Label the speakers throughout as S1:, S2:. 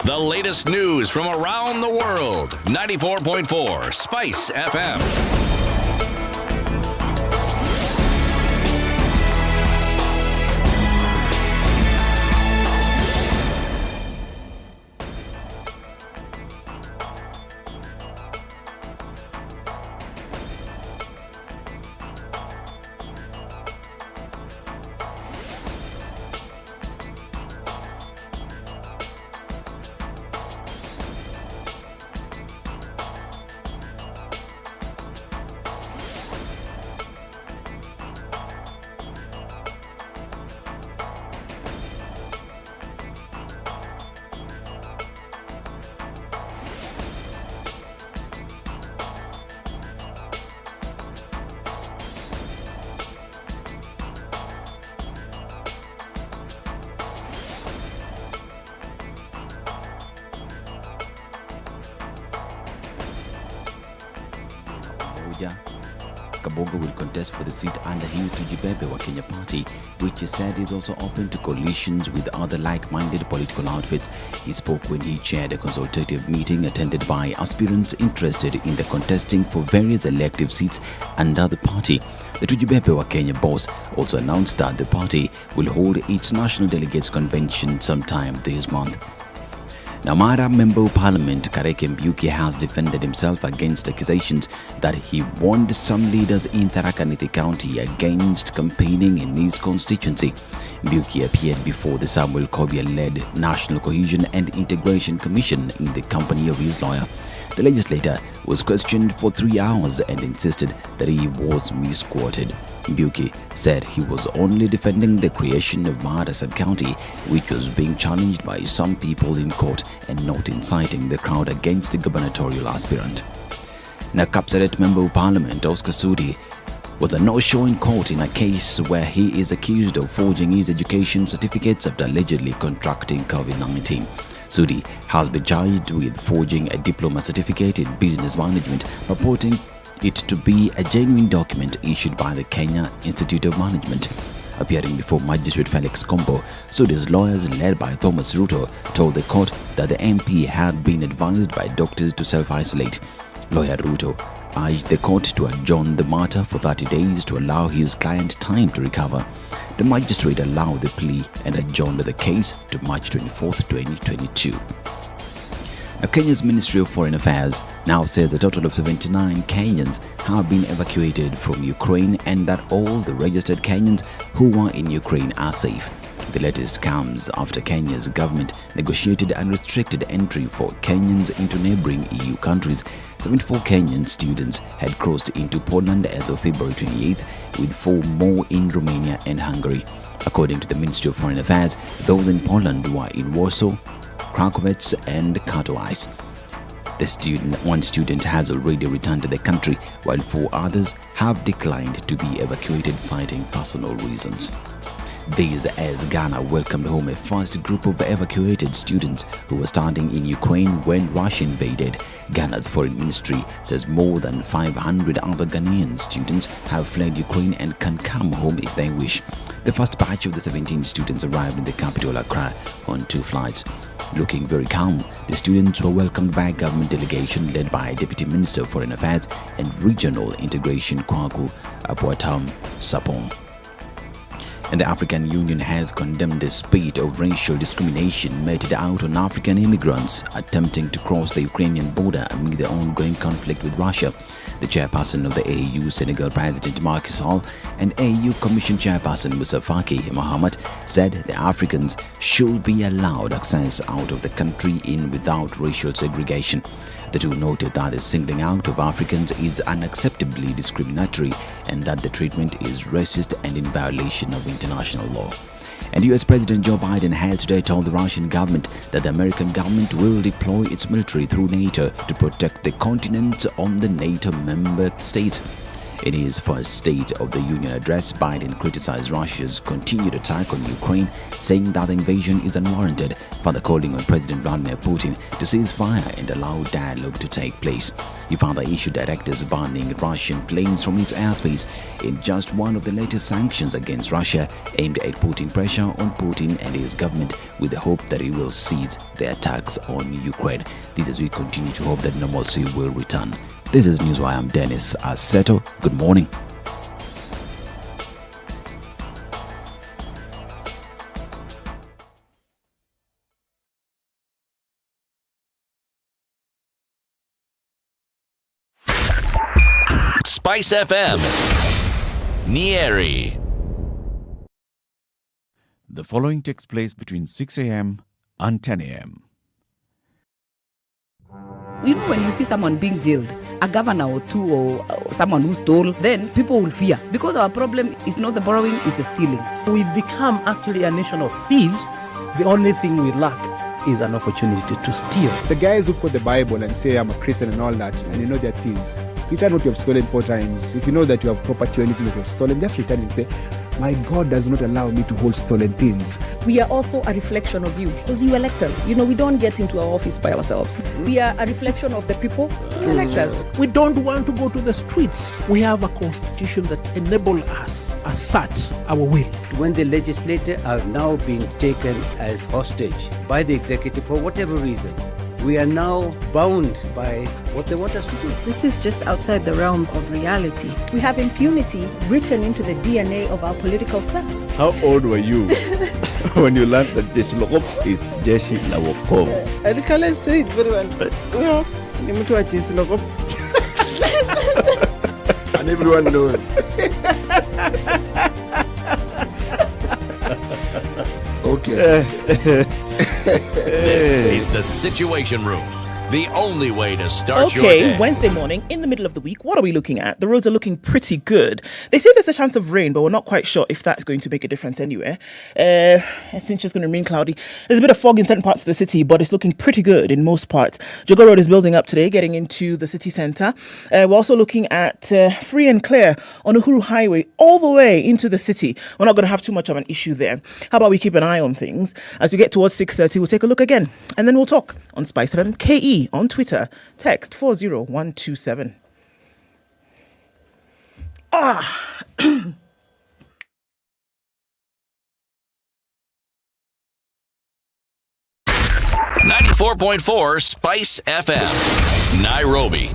S1: The latest news from around the world. 94.4 Spice FM.
S2: Kabogo will contest for the seat under his Tujibebe wa Kenya party, which he said is also open to coalitions with other like-minded political outfits. He spoke when he chaired a consultative meeting attended by aspirants interested in the contesting for various elective seats under the party. The Tujibebe wa Kenya boss also announced that the party will hold its national delegates convention sometime this month. Now, Mara Member of Parliament Kareke Mbuki has defended himself against accusations that he warned some leaders in Tharaka Nithi County against campaigning in his constituency. Mbuki appeared before the Samuel Kobia-led National Cohesion and Integration Commission in the company of his lawyer. The legislator was questioned for 3 hours and insisted that he was misquoted. Mbuki said he was only defending the creation of Mara sub-county, which was being challenged by some people in court, and not inciting the crowd against the gubernatorial aspirant. Now, Kapseret Member of Parliament Oscar Sudi was a no-show in court in a case where he is accused of forging his education certificates after allegedly contracting COVID-19. Sudi has been charged with forging a diploma certificate in business management, purporting it to be a genuine document issued by the Kenya Institute of Management. Appearing before Magistrate Felix Kombo, Sudi's lawyers led by Thomas Ruto told the court that the MP had been advised by doctors to self-isolate. Lawyer Ruto urged the court to adjourn the matter for 30 days to allow his client time to recover. The magistrate allowed the plea and adjourned the case to March 24, 2022. Now, Kenya's Ministry of Foreign Affairs now says a total of 79 Kenyans have been evacuated from Ukraine and that all the registered Kenyans who were in Ukraine are safe. The latest comes after Kenya's government negotiated unrestricted entry for Kenyans into neighboring EU countries. 74 Kenyan students had crossed into Poland as of February 28th, with 4 more in Romania and Hungary. According to the Ministry of Foreign Affairs, those in Poland were in Warsaw, Krakowicz and Katowice. One student has already returned to the country, while 4 others have declined to be evacuated, citing personal reasons. This as Ghana welcomed home a first group of evacuated students who were studying in Ukraine when Russia invaded. Ghana's foreign ministry says more than 500 other Ghanaian students have fled Ukraine and can come home if they wish. The first batch of the 17 students arrived in the capital Accra on 2 flights. Looking very calm, the students were welcomed by a government delegation led by Deputy Minister of Foreign Affairs and Regional Integration Kwaku Apuatam Sapong. And the African Union has condemned the spate of racial discrimination meted out on African immigrants attempting to cross the Ukrainian border amid the ongoing conflict with Russia. The chairperson of the AU Senegal President Macky Sall and AU Commission Chairperson Moussa Faki Mohamed said the Africans should be allowed access out of the country in without racial segregation. The two noted that the singling out of Africans is unacceptably discriminatory and that the treatment is racist and in violation of international law. And US President Joe Biden has today told the Russian government that the American government will deploy its military through NATO to protect the continent on the NATO member states. In his first State of the Union address, Biden criticized Russia's continued attack on Ukraine, saying that the invasion is unwarranted, further calling on President Vladimir Putin to cease fire and allow dialogue to take place. He further issued directives banning Russian planes from its airspace in just one of the latest sanctions against Russia, aimed at putting pressure on Putin and his government with the hope that he will cease the attacks on Ukraine. This as we continue to hope that normalcy will return. This is Newswire. I'm Dennis Aseto. Good morning.
S1: SpiceFM, Nyeri.
S3: The following takes place between 6 a.m. and 10 a.m.
S4: You know, when you see someone being jailed, a governor or two or someone who stole, then people will fear. Because our problem is not the borrowing, it's the stealing.
S5: We've become actually a nation of thieves. The only thing we lack is an opportunity to steal.
S6: The guys who quote the Bible and say, I'm a Christian and all that, and you know they're thieves. Return what you have stolen 4 times. If you know that you have property or anything that you have stolen, just return and say, my God does not allow me to hold stolen things.
S7: We are also a reflection of you, because you elect us. You know, we don't get into our office by ourselves. We are a reflection of the people who elect us.
S5: We don't want to go to the streets. We have a constitution that enables us, assert our will.
S8: When the legislators are now being taken as hostage by the executive for whatever reason, we are now bound by what they want us to do.
S7: This is just outside the realms of reality. We have impunity written into the DNA of our political class.
S9: How old were you when you learned that Jeshi Lokop is Jeshi Lawoko?
S10: I can't say it very well. No, I'm to Jeshi Lokop.
S9: And everyone knows. Okay.
S1: This is the Situation Room, the only way to start your day.
S10: Okay, Wednesday morning, in the middle of the week, what are we looking at? The roads are looking pretty good. They say there's a chance of rain, but we're not quite sure if that's going to make a difference anywhere. I think it's going to remain cloudy. There's a bit of fog in certain parts of the city, but it's looking pretty good in most parts. Jogo Road is building up today, getting into the city centre. We're also looking at free and clear on Uhuru Highway all the way into the city. We're not going to have too much of an issue there. How about we keep an eye on things? As we get towards 6:30, we'll take a look again, and then we'll talk on SpiceFM KE on Twitter. Text 40127.
S1: 94.4 Spice FM, Nairobi.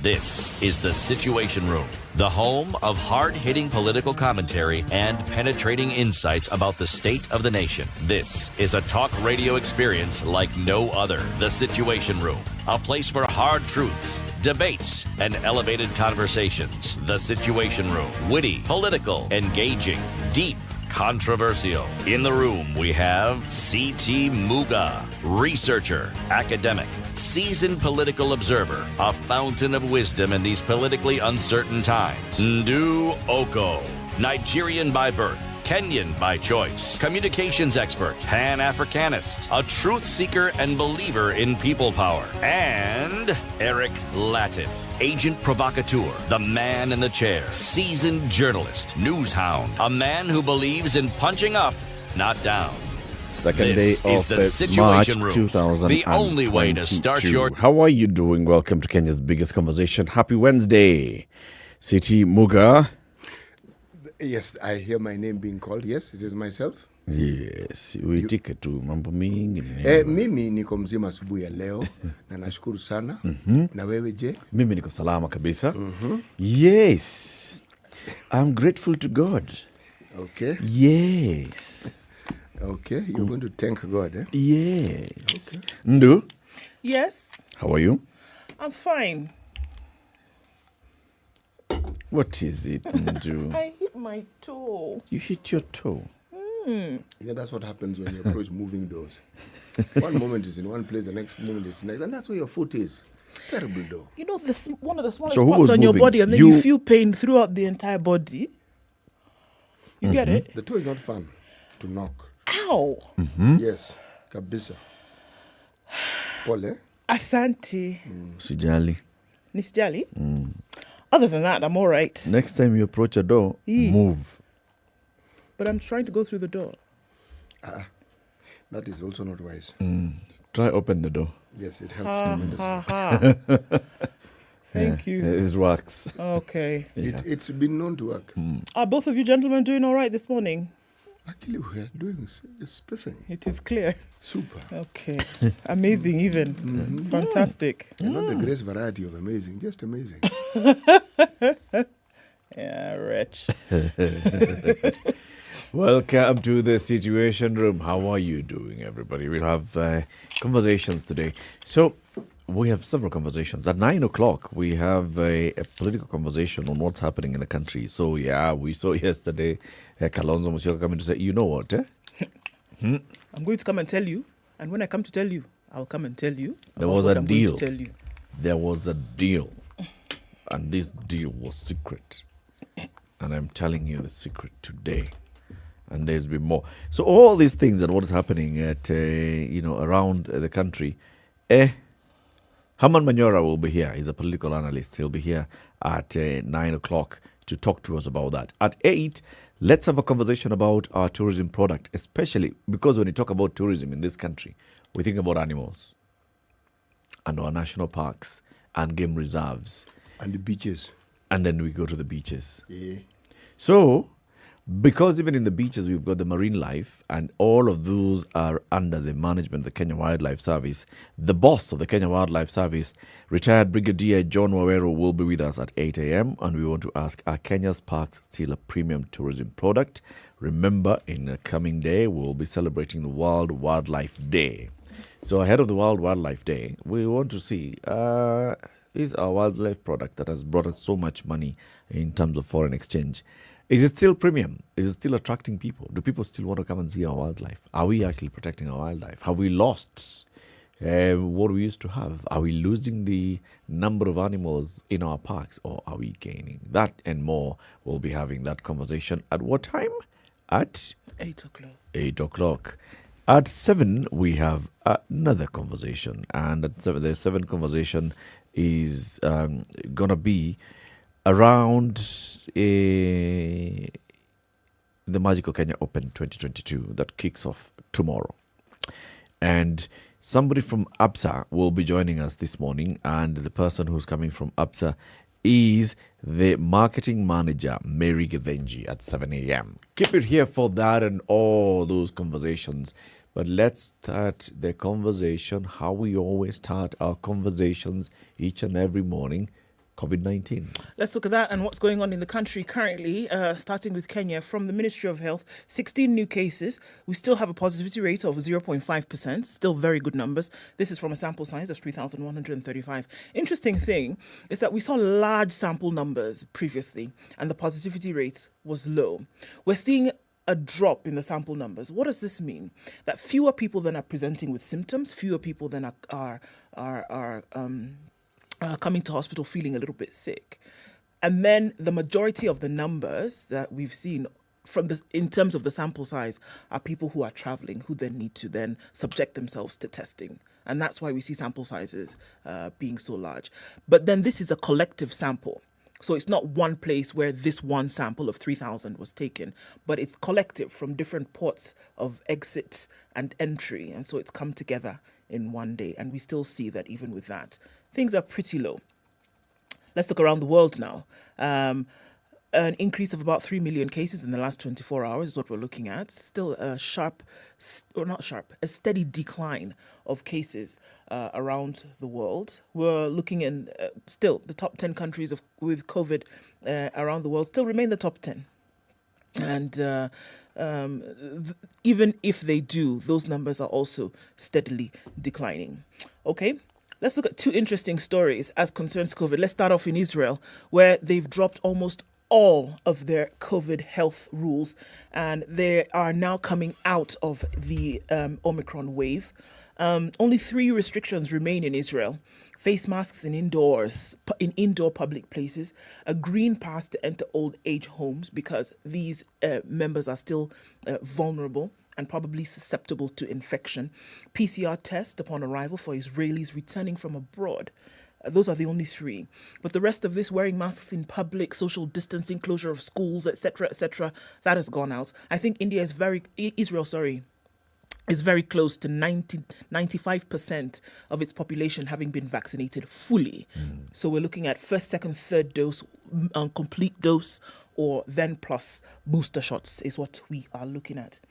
S1: This is the Situation Room, the home of hard-hitting political commentary and penetrating insights about the state of the nation. This is a talk radio experience like no other. The Situation Room, a place for hard truths, debates, and elevated conversations. The Situation Room, witty, political, engaging, deep, controversial. In the room, we have C.T. Muga, researcher, academic, seasoned political observer, a fountain of wisdom in these politically uncertain times. Ndu Okoh, Nigerian by birth, Kenyan by choice, communications expert, Pan-Africanist, a truth seeker and believer in people power, and Eric Latiff, agent provocateur, the man in the chair, seasoned journalist, news hound, a man who believes in punching up, not down.
S9: Second
S1: This
S9: day
S1: is
S9: of
S1: the
S9: March
S1: Situation Room,
S9: 2022.
S1: the only way to start your...
S9: How are you doing? Welcome to Kenya's biggest conversation. Happy Wednesday. City Muga.
S11: Yes, I hear my name being called. Yes, it is myself.
S9: Yes, uitike tu mambo mingi.
S11: Mimi niko mzima asubuhi ya leo na nashukuru sana. Na wewe je?
S9: Mimi niko salama kabisa. Yes. I'm grateful to God.
S11: Okay.
S9: Yes.
S11: Okay, you're going to thank God, eh?
S9: Yes.
S11: Okay.
S9: Ndu,
S10: Yes,
S9: how are you?
S10: I'm fine.
S9: What is it, Ndu?
S10: I hit my toe.
S9: You hit your toe.
S11: You know, that's what happens when you approach moving doors. One moment is in one place, the next moment is next, and that's where your foot is. Terrible door.
S10: You know, this one of the smallest
S9: So who
S10: parts
S9: was
S10: on your
S9: moving?
S10: body, and then you feel pain throughout the entire body. You get it?
S11: The toe is not fun to knock.
S10: Ow!
S11: Yes, kabisa. Pole.
S10: Asante.
S9: Sijali.
S10: Nisjali. Other than that, I'm all right.
S9: Next time you approach a door, move.
S10: But I'm trying to go through the door.
S11: That is also not wise.
S9: Try open the door.
S11: Yes, it helps tremendously.
S10: Thank you.
S9: It works.
S10: Okay.
S11: It's been known to work.
S10: Are both of you gentlemen doing all right this morning?
S11: Actually, we are doing spiffing.
S10: It is clear.
S11: Super.
S10: Okay. Amazing even. Fantastic.
S11: And not the grace variety of amazing, just amazing.
S10: Yeah, wretch.
S9: Welcome to the Situation Room. How are you doing, everybody? We'll have conversations today. So, we have several conversations. At 9 o'clock, we have a political conversation on what's happening in the country. So, yeah, we saw yesterday Kalonzo Musyoka coming to say, you know what?
S10: I'm going to come and tell you. And when I come to tell you, I'll come and tell you.
S9: There was a deal.
S10: Tell you.
S9: There was a deal. And this deal was secret. And I'm telling you the secret today. And there's been more. So all these things and what is happening at, around the country, Herman Manyora will be here. He's a political analyst. He'll be here at 9 o'clock to talk to us about that. At 8, let's have a conversation about our tourism product, especially because when you talk about tourism in this country, we think about animals and our national parks and game reserves.
S11: And the beaches.
S9: And then we go to the beaches.
S11: Yeah.
S9: So, because even in the beaches, we've got the marine life, and all of those are under the management of the Kenya Wildlife Service. The boss of the Kenya Wildlife Service, retired Brigadier John Wawero, will be with us at 8 a.m. And we want to ask, are Kenya's parks still a premium tourism product? Remember, in the coming day, we'll be celebrating the World Wildlife Day. So ahead of the World Wildlife Day, we want to see, is our wildlife product that has brought us so much money in terms of foreign exchange, is it still premium? Is it still attracting people? Do people still want to come and see our wildlife? Are we actually protecting our wildlife? Have we lost what we used to have? Are we losing the number of animals in our parks, or are we gaining? That and more, we'll be having that conversation. At what time? At
S10: 8 o'clock.
S9: 8 o'clock. At 7, we have another conversation. And at 7, the 7th conversation is going to be around the Magical Kenya Open 2022 that kicks off tomorrow. And somebody from ABSA will be joining us this morning, and the person who's coming from ABSA is the marketing manager, Mary Gethenji, at 7 a.m. Keep it here for that and all those conversations. But let's start the conversation how we always start our conversations each and every morning. COVID-19. Let's
S10: look at that and what's going on in the country currently, starting with Kenya. From the Ministry of Health, 16 new cases. We still have a positivity rate of 0.5%, still very good numbers. This is from a sample size of 3,135. Interesting thing is that we saw large sample numbers previously and the positivity rate was low. We're seeing a drop in the sample numbers. What does this mean? That fewer people then are presenting with symptoms, fewer people then are coming to hospital feeling a little bit sick. And then the majority of the numbers that we've seen in terms of the sample size are people who are traveling, who then need to then subject themselves to testing. And that's why we see sample sizes being so large. But then this is a collective sample. So it's not one place where this one sample of 3,000 was taken, but it's collective from different ports of exit and entry. And so it's come together in one day. And we still see that even with that, things are pretty low. Let's look around the world now. An increase of about 3 million cases in the last 24 hours is what we're looking at. Still a a steady decline of cases around the world. We're looking in still the top 10 countries with COVID around the world still remain the top 10. And even if they do, those numbers are also steadily declining. Okay. Let's look at two interesting stories as concerns COVID. Let's start off in Israel, where they've dropped almost all of their COVID health rules, and they are now coming out of the Omicron wave. Only 3 restrictions remain in Israel: face masks in indoor public places, a green pass to enter old age homes because these members are still vulnerable, and probably susceptible to infection. PCR test upon arrival for Israelis returning from abroad. Those are the only 3. But the rest of this, wearing masks in public, social distancing, closure of schools, etc., that has gone out. I think Israel is very close to 95% of its population having been vaccinated fully. So we're looking at first, second, third dose, complete dose, or then plus booster shots is what we are looking at.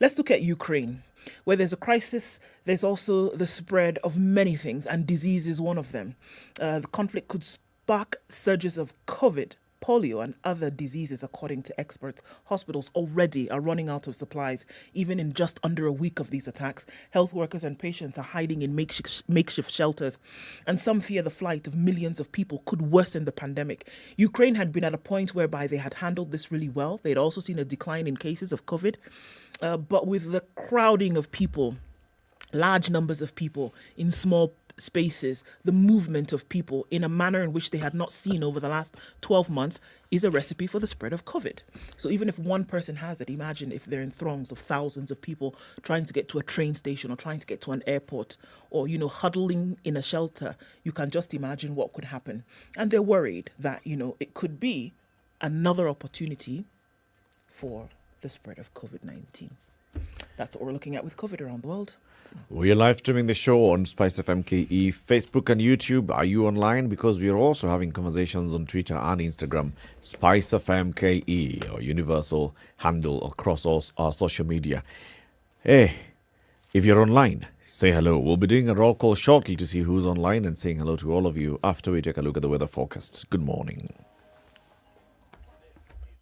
S10: Let's look at Ukraine. Where there's a crisis, there's also the spread of many things, and disease is one of them. The conflict could spark surges of COVID, polio, and other diseases, according to experts. Hospitals already are running out of supplies. Even in just under a week of these attacks, health workers and patients are hiding in makeshift shelters, and some fear the flight of millions of people could worsen the pandemic. Ukraine had been at a point whereby they had handled this really well. They'd also seen a decline in cases of COVID, but with the crowding of people, large numbers of people in small spaces, the movement of people in a manner in which they had not seen over the last 12 months is a recipe for the spread of COVID. So even if one person has it, imagine if they're in throngs of thousands of people trying to get to a train station or trying to get to an airport or, huddling in a shelter. You can just imagine what could happen. And they're worried that, it could be another opportunity for the spread of COVID-19. That's what we're looking at with COVID around the world.
S9: We are live streaming the show on SpiceFM KE, Facebook and YouTube. Are you online? Because we are also having conversations on Twitter and Instagram. SpiceFM KE, our universal handle across all our social media. Hey, if you're online, say hello. We'll be doing a roll call shortly to see who's online and saying hello to all of you after we take a look at the weather forecast. Good morning.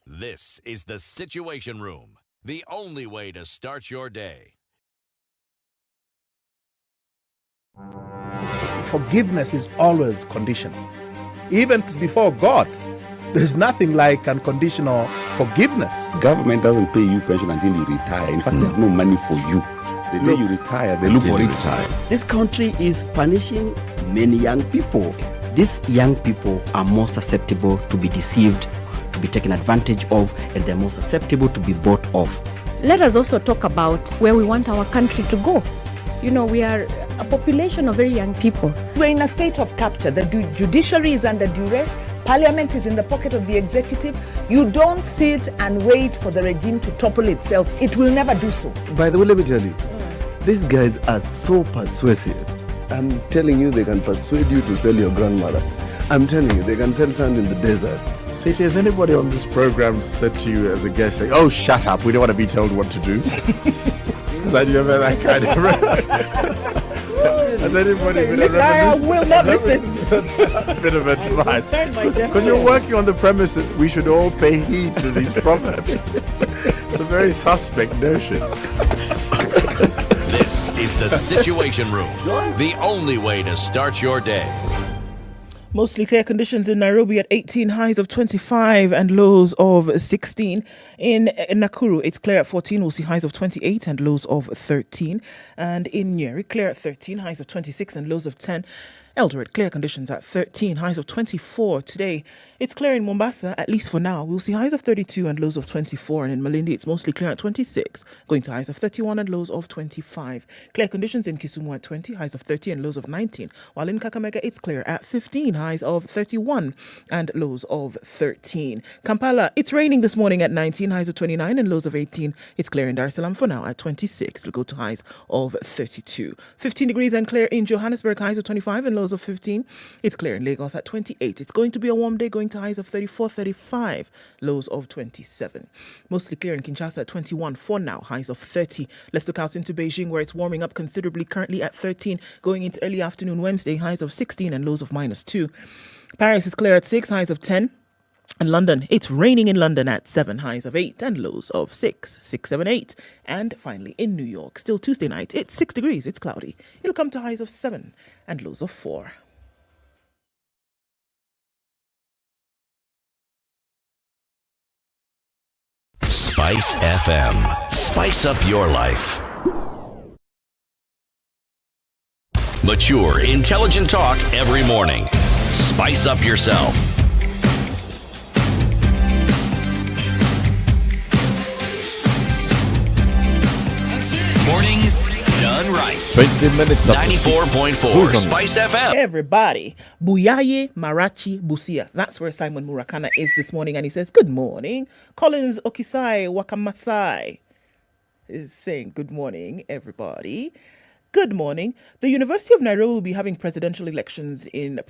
S1: This is the Situation Room, the only way to start your day.
S12: Forgiveness is always conditional. Even before God, there's nothing like unconditional forgiveness.
S13: Government doesn't pay you pension until you retire. In fact, they have no money for you. The day you retire, they look for it.
S14: This country is punishing many young people. These young people are more susceptible to be deceived, to be taken advantage of, and they're more susceptible to be bought off.
S7: Let us also talk about where we want our country to go. We are a population of very young people.
S15: We're in a state of capture. The judiciary is under duress. Parliament is in the pocket of the executive. You don't sit and wait for the regime to topple itself. It will never do so.
S16: By the way, let me tell you, these guys are so persuasive. I'm telling you, they can persuade you to sell your grandmother. I'm telling you, they can sell sand in the desert.
S17: Ceci, has anybody on this program said to you as a guest, saying, "Oh, shut up, we don't want to be told what to do"? Has you ever that kind of... Has anybody been
S10: I will not listen.
S17: A bit of advice. Because you're working on the premise that we should all pay heed to these proverbs. It's a very suspect notion.
S1: This is the Situation Room, the only way to start your day.
S10: Mostly clear conditions in Nairobi at 18, highs of 25 and lows of 16. In Nakuru, it's clear at 14. We'll see highs of 28 and lows of 13. And in Nyeri, clear at 13, highs of 26 and lows of 10. Eldoret, clear conditions at 13, highs of 24. Today, it's clear in Mombasa, at least for now. We'll see highs of 32 and lows of 24. And in Malindi, it's mostly clear at 26, going to highs of 31 and lows of 25. Clear conditions in Kisumu at 20, highs of 30 and lows of 19. While in Kakamega, it's clear at 15, highs of 31 and lows of 13. Kampala, it's raining this morning at 19, highs of 29 and lows of 18. It's clear in Dar es Salaam for now at 26. It'll go to highs of 32. 15 degrees and clear in Johannesburg, highs of 25 and lows of 15. It's clear in Lagos at 28. It's going to be a warm day, going to highs of 34, 35, lows of 27. Mostly clear in Kinshasa at 21 for now, highs of 30. Let's look out into Beijing, where it's warming up considerably, currently at 13, going into early afternoon Wednesday, highs of 16 and lows of -2. Paris is clear at 6, highs of 10. And London, it's raining in London at 7, highs of 8 and lows of 6, 7, 8. And finally in New York, still Tuesday night, it's 6 degrees, it's cloudy. It'll come to highs of 7 and lows of 4.
S1: Spice FM. Spice up your life. Mature, intelligent talk every morning. Spice up yourself. done right.
S9: 20 minutes up to
S1: 94.4 Spice FM.
S10: Everybody, Buyaye Marachi Busia. That's where Simon Murakana is this morning, and he says, good morning. Collins Okisai Wakamasai is saying, good morning, everybody. Good morning. The University of Nairobi will be having presidential elections in 2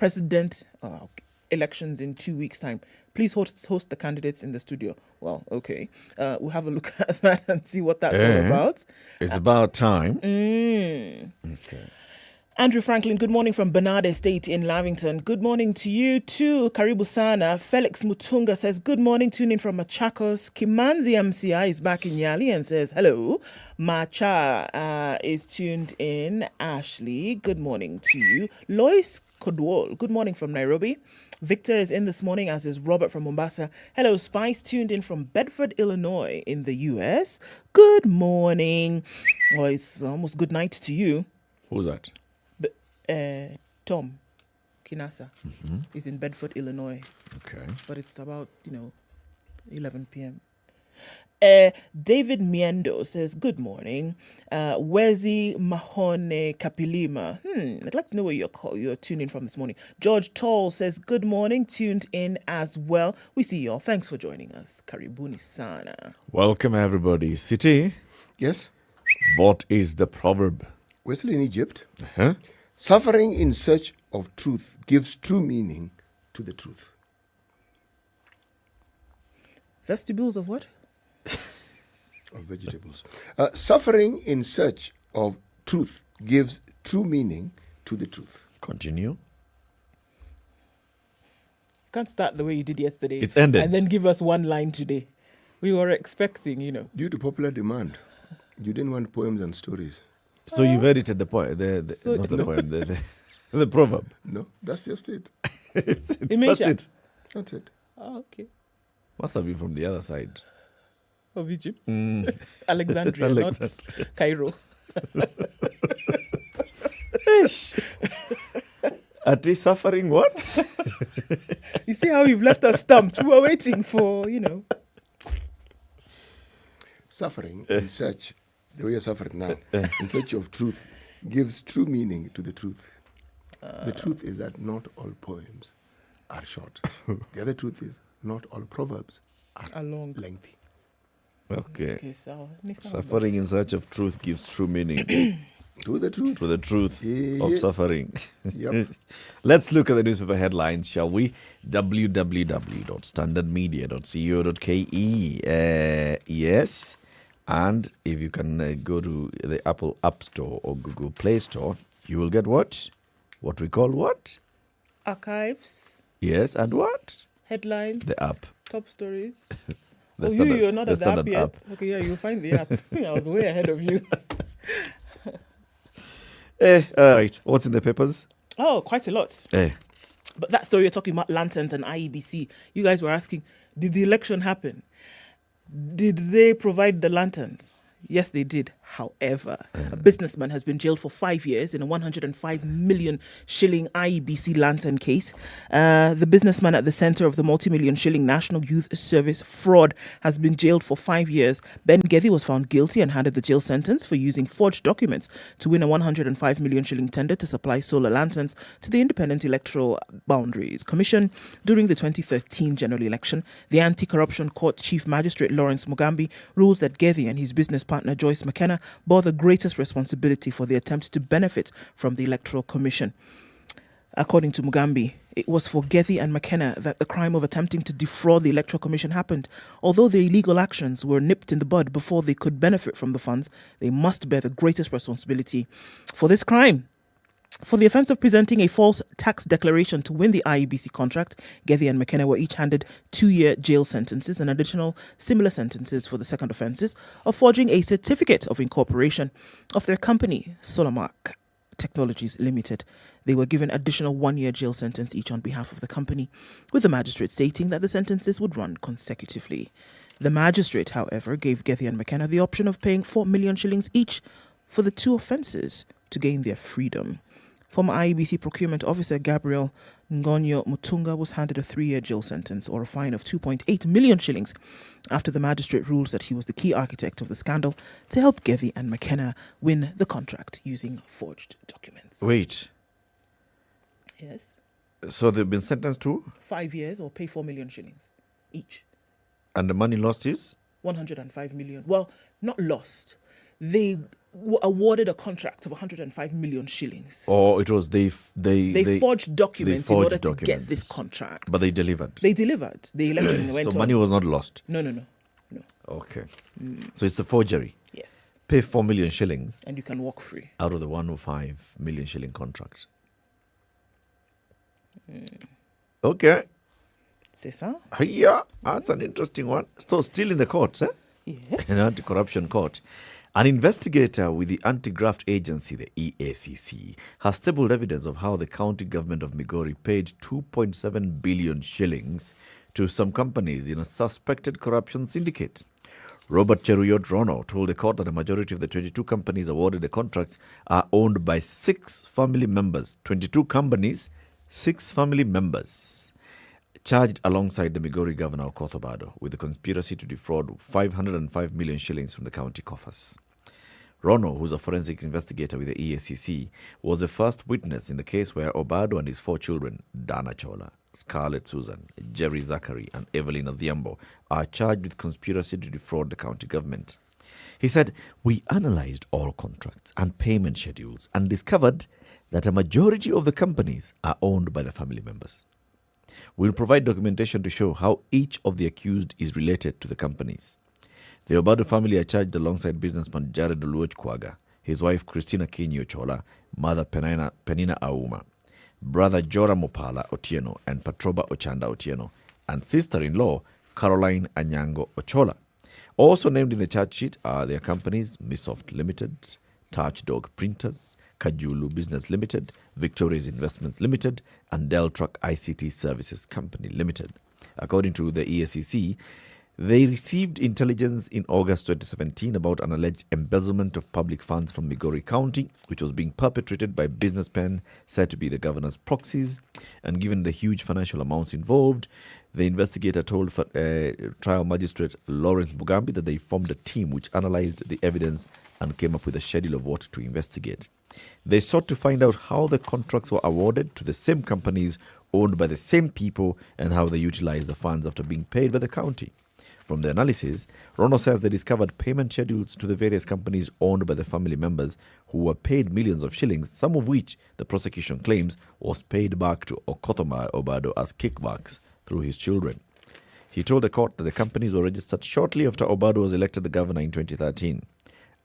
S10: weeks' time. Please host the candidates in the studio. Well, okay. We'll have a look at that and see what that's all about.
S9: It's about time.
S10: Okay.
S18: Andrew Franklin, good morning from Bernard Estate in Lavington. Good morning to you too, Karibu Sana. Felix Mutunga says, good morning, tuning from Machakos. Kimanzi MCI is back in Yali and says, hello. Macha is tuned in. Ashley, good morning to you. Lois Kodwol, good morning from Nairobi. Victor is in this morning, as is Robert from Mombasa. Hello, Spice, tuned in from Bedford, Illinois in the U.S. Good morning. Oh, it's almost good night to you.
S9: Who's that?
S18: Tom Kinasa is in Bedford, Illinois.
S9: Okay.
S18: But it's about, 11 p.m. David Miendo says, good morning. Wezi Mahone Kapilima. I'd like to know where you're tuning in from this morning. George Toll says, good morning, tuned in as well. We see you all. Thanks for joining us. Karibuni sana.
S9: Welcome, everybody. City?
S11: Yes?
S9: What is the proverb?
S11: We're still in Egypt.
S9: Uh-huh.
S11: Suffering in search of truth gives true meaning to the truth.
S18: Vegetables of what?
S11: Of vegetables. Suffering in search of truth gives true meaning to the truth.
S9: Continue.
S18: Can't start the way you did yesterday.
S9: It's ended.
S18: And then give us one line today. We were expecting,
S11: Due to popular demand, you didn't want poems and stories.
S9: So you've edited the poem, the proverb.
S11: No, that's just it.
S9: That's it.
S11: That's it.
S18: Oh, okay.
S9: Must have been from the other side.
S18: Of Egypt. Alexandria, not Cairo.
S9: Are they suffering what?
S18: You see how you've left us stumped? We were waiting for,
S11: Suffering in search, the way you're suffering now, in search of truth, gives true meaning to the truth. The truth is that not all poems are short. The other truth is not all proverbs are long, lengthy.
S9: Okay. Suffering in search of truth gives true meaning.
S11: To the truth.
S9: To the truth of suffering.
S11: Yep.
S9: Let's look at the newspaper headlines, shall we? www.standardmedia.co.ke. Yes. And if you can go to the Apple App Store or Google Play Store, you will get what? What we call what?
S18: Archives.
S9: Yes, and what?
S18: Headlines.
S9: The app.
S18: Top stories.
S9: You're
S18: not at the app yet. Okay, yeah, you'll find the app. I was way ahead of you.
S9: All right. What's in the papers?
S18: Oh, quite a lot. But that story you're talking about, lanterns and IEBC, you guys were asking, did the election happen? Did they provide the lanterns? Yes, they did. However, a businessman has been jailed for 5 years in a 105 million shilling IEBC lantern case. The businessman at the center of the multi-million shilling National Youth Service fraud has been jailed for 5 years. Ben Gethy was found guilty and handed the jail sentence for using forged documents to win a 105 million shilling tender to supply solar lanterns to the Independent Electoral Boundaries Commission during the 2013 general election. The Anti-Corruption Court Chief Magistrate Lawrence Mugambi rules that Gethy and his business partner Joyce McKenna bore the greatest responsibility for the attempt to benefit from the Electoral Commission. According to Mugambi, it was for Gethy and McKenna that the crime of attempting to defraud the Electoral Commission happened. Although their illegal actions were nipped in the bud before they could benefit from the funds, they must bear the greatest responsibility for this crime. For the offence of presenting a false tax declaration to win the IEBC contract, Gethy and McKenna were each handed 2-year jail sentences and additional similar sentences for the second offences of forging a certificate of incorporation of their company, Solarmark Technologies Limited. They were given additional 1-year jail sentence each on behalf of the company, with the magistrate stating that the sentences would run consecutively. The magistrate, however, gave Gethy and McKenna the option of paying 4 million shillings each for the two offences to gain their freedom. Former IEBC Procurement Officer Gabriel
S10: Ngonyo Mutunga was handed a 3-year jail sentence or a fine of 2.8 million shillings after the magistrate ruled that he was the key architect of the scandal to help Gethy and McKenna win the contract using forged documents.
S9: Wait.
S10: Yes.
S9: So they've been sentenced to?
S10: 5 years or pay 4 million shillings each.
S9: And the money lost is?
S10: 105 million. Well, not lost. They awarded a contract of 105 million shillings.
S9: Or it was they
S10: forged documents in order to get this contract.
S9: But they delivered.
S10: They delivered. The election went on.
S9: So money was not lost.
S10: No.
S9: Okay. So it's a forgery.
S10: Yes.
S9: Pay 4 million shillings.
S10: And you can walk free.
S9: Out of the 105 million shilling contract. Okay.
S10: C'est ça?
S9: Yeah, that's an interesting one. So still in the courts, eh?
S10: Yes.
S9: In the anti-corruption court. An investigator with the anti-graft agency, the EACC, has tabled evidence of how the county government of Migori paid 2.7 billion shillings to some companies in a suspected corruption syndicate. Robert Cheruyot Rhino told the court that the majority of the 22 companies awarded the contracts are owned by 6 family members. 22 companies, 6 family members. Charged alongside the Migori governor Okoh with the conspiracy to defraud 505 million shillings from the county coffers. Rhino, who's a forensic investigator with the EACC, was the first witness in the case where Obado and his 4 children, Dana Chola, Scarlett Susan, Jerry Zachary, and Evelyn Adhiambo, are charged with conspiracy to defraud the county government. He said, "We analysed all contracts and payment schedules and discovered that a majority of the companies are owned by the family members. We'll provide documentation to show how each of the accused is related to the companies. The Obado family are charged alongside businessman Jared Oluoch Kwaga, his wife Christina Kinyo Chola, mother Penina Auma, brother Jora Mopala Otieno and Patroba Ochanda Otieno, and sister-in-law Caroline Anyango Ochola. Also named in the charge sheet are their companies Misoft Limited, Touchdog Printers, Kajulu Business Limited, Victoria's Investments Limited, and Deltruck ICT Services Company Limited. According to the EACC, they received intelligence in August 2017 about an alleged embezzlement of public funds from Migori County, which was being perpetrated by businessmen said to be the governor's proxies. And given the huge financial amounts involved, the investigator told trial magistrate Lawrence Bugambi that they formed a team which analyzed the evidence and came up with a schedule of what to investigate. They sought to find out how the contracts were awarded to the same companies owned by the same people and how they utilized the funds after being paid by the county. From the analysis, Rono says they discovered payment schedules to the various companies owned by the family members who were paid millions of shillings, some of which the prosecution claims was paid back to Okotoma Obado as kickbacks through his children. He told the court that the companies were registered shortly after Obado was elected the governor in 2013,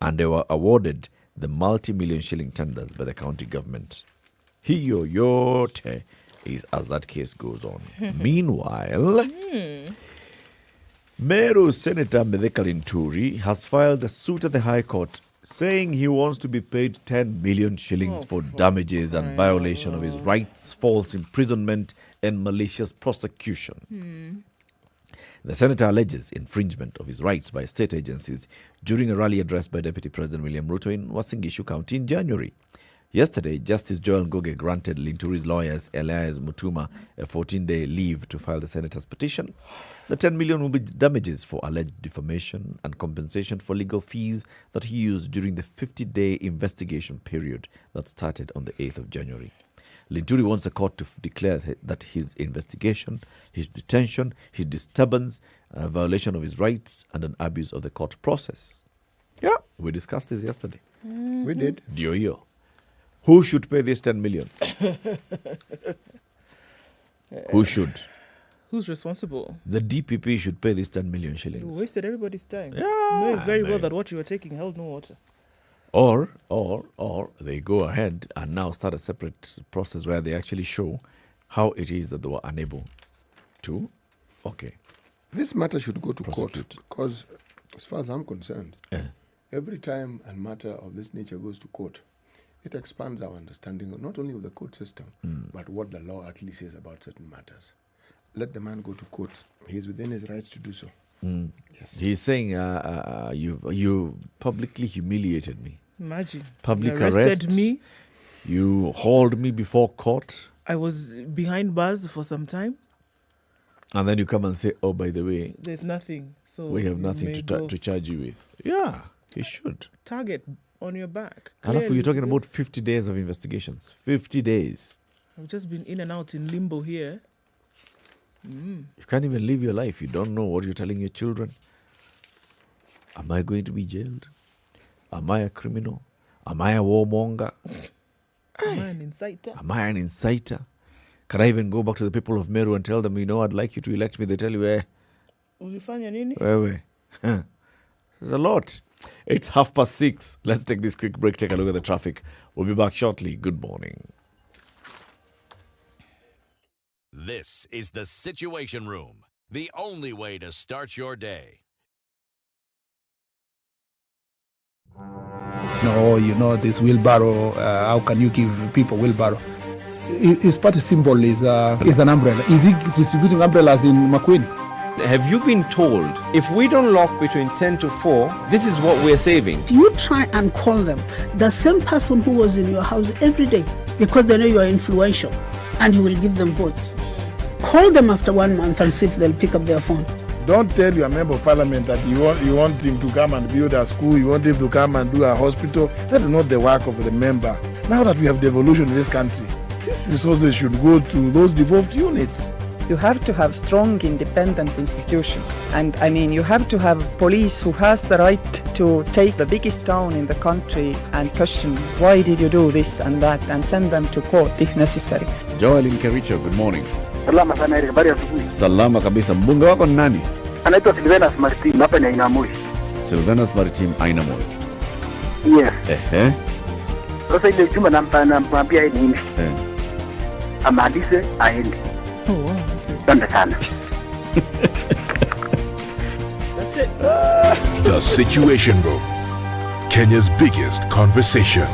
S9: and they were awarded the multi-million shilling tenders by the county government. Hiyoyote is as that case goes on. Meanwhile, Meru Senator Mithika Linturi has filed a suit at the High Court saying he wants to be paid 10 million shillings for damages and violation of his rights, false imprisonment, and malicious prosecution. The senator alleges infringement of his rights by state agencies during a rally addressed by Deputy President William Ruto in Uasin County in January. Yesterday, Justice Joel Ngoge granted Linturi's lawyers Elias Mutuma a 14-day leave to file the senator's petition. The 10 million will be damages for alleged defamation and compensation for legal fees that he used during the 50-day investigation period that started on the 8th of January. Linturi wants the court to declare that his investigation, his detention, his disturbance, a violation of his rights, and an abuse of the court process. Yeah, we discussed this yesterday.
S11: We did.
S9: Dioyo. Who should pay this 10 million? Who should?
S10: Who's responsible?
S9: The DPP should pay this 10 million shillings.
S10: You wasted everybody's time.
S9: Yeah,
S10: knowing very well that what you were taking held no water.
S9: Or they go ahead and now start a separate process where they actually show how it is that they were unable to. Okay.
S11: This matter should go to court because, as far as I'm concerned, every time a matter of this nature goes to court, it expands our understanding of not only of the court system, but what the law actually says about certain matters. Let the man go to court. He's within his rights to do so. Yes.
S9: He's saying, you publicly humiliated me.
S10: Imagine.
S9: Public
S10: you arrested
S9: arrest.
S10: Me.
S9: You hauled me before court.
S18: I was behind bars for some time.
S9: And then you come and say, oh, by the way,
S18: There's nothing. So
S9: we have
S18: you
S9: nothing
S18: may
S9: to charge you with. Yeah, he should.
S18: target on your back.
S9: Alafu, you're talking about 50 days of investigations. 50 days.
S18: I've just been in and out in limbo here.
S9: You can't even live your life. You don't know what you're telling your children. Am I going to be jailed? Am I a criminal? Am I a warmonger?
S18: Am I an inciter?
S9: Am I an inciter? Can I even go back to the people of Meru and tell them, I'd like you to elect me? They tell you,
S18: Ulifanya nini?
S9: Wewe. There's a lot. It's 6:30. Let's take this quick break, take a look at the traffic. We'll be back shortly. Good morning.
S1: This is the Situation Room, the only way to start your day.
S19: No, this wheelbarrow, how can you give people wheelbarrow? His party symbol is an umbrella. Is he distributing umbrellas in Makueni?
S20: Have you been told if we don't lock between 10 to 4, this is what we're saving?
S21: You try and call them, the same person who was in your house every day, because they know you are influential and you will give them votes. Call them after 1 month and see if they'll pick up their phone.
S12: Don't tell your member of parliament that you want him to come and build a school, you want him to come and do a hospital. That is not the work of the member. Now that we have devolution in this country, these resources should go to those devolved units.
S22: You have to have strong, independent institutions. And I mean, you have to have police who has the right to take the biggest town in the country and question, why did you do this and that, and send them to court if necessary.
S9: Joel in Kericho, good morning.
S23: Salama sana Eric, habari ya asubuhi.
S9: Salama kabisa. Mbunge wako ni nani?
S23: Anaitwa Silvanus Martin, hapa ni Ainamoi.
S9: Silvanus Martin, Ainamoi.
S23: Yes. Sasa ile juma nampambia yeye nini? Amalize aende.
S18: Oh, wow.
S23: Asante sana.
S18: That's it.
S24: The Situation Room, Kenya's biggest conversation.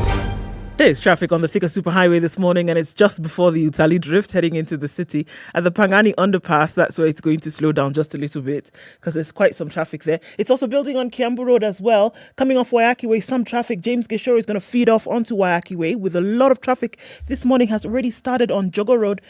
S18: There's traffic on the Thika Superhighway this morning, and it's just before the Utali Drift heading into the city. At the Pangani Underpass, that's where it's going to slow down just a little bit because there's quite some traffic there. It's also building on Kiambu Road as well. Coming off Wayaki Way, some traffic. James Geshore is going to feed off onto Wayaki Way with a lot of traffic. This morning has already started on Jogo Road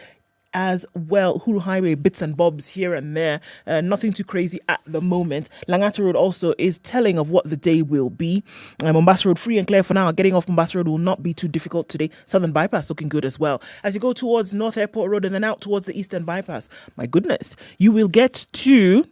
S18: as well. Huru Highway, bits and bobs here and there. Nothing too crazy at the moment. Langata Road also is telling of what the day will be. Mombasa Road free and clear for now. Getting off Mombasa Road will not be too difficult today. Southern Bypass looking good as well. As you go towards North Airport Road and then out towards the Eastern Bypass, my goodness, you will get to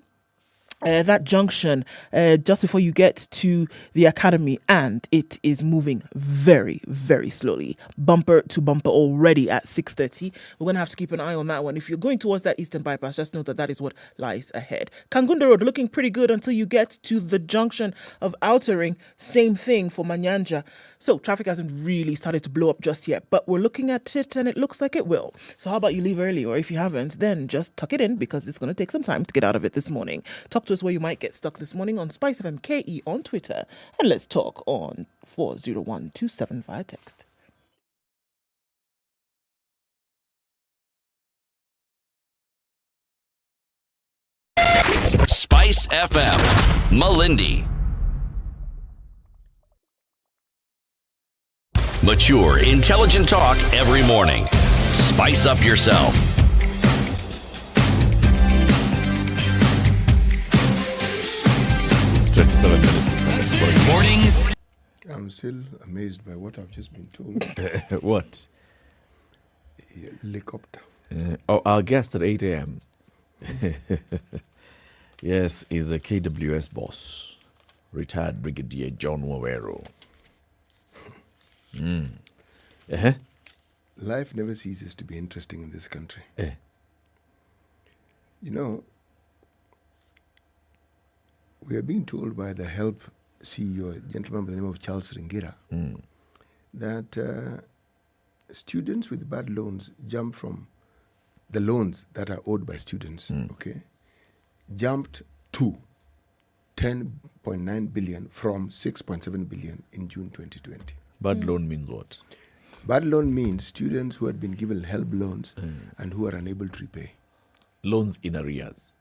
S18: that junction just before you get to the academy, and it is moving very, very slowly. Bumper to bumper already at 6:30. We're going to have to keep an eye on that one. If you're going towards that Eastern Bypass, just know that that is what lies ahead. Kangunda Road looking pretty good until you get to the junction of Outer Ring. Same thing for Manyanja. So traffic hasn't really started to blow up just yet, but we're looking at it and it looks like it will. So how about you leave early, or if you haven't, then just tuck it in because it's going to take some time to get out of it this morning. Talk to us where you might get stuck this morning on SpiceFM KE on Twitter, and let's talk on 40127 via text.
S1: Spice FM, Malindi. Mature, intelligent talk every morning. Spice up yourself.
S9: It's 27 minutes.
S1: Mornings.
S11: I'm still amazed by what I've just been told.
S9: What?
S11: Helicopter.
S9: Our guest at 8 a.m. Yes, is the KWS boss, retired Brigadier John Wawero.
S11: Life never ceases to be interesting in this country. You know, we are being told by the HELP CEO, a gentleman by the name of Charles Ringira, that students with bad loans jump from the loans that are owed by students, jumped to 10.9 billion from 6.7 billion in June 2020.
S9: Bad loan means what?
S11: Bad loan means students who had been given HELP loans and who are unable to repay.
S9: Loans in arrears.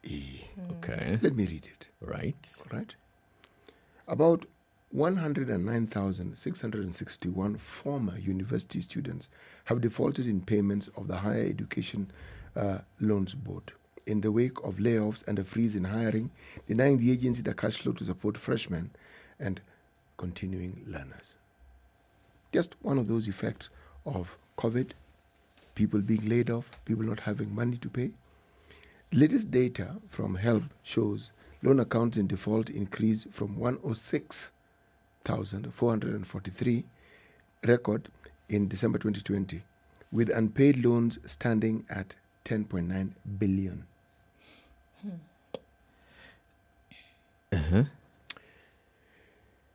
S9: Okay.
S11: Let me read it.
S9: Right.
S11: All right. About 109,661 former university students have defaulted in payments of the Higher Education Loans Board in the wake of layoffs and a freeze in hiring, denying the agency the cash flow to support freshmen and continuing learners. Just one of those effects of COVID, people being laid off, people not having money to pay. Latest data from HELP shows loan accounts in default increased from 106,443 record in December 2020, with unpaid loans standing at 10.9 billion.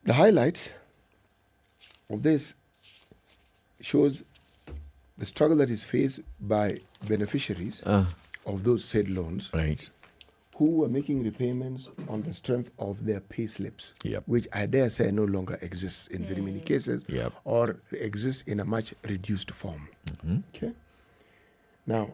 S11: The highlight of this shows the struggle that is faced by beneficiaries of those said loans,
S9: right,
S11: who are making repayments on the strength of their pay slips, which I dare say no longer exists in very many cases, or exists in a much reduced form. Okay. Now,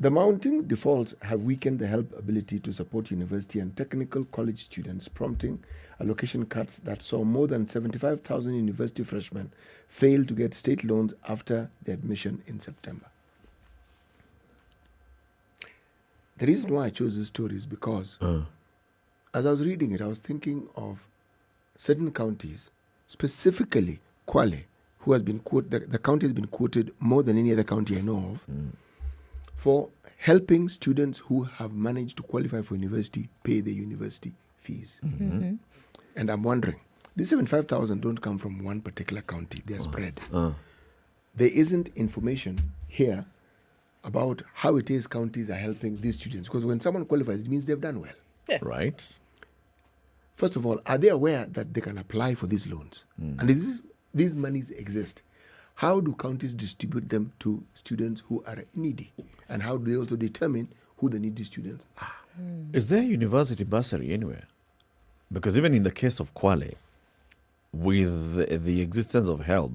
S11: the mounting defaults have weakened the HELP ability to support university and technical college students, prompting allocation cuts that saw more than 75,000 university freshmen fail to get state loans after their admission in September. The reason why I chose this story is because as I was reading it, I was thinking of certain counties, specifically Kwale, who has been quoted, the county has been quoted more than any other county I know of, for helping students who have managed to qualify for university pay their university fees. And I'm wondering, these 75,000 don't come from one particular county, they're spread. There isn't information here about how it is counties are helping these students, because when someone qualifies, it means they've done well.
S9: Yes. Right.
S11: First of all, are they aware that they can apply for these loans? And these monies exist. How do counties distribute them to students who are needy? And how do they also determine who the needy students are?
S9: Is there university bursary anywhere? Because even in the case of Kwale, with the existence of HELP,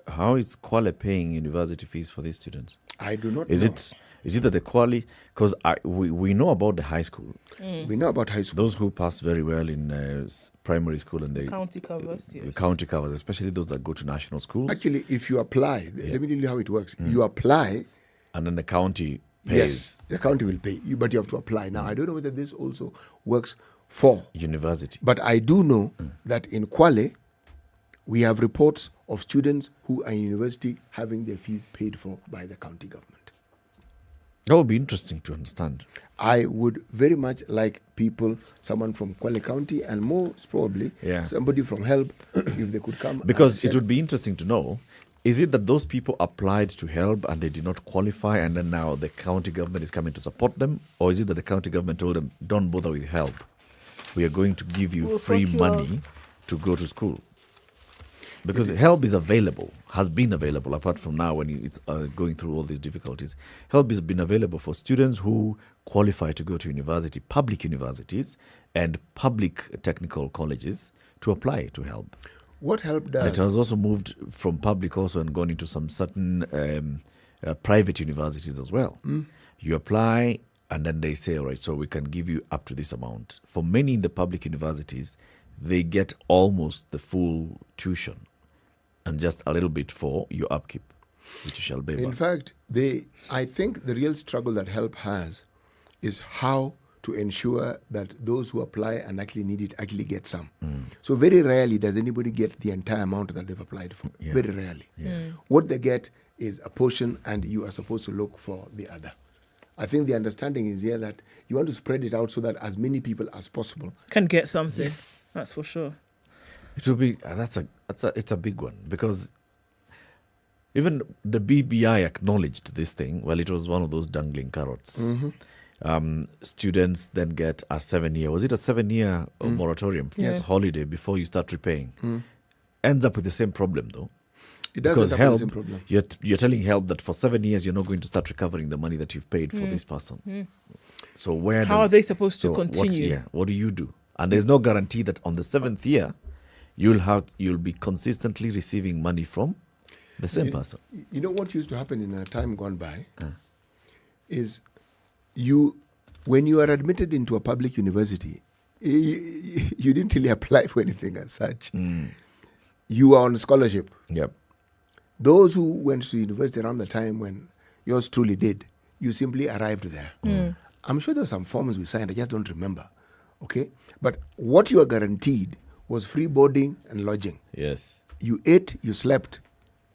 S9: how is Kwale paying university fees for these students?
S11: I do not know.
S9: Is it that the Kwale, because we know about the high school.
S11: We know about high school.
S9: Those who pass very well in primary school and the
S10: county covers,
S9: the county covers, especially those that go to national schools.
S11: Actually, if you apply, let me tell you how it works. You apply,
S9: and then the county pays.
S11: Yes, the county will pay you, but you have to apply. Now, I don't know whether this also works for
S9: university,
S11: but I do know that in Kwale, we have reports of students who are in university having their fees paid for by the county government.
S9: That would be interesting to understand.
S11: I would very much like someone from Kwale County, and most probably somebody from HELP, if they could come.
S9: Because it would be interesting to know, is it that those people applied to HELP and they did not qualify, and then now the county government is coming to support them? Or is it that the county government told them, don't bother with HELP, we are going to give you free money to go to school? Because HELP is available, has been available, apart from now when it's going through all these difficulties. HELP has been available for students who qualify to go to university, public universities and public technical colleges to apply to HELP.
S11: What HELP does...
S9: It has also moved from public also and gone into some certain private universities as well. You apply and then they say, all right, so we can give you up to this amount. For many in the public universities, they get almost the full tuition and just a little bit for your upkeep, which you shall bear.
S11: In fact, I think the real struggle that HELP has is how to ensure that those who apply and actually need it actually get some. So very rarely does anybody get the entire amount that they've applied for. Very rarely. What they get is a portion, and you are supposed to look for the other. I think the understanding is here that you want to spread it out so that as many people as possible
S10: can get something.
S11: Yes,
S10: that's for sure.
S9: It will be it's a big one, because even the BBI acknowledged this thing. Well, it was one of those dangling carrots. Students then get a 7-year. Was it a 7-year moratorium holiday before you start repaying? Ends up with the same problem though.
S11: It does end up with the same problem.
S9: You're telling HELP that for 7 years you're not going to start recovering the money that you've paid for this person. So
S10: how are they supposed to continue?
S9: What do you do? And there's no guarantee that on the 7th year you'll be consistently receiving money from the same person.
S11: You know what used to happen in a time gone by is when you are admitted into a public university, you didn't really apply for anything as such. You were on scholarship.
S9: Yep.
S11: Those who went to university around the time when yours truly did, you simply arrived there. I'm sure there were some forms we signed, I just don't remember. Okay? But what you were guaranteed was free boarding and lodging.
S9: Yes.
S11: You ate, you slept.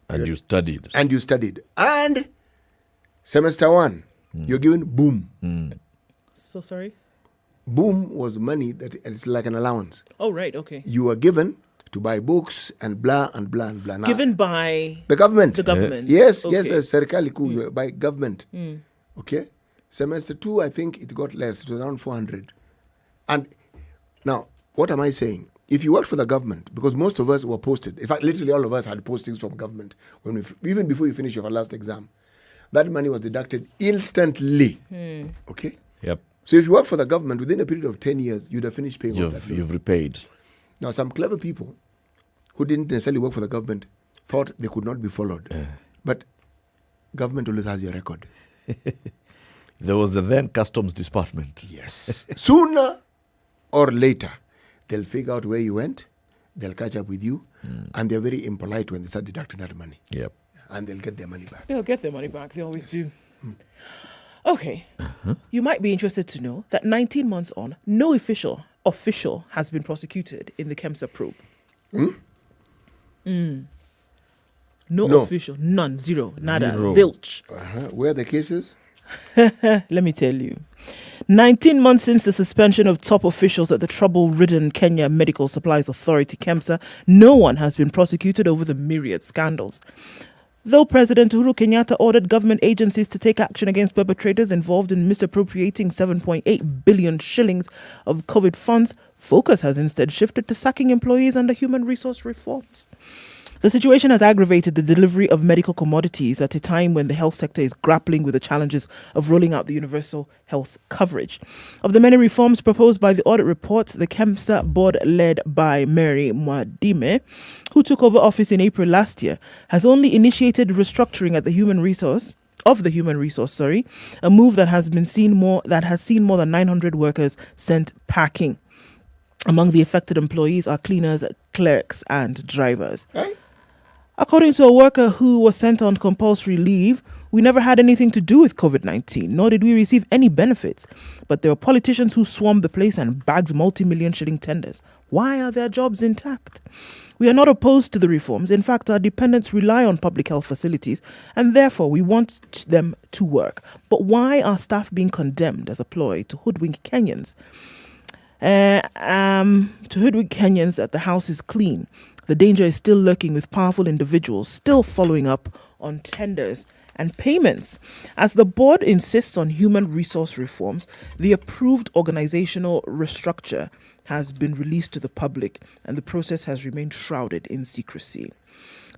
S9: And you studied.
S11: And you studied. And semester 1, you're given boom.
S18: So sorry?
S11: Boom was money that it's like an allowance.
S18: Oh, right, okay.
S11: You were given to buy books and blah and blah and blah. Now,
S18: Given by
S11: the government.
S18: The government.
S11: Yes,
S18: Okay.
S11: serikali kuu, by government.
S18: Mm.
S11: Okay? Semester 2, I think it got less. It was around 400. And now, what am I saying? If you worked for the government, because most of us were posted, in fact, literally all of us had postings from government, when even before you finish your last exam, that money was deducted instantly. Okay?
S9: Yep.
S11: So if you work for the government, within a period of 10 years, you'd have finished paying off that loan.
S9: You've repaid.
S11: Now, some clever people who didn't necessarily work for the government thought they could not be followed. But government always has your record.
S9: There was the then customs department.
S11: Yes. Sooner or later, they'll figure out where you went, they'll catch up with you, and they're very impolite when they start deducting that money.
S9: Yep.
S11: And they'll get their money back.
S18: They'll get their money back. They always do. Okay. You might be interested to know that 19 months on, no official has been prosecuted in the Kemsa probe. No official. None. Zero. Nada.
S11: Zero.
S18: Zilch.
S11: Where are the cases?
S18: Let me tell you. 19 months since the suspension of top officials at the trouble-ridden Kenya Medical Supplies Authority, KEMSA, no one has been prosecuted over the myriad scandals. Though President Uhuru Kenyatta ordered government agencies to take action against perpetrators involved in misappropriating 7.8 billion shillings of COVID funds, focus has instead shifted to sacking employees under human resource reforms. The situation has aggravated the delivery of medical commodities at a time when the health sector is grappling with the challenges of rolling out the universal health coverage. Of the many reforms proposed by the audit report, the KEMSA board, led by Mary Mwadime, who took over office in April last year, has only initiated restructuring at the human resource, a move that has seen more than 900 workers sent packing. Among the affected employees are cleaners, clerks, and drivers. According to a worker who was sent on compulsory leave, we never had anything to do with COVID-19, nor did we receive any benefits. But there were politicians who swarmed the place and bagged multi-million shilling tenders. Why are their jobs intact? We are not opposed to the reforms. In fact, our dependents rely on public health facilities, and therefore we want them to work. But why are staff being condemned as a ploy to hoodwink Kenyans? That the house is clean. The danger is still lurking with powerful individuals still following up on tenders and payments. As the board insists on human resource reforms, the approved organizational restructure has been released to the public, and the process has remained shrouded in secrecy.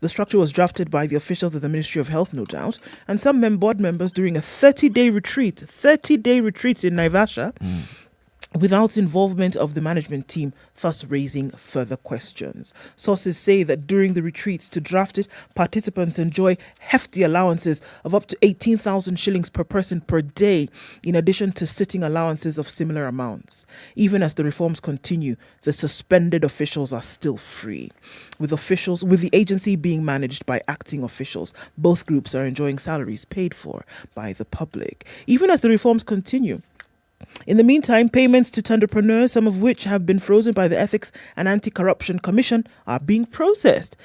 S18: The structure was drafted by the officials of the Ministry of Health, no doubt, and some board members during a 30-day retreat in Naivasha, without involvement of the management team, thus raising further questions. Sources say that during the retreats to draft it, participants enjoy hefty allowances of up to 18,000 shillings per person per day, in addition to sitting allowances of similar amounts. Even as the reforms continue, the suspended officials are still free. With the agency being managed by acting officials, both groups are enjoying salaries paid for by the public. Even as the reforms continue, in the meantime, payments to entrepreneurs, some of which have been frozen by the Ethics and Anti-Corruption Commission, are being processed.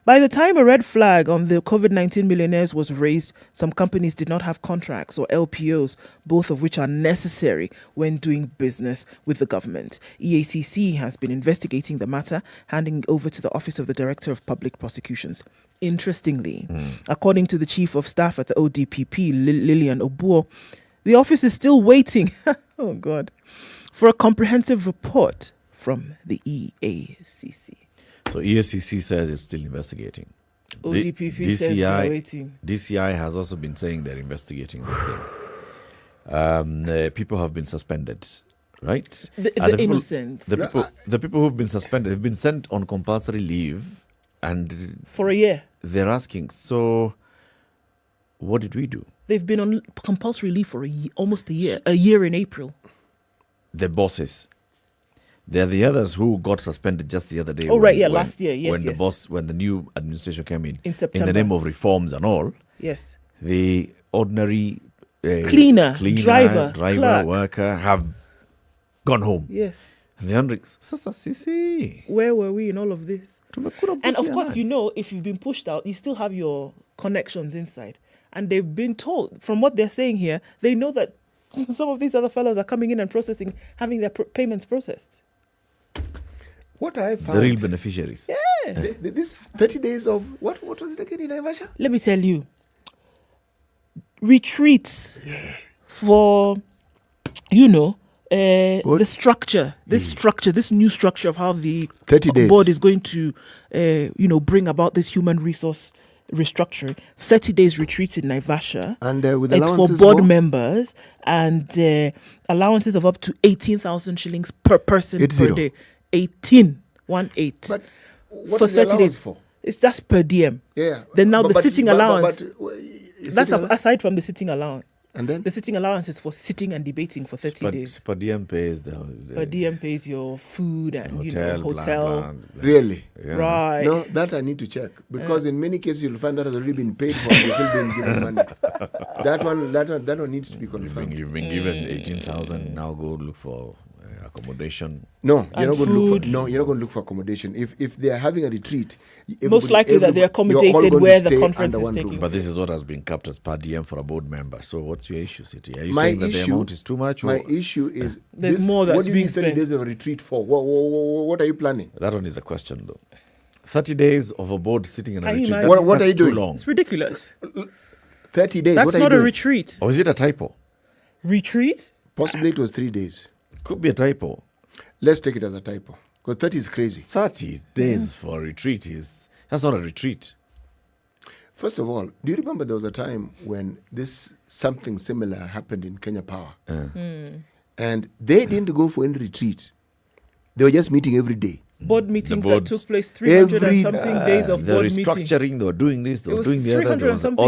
S18: By the time a red flag on the COVID-19 millionaires was raised, some companies did not have contracts or LPOs, both of which are necessary when doing business with the government. EACC has been investigating the matter, handing over to the Office of the Director of Public Prosecutions. Interestingly, according to the Chief of Staff at the ODPP, Lillian Obuo, the office is still waiting, for a comprehensive report from the EACC.
S9: So EACC says it's still investigating.
S18: ODPP says they're waiting.
S9: DCI has also been saying they're investigating this thing. People have been suspended, right?
S18: The innocent.
S9: The people who've been suspended have been sent on compulsory leave, and
S18: for a year.
S9: They're asking, so what did we do?
S18: They've been on compulsory leave for almost a year in April.
S9: The bosses. There are the others who got suspended just the other day.
S10: Oh, right, yeah, last year, yes,
S9: When
S10: yes.
S9: when the new administration came in
S10: September.
S9: the name of reforms and all.
S10: Yes.
S9: The ordinary
S10: cleaner, driver, clerk.
S9: worker have gone home.
S10: Yes.
S9: And they're wondering, Sasa Sisi.
S10: Where were we in all of this? And of course, you know, if you've been pushed out, you still have your connections inside. And they've been told, from what they're saying here, they know that some of these other fellows are coming in and processing, having their payments processed.
S11: What I found...
S9: The real beneficiaries.
S10: Yeah.
S11: This 30 days of... What was it again in Naivasha?
S10: Let me tell you. Retreats for, you know, the structure, this new structure of how the
S11: 30 days.
S10: board is going to, you know, bring about this human resource restructuring. 30 days retreat in Naivasha.
S11: And with
S10: it's
S11: allowances
S10: for board members and allowances of up to 18,000 shillings per person per day. 18. But
S11: what
S10: for
S11: is the
S10: 30 days.
S11: for?
S10: It's just per diem.
S11: Yeah.
S10: Then now the sitting allowance. That's
S11: sitting
S10: aside from the sitting allowance.
S11: And then?
S10: The sitting allowance is for sitting and debating for 30 days.
S9: Per diem pays
S10: Per diem pays your food and
S9: hotel.
S10: Hotel.
S9: Blah.
S11: Really?
S9: Yeah.
S10: Right.
S11: No, that I need to check. Because in many cases you'll find that has already been paid for and you've still been given money. That one needs to be confirmed.
S9: You've been given 18,000, now go look for accommodation.
S11: No, you're not going to look for accommodation. If they are having a retreat,
S10: most likely that they're accommodated where the conference is taking place.
S9: But this is what has been capped as per diem for a board member. So what's your issue, City? Are you
S11: My
S9: saying that the amount is too much?
S11: My issue is
S10: there's more that's
S11: what do you
S10: being
S11: need 30
S10: spent.
S11: days of a retreat for? What are you planning?
S9: That one is a question, though. 30 days of a board sitting in a
S10: Can you
S9: retreat.
S10: imagine?
S11: What are you doing?
S9: Too long.
S10: It's ridiculous.
S11: 30 days.
S10: That's
S11: what are
S10: not
S11: you
S10: a
S11: doing?
S10: retreat.
S9: Or is it a typo?
S10: Retreat?
S11: Possibly it was 3 days.
S9: Could be a typo.
S11: Let's take it as a typo. Because 30 is crazy.
S9: 30 days for a retreat that's not a retreat.
S11: First of all, do you remember there was a time when something similar happened in Kenya Power? And they didn't go for any retreat. They were just meeting every day.
S10: Board meetings that took place 300 and something days of board meeting.
S9: They're restructuring, they were doing this, they were doing the other.
S10: 300
S9: There
S10: and
S9: was
S10: something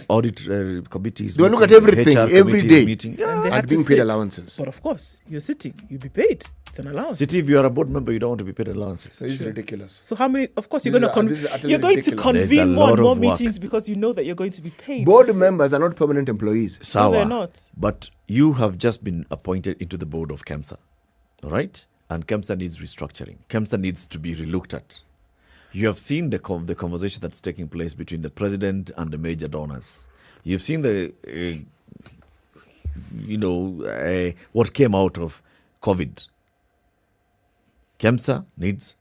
S9: audit committees.
S11: They will look at
S9: meeting,
S11: everything
S9: HR
S11: every
S9: committees
S11: day.
S9: meeting.
S10: And they had
S11: And being
S10: to
S11: paid
S10: sit.
S11: allowances.
S10: But of course, you're sitting, you'll be paid. It's an allowance.
S9: City, if you are a board member, you don't want to be paid allowances.
S11: This is ridiculous.
S10: So how many? Of course,
S11: This
S10: you're
S11: is
S10: going
S11: utterly
S10: to
S11: ridiculous.
S10: convene
S9: There's a
S10: more
S9: lot
S10: and more
S9: of work.
S10: meetings because you know that you're going to be paid.
S11: Board
S10: to sit.
S11: members are not permanent employees.
S9: Sour.
S10: they're not.
S9: But you have just been appointed into the board of KEMSA, all right? And KEMSA needs restructuring. KEMSA needs to be relooked at. You have seen the conversation that's taking place between the president and the major donors. You've seen what came out of COVID. KEMSA needs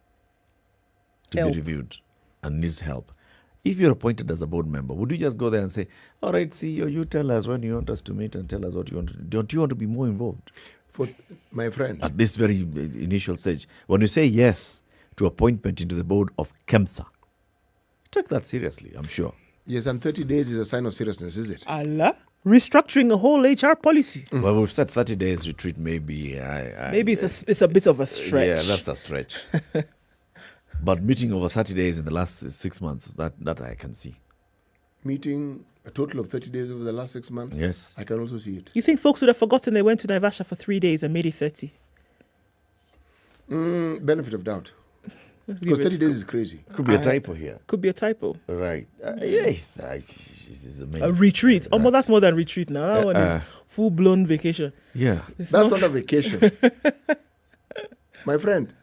S9: to
S10: Help.
S9: be reviewed and needs help. If you're appointed as a board member, would you just go there and say, all right, CEO, you tell us when you want us to meet and tell us what you want to do? Don't you want to be more involved?
S11: For my friend.
S9: At this very initial stage, when you say yes to appointment into the board of KEMSA, take that seriously, I'm sure.
S11: Yes, and 30 days is a sign of seriousness, is it?
S10: Allah, restructuring a whole HR policy.
S9: Well, we've said 30 days retreat, maybe.
S10: Maybe it's a bit of a stretch.
S9: Yeah, that's a stretch. But meeting over 30 days in the last 6 months, that I can see.
S11: Meeting a total of 30 days over the last 6 months?
S9: Yes.
S11: I can also see it.
S10: You think folks would have forgotten they went to Naivasha for 3 days and made it 30?
S11: Benefit of doubt. Because 30 days is crazy.
S9: Could be a typo here.
S10: Could be a typo.
S9: Right. Yes.
S10: A retreat. Oh, that's more than retreat now. That one is full-blown vacation.
S9: Yeah.
S11: That's not a vacation. My friend,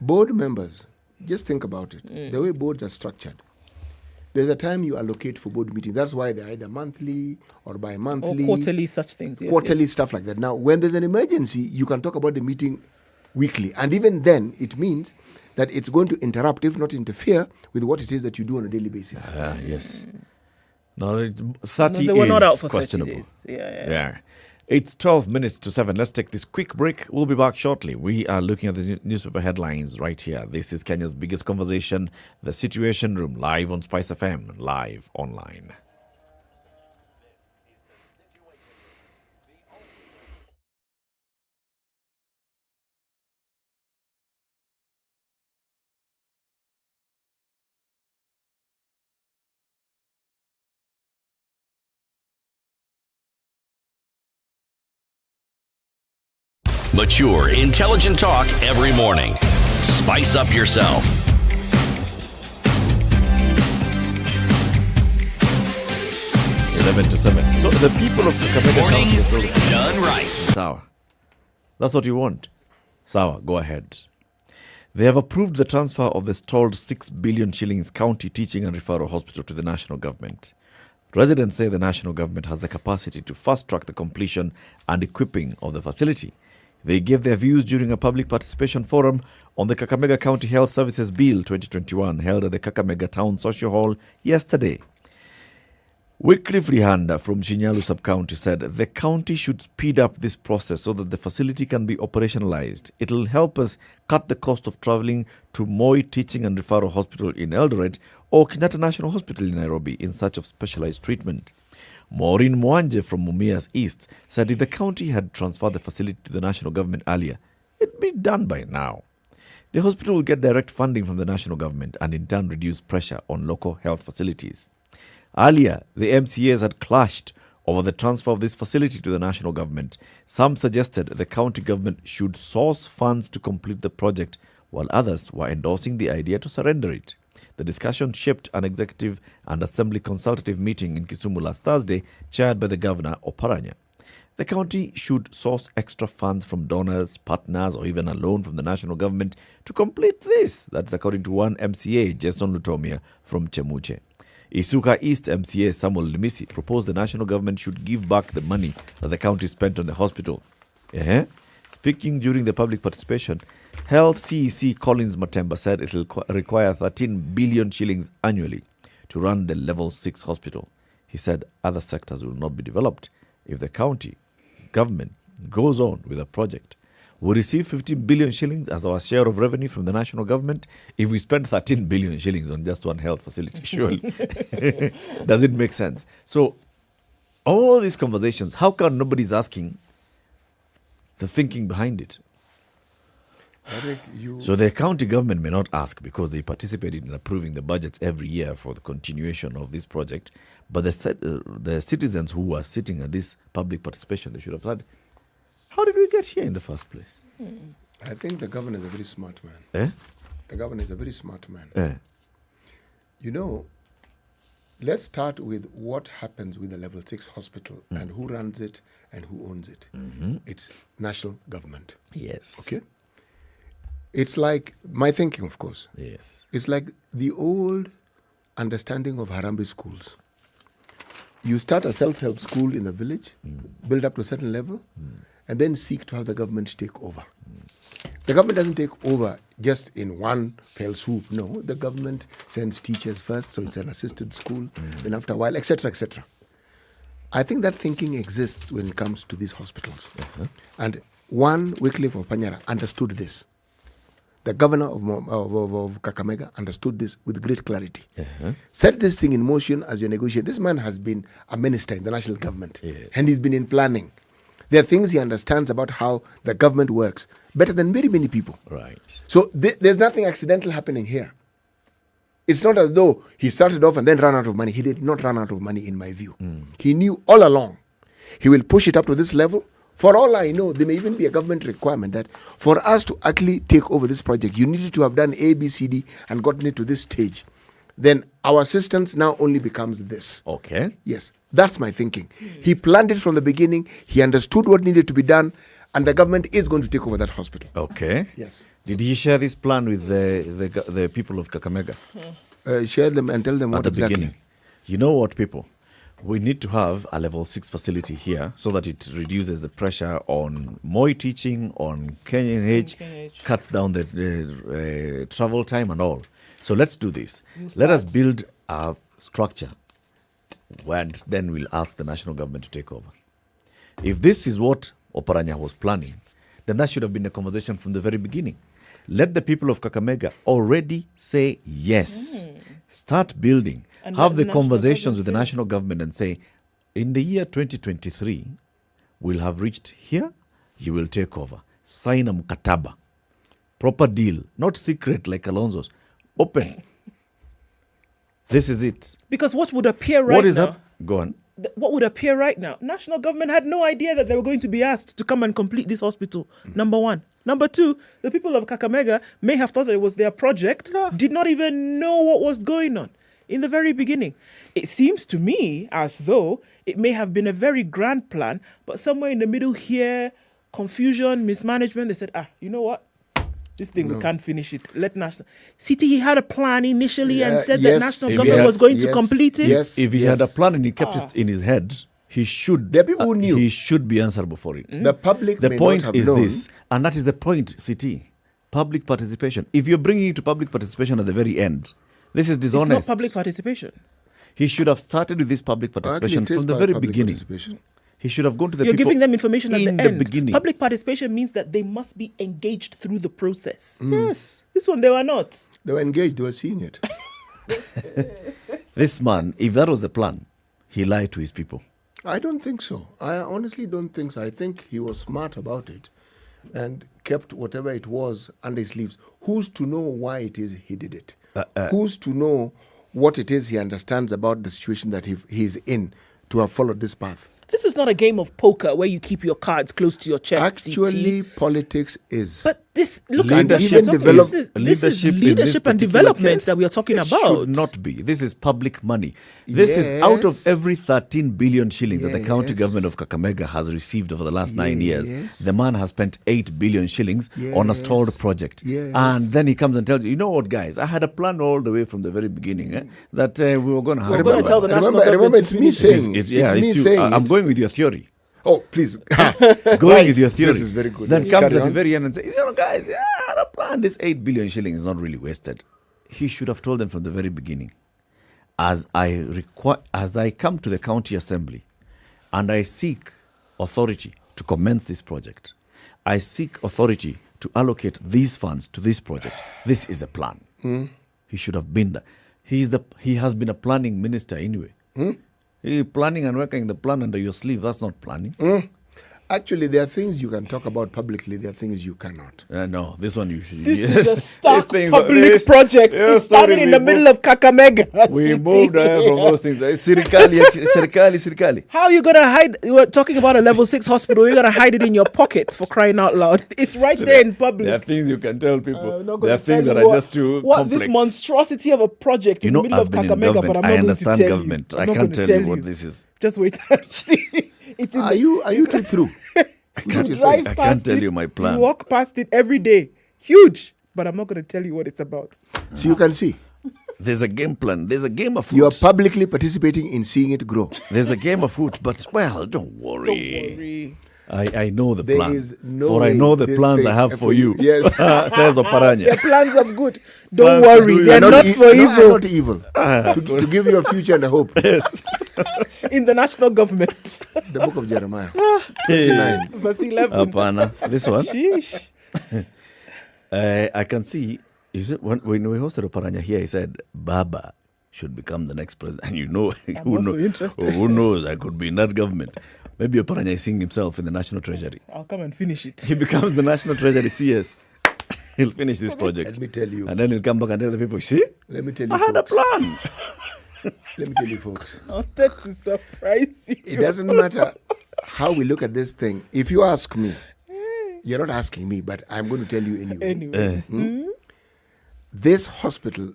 S11: board members, just think about it. The way boards are structured. There's a time you allocate for board meetings. That's why they're either monthly or bi-monthly.
S10: Or quarterly, such things. Yes,
S11: quarterly
S10: yes.
S11: stuff like that. Now, when there's an emergency, you can talk about the meeting weekly. And even then, it means that it's going to interrupt, if not interfere, with what it is that you do on a daily basis.
S9: Yes. No, 30
S10: they were
S9: is
S10: not out for 30
S9: questionable.
S10: days. Yeah.
S9: It's 12 minutes to 7. Let's take this quick break. We'll be back shortly. We are looking at the newspaper headlines right here. This is Kenya's biggest conversation, The Situation Room, live on SpiceFM, live online.
S1: Mature, intelligent talk every morning. Spice up yourself.
S9: 11 to 7. So the people of Kakamega
S1: Mornings
S9: County
S1: done right.
S9: Sawa. That's what you want. Sawa, go ahead. They have approved the transfer of the stalled 6 billion shillings county teaching and referral hospital to the national government. Residents say the national government has the capacity to fast-track the completion and equipping of the facility. They gave their views during a public participation forum on the Kakamega County Health Services Bill 2021 held at the Kakamega Town Social Hall yesterday. Wycliffe Rihanda from Shinyalu Sub-County said the county should speed up this process so that the facility can be operationalized. It will help us cut the cost of traveling to Moi Teaching and Referral Hospital in Eldoret or Kenyatta National Hospital in Nairobi in search of specialized treatment. Maureen Mwanje from Mumias East said if the county had transferred the facility to the national government earlier, it'd be done by now. The hospital will get direct funding from the national government and in turn reduce pressure on local health facilities. Earlier, the MCAs had clashed over the transfer of this facility to the national government. Some suggested the county government should source funds to complete the project, while others were endorsing the idea to surrender it. The discussion shaped an executive and assembly consultative meeting in Kisumu last Thursday, chaired by the governor, Oparanya. The county should source extra funds from donors, partners, or even a loan from the national government to complete this. That's according to one MCA, Jason Lutomia, from Chemuche. Isuka East MCA Samuel Limisi proposed the national government should give back the money that the county spent on the hospital. Speaking during the public participation, Health CEC Collins Matemba said it will require 13 billion shillings annually to run the Level 6 hospital. He said other sectors will not be developed if the county government goes on with the project. We receive 15 billion shillings as our share of revenue from the national government. If we spend 13 billion shillings on just one health facility, surely. Does it make sense? So, all these conversations, how come nobody's asking the thinking behind it? So the county government may not ask because they participated in approving the budgets every year for the continuation of this project. But the citizens who were sitting at this public participation, they should have said, how did we get here in the first place?
S11: I think the governor is a very smart man. The governor is a very smart man. You know, let's start with what happens with the Level 6 hospital and who runs it and who owns it. It's national government.
S9: Yes.
S11: Okay? It's like, my thinking, of course.
S9: Yes.
S11: It's like the old understanding of Harambee schools. You start a self-help school in the village, build up to a certain level, and then seek to have the government take over. The government doesn't take over just in one fell swoop. No, the government sends teachers first, so it's an assisted school, then after a while, etc., etc. I think that thinking exists when it comes to these hospitals. And one Wycliffe of Panyara understood this. The governor of Kakamega understood this with great clarity. Set this thing in motion as you negotiate. This man has been a minister in the national government, and he's been in planning. There are things he understands about how the government works better than very many people.
S9: Right.
S11: So there's nothing accidental happening here. It's not as though he started off and then ran out of money. He did not run out of money, in my view. He knew all along he will push it up to this level. For all I know, there may even be a government requirement that for us to actually take over this project, you needed to have done A, B, C, D and gotten it to this stage. Then our assistance now only becomes this.
S9: Okay.
S11: Yes, that's my thinking. He planned it from the beginning. He understood what needed to be done, and the government is going to take over that hospital.
S9: Okay.
S11: Yes.
S9: Did he share this plan with the people of Kakamega?
S11: Share them and tell them
S9: at
S11: what
S9: the
S11: exactly.
S9: beginning. You know what, people? We need to have a level 6 facility here so that it reduces the pressure on Moi Teaching, on KNH, cuts down the travel time and all. So let's do this. Let us build a structure and then we'll ask the national government to take over. If this is what Oparanya was planning, then that should have been a conversation from the very beginning. Let the people of Kakamega already say yes. Start building.
S18: And
S9: have
S18: the
S9: the
S18: national
S9: conversations with the
S18: government
S9: national government and say, in the year 2023, we'll have reached here, you will take over. Sign a mkataba. Proper deal. Not secret like Alonso's. Open. This is it.
S18: Because what would appear right
S9: What is
S18: now...
S9: up? Go on.
S18: what would appear right now? National government had no idea that they were going to be asked to come and complete this hospital. Number one. Number two, the people of Kakamega may have thought that it was their project, did not even know what was going on in the very beginning. It seems to me as though it may have been a very grand plan, but somewhere in the middle here, confusion, mismanagement, they said, you know what? This thing, we can't finish it. Let national... City, he had a plan initially and said that national government was going to complete it.
S9: Yes, if he had a plan and he kept it in his head, he should.
S11: There are people who knew.
S9: He should be answerable for it.
S11: The public
S9: The
S11: may
S9: point
S11: not have
S9: is
S11: known.
S9: this, and that is the point, City. Public participation. If you're bringing it to public participation at the very end, this is dishonest.
S18: It's not public participation.
S9: He should have started with this public participation from the very beginning. He should have gone to the
S18: You're
S9: people
S18: giving them information at
S9: in
S18: the
S9: the
S18: end.
S9: beginning.
S18: Public participation means that they must be engaged through the process.
S11: Yes.
S18: This one, they were not.
S11: They were engaged, they were seeing it.
S9: This man, if that was the plan, he lied to his people.
S11: I don't think so. I honestly don't think so. I think he was smart about it and kept whatever it was under his sleeves. Who's to know why it is he did it? Who's to know what it is he understands about the situation that he's in to have followed this path?
S18: This is not a game of poker where you keep your cards close to your chest.
S11: Actually, politics is.
S18: But this, look
S11: leadership
S18: at this is leadership and development that we are talking about.
S9: Should not be. This is public money. This is out of every 13 billion shillings that the county government of Kakamega has received over the last 9 years. The man has spent 8 billion shillings on a stalled project. And then he comes and tells you know what, guys, I had a plan all the way from the very beginning that we were going to have.
S18: We're going to tell the national government.
S11: Remember, it's me saying.
S9: It's me saying. I'm going with your theory.
S11: Oh, please.
S9: Going with your theory.
S11: This is very good.
S9: Then comes at the very end and says, guys, the plan, this 8 billion shillings is not really wasted. He should have told them from the very beginning. As I come to the county assembly and I seek authority to commence this project, I seek authority to allocate these funds to this project. This is a plan. He should have been there. He has been a planning minister anyway. Planning and working the plan under your sleeve, that's not planning.
S11: Actually, there are things you can talk about publicly, there are things you cannot.
S9: No, this one you should.
S18: This is a stark public project. It's standing in the middle of Kakamega.
S9: We moved from those things. Sirikali.
S18: How are you going to hide? You were talking about a level 6 hospital. You're going to hide it in your pocket, for crying out loud. It's right there in public.
S9: There are things you can tell people. There are things that are just too complex.
S18: This monstrosity of a project in the middle of Kakamega, but I'm not going to tell you.
S9: Government. I can't tell you what this is.
S18: Just wait and see.
S11: Are you through?
S9: I can't tell you my plan.
S18: You walk past it every day. Huge. But I'm not going to tell you what it's about.
S11: So you can see.
S9: There's a game plan. There's a game of foot.
S11: You are publicly participating in seeing it grow.
S9: There's a game of foot, but, well, don't worry. I know the plan. I know the plans I have for you.
S11: Yes.
S9: Says Oparanya.
S18: The plans are good. Don't worry. They're not for evil.
S11: They're not evil. To give you a future and a hope.
S9: Yes.
S18: In the national government.
S11: The book of Jeremiah. 59.
S18: Verse 11.
S9: Apana. This one.
S18: Sheesh.
S9: I can see, when we hosted Oparanya here, he said, Baba should become the next president. And who knows, I could be in that government. Maybe Oparanya is seeing himself in the National Treasury.
S18: I'll come and finish it.
S9: He becomes the National Treasury CS. He'll finish this project.
S11: Let me tell you.
S9: And then he'll come back and tell the people, see?
S11: Let me tell you,
S9: I had a plan.
S11: Let me tell you, folks.
S18: I wanted to surprise you.
S11: It doesn't matter how we look at this thing. If you ask me, you're not asking me, but I'm going to tell you anyway. This hospital,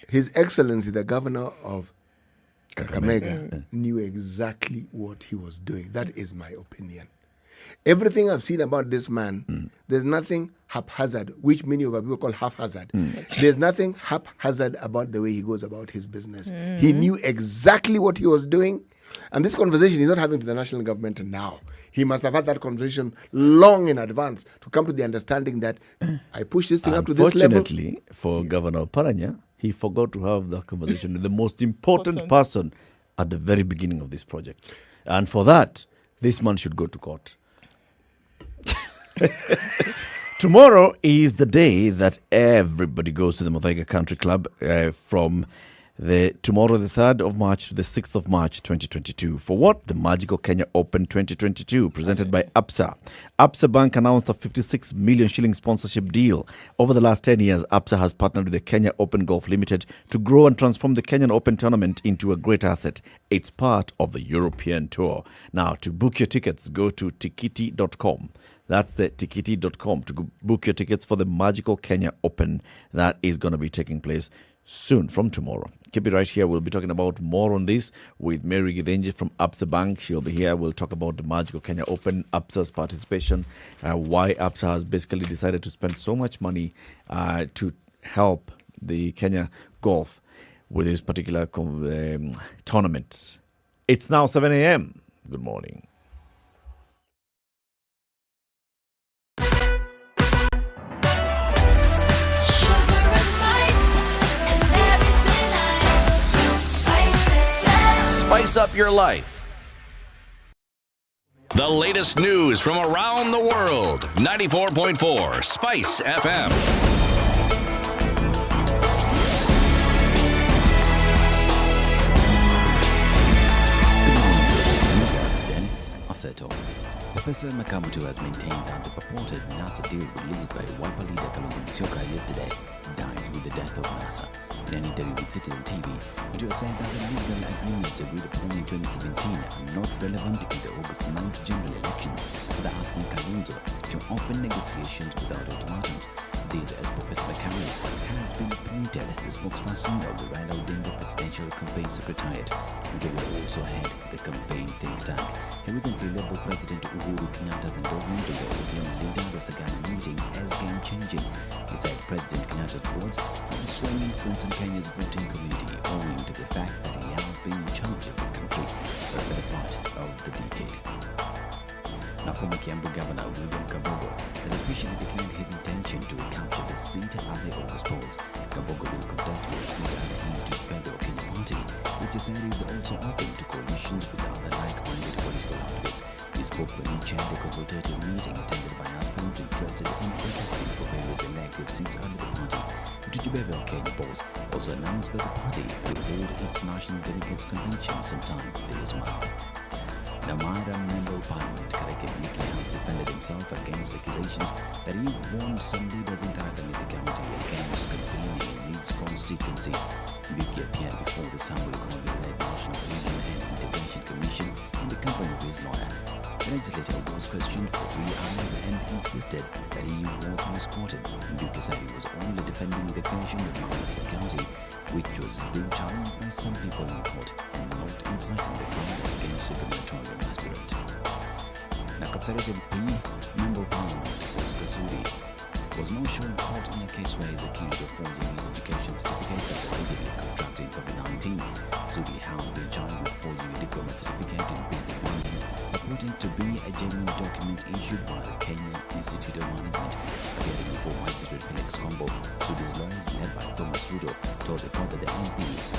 S11: His Excellency, the Governor of Kakamega, knew exactly what he was doing. That is my opinion. Everything I've seen about this man, there's nothing haphazard, which many of our people call haphazard. There's nothing haphazard about the way he goes about his business. He knew exactly what he was doing. And this conversation he's not having to the national government now. He must have had that conversation long in advance to come to the understanding that I push this thing up to this level.
S9: Unfortunately, for Governor Paranya, he forgot to have that conversation with the most important person at the very beginning of this project. And for that, this man should go to court. Tomorrow is the day that everybody goes to the Muthaiga Country Club from tomorrow, the 3rd of March to the 6th of March 2022. For what? The Magical Kenya Open 2022, presented by ABSA. ABSA Bank announced a 56 million shilling sponsorship deal. Over the last 10 years, ABSA has partnered with the Kenya Open Golf Limited to grow and transform the Kenyan Open tournament into a great asset. It's part of the European tour. Now, to book your tickets, go to tikiti.com. That's the tikiti.com to book your tickets for the Magical Kenya Open that is going to be taking place soon from tomorrow. Keep it right here. We'll be talking about more on this with Mary Githenji from ABSA Bank. She'll be here. We'll talk about the Magical Kenya Open, ABSA's participation, why ABSA has basically decided to spend so much money to help the Kenya Golf with this particular tournament. It's now 7 a.m. Good morning.
S1: Spice up your life. The latest news from around the world. 94.4 Spice FM.
S2: Dennis Aseto. Professor Makamutu has maintained that the purported NASA deal released by Wiper leader Kalonzo Musyoka yesterday died with the death of NASA. In an interview with Citizen TV, Musyoka said that the legal agreements agreed upon in 2017 are not relevant in the August 9th general election, further asking Kalonzo to open negotiations without ultimatums. This, as Professor Makamutu has been appointed the spokesperson of the Rhino Presidential Campaign Secretariat. Musyoka also head the campaign think tank. He recently labeled President Uhuru Kenyatta's endorsement of the ODM leader at the Sagana meeting as game-changing. He said President Kenyatta's words have a strong influence on Kenya's voting community owing to the fact that he has been in charge of the country for a better part of the decade. Now, former Kiambu Governor William Kabogo has officially declared his intention to recapture the seat at the August polls. Kabogo will contest for the seat at the East Uganda Kenya Party, which he said is also open to coalitions with other like-minded political outfits. He spoke when he chaired a consultative meeting attended by aspirants interested in contesting for various elective seats under the party. Tujubebe Kenya boss also announced that the party will hold its National Delegates Convention sometime this month. Namara Member of Parliament Kareke Bliki has defended himself against accusations that he warned some leaders in Tharaka County against campaigning in his constituency. Bliki appeared before the Assembly led National Religion and Integration Commission in the company of his lawyer. The legislator was questioned for 3 hours and insisted that he was misquoted. Bliki said he was only defending the creation of Mombasa County, which was being challenged by some people in court and not inciting the crowd against the gubernatorial aspirant. Now, Kapsaret MP, Member of Parliament, Oscar Sudi, was not shown caught in a case where he is accused of forging his education certificates after illegally contracting COVID-19. Sudi has been charged with forging a diploma certificate in business management, purporting to be a genuine document issued by the Kenya Institute of Management. Appearing before Magistrate Felix Kombo, Sudi's lawyers, led by Thomas Ruto, told the court that the MP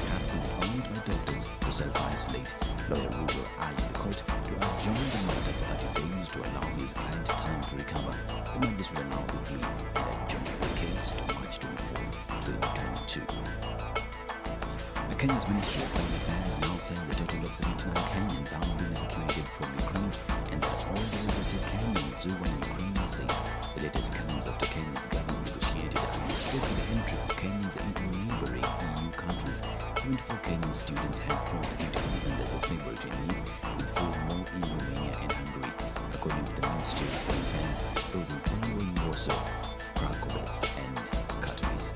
S2: had been advised by doctors to self-isolate. Lawyer Ruto urged the court to adjourn the matter for 30 days to allow his client time to recover. The magistrate allowed the plea and adjourned the case to March 24, 2022. Kenya's Ministry of Foreign Affairs now says a total of 79 Kenyans have been evacuated from Ukraine and that all the registered Kenyans who were in Ukraine are safe. The latest comes after Kenya's government negotiated and restricted entry for Kenyans into neighboring EU countries. 74 Kenyan students had crossed into Poland as of February 28, with 4 more in Romania and Hungary. According to the Ministry of Foreign Affairs, those in Poland were in Warsaw, Krakowicz and Katowice.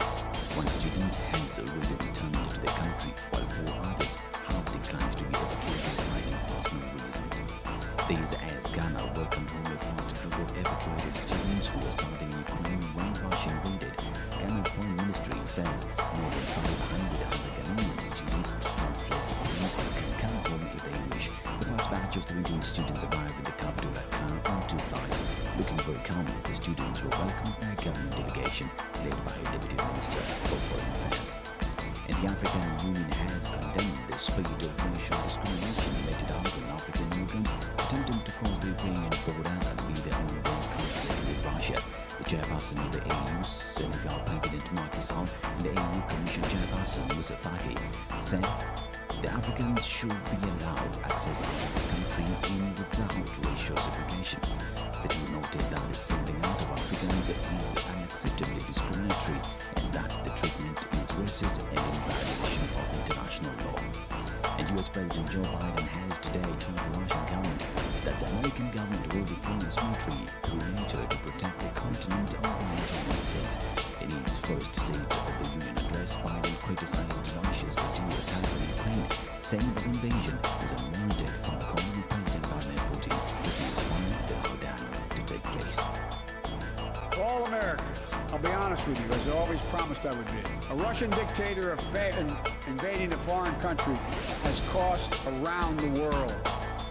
S2: 1 student has already returned to the country, while 4 others have declined to be evacuated, citing personal reasons. This as Ghana welcomed home the first group of evacuated students who were studying in Ukraine when Russia invaded. Ghana's foreign ministry says more than 500 other Ghanaian students have fled Ukraine and can come home if they wish. The first batch of 17 students arrived in the capital Accra on 2 flights. Looking for a comment, the students were welcomed by a government delegation led by Deputy Minister of Foreign Affairs. And the African Union has condemned the spate of racial discrimination meted out on African immigrants attempting to cross the Ukrainian border and be their own conflict with Russia. The chairperson of the AU, Senegal President Macky Sall, Okoh and AU Commission Chairperson Musa Faki said the Africans should be allowed access out of the country in without racial segregation. The two noted that the singling out of Africans is unacceptably discriminatory and that the treatment is racist and in violation of international law. And US President Joe Biden has today told the Russian government that the American government will deploy its military through NATO to protect the continent of the United States. In his first State of the Union address, Biden criticized Russia's continued attack on Ukraine, saying the invasion is unwarranted, from calling President Vladimir Putin to cease fire and allow dialogue to take place.
S3: For all Americans, I'll be honest with you, as I always promised I would be. A Russian dictator invading a foreign country has cost around the world.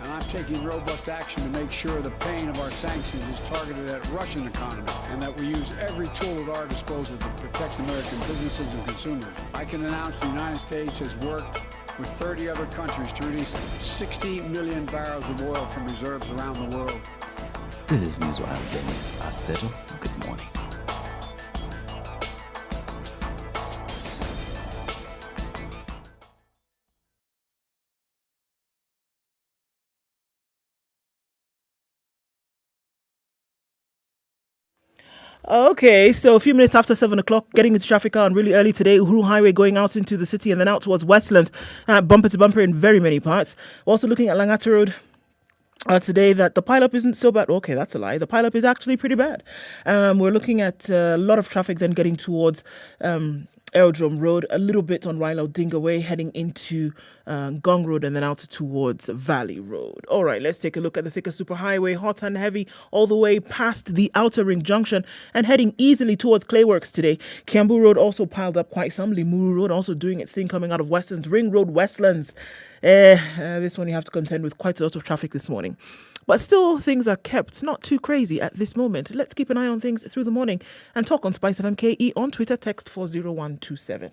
S3: And I'm taking robust action to make sure the pain of our sanctions is targeted at Russian economy and that we use every tool at our disposal to protect American businesses and consumers. I can announce the United States has worked with 30 other countries to release 60 million barrels of oil from reserves around the world.
S2: This is Newswire Dennis Aseto. Good morning.
S10: Okay, so a few minutes after 7 o'clock, getting into traffic on really early today. Uhuru Highway going out into the city and then out towards Westlands, bumper to bumper in very many parts. We're also looking at Langata Road today, that the pileup isn't so bad. Okay, that's a lie. The pileup is actually pretty bad. We're looking at a lot of traffic then getting towards Aerodrome Road, a little bit on Rhino Dinga Way, heading into Gong Road and then out towards Valley Road. All right, let's take a look at the Thika Superhighway, hot and heavy all the way past the Outer Ring Junction and heading easily towards Clayworks today. Kiambu Road also piled up quite some. Limuru Road also doing its thing coming out of Westlands. Ring Road, Westlands. This one you have to contend with quite a lot of traffic this morning. But still, things are kept not too crazy at this moment. Let's keep an eye on things through the morning and talk on SpiceFM KE on Twitter, text 40127.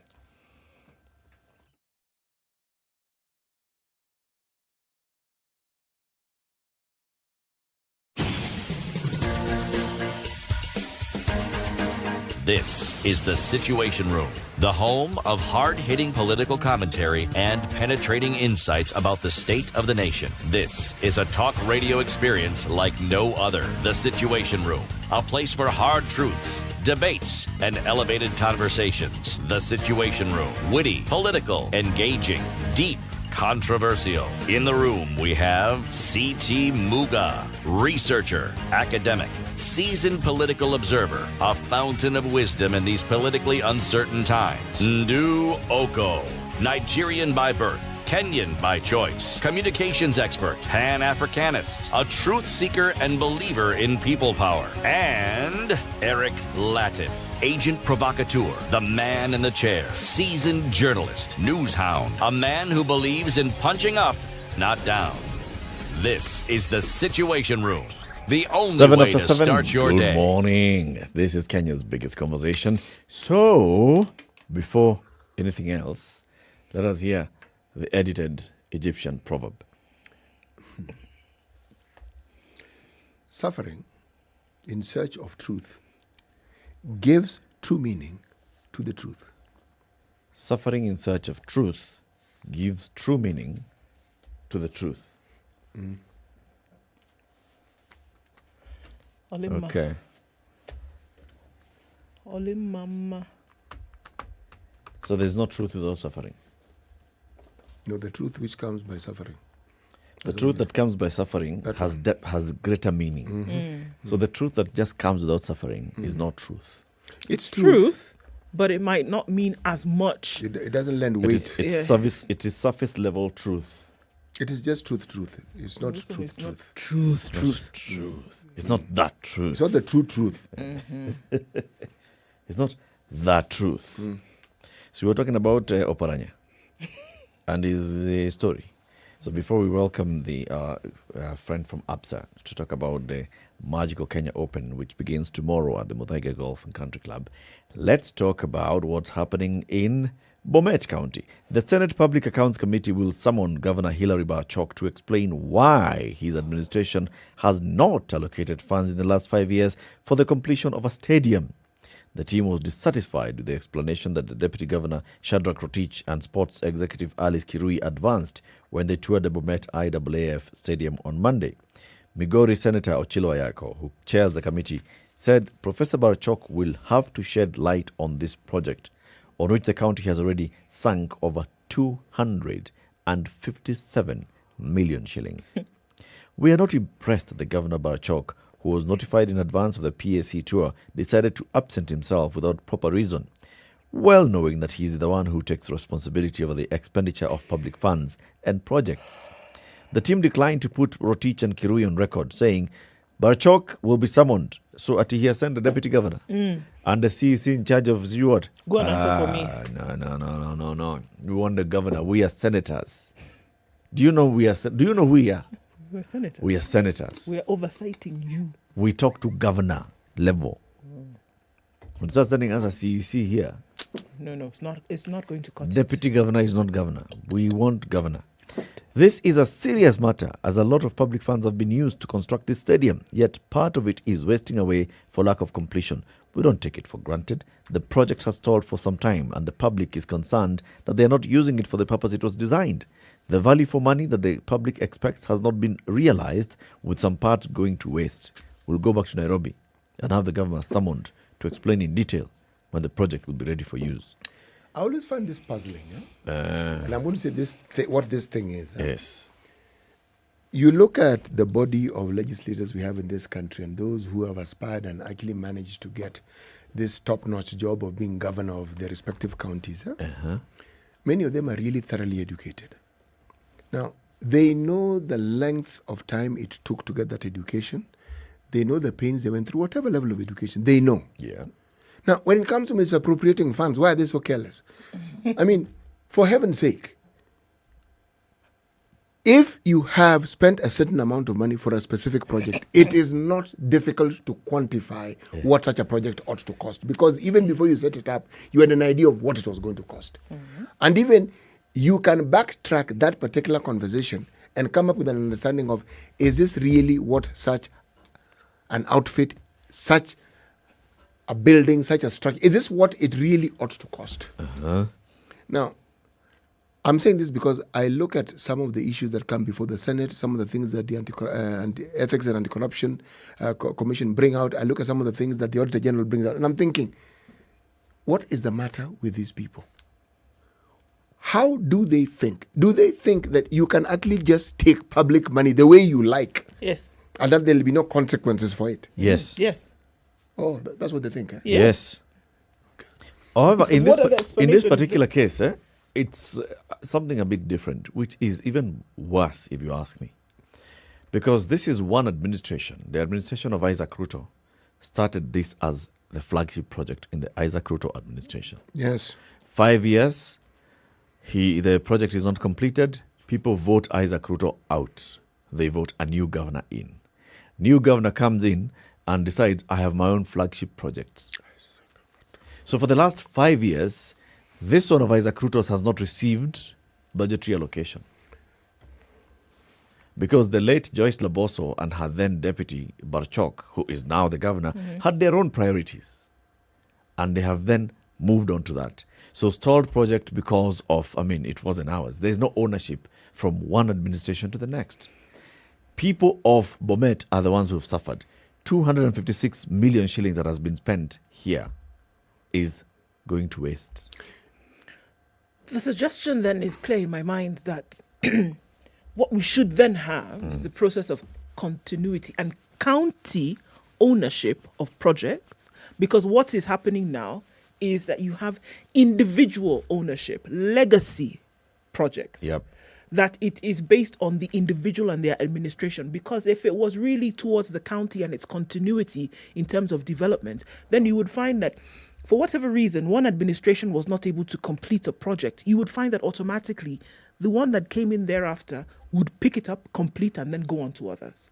S1: This is The Situation Room, the home of hard-hitting political commentary and penetrating insights about the state of the nation. This is a talk radio experience like no other. The Situation Room, a place for hard truths, debates, and elevated conversations. The Situation Room, witty, political, engaging, deep, controversial. In the room, we have C.T. Muga, researcher, academic, seasoned political observer, a fountain of wisdom in these politically uncertain times. Ndu Okoh, Nigerian by birth, Kenyan by choice, communications expert, Pan-Africanist, a truth seeker and believer in people power, and Eric Latiff, agent provocateur, the man in the chair, seasoned journalist, news hound, a man who believes in punching up, not down. This is The Situation Room, the only way to start your day.
S9: Good morning. This is Kenya's biggest conversation. So, before anything else, let us hear the edited Egyptian proverb.
S11: Suffering in search of truth gives true meaning to the truth.
S9: Suffering in search of truth gives true meaning to the truth. Okay. So there's no truth without suffering.
S11: No, the truth which comes by suffering.
S9: The truth that comes by suffering has greater meaning. So the truth that just comes without suffering is not truth.
S10: It's truth, but it might not mean as much.
S11: It doesn't lend weight.
S9: It is surface level truth.
S11: It is just truth. It's not truth.
S9: Truth. It's not that truth.
S11: It's not the true truth.
S9: It's not that truth. So we were talking about Oparanya and his story. So before we welcome the friend from APSA to talk about the Magical Kenya Open, which begins tomorrow at the Muthaiga Golf and Country Club, let's talk about what's happening in Bomet County. The Senate Public Accounts Committee will summon Governor Hilary Barchok to explain why his administration has not allocated funds in the last 5 years for the completion of a stadium. The team was dissatisfied with the explanation that the Deputy Governor Shadrach Rotich and Sports Executive Alice Kirui advanced when they toured the Bomet IAAF Stadium on Monday. Migori Senator Ochilo Ayako, who chairs the committee, said Professor Barachok will have to shed light on this project, on which the county has already sunk over 257 million shillings. We are not impressed that the Governor Barachok, who was notified in advance of the PAC tour, decided to absent himself without proper reason, well knowing that he is the one who takes responsibility over the expenditure of public funds and projects. The team declined to put Rotich and Kirui on record, saying Barachok will be summoned. So at he has sent the Deputy Governor and the CEC in charge of what?
S18: Go and answer for me.
S9: No. We want the governor. We are senators. Do you know we are? Do you know who we are?
S18: We're senators.
S9: We are senators.
S18: We are oversighting you.
S9: We talk to governor level. When start sending us a CEC here.
S18: No, it's not going to cut
S9: Deputy Governor is not governor. We want governor. This is a serious matter, as a lot of public funds have been used to construct this stadium, yet part of it is wasting away for lack of completion. We don't take it for granted. The project has stalled for some time, and the public is concerned that they are not using it for the purpose it was designed. The value for money that the public expects has not been realized, with some parts going to waste. We'll go back to Nairobi and have the government summoned to explain in detail when the project will be ready for use.
S11: I always find this puzzling. And I'm going to say what this thing is.
S9: Yes.
S11: You look at the body of legislators we have in this country and those who have aspired and actually managed to get this top-notch job of being governor of their respective counties. Many of them are really thoroughly educated. Now, they know the length of time it took to get that education. They know the pains they went through, whatever level of education. They know.
S9: Yeah.
S11: Now, when it comes to misappropriating funds, why are they so careless? I mean, for heaven's sake, if you have spent a certain amount of money for a specific project, it is not difficult to quantify what such a project ought to cost, because even before you set it up, you had an idea of what it was going to cost. And even you can backtrack that particular conversation and come up with an understanding of, is this really what such an outfit, such a building, such a structure, is this what it really ought to cost? Now, I'm saying this because I look at some of the issues that come before the Senate, some of the things that the Ethics and Anti-Corruption Commission bring out. I look at some of the things that the Auditor General brings out, and I'm thinking, what is the matter with these people? How do they think? Do they think that you can actually just take public money the way you like?
S18: Yes.
S11: And that there will be no consequences for it?
S9: Yes.
S18: Yes.
S11: Oh, that's what they think.
S9: Yes. Okay. However, in this particular case, it's something a bit different, which is even worse, if you ask me. Because this is one administration. The administration of Isaac Ruto started this as the flagship project in the Isaac Ruto administration.
S11: Yes.
S9: 5 years, the project is not completed. People vote Isaac Ruto out. They vote a new governor in. New governor comes in and decides, I have my own flagship projects. So for the last 5 years, this one of Isaac Ruto's has not received budgetary allocation. Because the late Joyce Laboso and her then deputy, Barachok, who is now the governor, had their own priorities. And they have then moved on to that. So stalled project because of, it wasn't ours. There's no ownership from one administration to the next. People of Bomet are the ones who have suffered. 256 million shillings that has been spent here is going to waste.
S18: The suggestion then is clear in my mind that what we should then have is the process of continuity and county ownership of projects, because what is happening now is that you have individual ownership, legacy projects.
S9: Yep.
S18: That it is based on the individual and their administration. Because if it was really towards the county and its continuity in terms of development, then you would find that for whatever reason, one administration was not able to complete a project, you would find that automatically the one that came in thereafter would pick it up, complete, and then go on to others.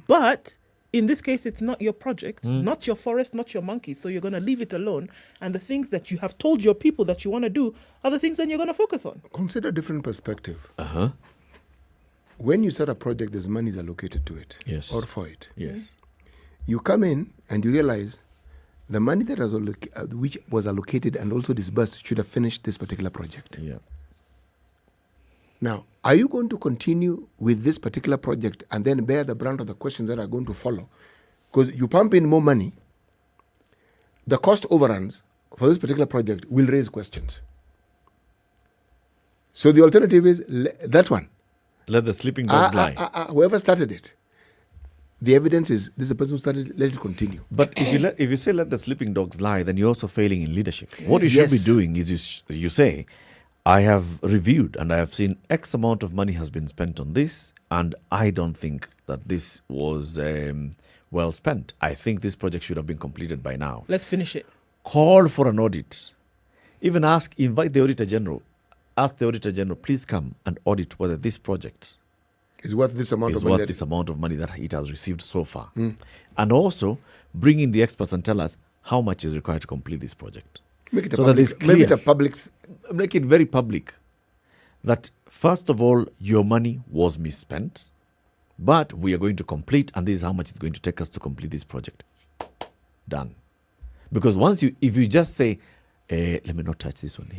S18: But in this case, it's not your project, not your forest, not your monkeys. So you're going to leave it alone. And the things that you have told your people that you want to do are the things that you're going to focus on.
S11: Consider a different perspective. When you start a project, there's monies allocated to it.
S9: Yes.
S11: Or for it.
S9: Yes.
S11: You come in and you realize the money that was which was allocated and also disbursed should have finished this particular project.
S9: Yeah.
S11: Now, are you going to continue with this particular project and then bear the brunt of the questions that are going to follow? Because you pump in more money, the cost overruns for this particular project will raise questions. So the alternative is that one.
S9: Let the sleeping dogs lie.
S11: Whoever started it, the evidence is this is the person who started. Let it continue.
S9: But if you say let the sleeping dogs lie, then you're also failing in leadership. What you should be doing is you say, I have reviewed and I have seen X amount of money has been spent on this, and I don't think that this was well spent. I think this project should have been completed by now.
S18: Let's finish it.
S9: Call for an audit. Even invite the Auditor General. Ask the Auditor General, please come and audit whether this project
S11: is worth this amount
S9: of money that it has received so far. And also bring in the experts and tell us how much is required to complete this project.
S11: Make it a
S9: so
S11: public,
S9: that it's clear.
S11: make it a public.
S9: Make it very public that, first of all, your money was misspent, but we are going to complete, and this is how much it's going to take us to complete this project. Done. Because if you just say, let me not touch this one.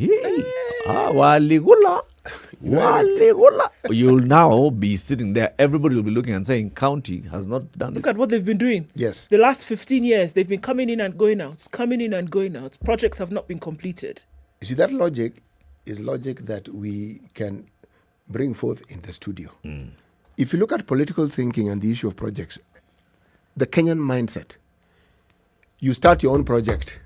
S9: You'll now be sitting there. Everybody will be looking and saying, county has not done
S18: Look at what they've been doing.
S11: Yes.
S18: The last 15 years, they've been coming in and going out, coming in and going out. Projects have not been completed.
S11: You see, that logic is logic that we can bring forth in the studio. If you look at political thinking and the issue of projects, the Kenyan mindset, you start your own project,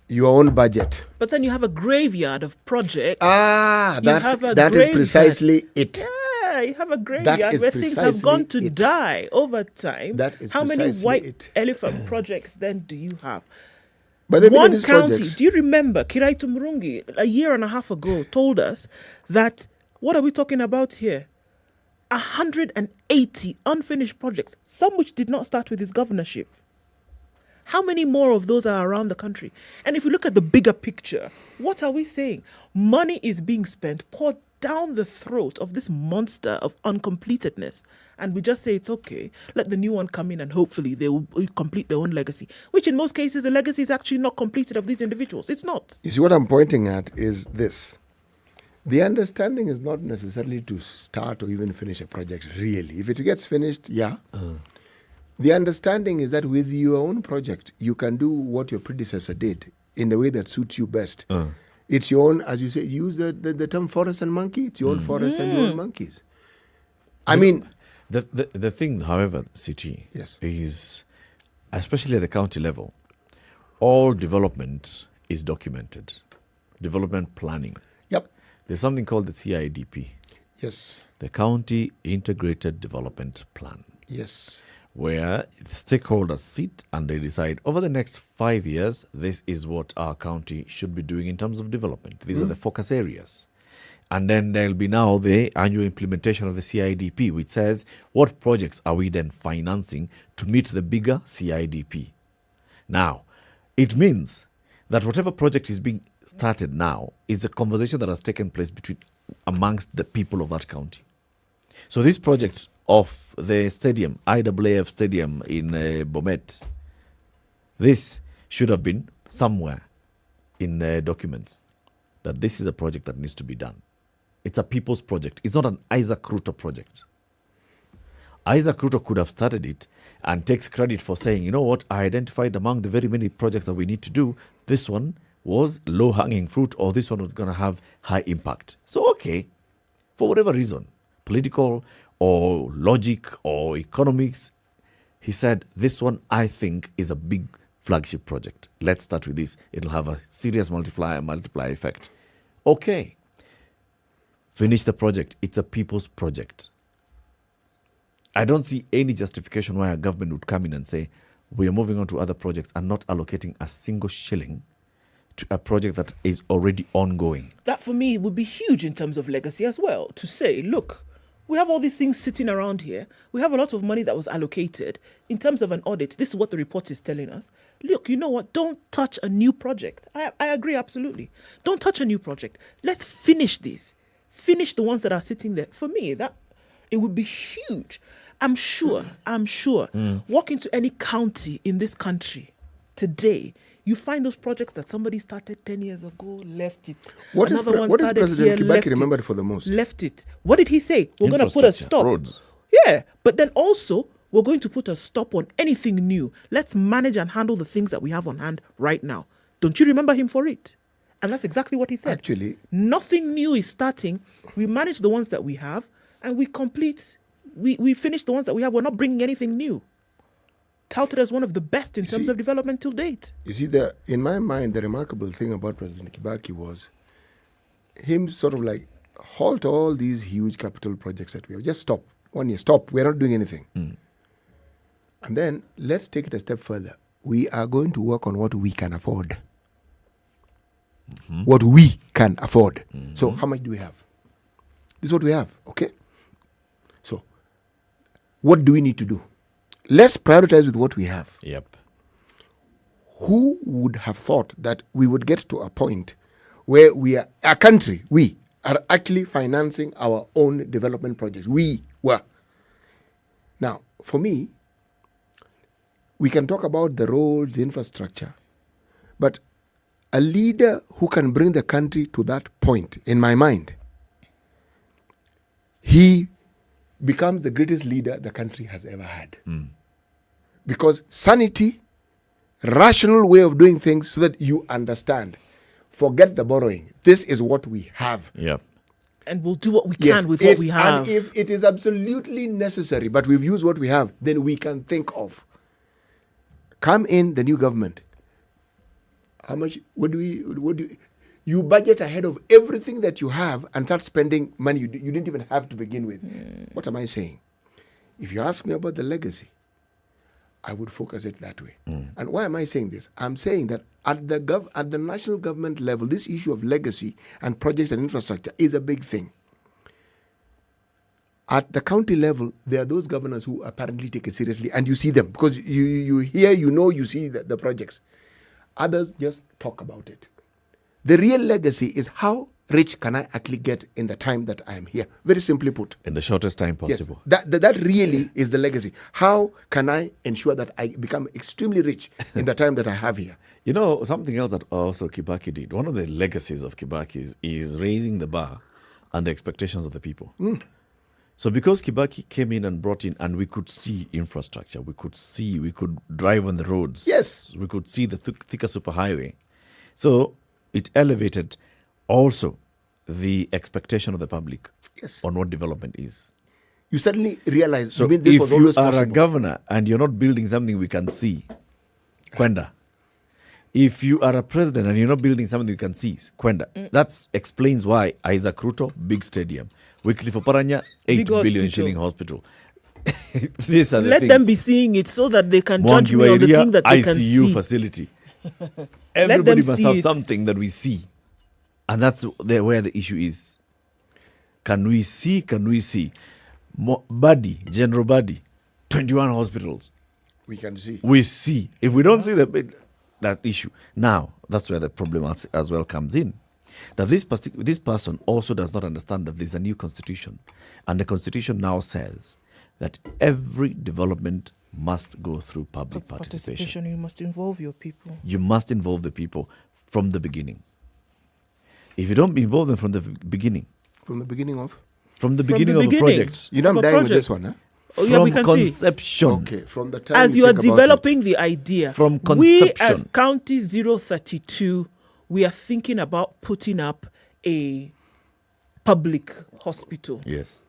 S11: your own budget.
S18: But then you have a graveyard of projects.
S11: That is precisely it.
S18: Yeah, you have a graveyard where things have gone to die over time.
S11: That is
S18: how many white
S11: it.
S18: elephant projects then do you have?
S11: But
S18: one county, do you remember, Kiraitu Murungi, a year and a half ago, told us that, what are we talking about here? 180 unfinished projects, some which did not start with his governorship. How many more of those are around the country? And if you look at the bigger picture, what are we saying? Money is being spent, poured down the throat of this monster of uncompletedness. And we just say it's okay. Let the new one come in and hopefully they will complete their own legacy. Which in most cases, the legacy is actually not completed of these individuals. It's not.
S11: You see, what I'm pointing at is this. The understanding is not necessarily to start or even finish a project, really. If it gets finished, yeah. The understanding is that with your own project, you can do what your predecessor did in the way that suits you best. It's your own, as you say, use the term forest and monkey. It's your own forest and your own monkeys. I mean...
S9: The thing, however, CT, is, especially at the county level, all development is documented. Development planning.
S11: Yep.
S9: There's something called the CIDP.
S11: Yes.
S9: The County Integrated Development Plan.
S11: Yes.
S9: Where the stakeholders sit and they decide, over the next 5 years, this is what our county should be doing in terms of development. These are the focus areas. And then there'll be now the annual implementation of the CIDP, which says, what projects are we then financing to meet the bigger CIDP? Now, it means that whatever project is being started now is a conversation that has taken place amongst the people of that county. So this project of the stadium, IAAF stadium in Bomet, this should have been somewhere in documents that this is a project that needs to be done. It's a people's project. It's not an Isaac Ruto project. Isaac Ruto could have started it and takes credit for saying, you know what, I identified among the very many projects that we need to do, this one was low-hanging fruit, or this one was going to have high impact. So, okay, for whatever reason, political or logic or economics, he said, this one I think is a big flagship project. Let's start with this. It'll have a serious multiplier effect. Okay. Finish the project. It's a people's project. I don't see any justification why a government would come in and say, we are moving on to other projects and not allocating a single shilling to a project that is already ongoing.
S18: That for me would be huge in terms of legacy as well. To say, look, we have all these things sitting around here. We have a lot of money that was allocated. In terms of an audit, this is what the report is telling us. Look, you know what? Don't touch a new project. I agree, absolutely. Don't touch a new project. Let's finish this. Finish the ones that are sitting there. For me, that it would be huge. I'm sure. Walk into any county in this country today, you find those projects that somebody started 10 years ago, left it.
S11: What is
S18: Another one
S11: what is
S18: started
S11: President
S18: here,
S11: Kibaki
S18: left it,
S11: remembered for the most?
S18: Left it. What did he say? We're going to put a stop.
S9: Roads.
S18: Yeah, but then also, we're going to put a stop on anything new. Let's manage and handle the things that we have on hand right now. Don't you remember him for it? And that's exactly what he said.
S11: Actually,
S18: nothing new is starting. We manage the ones that we have, and we complete. We finish the ones that we have. We're not bringing anything new. Touted as one of the best in terms of development till date.
S11: You see, in my mind, the remarkable thing about President Kibaki was him sort of like halt all these huge capital projects that we have. Just stop. 1 year, stop. We're not doing anything. And then let's take it a step further. We are going to work on what we can afford. What we can afford. So how much do we have? This is what we have, okay? So what do we need to do? Let's prioritize with what we have.
S9: Yep.
S11: Who would have thought that we would get to a point where we are actually financing our own development projects? We were. Now, for me, we can talk about the roads, the infrastructure, but a leader who can bring the country to that point, in my mind, he becomes the greatest leader the country has ever had. Because sanity, rational way of doing things so that you understand. Forget the borrowing. This is what we have.
S9: Yep.
S18: And we'll do what we can with what we have.
S11: And if it is absolutely necessary, but we've used what we have, then we can think of. Come in the new government. How much? You budget ahead of everything that you have and start spending money you didn't even have to begin with. What am I saying? If you ask me about the legacy, I would focus it that way. And why am I saying this? I'm saying that at the national government level, this issue of legacy and projects and infrastructure is a big thing. At the county level, there are those governors who apparently take it seriously, and you see them because you hear, you see the projects. Others just talk about it. The real legacy is how rich can I actually get in the time that I am here? Very simply put.
S9: In the shortest time possible.
S11: Yes, that really is the legacy. How can I ensure that I become extremely rich in the time that I have here?
S9: You know, something else that also Kibaki did, one of the legacies of Kibaki is raising the bar and the expectations of the people. So because Kibaki came in and brought in, and we could see infrastructure, we could drive on the roads.
S11: Yes.
S9: We could see the Thika superhighway. So it elevated also the expectation of the public on what development is.
S11: You suddenly realize,
S9: so
S11: this
S9: if
S11: was
S9: you
S11: always
S9: are
S11: possible.
S9: a governor and you're not building something we can see, Kwenda. If you are a president and you're not building something you can see, Kwenda. That explains why Isaac Ruto, big stadium. Wycliffe Oparanya, 8 billion shilling hospital. These are the
S18: Let
S9: things.
S18: them be seeing it so that they can judge me on the thing that they can see.
S9: ICU facility. Everybody must have something that we see. And that's where the issue is. Can we see? General Body, 21 hospitals.
S11: We can see.
S9: We see. If we don't see that issue, now that's where the problem as well comes in. That this person also does not understand that there's a new constitution. And the constitution now says that every development must go through public participation.
S18: You must involve your people.
S9: You must involve the people from the beginning. If you don't involve them from the beginning.
S11: From the beginning of?
S9: From the beginning of a project.
S11: You know I'm dying with this one, huh?
S18: Oh, yeah, we can
S9: conception.
S11: Okay, from the time
S18: as you are developing the idea.
S9: From conception.
S18: We as County 032, we are thinking about putting up a public hospital.
S9: Yes.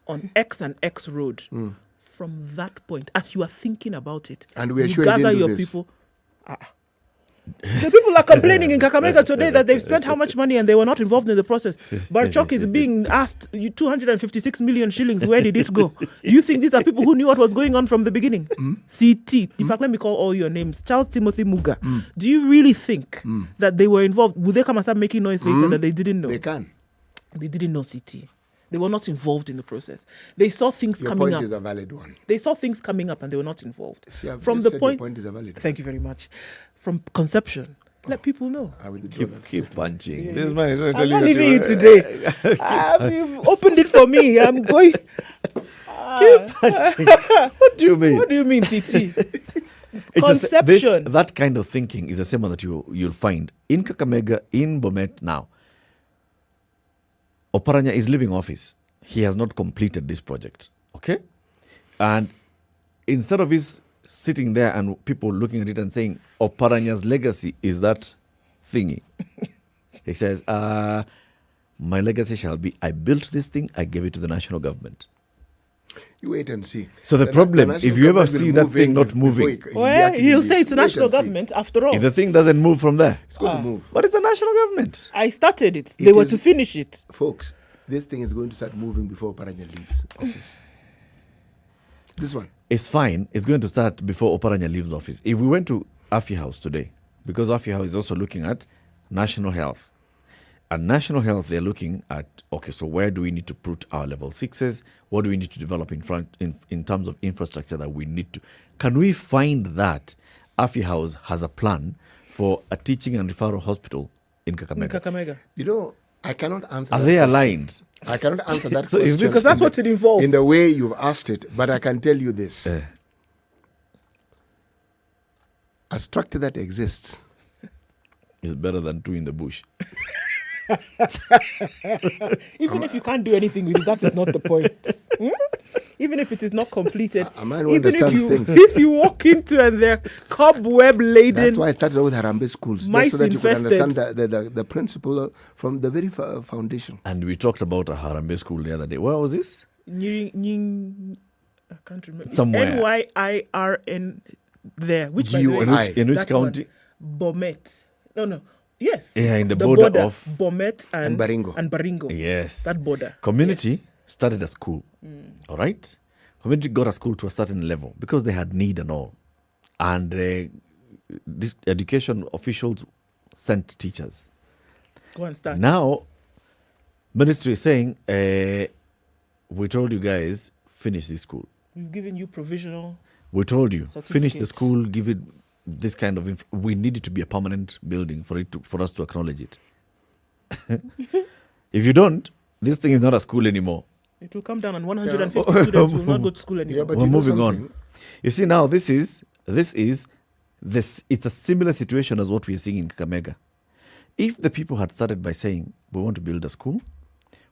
S18: On X and X road. From that point, as you are thinking about it,
S11: and we are
S18: you
S11: sure
S18: gather your people. The people are complaining in Kakamega today that they've spent how much money and they were not involved in the process. Barchok is being asked, 256 million shillings, where did it go? Do you think these are people who knew what was going on from the beginning? CT. In fact, let me call all your names. Charles Timothy Muga. Do you really think that they were involved? Would they come and start making noise later that they didn't know?
S11: They can.
S18: They didn't know CT. They were not involved in the process. They saw things coming up.
S11: Your point is a valid one.
S18: They saw things coming up and they were not involved.
S11: From the point, your point is a valid one.
S18: Thank you very much. From conception, let people know.
S11: I will
S9: keep punching.
S18: Yeah.
S9: This man is not
S18: I'm
S9: telling
S18: not
S9: you
S18: leaving you today. You've opened it for me. I'm going.
S9: Keep punching. What do you mean?
S18: What do you mean, CT? Conception.
S9: That kind of thinking is the same one that you'll find in Kakamega, in Bomet now. Oparanya is leaving office. He has not completed this project. Okay? And instead of his sitting there and people looking at it and saying, Oparanya's legacy is that thingy. He says, my legacy shall be, I built this thing, I gave it to the national government.
S11: You wait and see.
S9: So the problem, if you ever see that thing not moving,
S18: he'll say it's a national government after all.
S9: If the thing doesn't move from there,
S11: it's going to move.
S9: But it's a national government.
S18: I started it. They were to finish it.
S11: Folks, this thing is going to start moving before Oparanya leaves office. This one.
S9: It's fine. It's going to start before Oparanya leaves office. If we went to Afi House today, because Afi House is also looking at national health. And national health, they're looking at, okay, so where do we need to put our level 6s? What do we need to develop in terms of infrastructure that we need to? Can we find that Afi House has a plan for a teaching and referral hospital in Kakamega?
S11: You know, I cannot answer
S9: Are
S11: that
S9: they
S11: question.
S9: aligned?
S11: I cannot answer that
S9: So
S11: question.
S18: Because that's what it involves.
S11: In the way you've asked it, but I can tell you this. A structure that exists
S9: is better than two in the bush.
S18: Even if you can't do anything with it, that is not the point. Even if it is not completed,
S11: a man who understands things.
S18: If you walk into and they're cobweb laden,
S11: that's why I started out with Harambee schools, just so that you could understand the principle from the very foundation.
S9: And we talked about a Harambee school the other day. Where was this?
S18: Nyeri, I can't remember.
S9: Somewhere.
S18: NYIRN there. Which
S9: in which county?
S18: Bomet. No. Yes.
S9: Yeah, in the border of
S18: Bomet and Baringo.
S9: Yes.
S18: That border.
S9: Community started a school. All right? Community got a school to a certain level because they had need and all. And the education officials sent teachers.
S18: Go and start.
S9: Now, ministry is saying, we told you guys, finish this school.
S18: We've given you provisional.
S9: We told you, finish the school, give it this kind of we need it to be a permanent building for us to acknowledge it. If you don't, this thing is not a school anymore.
S18: It will come down and 150 students will not go to school anymore.
S11: Yeah, but
S9: we're moving on. You see, now this is it's a similar situation as what we're seeing in Kakamega. If the people had started by saying, we want to build a school,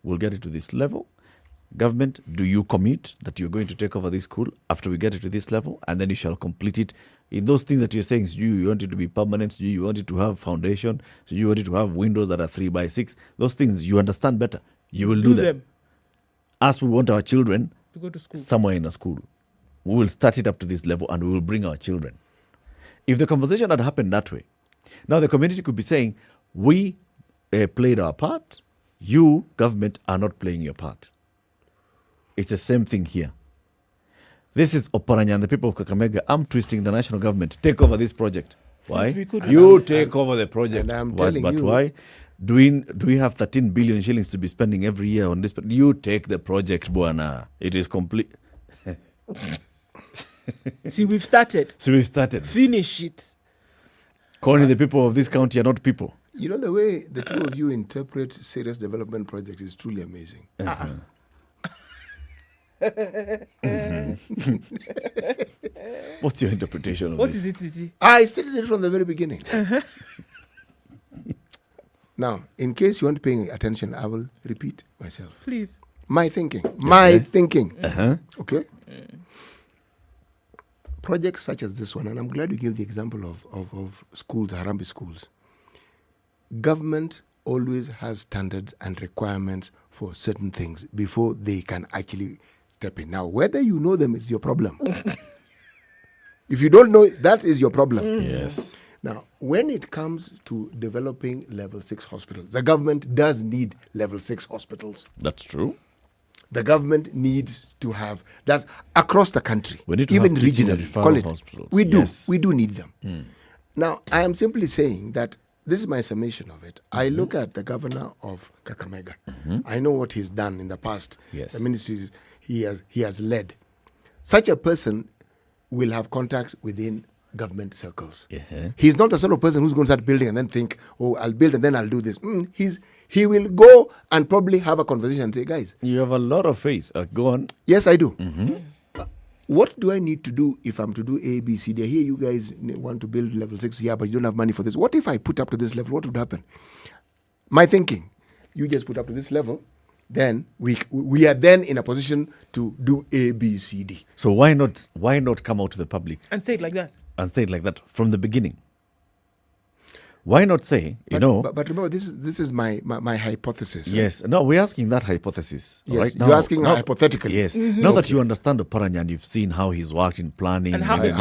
S9: we'll get it to this level. Government, do you commit that you're going to take over this school after we get it to this level, and then you shall complete it? In those things that you're saying, you want it to be permanent, you want it to have foundation, so you want it to have windows that are 3x6, those things you understand better. You will do them. As we want our children
S18: to go to school
S9: somewhere in a school, we will start it up to this level and we will bring our children. If the conversation had happened that way, now the community could be saying, we played our part, you, government, are not playing your part. It's the same thing here. This is Oparanya and the people of Kakamega. I'm twisting the national government. Take over this project. Why? You take over the project. But why? Do we have 13 billion shillings to be spending every year on this? You take the project, Buana. It is complete.
S18: See, we've started. Finish it.
S9: Calling the people of this county are not people.
S11: You know, the way the two of you interpret serious development projects is truly amazing.
S9: What's your interpretation of this?
S18: What is it, Titi?
S11: I stated it from the very beginning. Now, in case you aren't paying attention, I will repeat myself.
S18: Please.
S11: My thinking. Okay? Projects such as this one, and I'm glad you gave the example of schools, Harambee schools. Government always has standards and requirements for certain things before they can actually step in. Now, whether you know them is your problem. If you don't know, that is your problem.
S9: Yes.
S11: Now, when it comes to developing level 6 hospitals, the government does need level 6 hospitals.
S9: That's true.
S11: The government needs to have that across the country.
S9: We need to
S11: even
S9: have teaching and
S11: regionally.
S9: referral hospitals.
S11: We do.
S9: Yes.
S11: We do need them. Now, I am simply saying that this is my summation of it. I look at the governor of Kakamega. I know what he's done in the past.
S9: Yes.
S11: The ministries he has led. Such a person will have contacts within government circles. He's not the sort of person who's going to start building and then think, oh, I'll build and then I'll do this. He will go and probably have a conversation and say, guys.
S9: You have a lot of faith. Go on.
S11: Yes, I do. What do I need to do if I'm to do A, B, C, D? Here you guys want to build level 6, but you don't have money for this. What if I put up to this level? What would happen? My thinking, you just put up to this level, then we are then in a position to do A, B, C, D.
S9: So why not come out to the public
S18: and say it like that?
S9: And say it like that from the beginning. Why not say,
S11: But remember, this is my hypothesis.
S9: Yes. No, we're asking that hypothesis.
S11: Yes,
S9: right?
S11: you're asking hypothetically.
S9: Yes. Now that you understand Oparanya and you've seen how he's worked in planning.
S18: And how it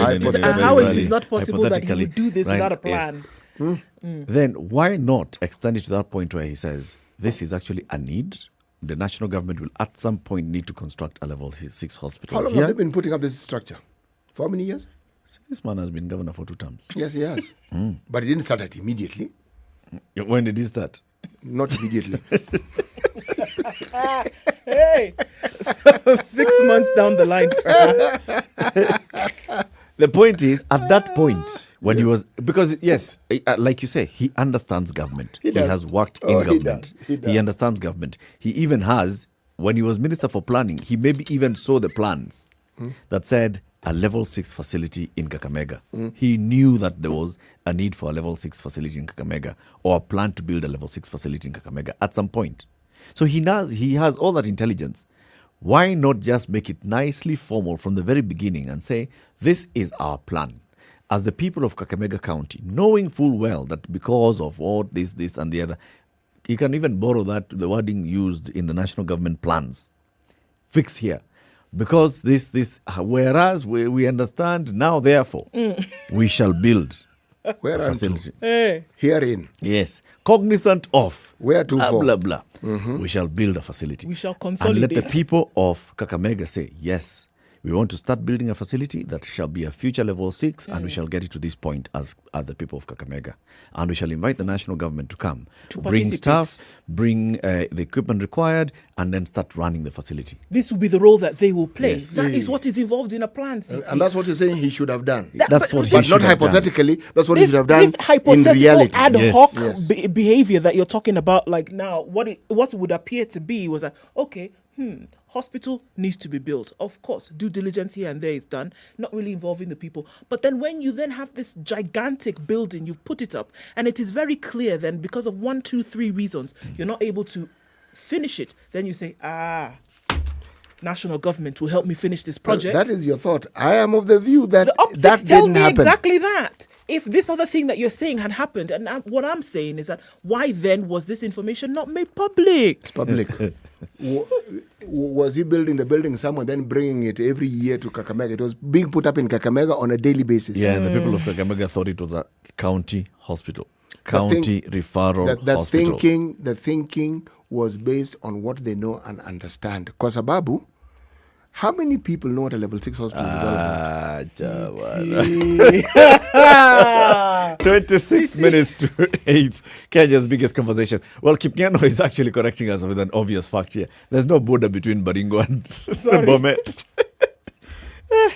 S18: is not possible that he would do this without a plan.
S9: Yes. Then why not extend it to that point where he says, this is actually a need? The national government will at some point need to construct a level 6 hospital.
S11: How long have they been putting up this structure? For how many years?
S9: This man has been governor for 2 terms.
S11: Yes, he has. But he didn't start it immediately.
S9: When did he start?
S11: Not immediately.
S18: Hey, so 6 months down the line, perhaps.
S9: The point is, at that point, when he was, because yes, like you say, he understands government. He has worked in government. He understands government. He even has, when he was Minister for Planning, he maybe even saw the plans that said a level 6 facility in Kakamega. He knew that there was a need for a level 6 facility in Kakamega, or a plan to build a level 6 facility in Kakamega at some point. So he has all that intelligence. Why not just make it nicely formal from the very beginning and say, this is our plan? As the people of Kakamega County, knowing full well that because of all this, and the other, you can even borrow that to the wording used in the national government plans. Fix here. Because whereas we understand now, therefore, we shall build a facility.
S11: Herein.
S9: Yes. Cognizant of.
S11: Where to
S9: blah,
S11: for?
S9: blah, blah. We shall build a facility.
S18: We shall consolidate.
S9: And let the people of Kakamega say, yes, we want to start building a facility that shall be a future level 6, and we shall get it to this point as the people of Kakamega. And we shall invite the national government to come, to bring staff, bring the equipment required, and then start running the facility.
S18: This will be the role that they will play.
S9: Yes.
S18: That is what is involved in a plan, CT.
S11: And that's what you're saying he should have done.
S9: That's what he
S11: But
S9: should
S11: not
S9: have done.
S11: hypothetically, that's what he should have done
S18: This hypothetical
S11: in reality.
S18: ad hoc
S11: Yes.
S18: behavior that you're talking about, like now, what would appear to be was that, okay, hospital needs to be built. Of course, due diligence here and there is done, not really involving the people. But then when you then have this gigantic building, you've put it up, and it is very clear then because of 1, 2, 3 reasons, you're not able to finish it. Then you say, national government will help me finish this project.
S11: That is your thought. I am of the view that
S18: the optics
S11: that
S18: tell
S11: didn't
S18: me
S11: happen.
S18: exactly that. If this other thing that you're saying had happened, and what I'm saying is that why then was this information not made public?
S11: It's public. Was he building the building somewhere, then bringing it every year to Kakamega? It was being put up in Kakamega on a daily basis.
S9: Yeah, and the people of Kakamega thought it was a county hospital. County referral hospital.
S11: The thinking was based on what they know and understand. Kwa sababu, how many people know what a level 6 hospital is all about?
S9: 26 minutes to 8. Kenya's biggest conversation. Well, Kipngeno is actually correcting us with an obvious fact here. There's no border between Baringo and Bomet.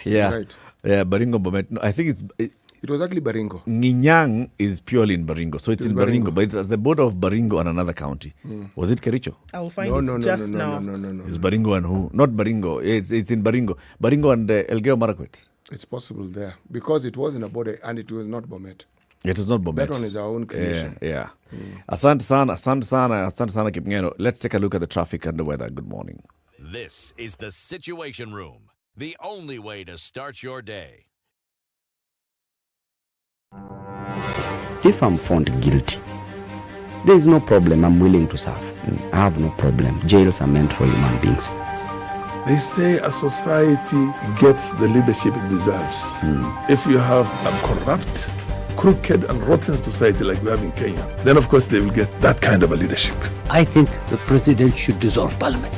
S9: Yeah.
S11: Right.
S9: Yeah, Baringo, Bomet. No, I think
S11: it was actually Baringo.
S9: Nginyang is purely in Baringo. So it's in Baringo, but it's at the border of Baringo and another county. Was it Kericho?
S18: I'll find it just now.
S11: No.
S9: It's Baringo and who? Not Baringo. It's in Baringo. Baringo and Elgeyo Marakwet.
S11: It's possible there. Because it was in a border and it was not Bomet.
S9: It is not Bomet.
S11: That one is our own creation.
S9: Yeah. Asante sana Kipngeno. Let's take a look at the traffic and the weather. Good morning.
S1: This is the Situation Room, the only way to start your day.
S14: If I'm found guilty, there is no problem. I'm willing to serve. I have no problem. Jails are meant for human beings.
S12: They say a society gets the leadership it deserves. If you have a corrupt, crooked and rotten society like we have in Kenya, then of course they will get that kind of a leadership.
S4: I think the president should dissolve parliament.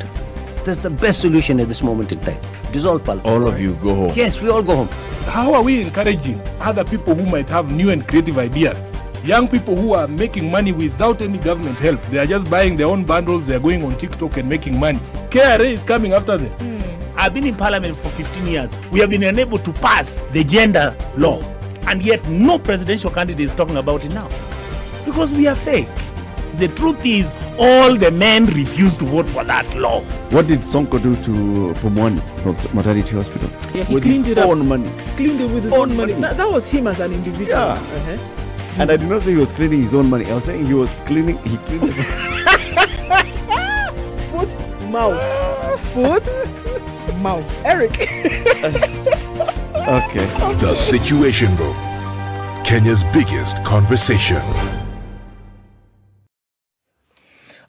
S4: That's the best solution at this moment in time. Dissolve parliament.
S9: All of you go home.
S4: Yes, we all go home.
S5: How are we encouraging other people who might have new and creative ideas? Young people who are making money without any government help. They are just buying their own bundles. They are going on TikTok and making money. KRA is coming after them.
S6: I've been in parliament for 15 years. We have been unable to pass the gender law. And yet no presidential candidate is talking about it now. Because we are fake. The truth is, all the men refused to vote for that law.
S9: What did Sonko do to Pumwani Maternity Hospital?
S10: Yeah, he
S9: with
S10: cleaned
S9: his
S10: it up.
S9: own money.
S10: Cleaned it with his own money. That was him as an individual.
S9: Yeah. And I did not say he was cleaning his own money. I was saying he cleaned
S10: Foot, mouth. Foot, mouth. Eric.
S9: Okay.
S24: The Situation Room, Kenya's biggest conversation.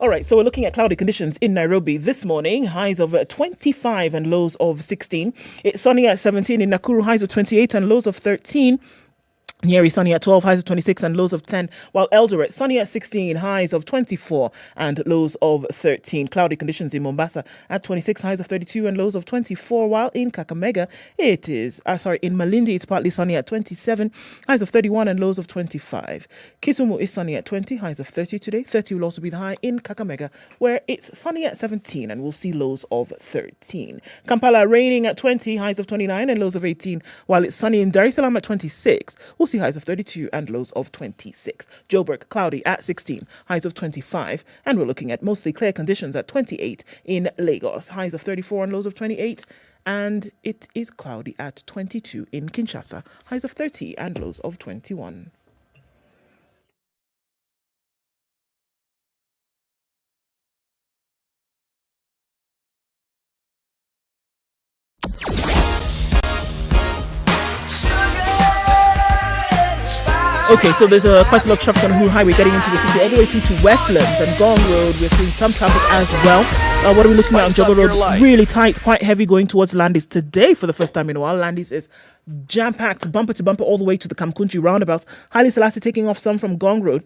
S10: All right, so we're looking at cloudy conditions in Nairobi this morning. Highs of 25 and lows of 16. It's sunny at 17 in Nakuru, highs of 28 and lows of 13. Nyeri sunny at 12, highs of 26 and lows of 10, while Eldoret sunny at 16, highs of 24 and lows of 13. Cloudy conditions in Mombasa at 26, highs of 32 and lows of 24, while in Kakamega in Malindi it's partly sunny at 27, highs of 31 and lows of 25. Kisumu is sunny at 20, highs of 30 today. 30 will also be the high in Kakamega, where it's sunny at 17 and we'll see lows of 13. Kampala raining at 20, highs of 29 and lows of 18, while it's sunny in Dar es Salaam at 26. We'll see highs of 32 and lows of 26. Joburg, cloudy at 16, highs of 25. And we're looking at mostly clear conditions at 28 in Lagos. Highs of 34 and lows of 28. And it is cloudy at 22 in Kinshasa. Highs of 30 and lows of 21. Okay, so there's quite a lot of traffic on Uhuru Highway getting into the city all the way through to Westlands and Gong Road. We're seeing some traffic as well. What are we looking at on Jogger Road? Really tight, quite heavy going towards Landis today for the first time in a while. Landis is jam-packed, bumper to bumper, all the way to the Kamkunji roundabout. Haile Selassie taking off some from Gong Road.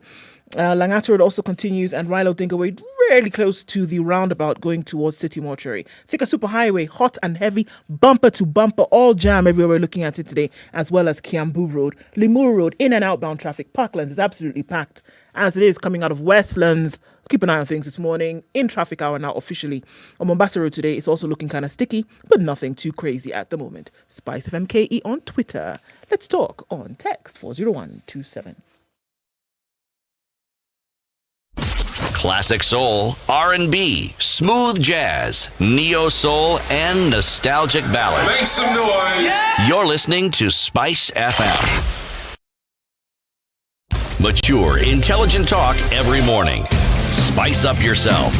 S10: Langata Road also continues, and Rilo Dingaway really close to the roundabout going towards City Mortuary. Thika Superhighway, hot and heavy, bumper to bumper, all jam everywhere we're looking at it today, as well as Kiambu Road. Limuru Road, in and outbound traffic. Parklands is absolutely packed, as it is coming out of Westlands. Keep an eye on things this morning. In traffic hour now officially. On Mombasa Road today, it's also looking kind of sticky, but nothing too crazy at the moment. SpiceFM KE on Twitter. Let's talk on text 40127.
S1: Classic soul, R&B, smooth jazz, neo soul, and nostalgic ballads.
S7: Make some noise. Yeah.
S1: You're listening to Spice FM. Mature, intelligent talk every morning. Spice up yourself.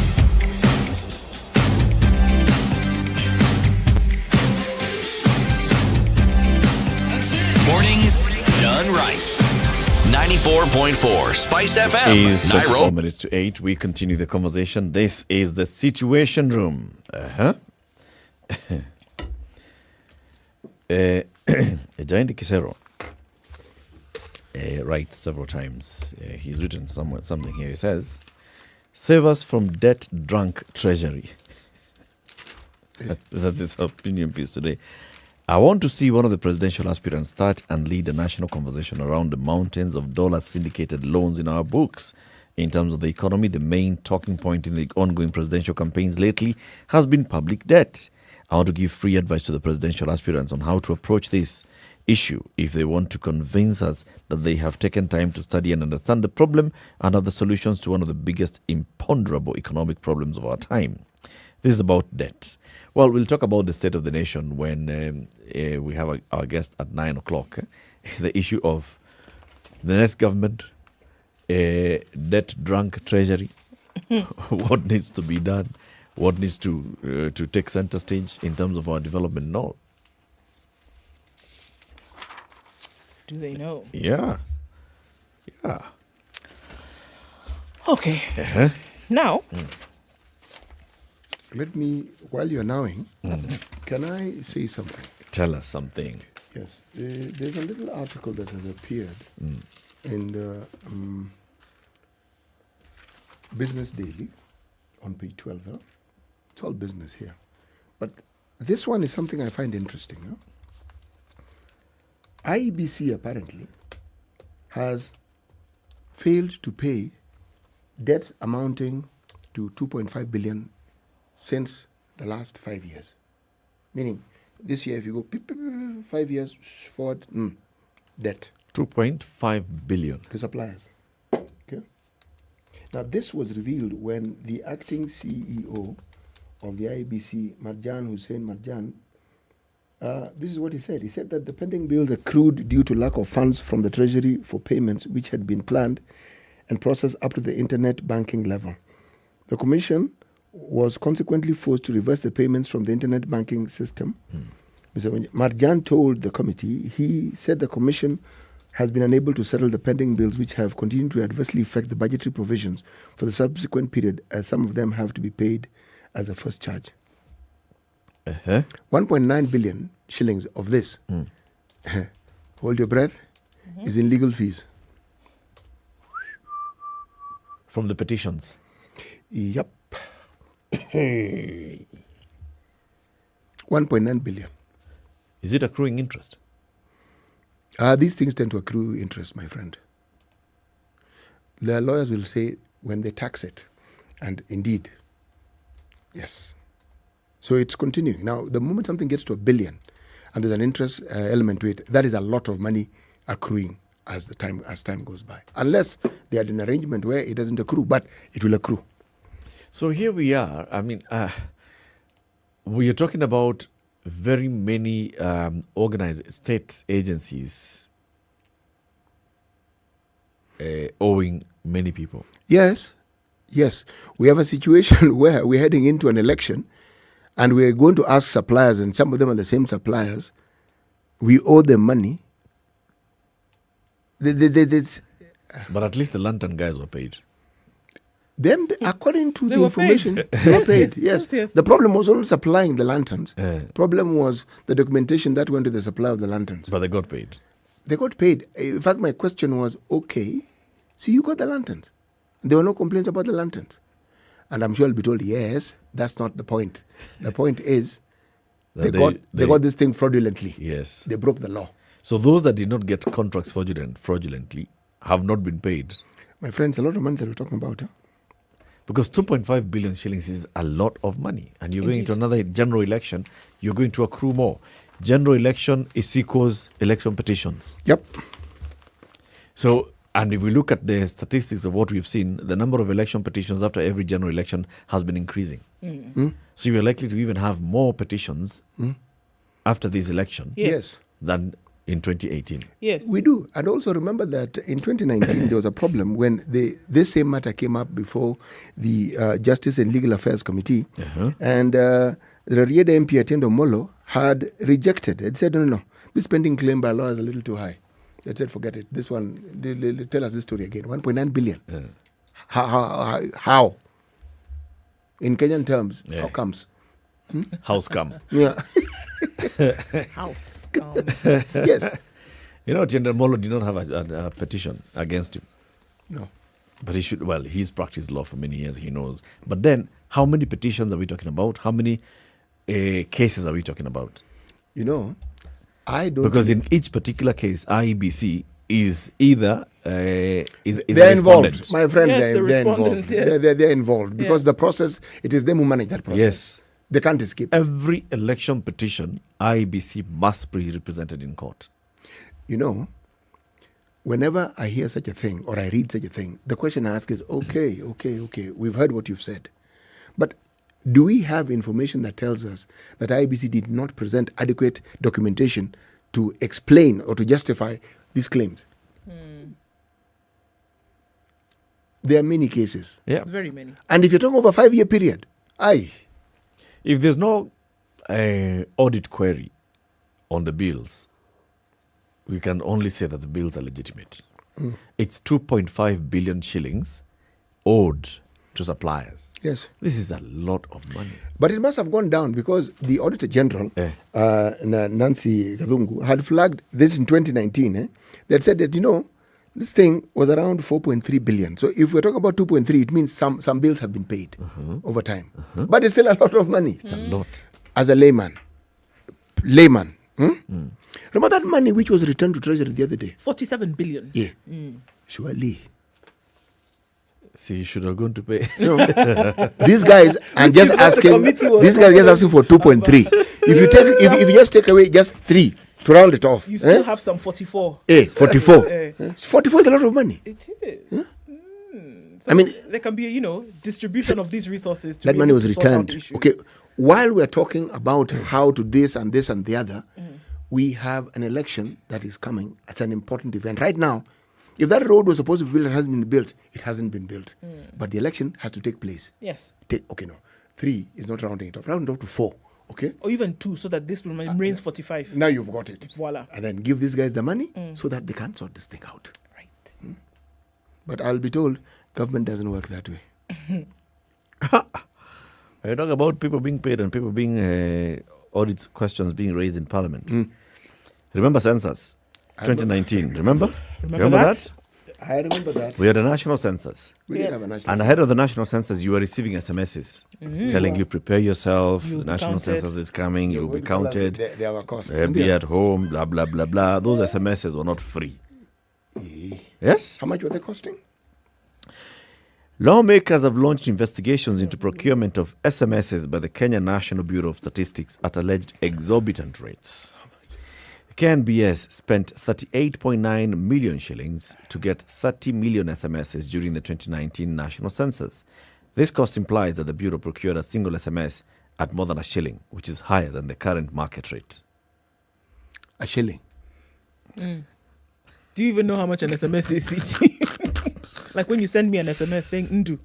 S1: Mornings done right. 94.4 Spice FM.
S9: Is 34
S1: Nairobi.
S9: minutes to 8. We continue the conversation. This is the Situation Room. Giant Kisero writes several times. He's written something here. He says, "Save us from debt-drunk treasury." That's his opinion piece today. "I want to see one of the presidential aspirants start and lead a national conversation around the mountains of dollar syndicated loans in our books. In terms of the economy, the main talking point in the ongoing presidential campaigns lately has been public debt. I want to give free advice to the presidential aspirants on how to approach this issue if they want to convince us that they have taken time to study and understand the problem and are the solutions to one of the biggest imponderable economic problems of our time." This is about debt. Well, we'll talk about the state of the nation when we have our guest at 9 o'clock. The issue of the next government, debt-drunk treasury, what needs to be done, what needs to take center stage in terms of our development now.
S10: Do they know?
S9: Yeah.
S10: Okay.
S9: Uh-huh.
S10: Now...
S11: Let me, while you're nowing, can I say something?
S9: Tell us something.
S11: Yes. There's a little article that has appeared in the Business Daily on page 12. It's all business here. But this one is something I find interesting. IEBC apparently has failed to pay debts amounting to 2.5 billion since the last 5 years. Meaning, this year, if you go 5 years forward, debt.
S9: 2.5 billion.
S11: The suppliers. Okay. Now, this was revealed when the acting CEO of the IEBC, Marjan Hussein Marjan, this is what he said. He said that the pending bills accrued due to lack of funds from the Treasury for payments which had been planned and processed up to the internet banking level. The Commission was consequently forced to reverse the payments from the internet banking system. Mr. Marjan told the committee, he said the Commission has been unable to settle the pending bills which have continued to adversely affect the budgetary provisions for the subsequent period, as some of them have to be paid as a first charge. 1.9 billion shillings of this, hold your breath, is in legal fees.
S9: From the petitions?
S11: Yep. 1.9 billion.
S9: Is it accruing interest?
S11: These things tend to accrue interest, my friend. The lawyers will say when they tax it, and indeed, yes. So it's continuing. Now, the moment something gets to 1 billion and there's an interest element to it, that is a lot of money accruing as time goes by. Unless they had an arrangement where it doesn't accrue, but it will accrue.
S9: So here we are. I mean, we are talking about very many organized state agencies owing many people.
S11: Yes. We have a situation where we're heading into an election and we're going to ask suppliers, and some of them are the same suppliers. We owe them money.
S9: But at least the lantern guys were paid.
S11: Them, according to
S18: They
S11: the
S18: were
S11: information,
S18: paid.
S11: they were paid. Yes.
S18: The
S11: problem was not supplying the lanterns. Problem was the documentation that went to the supply of the lanterns.
S9: But they got paid.
S11: They got paid. In fact, my question was, okay, so you got the lanterns. There were no complaints about the lanterns. And I'm sure I'll be told, yes, that's not the point. The point is they got this thing fraudulently.
S9: Yes.
S11: They broke the law.
S9: So those that did not get contracts fraudulently have not been paid.
S11: My friends, a lot of money that we're talking about. Huh?
S9: Because 2.5 billion shillings is a lot of money. And you're going into another general election, you're going to accrue more. General election is equals election petitions.
S11: Yep.
S9: So, and if we look at the statistics of what we've seen, the number of election petitions after every general election has been increasing. So you're likely to even have more petitions after this election than in 2018.
S11: Yes. We do. And also remember that in 2019, there was a problem when this same matter came up before the Justice and Legal Affairs Committee. And the Rieda MP Atendo Molo had rejected it. Said, no, this pending claim by law is a little too high. They said, forget it. This one, tell us this story again. 1.9 billion. How? In Kenyan terms, how comes?
S9: House come.
S11: Yeah.
S18: House come.
S11: Yes.
S9: You know, General Molo did not have a petition against him.
S11: No.
S9: But he should, well, he's practiced law for many years, he knows. But then, how many petitions are we talking about? How many cases are we talking about?
S11: You know, I don't...
S9: Because in each particular case, IEBC is either is
S11: they're
S9: a
S11: involved, my friend.
S18: Yes,
S11: they're involved.
S18: Yes.
S11: They're involved because the process, it is them who manage that process.
S9: Yes.
S11: They can't escape.
S9: Every election petition, IEBC must be represented in court.
S11: You know, whenever I hear such a thing or I read such a thing, the question I ask is, okay, we've heard what you've said. But do we have information that tells us that IEBC did not present adequate documentation to explain or to justify these claims? There are many cases.
S9: Yeah.
S18: Very many.
S11: And if you're talking over a 5-year period,
S9: if there's no audit query on the bills, we can only say that the bills are legitimate. It's 2.5 billion shillings owed to suppliers.
S11: Yes.
S9: This is a lot of money.
S11: But it must have gone down because the Auditor General, Nancy Kadungu, had flagged this in 2019. They had said that, you know, this thing was around 4.3 billion. So if we're talking about 2.3, it means some bills have been paid over time. But it's still a lot of money.
S9: It's a lot.
S11: As a layman. Remember that money which was returned to Treasury the other day?
S18: 47 billion.
S11: Yeah. Surely.
S9: See, you should have gone to pay.
S11: No. These guys are just asking. These guys are just asking for 2.3. If you just take away just 3 to round it off,
S18: you still have some 44.
S11: 44. 44 is a lot of money.
S18: It is. So there can be, distribution of these resources to
S11: that
S18: be
S11: money
S18: able
S11: was
S18: to sort out
S11: returned.
S18: the issues.
S11: Okay, while we're talking about how to this and the other, we have an election that is coming. It's an important event. Right now, if that road was supposed to be built and hasn't been built, it hasn't been built. But the election has to take place.
S18: Yes.
S11: 3 is not rounding it off. Round it off to 4. Okay?
S18: Or even 2, so that this remains 45.
S11: Now you've got it.
S18: Voila.
S11: And then give these guys the money so that they can sort this thing out.
S18: Right.
S11: But I'll be told government doesn't work that way.
S9: I talk about people being paid and people being audit questions being raised in Parliament. Remember Census 2019? Remember that?
S11: I remember that.
S9: We had a national census.
S11: We did have a national
S9: And ahead of the national census, you were receiving SMSs telling you, prepare yourself,
S18: You'll
S9: the
S18: be
S9: national
S18: counted.
S9: census is coming, you'll be counted,
S11: They have a cost.
S9: be at home, blah, blah, blah, blah. Those SMSs were not free. Yes?
S11: How much were they costing?
S9: Lawmakers have launched investigations into procurement of SMSs by the Kenya National Bureau of Statistics at alleged exorbitant rates. KNBS spent 38.9 million shillings to get 30 million SMSs during the 2019 national census. This cost implies that the Bureau procured a single SMS at more than a shilling, which is higher than the current market rate.
S11: A shilling?
S18: Do you even know how much an SMS is, City? Like when you send me an SMS saying, Ndu,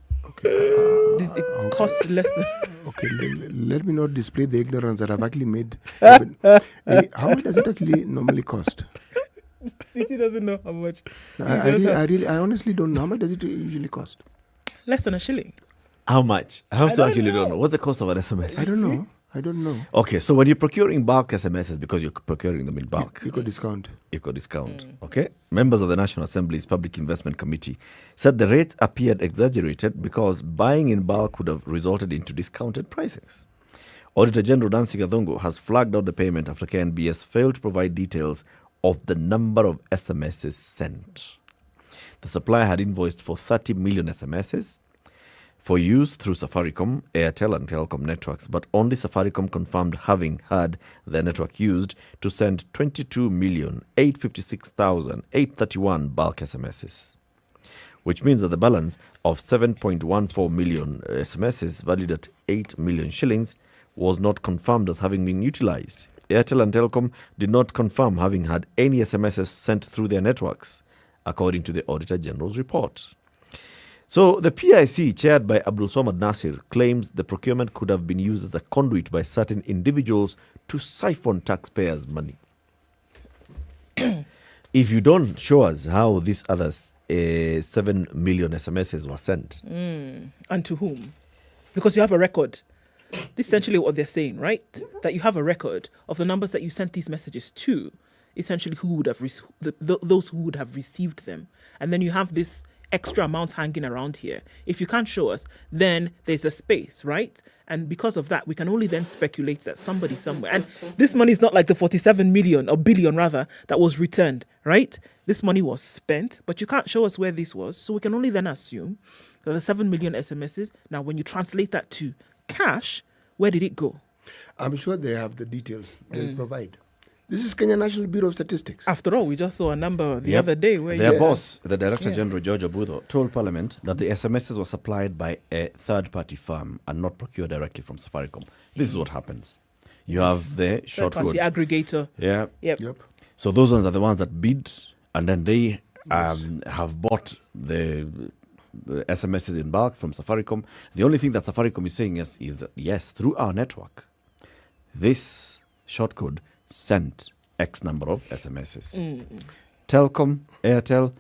S18: it costs less than...
S11: Okay, let me not display the ignorance that I've actually made. How much does it actually normally cost?
S18: City doesn't know how much.
S11: I honestly don't know. How much does it usually cost?
S18: Less than a shilling.
S9: How much? I also actually don't know. What's the cost of an SMS?
S11: I don't know.
S9: Okay, so when you're procuring bulk SMSs, because you're procuring them in bulk.
S11: Eco discount.
S9: Okay. Members of the National Assembly's Public Investment Committee said the rate appeared exaggerated because buying in bulk would have resulted into discounted prices. Auditor General Nancy Gathungu has flagged out the payment after KNBS failed to provide details of the number of SMSs sent. The supplier had invoiced for 30 million SMSs for use through Safaricom, Airtel and Telcom networks, but only Safaricom confirmed having had their network used to send 22,856,831 bulk SMSs, which means that the balance of 7.14 million SMSs valued at 8 million shillings was not confirmed as having been utilized. Airtel and Telcom did not confirm having had any SMSs sent through their networks, according to the Auditor General's report. So the PIC, chaired by Abdul Somad Nasir, claims the procurement could have been used as a conduit by certain individuals to siphon taxpayers' money. If you don't show us how these other 7 million SMSs were sent.
S18: And to whom? Because you have a record. This is essentially what they're saying, right? That you have a record of the numbers that you sent these messages to, essentially who would have those who would have received them. And then you have this extra amount hanging around here. If you can't show us, then there's a space, right? And because of that, we can only then speculate that somebody somewhere, and this money is not like the 47 million or billion rather that was returned, right? This money was spent, but you can't show us where this was. So we can only then assume that the 7 million SMSs, now when you translate that to cash, where did it go?
S11: I'm sure they have the details they'll provide. This is Kenya National Bureau of Statistics.
S18: After all, we just saw a number the other day where
S9: their boss, the Director General George Obudo, told Parliament that the SMSs were supplied by a third-party firm and not procured directly from Safaricom. This is what happens. You have the short code.
S18: Aggregator.
S9: Yeah.
S18: Yep.
S9: So those ones are the ones that bid, and then they have bought the SMSs in bulk from Safaricom. The only thing that Safaricom is saying is yes, through our network, this short code sent X number of SMSs. Telcom, Airtel,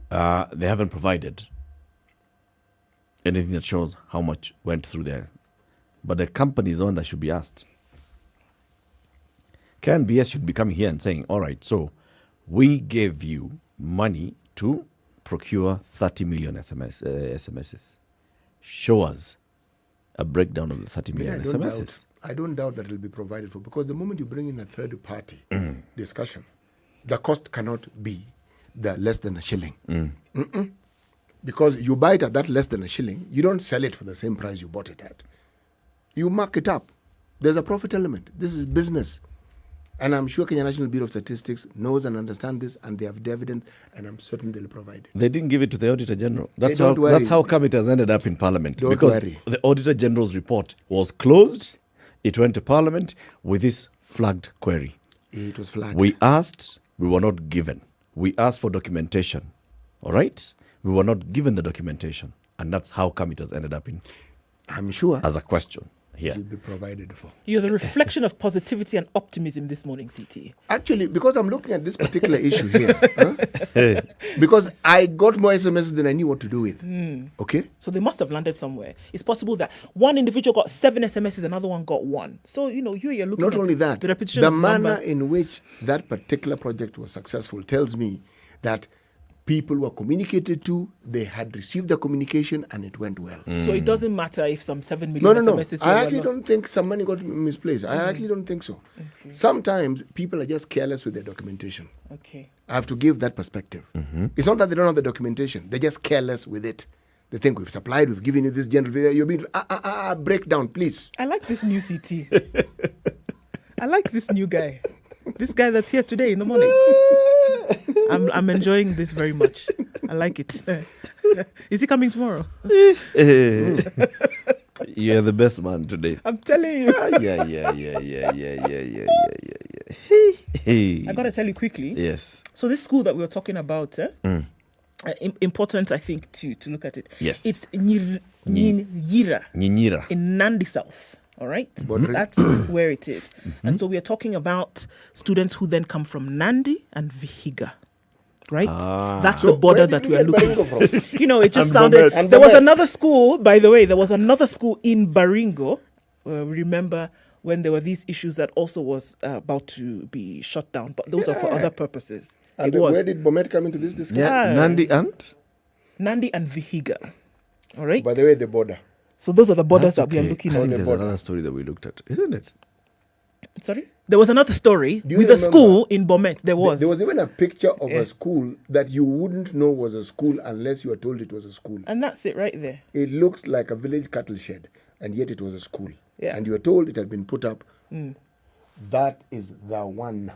S9: they haven't provided anything that shows how much went through there. But the company is the one that should be asked. KNBS should be coming here and saying, all right, so we gave you money to procure 30 million SMSs. Show us a breakdown of the 30 million SMSs.
S11: I don't doubt that it will be provided for, because the moment you bring in a third party discussion, the cost cannot be the less than a shilling. Because you buy it at that less than a shilling, you don't sell it for the same price you bought it at. You mark it up. There's a profit element. This is business. And I'm sure Kenya National Bureau of Statistics knows and understands this, and they have the evidence, and I'm certain they'll provide it.
S9: They didn't give it to the Auditor General. That's
S11: Don't worry.
S9: That's how come it has ended up in Parliament.
S11: Don't
S9: because
S11: worry.
S9: the Auditor General's report was closed. It went to Parliament with this flagged query.
S11: It was flagged.
S9: We asked, we were not given. We asked for documentation. All right? We were not given the documentation. And that's how come it has ended up in.
S11: I'm sure.
S9: As a question here.
S11: It will be provided for.
S10: You're the reflection of positivity and optimism this morning, CT.
S11: Actually, because I'm looking at this particular issue here, because I got more SMSs than I knew what to do with. Okay?
S10: So they must have landed somewhere. It's possible that one individual got 7 SMSs, another one got 1. So, you're looking
S11: Not
S10: at
S11: only that,
S10: the repetition
S11: the
S10: of
S11: manner
S10: numbers.
S11: in which that particular project was successful tells me that people were communicated to, they had received the communication, and it went well.
S10: So it doesn't matter if some 7 million
S11: No.
S10: SMSs
S11: I
S10: were
S11: actually
S10: lost.
S11: don't think some money got misplaced. I actually don't think so.
S10: Okay.
S11: Sometimes people are just careless with their documentation.
S10: Okay.
S11: I have to give that perspective. It's not that they don't have the documentation. They're just careless with it. They think we've supplied, we've given you this general video. You're being, break down, please.
S10: I like this new CT. I like this new guy. This guy that's here today in the morning. I'm enjoying this very much. I like it. Is he coming tomorrow?
S9: You're the best man today.
S10: I'm telling you.
S9: Yeah.
S10: I got to tell you quickly.
S9: Yes.
S10: So this school that we were talking about, important, I think, to look at it.
S9: Yes.
S10: It's Nyeri in Nandi South. All right, that's where it is. And so we are talking about students who then come from Nandi and Vihiga. Right? That's the border that we are looking for. It just sounded... There was another school, by the way, in Baringo. Remember when there were these issues that also was about to be shut down, but those are for other purposes.
S11: And where did Bomet come into this discussion?
S9: Nandi and
S10: Vihiga. All right?
S11: By the way, the border.
S10: So those are the borders that we are looking at.
S9: There's another story that we looked at, isn't it?
S10: Sorry? There was another story with a school in Bomet. There was
S11: even a picture of a school that you wouldn't know was a school unless you were told it was a school.
S10: And that's it right there.
S11: It looked like a village cattle shed, and yet it was a school.
S10: Yeah.
S11: And you were told it had been put up. That is the one.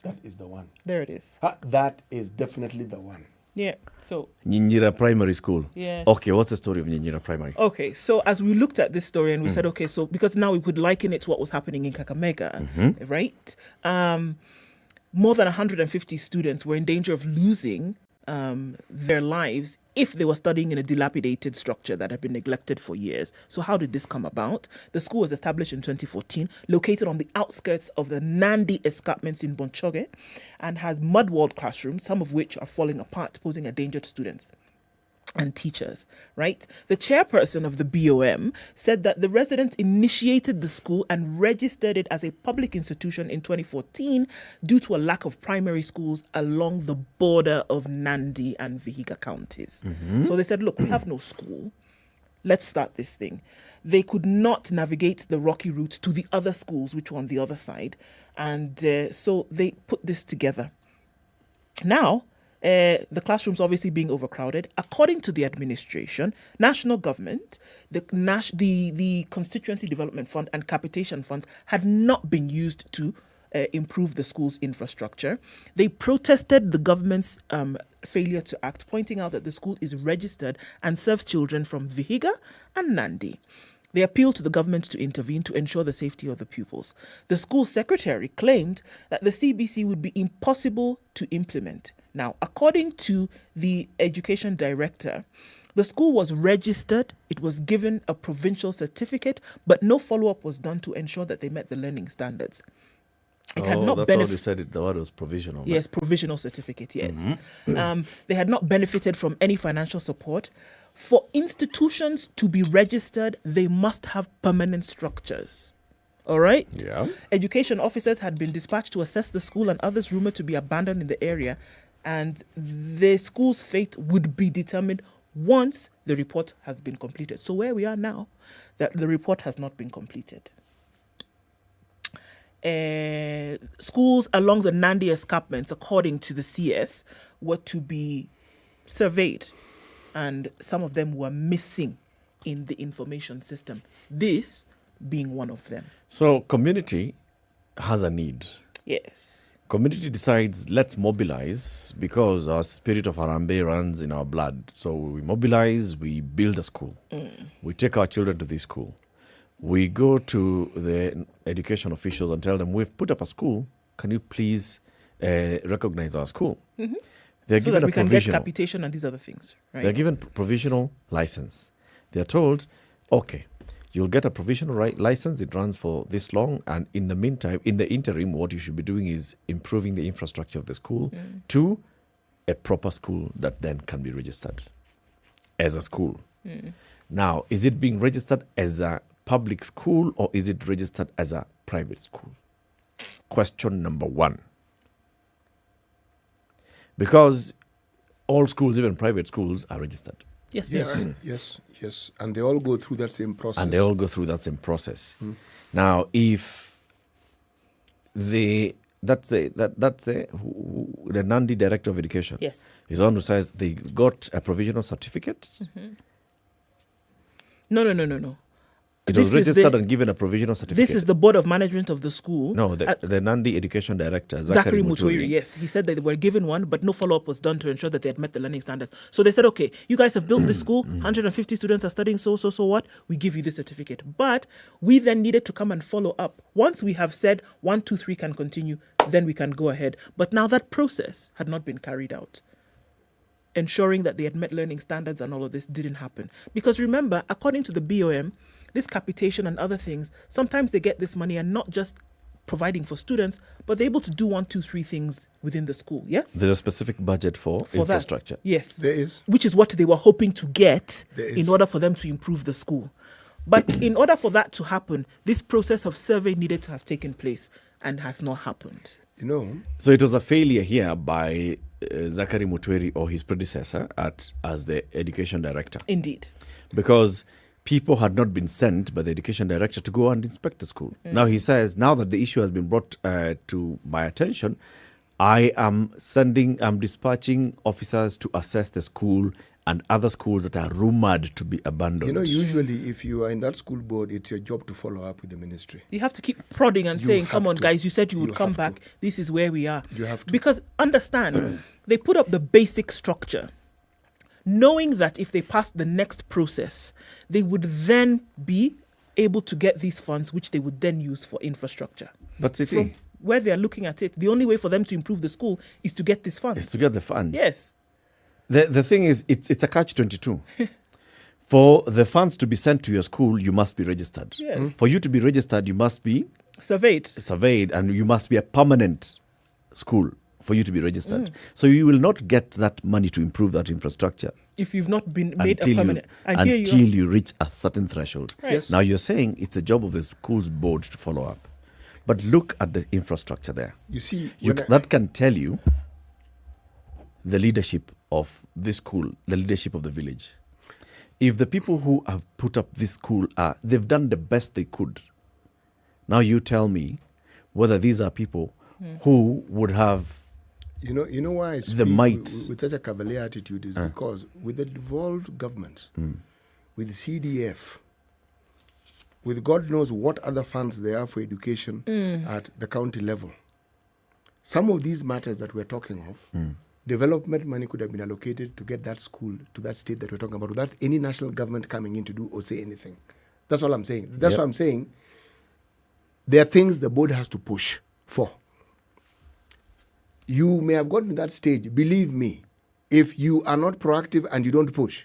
S11: That is the one.
S10: There it is.
S11: That is definitely the one.
S10: Yeah, so...
S9: Nyeri Primary School.
S10: Yes.
S9: Okay, what's the story of Nyeri Primary?
S10: Okay, so as we looked at this story and we said, okay, so because now we could liken it to what was happening in Kakamega, right? More than 150 students were in danger of losing their lives if they were studying in a dilapidated structure that had been neglected for years. So how did this come about? The school was established in 2014, located on the outskirts of the Nandi escarpments in Bonchoge, and has mud-walled classrooms, some of which are falling apart, posing a danger to students and teachers, right? The chairperson of the BOM said that the residents initiated the school and registered it as a public institution in 2014 due to a lack of primary schools along the border of Nandi and Vihiga counties. So they said, look, we have no school. Let's start this thing. They could not navigate the rocky route to the other schools, which were on the other side. And so they put this together. Now, the classrooms obviously being overcrowded. According to the administration, national government, the Constituency Development Fund and capitation funds had not been used to improve the school's infrastructure. They protested the government's failure to act, pointing out that the school is registered and serves children from Vihiga and Nandi. They appealed to the government to intervene to ensure the safety of the pupils. The school secretary claimed that the CBC would be impossible to implement. Now, according to the education director, the school was registered, it was given a provincial certificate, but no follow-up was done to ensure that they met the learning standards. It had not
S9: that's how they said it. The word was provisional.
S10: Yes, provisional certificate, yes. They had not benefited from any financial support. For institutions to be registered, they must have permanent structures. All right?
S9: Yeah.
S10: Education officers had been dispatched to assess the school and others rumored to be abandoned in the area, and the school's fate would be determined once the report has been completed. So where we are now, that the report has not been completed. Schools along the Nandi escarpments, according to the CS, were to be surveyed, and some of them were missing in the information system. This being one of them.
S9: So community has a need.
S10: Yes.
S9: Community decides, let's mobilize because our spirit of Harambee runs in our blood. So we mobilize, we build a school. We take our children to this school. We go to the education officials and tell them, we've put up a school. Can you please recognize our school? They're
S10: So
S9: given
S10: that we
S9: a
S10: can get
S9: provisional.
S10: capitation and these other things, right?
S9: They're given provisional license. They're told, okay, you'll get a provisional license. It runs for this long. And in the meantime, in the interim, what you should be doing is improving the infrastructure of the school to a proper school that then can be registered as a school. Now, is it being registered as a public school or is it registered as a private school? Question number one. Because all schools, even private schools, are registered.
S10: Yes,
S11: yes. And they all go through that same process.
S9: Now, if that's the Nandi Director of Education.
S10: Yes.
S9: Is on who says they got a provisional certificate.
S10: No.
S9: It was registered and given a provisional certificate.
S10: This is the board of management of the school.
S9: No, the Nandi Education Director,
S10: Zachary Muturi. Yes, he said that they were given one, but no follow-up was done to ensure that they had met the learning standards. So they said, okay, you guys have built this school, 150 students are studying, so what? We give you this certificate. But we then needed to come and follow up. Once we have said 1, 2, 3 can continue, then we can go ahead. But now that process had not been carried out. Ensuring that they had met learning standards and all of this didn't happen. Because remember, according to the BOM, this capitation and other things, sometimes they get this money and not just providing for students, but they're able to do 1, 2, 3 things within the school. Yes?
S9: There's a specific budget for infrastructure.
S10: That. Yes.
S11: There is.
S10: Which is what they were hoping to get in order for them to improve the school. But in order for that to happen, this process of survey needed to have taken place and has not happened.
S9: So it was a failure here by Zachary Mutweri or his predecessor as the education director.
S10: Indeed.
S9: Because people had not been sent by the education director to go and inspect the school. Now he says, now that the issue has been brought to my attention, I am dispatching officers to assess the school and other schools that are rumored to be abandoned.
S11: Usually if you are in that school board, it's your job to follow up with the ministry.
S10: You have to keep prodding and saying, come on, guys, you said you would come back. This is where we are.
S11: You have to.
S10: Because understand, they put up the basic structure, knowing that if they passed the next process, they would then be able to get these funds, which they would then use for infrastructure.
S9: But
S10: From where they are looking at it, the only way for them to improve the school is to get these funds.
S9: Is to get the funds.
S10: Yes.
S9: The thing is, it's a catch-22. For the funds to be sent to your school, you must be registered.
S10: Yes.
S9: For you to be registered, you must be
S10: surveyed,
S9: and you must be a permanent school for you to be registered. So you will not get that money to improve that infrastructure
S10: if you've not been made a permanent.
S9: Until you reach a certain threshold.
S10: Right. Yes.
S9: Now you're saying it's the job of the school's board to follow up. But look at the infrastructure there.
S11: You see,
S9: that can tell you the leadership of this school, the leadership of the village. If the people who have put up this school they've done the best they could. Now you tell me whether these are people who would have
S11: You know why I speak
S9: the might
S11: with such a cavalier attitude is because with the devolved governments, with CDF, with God knows what other funds there are for education at the county level, some of these matters that we're talking of, development money could have been allocated to get that school to that state that we're talking about without any national government coming in to do or say anything. That's all I'm saying. That's what I'm saying. There are things the board has to push for. You may have gotten to that stage. Believe me, if you are not proactive and you don't push,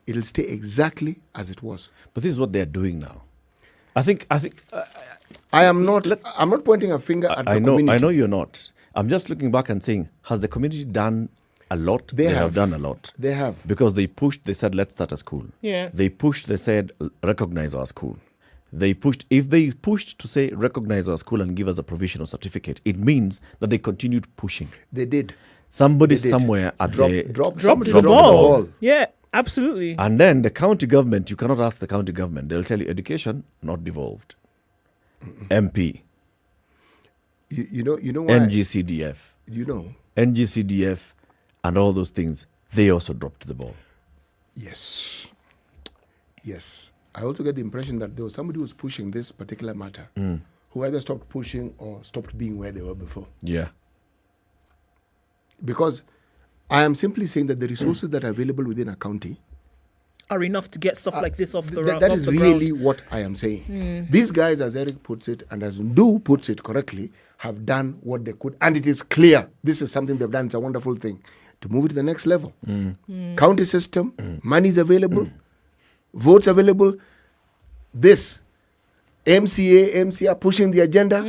S11: it'll stay exactly as it was.
S9: But this is what they're doing now. I think.
S11: I'm not pointing a finger at the community.
S9: I know you're not. I'm just looking back and saying, has the community done a lot?
S11: They have
S9: done a lot.
S11: They have.
S9: Because they pushed, they said, let's start a school.
S10: Yeah.
S9: They pushed, they said, recognize our school. If they pushed to say, recognize our school and give us a provisional certificate, it means that they continued pushing.
S11: They did.
S9: Somebody somewhere
S11: dropped
S10: the ball. Yeah, absolutely.
S9: And then the county government, you cannot ask the county government. They'll tell you, education, not devolved. MP.
S11: You know why?
S9: NGCDF. NGCDF and all those things, they also dropped the ball.
S11: Yes. I also get the impression that there was somebody who was pushing this particular matter who either stopped pushing or stopped being where they were before.
S9: Yeah.
S11: Because I am simply saying that the resources that are available within a county
S10: are enough to get stuff like this off the
S11: that is really what I am saying. These guys, as Eric puts it, and as Ndu puts it correctly, have done what they could. And it is clear. This is something they've done. It's a wonderful thing. To move it to the next level. County system, money is available, votes available. This, MCA pushing the agenda.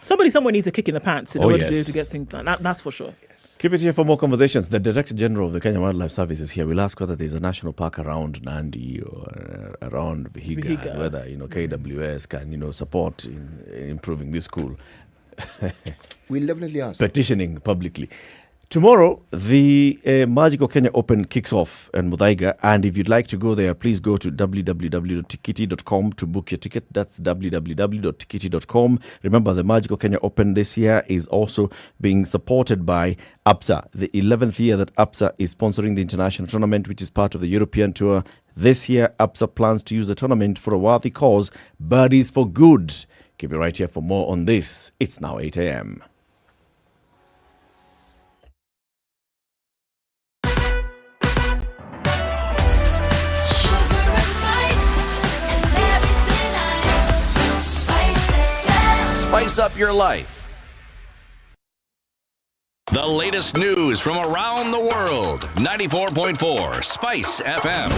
S10: Somebody somewhere needs a kick in the pants in order
S9: yes.
S10: to get things done. That's for sure.
S9: Keep it here for more conversations. The Director General of the Kenya Wildlife Service is here. We'll ask whether there's a national park around Nandi or around Vihiga, and whether KWS can support in improving this school.
S11: We'll definitely ask.
S9: Petitioning publicly. Tomorrow, the Magical Kenya Open kicks off in Muthaiga, and if you'd like to go there, please go to www.tikiti.com to book your ticket. That's www.tikiti.com. Remember, the Magical Kenya Open this year is also being supported by APSA, the 11th year that APSA is sponsoring the international tournament, which is part of the European Tour. This year, APSA plans to use the tournament for a worthy cause, Birdies for Good. Keep it right here for more on this. It's now 8 a.m.
S1: Spice up your life. The latest news from around the world. 94.4 Spice FM.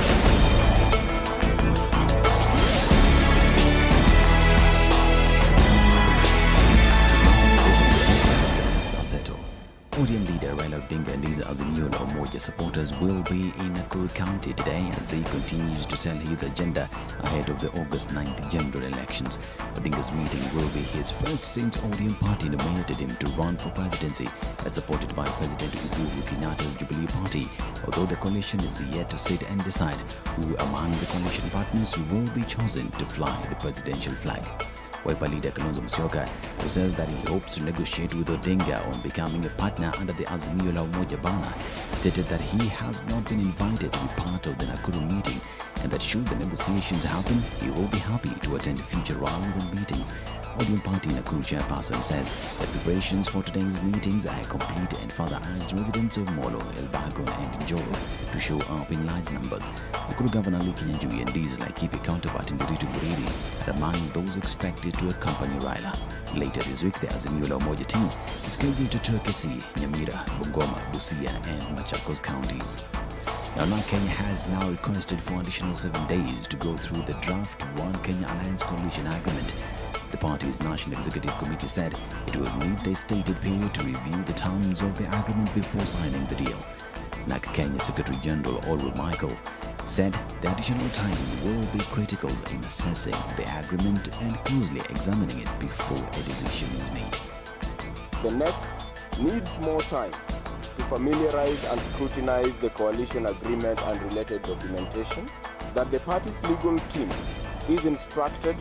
S2: ODM leader Raila Odinga and his Azimio la Umoja supporters will be in Nakuru County today as he continues to sell his agenda ahead of the August 9th general elections. Odinga's meeting will be his first since ODM party nominated him to run for presidency, as supported by President Uhuru Kenyatta's Jubilee Party, although the coalition is yet to sit and decide who among the coalition partners will be chosen to fly the presidential flag. Wiper leader Kalonzo Musyoka, who says that he hopes to negotiate with Odinga on becoming a partner under the Azimio la Umoja banner, stated that he has not been invited to be part of the Nakuru meeting and that should the negotiations happen, he will be happy to attend future rallies and meetings. ODM Party Nakuru chairperson says that preparations for today's meetings are complete and further urged residents of Molo, Elbago and Njoro to show up in large numbers. Nakuru Governor Lee Kinyanjui and his Laikipia counterpart Nderitu Buridi are among those expected to accompany Raila. Later this week, the Azimio la Umoja team is scheduled to tour Kisii, Nyamira, Bungoma, Busia and Machakos counties. Now Kenya has now requested for additional 7 days to go through the draft One Kenya Alliance Coalition Agreement. The party's National Executive Committee said it will need the stated period to review the terms of the agreement before signing the deal. NAC Kenya Secretary General Oru Michael said the additional time will be critical in assessing the agreement and closely examining it before a decision is made.
S7: The NEC needs more time to familiarize and scrutinize the coalition agreement and related documentation, that the party's legal team is instructed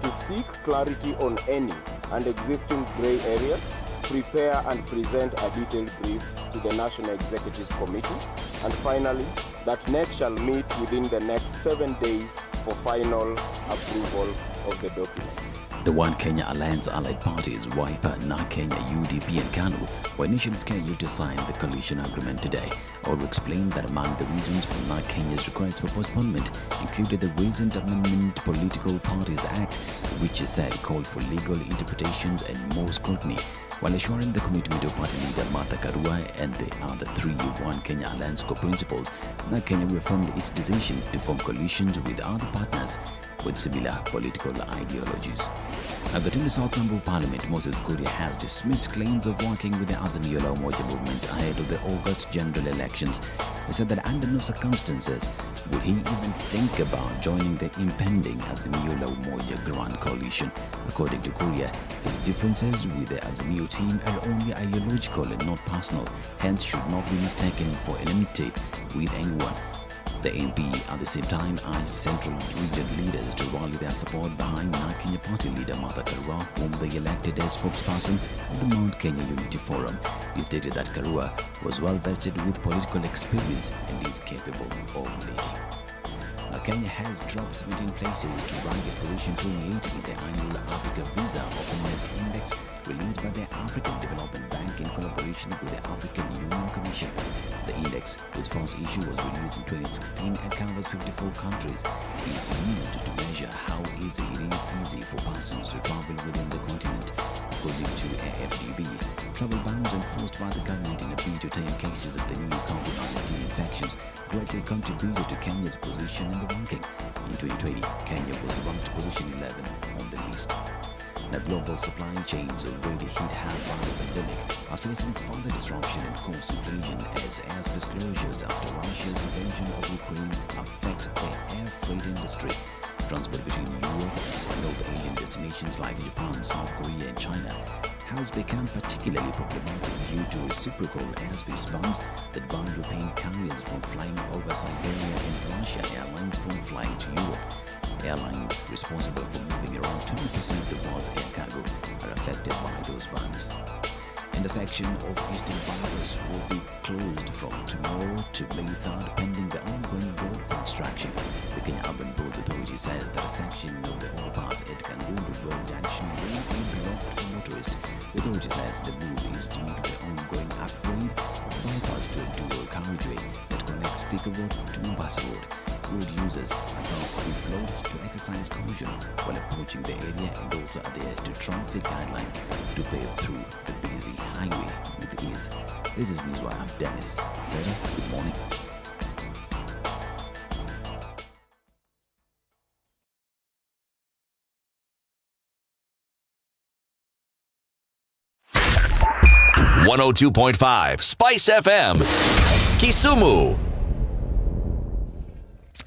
S7: to seek clarity on any and existing grey areas, prepare and present a detailed brief to the National Executive Committee, and finally, that NEC shall meet within the next 7 days for final approval of the document.
S2: The One Kenya Alliance allied parties, Wiper, NAC Kenya, UDP and KANU, were initially scheduled to sign the coalition agreement today. Oru explained that among the reasons for NAC Kenya's request for postponement included the recent Amendment Political Parties Act, which he said called for legal interpretations and more scrutiny, while assuring the commitment of party leader Martha Karua and the other three One Kenya Alliance co-principals. NAC Kenya reaffirmed its decision to form coalitions with other partners with similar political ideologies. Now, Gatundu South Member of Parliament Moses Kuria has dismissed claims of working with the Azimio la Umoja movement ahead of the August general elections. He said that under no circumstances would he even think about joining the impending Azimio la Umoja Grand Coalition. According to Kuria, his differences with the Azimio team are only ideological and not personal, hence should not be mistaken for enmity with anyone. The MP at the same time urged central region leaders to rally their support behind NAC Kenya party leader Martha Karua, whom they elected as spokesperson of the Mount Kenya Unity Forum. He stated that Karua was well vested with political experience and is capable of leading. Now, Kenya has dropped 17 places to rank at position 28 in the annual Africa Visa Openness Index released by the African Development Bank in collaboration with the African Union Commission. The index, whose first issue was released in 2016 and covers 54 countries, is used to measure how easy it is for persons to travel within the continent. According to AFDB, travel bans enforced by the government in a bid to tame cases of the new COVID-19 infections greatly contributed to Kenya's position in the ranking. In 2020, Kenya was ranked position 11 on the list. The global supply chains already hit hard by the pandemic are facing further disruption and cost inflation as airspace closures after Russia's invasion of Ukraine affect the air freight industry. Transport between Europe and North Asian destinations like Japan, South Korea and China has become particularly problematic due to reciprocal airspace bans that ban European carriers from flying over Siberia and Russian airlines from flying to Europe. Airlines responsible for moving around 20% of the world's air cargo are affected by those bans. And a section of Eastern Bypass will be closed from tomorrow to May 3rd pending the ongoing road construction. The Kenya Urban Roads Authority says that a section of the overpass at Kangundu Road Junction will be blocked for motorists. The authority says the move is due to the ongoing upgrade of the bypass to a dual carriageway that connects Thika Road to Mombasa Road. Road users are thus implored to exercise caution while approaching the area and also adhere to traffic guidelines to pave through the busy highway with ease. This is Newswire. I'm Dennis Aseta. Good morning.
S1: .5 Spice FM, Kisumu.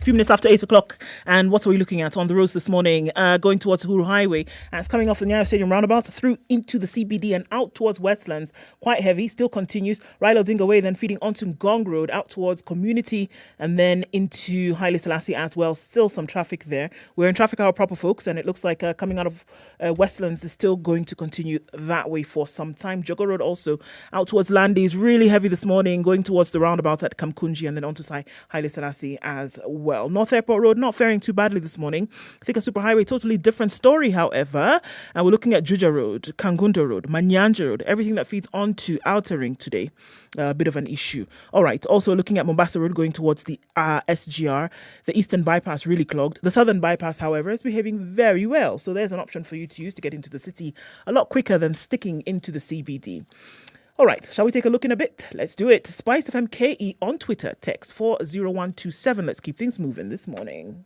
S10: Few minutes after 8 o'clock, and what are we looking at on the roads this morning? Going towards Uhuru Highway, and it's coming off the Nyeri Stadium roundabout through into the CBD and out towards Westlands. Quite heavy, still continues. Rilo Odinga Way, then feeding onto Ngong Road, out towards Community, and then into Haile Selassie as well. Still some traffic there. We're in traffic hour proper, folks, and it looks like coming out of Westlands is still going to continue that way for some time. Jogo Road also out towards Landy is really heavy this morning, going towards the roundabout at Kamkunji and then onto Haile Selassie as well. North Airport Road not faring too badly this morning. Thika Superhighway, totally different story, however. And we're looking at Juja Road, Kangundo Road, Manyanja Road, everything that feeds onto Outer Ring today. A bit of an issue. All right. Also looking at Mombasa Road going towards the SGR. The Eastern Bypass really clogged. The Southern Bypass, however, is behaving very well. So there's an option for you to use to get into the city a lot quicker than sticking into the CBD. All right, shall we take a look in a bit? Let's do it. SpiceFM KE on Twitter, text 40127. Let's keep things moving this morning.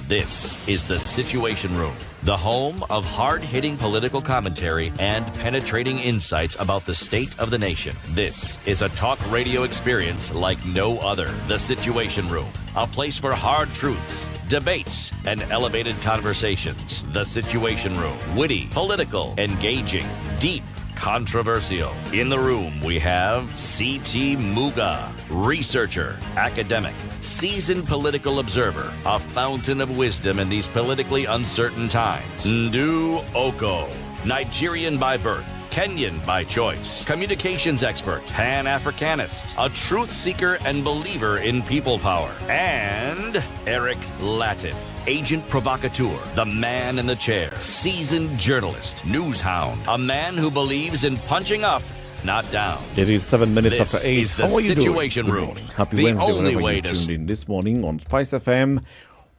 S1: This is the Situation Room, the home of hard-hitting political commentary and penetrating insights about the state of the nation. This is a talk radio experience like no other. The Situation Room, a place for hard truths, debates, and elevated conversations. The Situation Room, witty, political, engaging, deep, controversial. In the room, we have C.T. Muga, researcher, academic, seasoned political observer, a fountain of wisdom in these politically uncertain times. Ndu Okoh, Nigerian by birth, Kenyan by choice, communications expert, Pan-Africanist, a truth seeker and believer in people power, and Eric Latiff, agent provocateur, the man in the chair, seasoned journalist, news hound, a man who believes in punching up, not down.
S9: It is 7 minutes
S1: This
S9: after 8.
S1: is the
S9: How are you
S1: Situation
S9: doing? Good
S1: Room.
S9: morning. Happy
S1: The
S9: Wednesday
S1: only
S9: wherever
S1: way
S9: you
S1: to
S9: tuned in this morning on Spice FM,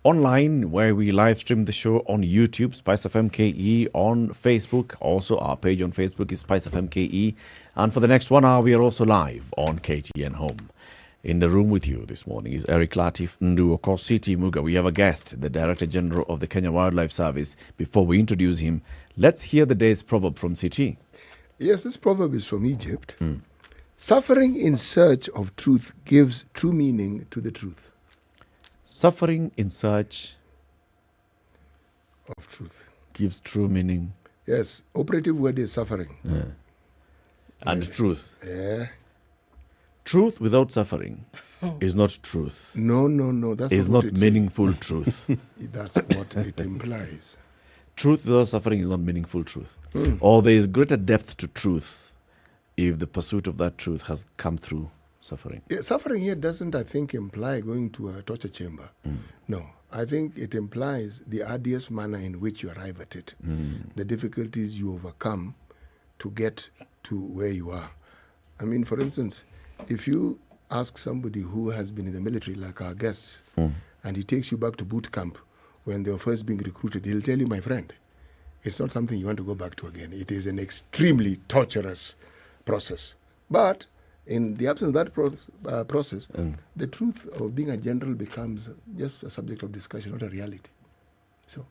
S9: online where we live stream the show on YouTube, Spice FM KE, on Facebook. Also, our page on Facebook is Spice FM KE. And for the next 1 hour, we are also live on KTN Home. In the room with you this morning is Eric Latiff, Ndu Okoh, C.T. Muga. We have a guest, the Director General of the Kenya Wildlife Service. Before we introduce him, let's hear the day's proverb from C.T.
S11: Yes, this proverb is from Egypt. Suffering in search of truth gives true meaning to the truth.
S9: Suffering in search
S11: of truth
S9: gives true meaning.
S11: Yes, operative word is suffering.
S9: Yeah. And truth.
S11: Yeah.
S9: Truth without suffering is not truth.
S11: No. That's
S9: is
S11: not
S9: not meaningful truth.
S11: That's what it implies.
S9: truth without suffering is not meaningful truth. Or there is greater depth to truth if the pursuit of that truth has come through suffering.
S11: Yeah, suffering here doesn't, I think, imply going to a torture chamber. No, I think it implies the arduous manner in which you arrive at it, the difficulties you overcome to get to where you are. I mean, for instance, if you ask somebody who has been in the military, like our guests, and he takes you back to boot camp when they were first being recruited, he'll tell you, my friend, it's not something you want to go back to again. It is an extremely torturous process. But in the absence of that process, the truth of being a general becomes just a subject of discussion, not a reality. So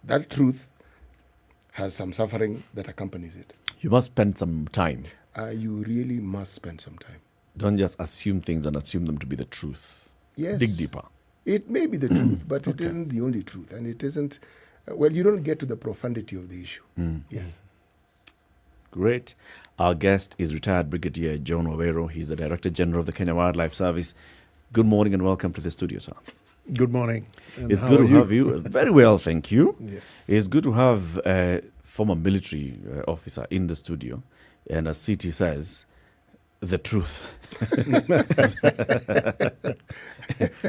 S11: that truth has some suffering that accompanies it.
S9: You must spend some time.
S11: You really must spend some time.
S9: Don't just assume things and assume them to be the truth.
S11: Yes.
S9: Dig deeper.
S11: It may be the truth, but it isn't the only truth. And it isn't, well, you don't get to the profundity of the issue. Yes.
S9: Great. Our guest is retired Brigadier John Wawero. He's the Director General of the Kenya Wildlife Service. Good morning and welcome to the studio, sir.
S8: Good morning. And
S9: it's good to have you. Very well, thank you.
S8: Yes.
S9: It's good to have a former military officer in the studio. And as CT says, the truth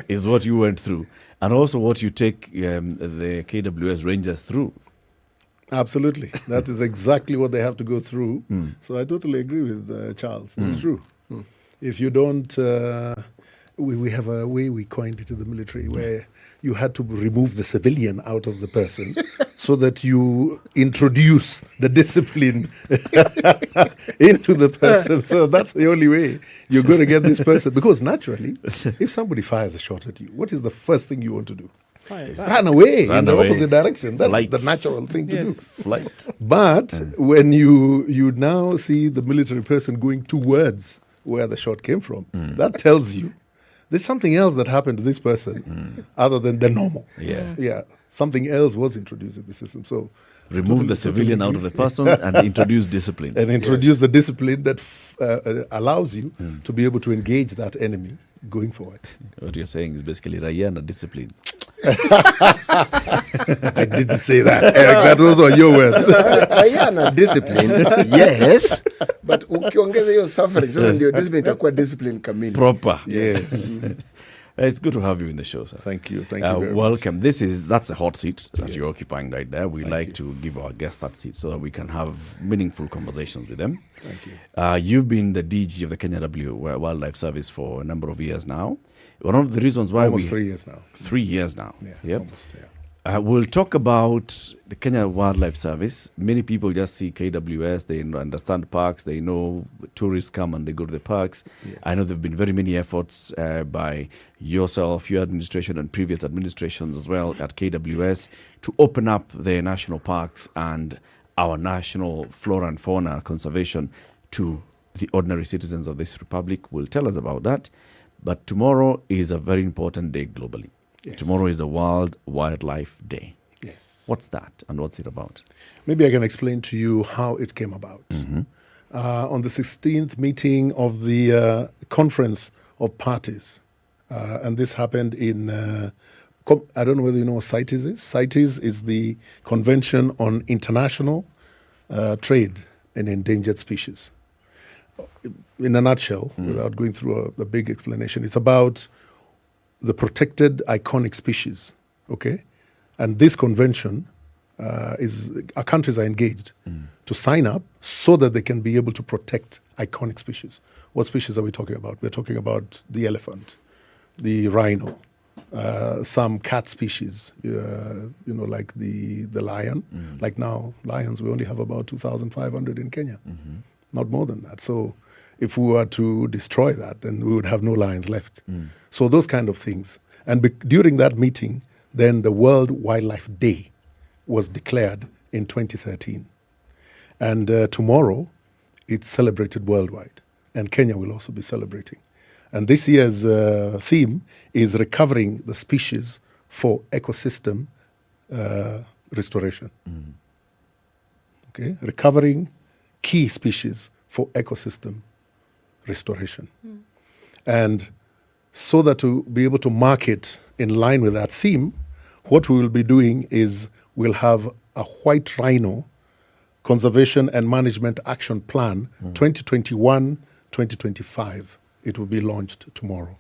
S9: is what you went through. And also what you take the KWS Rangers through.
S8: Absolutely. That is exactly what they have to go through. So I totally agree with Charles. It's true. If you don't, we have a way we coined it in the military where you had to remove the civilian out of the person so that you introduce the discipline into the person. So that's the only way you're going to get this person. Because naturally, if somebody fires a shot at you, what is the first thing you want to do? Run away in the opposite direction. That's the natural thing to do.
S9: Flight.
S8: But when you now see the military person going towards where the shot came from, that tells you there's something else that happened to this person other than the normal. Yeah. Something else was introduced in the system. So
S9: remove the civilian out of the person and introduce discipline.
S8: And introduce the discipline that allows you to be able to engage that enemy going forward.
S9: What you're saying is basically Rayana discipline.
S8: I didn't say that, Eric. That was on your words.
S11: Rayana discipline, yes. But ukiongeza hiyo suffering, so ndio discipline itakuwa discipline kamili.
S9: Proper.
S8: Yes.
S9: It's good to have you in the show, sir.
S8: Thank you. Thank you very
S9: welcome. Much. That's a hot seat that you're occupying right there. We like to give our guests that seat so that we can have meaningful conversations with them.
S8: Thank you.
S9: You've been the DG of the Kenya Wildlife Service for a number of years now. One of the reasons why
S8: almost 3 years now.
S9: 3 years now.
S8: Yeah. Almost, yeah.
S9: We'll talk about the Kenya Wildlife Service. Many people just see KWS, they understand parks, they know tourists come and they go to the parks.
S8: Yes.
S9: I know there have been very many efforts by yourself, your administration and previous administrations as well at KWS to open up the national parks and our national flora and fauna conservation to the ordinary citizens of this republic. Will tell us about that. But tomorrow is a very important day globally.
S8: Yes.
S9: Tomorrow is the World Wildlife Day.
S8: Yes.
S9: What's that and what's it about?
S8: Maybe I can explain to you how it came about. On the 16th meeting of the Conference of Parties, and this happened in, I don't know whether you know what CITES is. CITES is the Convention on International Trade in Endangered Species. In a nutshell, without going through a big explanation, it's about the protected iconic species, okay? And this convention our countries are engaged to sign up so that they can be able to protect iconic species. What species are we talking about? We're talking about the elephant, the rhino, some cat species, like the lion. Like now, lions, we only have about 2,500 in Kenya, not more than that. So if we were to destroy that, then we would have no lions left. So those kind of things. And during that meeting, then the World Wildlife Day was declared in 2013. And tomorrow, it's celebrated worldwide. And Kenya will also be celebrating. And this year's theme is recovering the species for ecosystem restoration. Okay, recovering key species for ecosystem restoration. And so that to be able to market in line with that theme, what we will be doing is we'll have a white rhino conservation and management action plan 2021-2025. It will be launched tomorrow.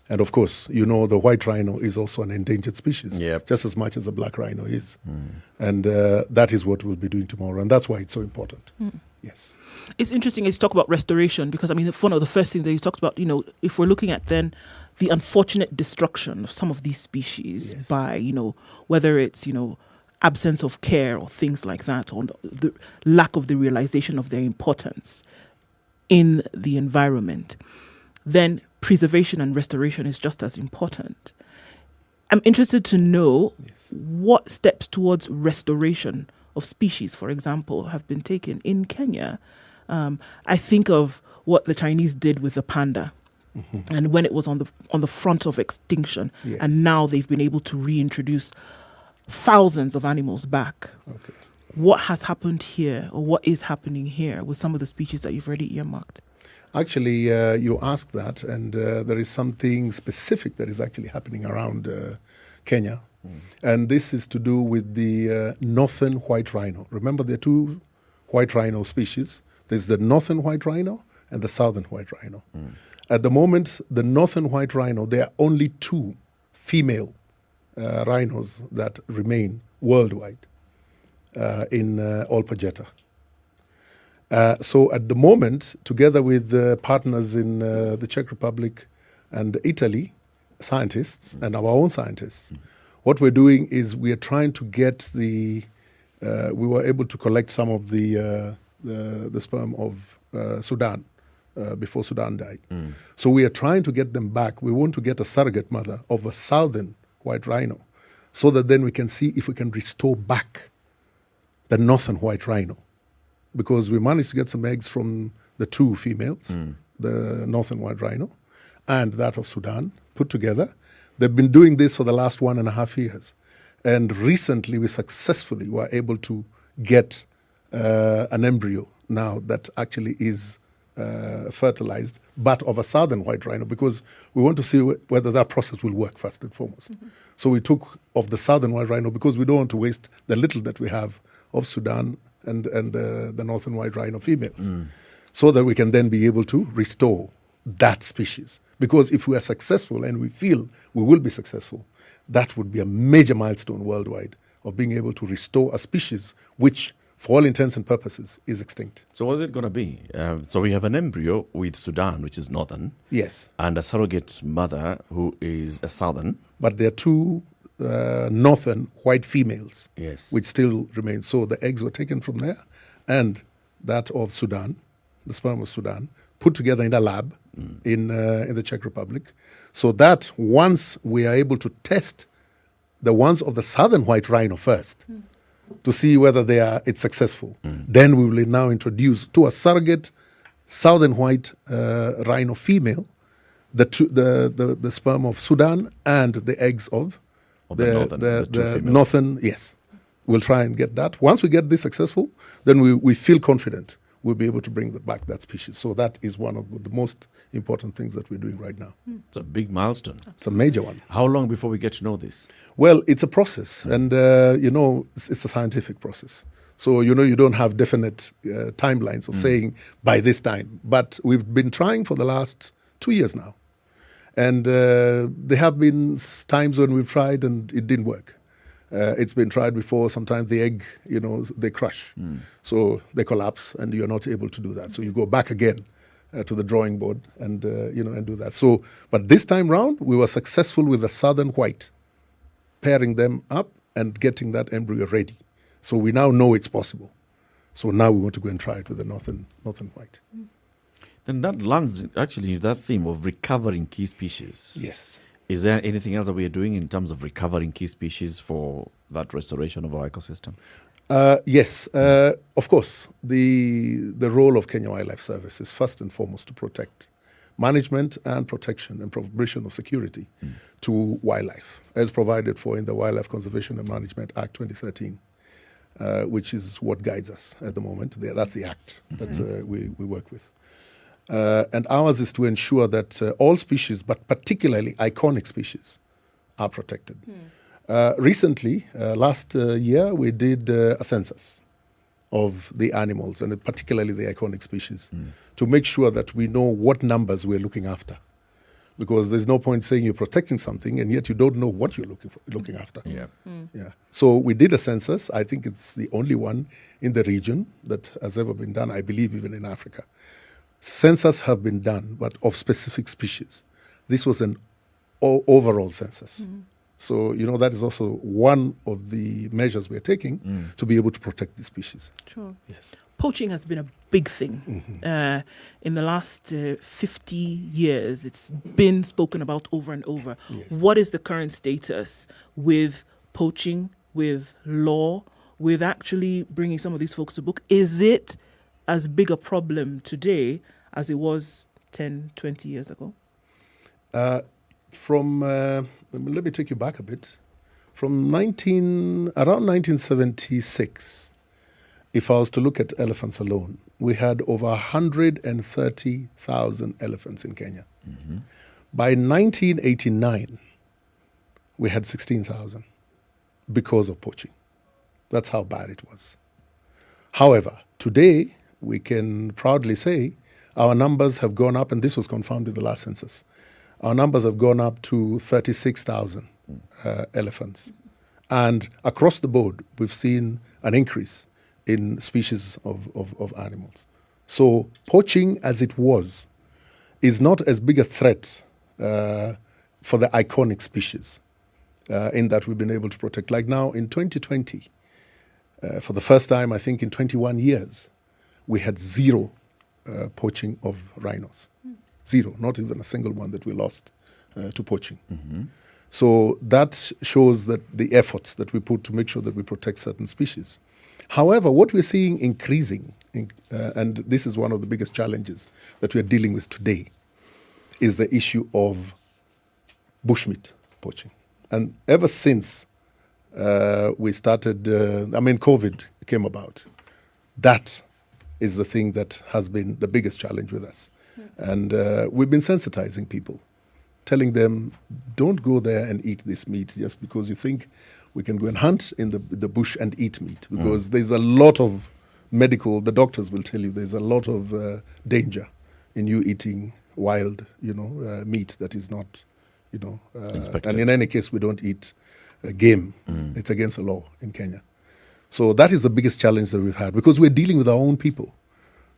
S8: And of course, you know, the white rhino is also an endangered species, just as much as the black rhino is. And that is what we'll be doing tomorrow. And that's why it's so important. Yes.
S18: It's interesting as you talk about restoration, because I mean, one of the first things that you talked about, you know, if we're looking at then the unfortunate destruction of some of these species by, you know, whether it's, you know, absence of care or things like that, or the lack of the realization of their importance in the environment, then preservation and restoration is just as important. I'm interested to know what steps towards restoration of species, for example, have been taken in Kenya. I think of what the Chinese did with the panda, and when it was on the front of extinction, and now they've been able to reintroduce thousands of animals back. What has happened here, or what is happening here with some of the species that you've already earmarked?
S8: Actually, you asked that, and there is something specific that is actually happening around Kenya. And this is to do with the northern white rhino. Remember, there are two white rhino species. There's the northern white rhino and the southern white rhino. At the moment, the northern white rhino, there are only two female rhinos that remain worldwide in Olpajeta. So at the moment, together with partners in the Czech Republic and Italy, scientists and our own scientists, what we're doing is we are trying to get we were able to collect some of the sperm of Sudan before Sudan died. So we are trying to get them back. We want to get a surrogate mother of a southern white rhino so that then we can see if we can restore back the northern white rhino. Because we managed to get some eggs from the two females, the northern white rhino and that of Sudan, put together. They've been doing this for the last 1.5 years. And recently we successfully were able to get an embryo now that actually is fertilized, but of a southern white rhino, because we want to see whether that process will work first and foremost. So we took of the southern white rhino because we don't want to waste the little that we have of Sudan and the northern white rhino females, so that we can then be able to restore that species. Because if we are successful, and we feel we will be successful, that would be a major milestone worldwide of being able to restore a species which, for all intents and purposes, is extinct.
S9: So what is it going to be? So we have an embryo with Sudan, which is northern.
S8: Yes.
S9: And a surrogate mother who is a southern.
S8: But there are two northern white females, which still remain. So the eggs were taken from there, and that of Sudan, the sperm of Sudan, put together in a lab in the Czech Republic, so that once we are able to test the ones of the southern white rhino first, to see whether it's successful, then we will now introduce to a surrogate southern white rhino female the sperm of Sudan and the eggs of the northern, we'll try and get that. Once we get this successful, then we feel confident we'll be able to bring back that species. So that is one of the most important things that we're doing right now.
S9: It's a big milestone.
S8: It's a major one.
S9: How long before we get to know this?
S8: Well, it's a process, and it's a scientific process. So, you don't have definite timelines of saying by this time. But we've been trying for the last 2 years now. And there have been times when we've tried and it didn't work. It's been tried before. Sometimes the egg, they crush. So they collapse and you're not able to do that. So you go back again to the drawing board and, and do that. So, but this time round, we were successful with the southern white, pairing them up and getting that embryo ready. So we now know it's possible. So now we want to go and try it with the northern white.
S9: Then that lands actually that theme of recovering key species.
S8: Yes.
S9: Is there anything else that we are doing in terms of recovering key species for that restoration of our ecosystem?
S8: Yes. Of course, the role of Kenya Wildlife Service is first and foremost to protect management and protection and provision of security to wildlife, as provided for in the Wildlife Conservation and Management Act 2013, which is what guides us at the moment. That's the act that we work with. And ours is to ensure that all species, but particularly iconic species, are protected. Recently, last year, we did a census of the animals, and particularly the iconic species, to make sure that we know what numbers we're looking after. Because there's no point saying you're protecting something, and yet you don't know what you're looking after. Yeah. So we did a census. I think it's the only one in the region that has ever been done, I believe even in Africa. Census have been done, but of specific species. This was an overall census. So, that is also one of the measures we're taking to be able to protect the species.
S10: Sure.
S8: Yes.
S10: Poaching has been a big thing. In the last 50 years, it's been spoken about over and over.
S8: Yes.
S10: What is the current status with poaching, with law, with actually bringing some of these folks to book? Is it as big a problem today as it was 10, 20 years ago?
S8: Let me take you back a bit. From around 1976, if I was to look at elephants alone, we had over 130,000 elephants in Kenya. By 1989, we had 16,000 because of poaching. That's how bad it was. However, today, we can proudly say our numbers have gone up, and this was confirmed in the last census. Our numbers have gone up to 36,000 elephants. And across the board, we've seen an increase in species of animals. So poaching as it was is not as big a threat for the iconic species in that we've been able to protect. Like now in 2020, for the first time, I think in 21 years, we had zero poaching of rhinos. Zero, not even a single one that we lost to poaching. So that shows that the efforts that we put to make sure that we protect certain species. However, what we're seeing increasing, and this is one of the biggest challenges that we're dealing with today, is the issue of bushmeat poaching. And ever since we started, COVID came about, that is the thing that has been the biggest challenge with us. And we've been sensitizing people, telling them, don't go there and eat this meat just because you think we can go and hunt in the bush and eat meat. Because there's a lot of the doctors will tell you there's a lot of danger in you eating wild, meat that is not,
S9: Inspected.
S8: And in any case, we don't eat game. It's against the law in Kenya. So that is the biggest challenge that we've had, because we're dealing with our own people,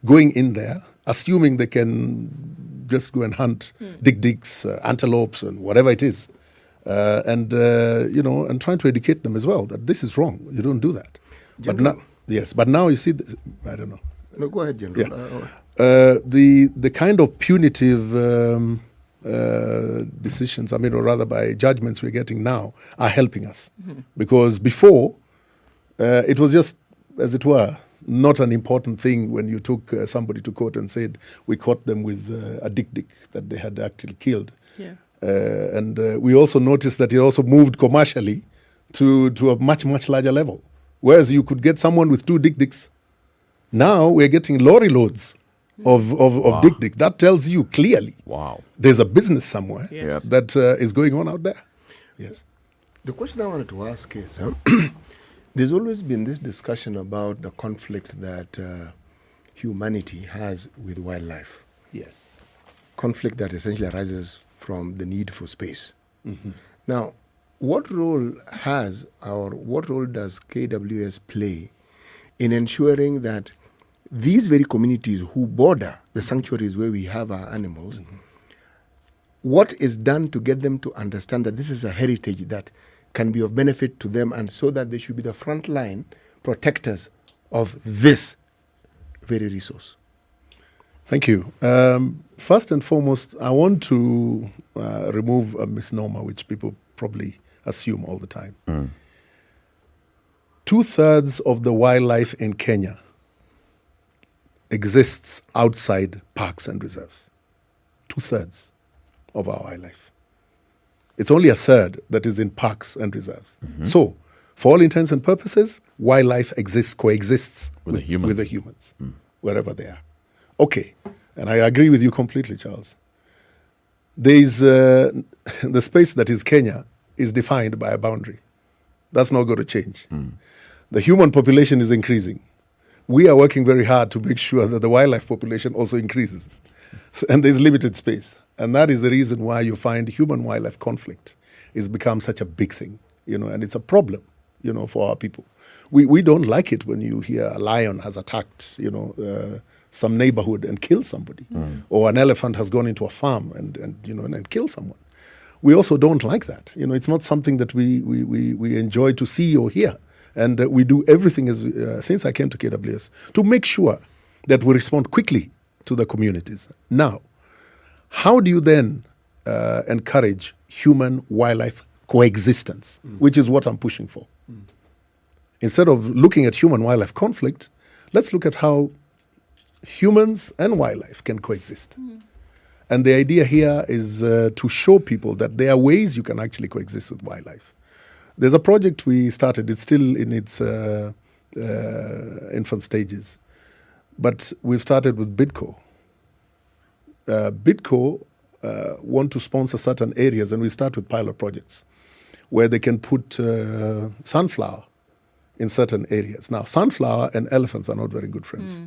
S8: going in there, assuming they can just go and hunt dig-digs, antelopes, and whatever it is, and trying to educate them as well that this is wrong. You don't do that.
S11: General.
S8: But now you see, I don't know.
S11: No, go ahead, General.
S8: Yeah. The kind of punitive decisions, or rather by judgments we're getting now, are helping us. Because before, it was just, as it were, not an important thing when you took somebody to court and said, we caught them with a dig-dig that they had actually killed.
S10: Yeah.
S8: And we also noticed that it also moved commercially to a much, much larger level. Whereas you could get someone with 2 dig-digs. Now we're getting lorry loads of dig-dig. That tells you clearly there's a business somewhere that is going on out there. Yes.
S11: The question I wanted to ask is, there's always been this discussion about the conflict that humanity has with wildlife.
S8: Yes.
S11: Conflict that essentially arises from the need for space. Now, what role does KWS play in ensuring that these very communities who border the sanctuaries where we have our animals, what is done to get them to understand that this is a heritage that can be of benefit to them, and so that they should be the frontline protectors of this very resource?
S8: Thank you. First and foremost, I want to remove a misnomer which people probably assume all the time. 2/3 of the wildlife in Kenya exists outside parks and reserves. 2/3 of our wildlife. It's only 1/3 that is in parks and reserves. So, for all intents and purposes, wildlife coexists with the humans, wherever they are. Okay, and I agree with you completely, Charles. There is the space that is Kenya is defined by a boundary. That's not going to change. The human population is increasing. We are working very hard to make sure that the wildlife population also increases. And there's limited space. And that is the reason why you find human-wildlife conflict is become such a big thing, and it's a problem, for our people. We don't like it when you hear a lion has attacked, some neighborhood and killed somebody, or an elephant has gone into a farm and killed someone. We also don't like that. It's not something that we enjoy to see or hear. And we do everything since I came to KWS to make sure that we respond quickly to the communities. Now, how do you then encourage human-wildlife coexistence, which is what I'm pushing for? Instead of looking at human-wildlife conflict, let's look at how humans and wildlife can coexist. And the idea here is to show people that there are ways you can actually coexist with wildlife. There's a project we started. It's still in its infant stages. But we've started with BIDCO. BIDCO want to sponsor certain areas, and we start with pilot projects where they can put sunflower in certain areas. Now, sunflower and elephants are not very good friends.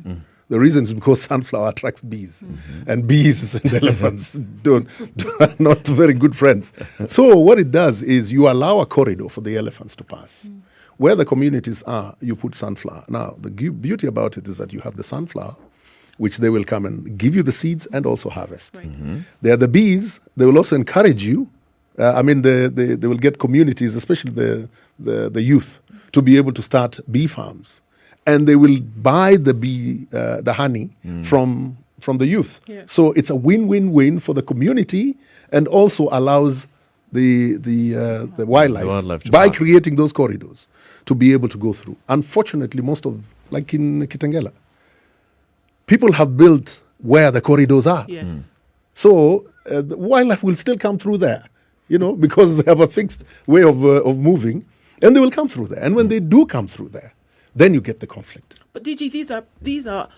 S8: The reason is because sunflower attracts bees, and bees and elephants are not very good friends. So what it does is you allow a corridor for the elephants to pass. Where the communities are, you put sunflower. Now, the beauty about it is that you have the sunflower, which they will come and give you the seeds and also harvest. There are the bees. They will also encourage you. They will get communities, especially the youth, to be able to start bee farms. And they will buy the honey from the youth. Yeah. So it's a win-win-win for the community, and also allows the wildlife by creating those corridors to be able to go through. Unfortunately, like in Kitengela, people have built where the corridors are.
S18: Yes.
S8: So the wildlife will still come through there, because they have a fixed way of moving, and they will come through there. And when they do come through there, then you get the conflict.
S18: But DG, these are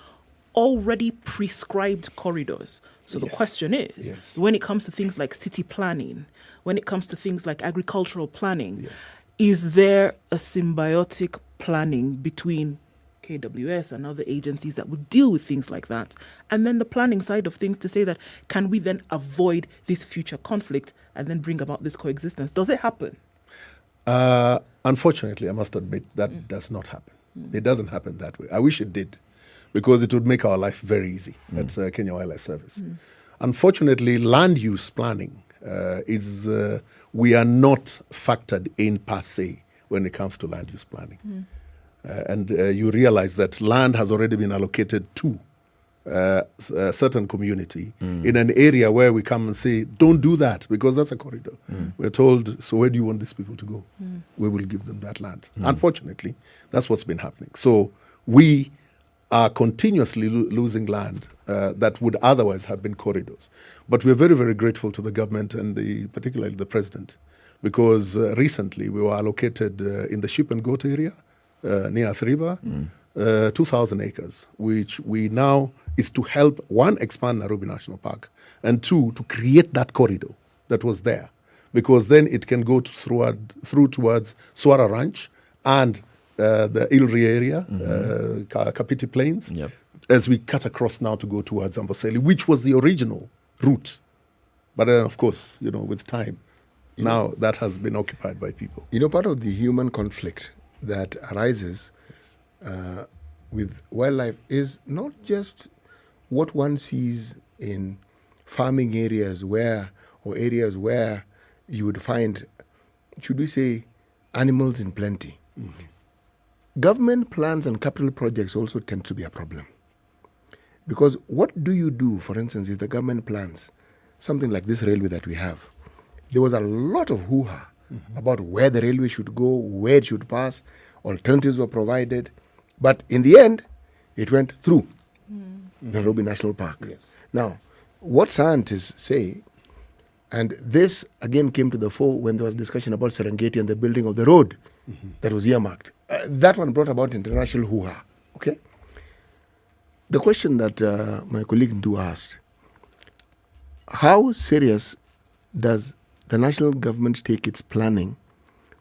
S18: already prescribed corridors. So the question is, when it comes to things like city planning, when it comes to things like agricultural planning, is there a symbiotic planning between KWS and other agencies that would deal with things like that? And then the planning side of things to say that, can we then avoid this future conflict and then bring about this coexistence? Does it happen?
S8: Unfortunately, I must admit that does not happen. It doesn't happen that way. I wish it did, because it would make our life very easy at Kenya Wildlife Service. Unfortunately, land use planning we are not factored in per se when it comes to land use planning. And you realize that land has already been allocated to a certain community in an area where we come and say, don't do that, because that's a corridor. We're told, so where do you want these people to go? We will give them that land. Unfortunately, that's what's been happening. So we are continuously losing land that would otherwise have been corridors. But we're very, very grateful to the government and particularly the president, because recently we were allocated in the sheep and goat area near Athriba, 2,000 acres, which we now is to help, one, expand Nairobi National Park, and two, to create that corridor that was there, because then it can go through towards Swara Ranch and the Ilri area, Kapiti Plains, as we cut across now to go towards Amboseli, which was the original route. But then, of course, with time, now that has been occupied by people.
S11: Part of the human conflict that arises with wildlife is not just what one sees in farming areas where you would find, should we say, animals in plenty. Government plans and capital projects also tend to be a problem. Because what do you do, for instance, if the government plans something like this railway that we have? There was a lot of hoo-ha about where the railway should go, where it should pass. Alternatives were provided. But in the end, it went through the Nairobi National Park.
S8: Yes.
S11: Now, what scientists say, and this again came to the fore when there was discussion about Serengeti and the building of the road that was earmarked. That one brought about international hoo-ha. Okay? The question that my colleague Ndu asked, how serious does the national government take its planning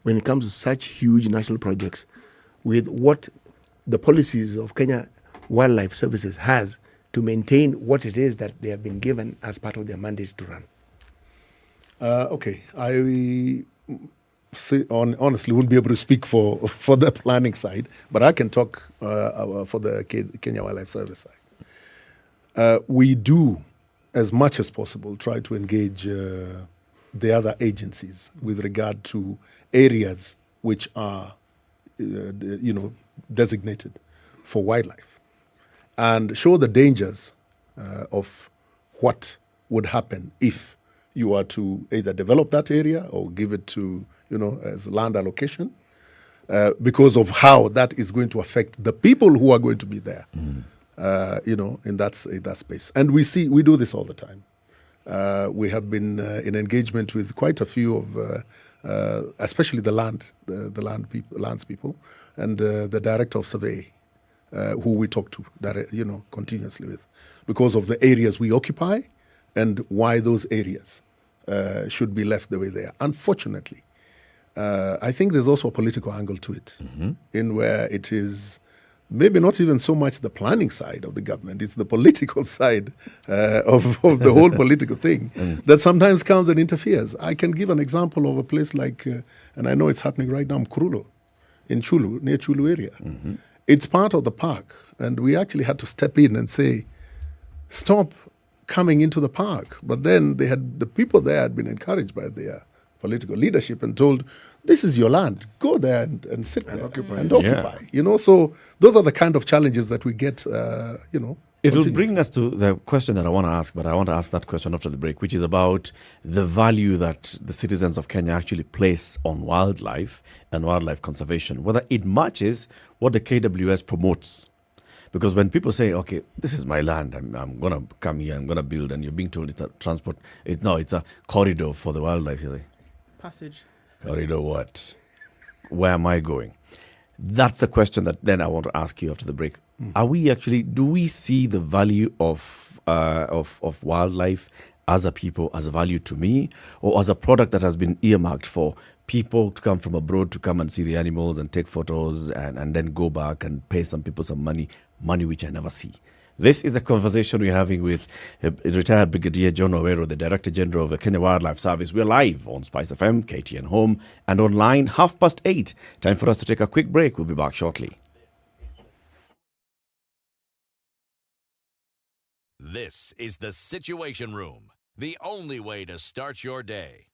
S11: when it comes to such huge national projects with what the policies of Kenya Wildlife Services has to maintain what it is that they have been given as part of their mandate to run?
S8: Okay, I honestly wouldn't be able to speak for the planning side, but I can talk for the Kenya Wildlife Service side. We do, as much as possible, try to engage the other agencies with regard to areas which are, designated for wildlife, and show the dangers of what would happen if you are to either develop that area or give it to, as land allocation, because of how that is going to affect the people who are going to be there, in that space. And we do this all the time. We have been in engagement with quite a few of, especially the lands people, and the director of survey, who we talk to, continuously with, because of the areas we occupy and why those areas should be left the way they are. Unfortunately, I think there's also a political angle to it, in where it is maybe not even so much the planning side of the government, it's the political side of the whole political thing that sometimes comes and interferes. I can give an example of a place like, and I know it's happening right now, Mkurulo, in Chulu, near Chulu area. It's part of the park, and we actually had to step in and say, stop coming into the park. But then the people there had been encouraged by their political leadership and told, this is your land, go there and sit there and occupy. So those are the kind of challenges that we get,
S9: It will bring us to the question that I want to ask, but I want to ask that question after the break, which is about the value that the citizens of Kenya actually place on wildlife and wildlife conservation, whether it matches what the KWS promotes. Because when people say, okay, this is my land, I'm going to come here, I'm going to build, and you're being told it's a transport, it's a corridor for the wildlife. You're like,
S18: passage.
S9: Corridor what? Where am I going? That's the question that then I want to ask you after the break. Do we see the value of wildlife as a people, as a value to me, or as a product that has been earmarked for people to come from abroad to come and see the animals and take photos and then go back and pay some people some money which I never see? This is a conversation we're having with retired Brigadier John Owero, the Director General of the Kenya Wildlife Service. We're live on SpiceFM, KTN Home, and online 8:30. Time for us to take a quick break. We'll be back shortly.
S1: This is the Situation Room, the only way to start your day.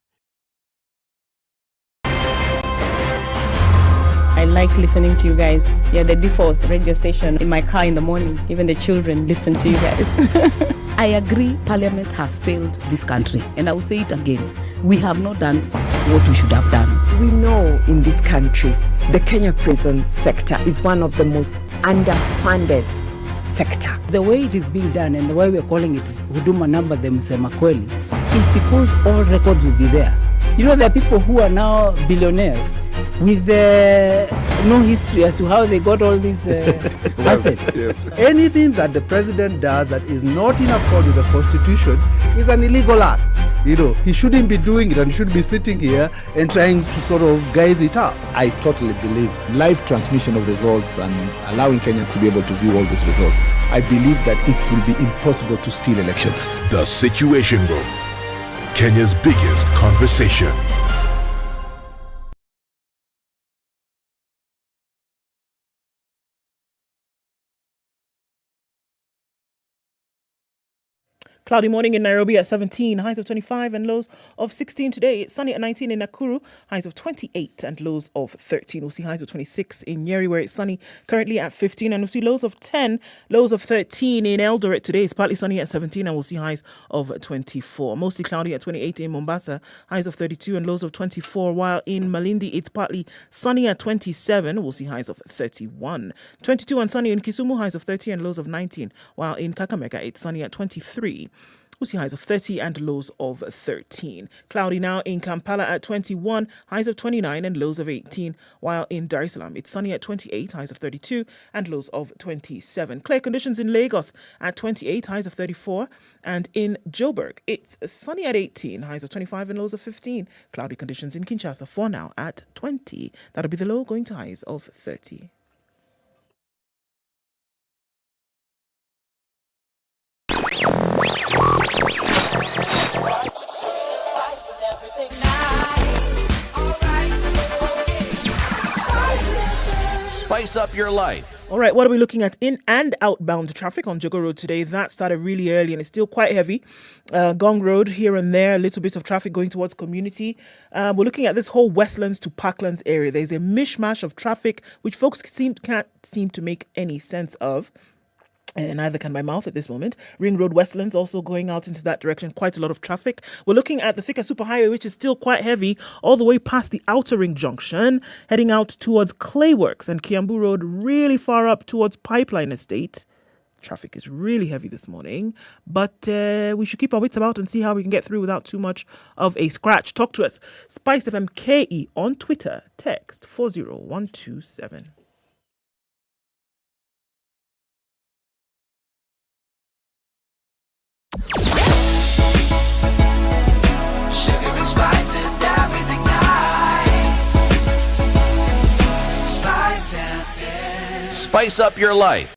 S13: I like listening to you guys. You're the default radio station in my car in the morning. Even the children listen to you guys.
S15: I agree Parliament has failed this country. And I will say it again. We have not done what we should have done.
S16: We know in this country, the Kenya prison sector is one of the most underfunded sector.
S15: The way it is being done and the way we're calling it Huduma Number them Semakweli is because all records will be there. There are people who are now billionaires with no history as to how they got all these assets.
S17: Yes. Anything that the president does that is not in accord with the constitution is an illegal act. He shouldn't be doing it and should be sitting here and trying to sort of guise it up.
S19: I totally believe live transmission of results and allowing Kenyans to be able to view all these results. I believe that it will be impossible to steal elections.
S24: The Situation Room, Kenya's biggest conversation.
S18: Cloudy morning in Nairobi at 17, highs of 25 and lows of 16 today. It's sunny at 19 in Nakuru, highs of 28 and lows of 13. We'll see highs of 26 in Nyeri, where it's sunny currently at 15, and we'll see lows of 10, lows of 13 in Eldoret today. It's partly sunny at 17, and we'll see highs of 24. Mostly cloudy at 28 in Mombasa, highs of 32 and lows of 24, while in Malindi it's partly sunny at 27. We'll see highs of 31. 22 and sunny in Kisumu, highs of 30 and lows of 19, while in Kakamega it's sunny at 23.
S10: We'll see highs of 30 and lows of 13. Cloudy now in Kampala at 21, highs of 29 and lows of 18. While in Dar es Salaam, it's sunny at 28, highs of 32 and lows of 27. Clear conditions in Lagos at 28, highs of 34. And in Joburg, it's sunny at 18, highs of 25 and lows of 15. Cloudy conditions in Kinshasa for now at 20. That'll be the low, going to highs of 30.
S1: Spice up your life.
S10: All right, what are we looking at? In and outbound traffic on Jogo Road today. That started really early and it's still quite heavy. Gong Road here and there, a little bit of traffic going towards Community. We're looking at this whole Westlands to Parklands area. There's a mishmash of traffic which folks can't seem to make any sense of. And neither can my mouth at this moment. Ring Road Westlands also going out into that direction. Quite a lot of traffic. We're looking at the Thika Superhighway, which is still quite heavy, all the way past the Outer Ring Junction, heading out towards Clayworks and Kiambu Road, really far up towards Pipeline Estate. Traffic is really heavy this morning, but we should keep our wits about and see how we can get through without too much of a scratch. Talk to us. SpiceFM KE on Twitter. Text 40127.
S20: Sugar and spice and everything nice. SpiceFM.
S1: Spice up your life.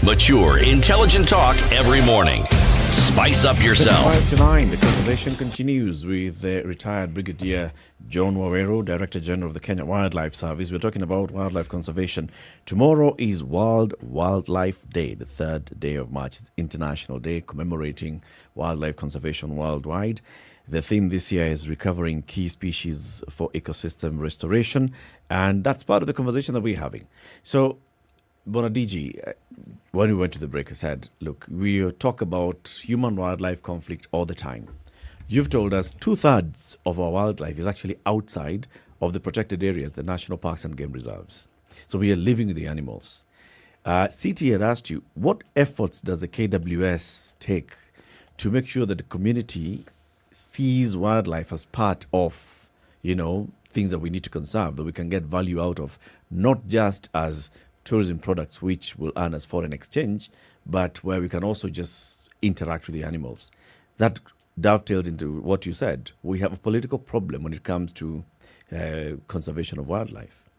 S1: Mature, intelligent talk every morning. Spice up yourself.
S9: 5 to 9, the conversation continues with retired Brigadier John Wawero, Director General of the Kenya Wildlife Service. We're talking about wildlife conservation. Tomorrow is World Wildlife Day, the 3rd day of March. It's International Day commemorating wildlife conservation worldwide. The theme this year is recovering key species for ecosystem restoration, and that's part of the conversation that we're having. So, Bonadiji, when we went to the break, I said, look, we talk about human-wildlife conflict all the time. You've told us 2/3 of our wildlife is actually outside of the protected areas, the national parks and game reserves. So we are living with the animals. CT had asked you, what efforts does the KWS take to make sure that the community sees wildlife as part of, things that we need to conserve, that we can get value out of, not just as tourism products which will earn us foreign exchange, but where we can also just interact with the animals. That dovetails into what you said. We have a political problem when it comes to conservation of wildlife,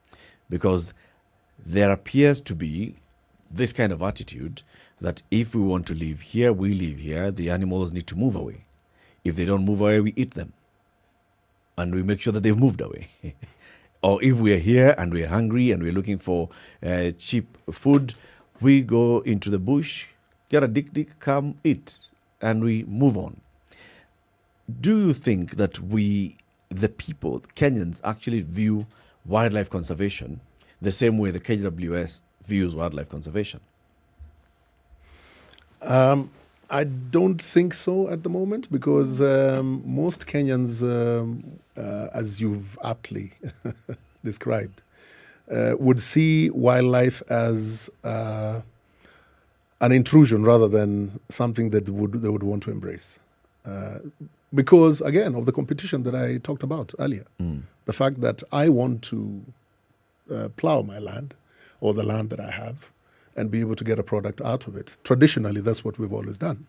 S9: because there appears to be this kind of attitude that if we want to live here, we live here. The animals need to move away. If they don't move away, we eat them. And we make sure that they've moved away. Or if we're here and we're hungry and we're looking for cheap food, we go into the bush, get a dick, come eat, and we move on. Do you think that the people, Kenyans, actually view wildlife conservation the same way the KWS views wildlife conservation?
S8: I don't think so at the moment, because most Kenyans, as you've aptly described, would see wildlife as an intrusion rather than something that they would want to embrace. Because, again, of the competition that I talked about earlier. The fact that I want to plow my land, or the land that I have, and be able to get a product out of it. Traditionally, that's what we've always done.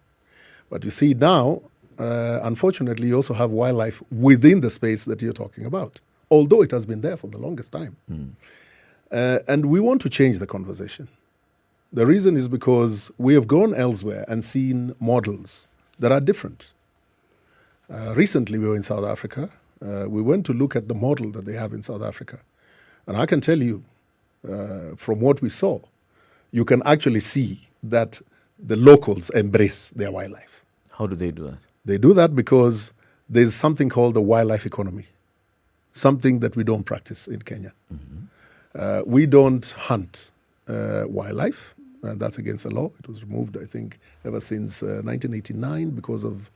S8: But you see now, unfortunately, you also have wildlife within the space that you're talking about, although it has been there for the longest time. And we want to change the conversation. The reason is because we have gone elsewhere and seen models that are different. Recently, we were in South Africa. We went to look at the model that they have in South Africa. And I can tell you, from what we saw, you can actually see that the locals embrace their wildlife.
S9: How do they do that?
S8: They do that because there's something called the wildlife economy, something that we don't practice in Kenya. We don't hunt wildlife. That's against the law. It was removed, I think, ever since 1989 because of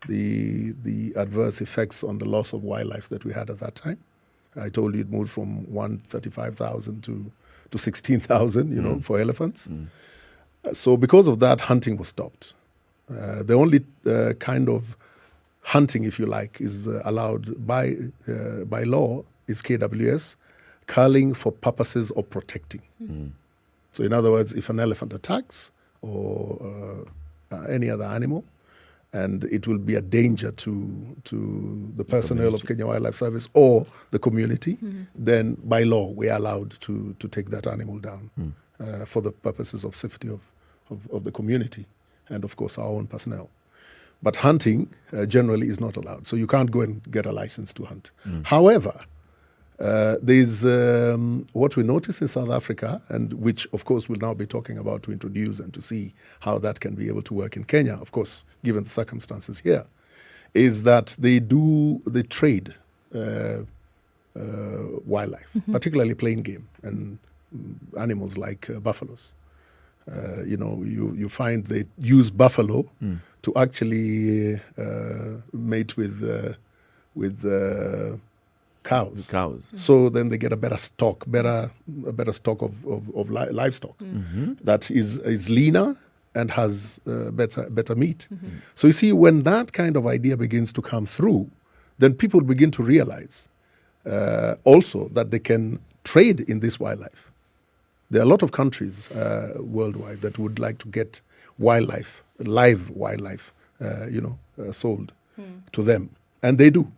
S8: the adverse effects on the loss of wildlife that we had at that time. I told you it moved from 135,000 to 16,000, you know, for elephants. So because of that, hunting was stopped. The only kind of hunting, if you like, is allowed by law is KWS, culling for purposes of protecting. So in other words, if an elephant attacks or any other animal, and it will be a danger to the personnel of Kenya Wildlife Service or the community, then by law we are allowed to take that animal down for the purposes of safety of the community and of course our own personnel. But hunting generally is not allowed, so you can't go and get a license to hunt. However, there's what we notice in South Africa, and which of course we'll now be talking about to introduce and to see how that can be able to work in Kenya, of course, given the circumstances here, is that they trade wildlife, particularly plain game and animals like buffaloes. You find they use buffalo to actually mate with cows. So then they get a better stock, a better stock of livestock that is leaner and has better meat. So you see, when that kind of idea begins to come through, then people begin to realize also that they can trade in this wildlife. There are a lot of countries worldwide that would like to get live wildlife, sold to them, and they do.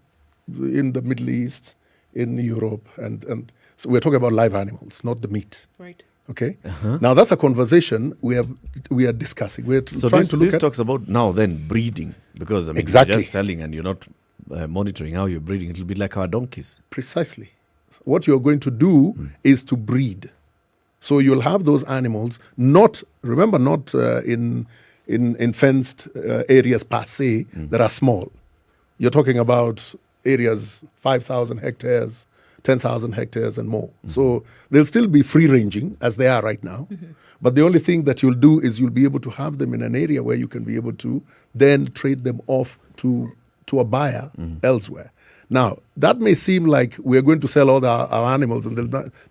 S8: In the Middle East, in Europe, and so we're talking about live animals, not the meat.
S18: Right.
S8: Okay. Now that's a conversation we are discussing. We're trying to look at.
S9: This talks about now then breeding, because if
S8: Exactly.
S9: you're just selling and you're not monitoring how you're breeding, it'll be like our donkeys.
S8: Precisely. What you're going to do is to breed. So you'll have those animals not in fenced areas per se that are small. You're talking about areas 5,000 hectares, 10,000 hectares and more. So they'll still be free ranging as they are right now. But the only thing that you'll do is you'll be able to have them in an area where you can be able to then trade them off to a buyer elsewhere. Now, that may seem like we're going to sell all our animals and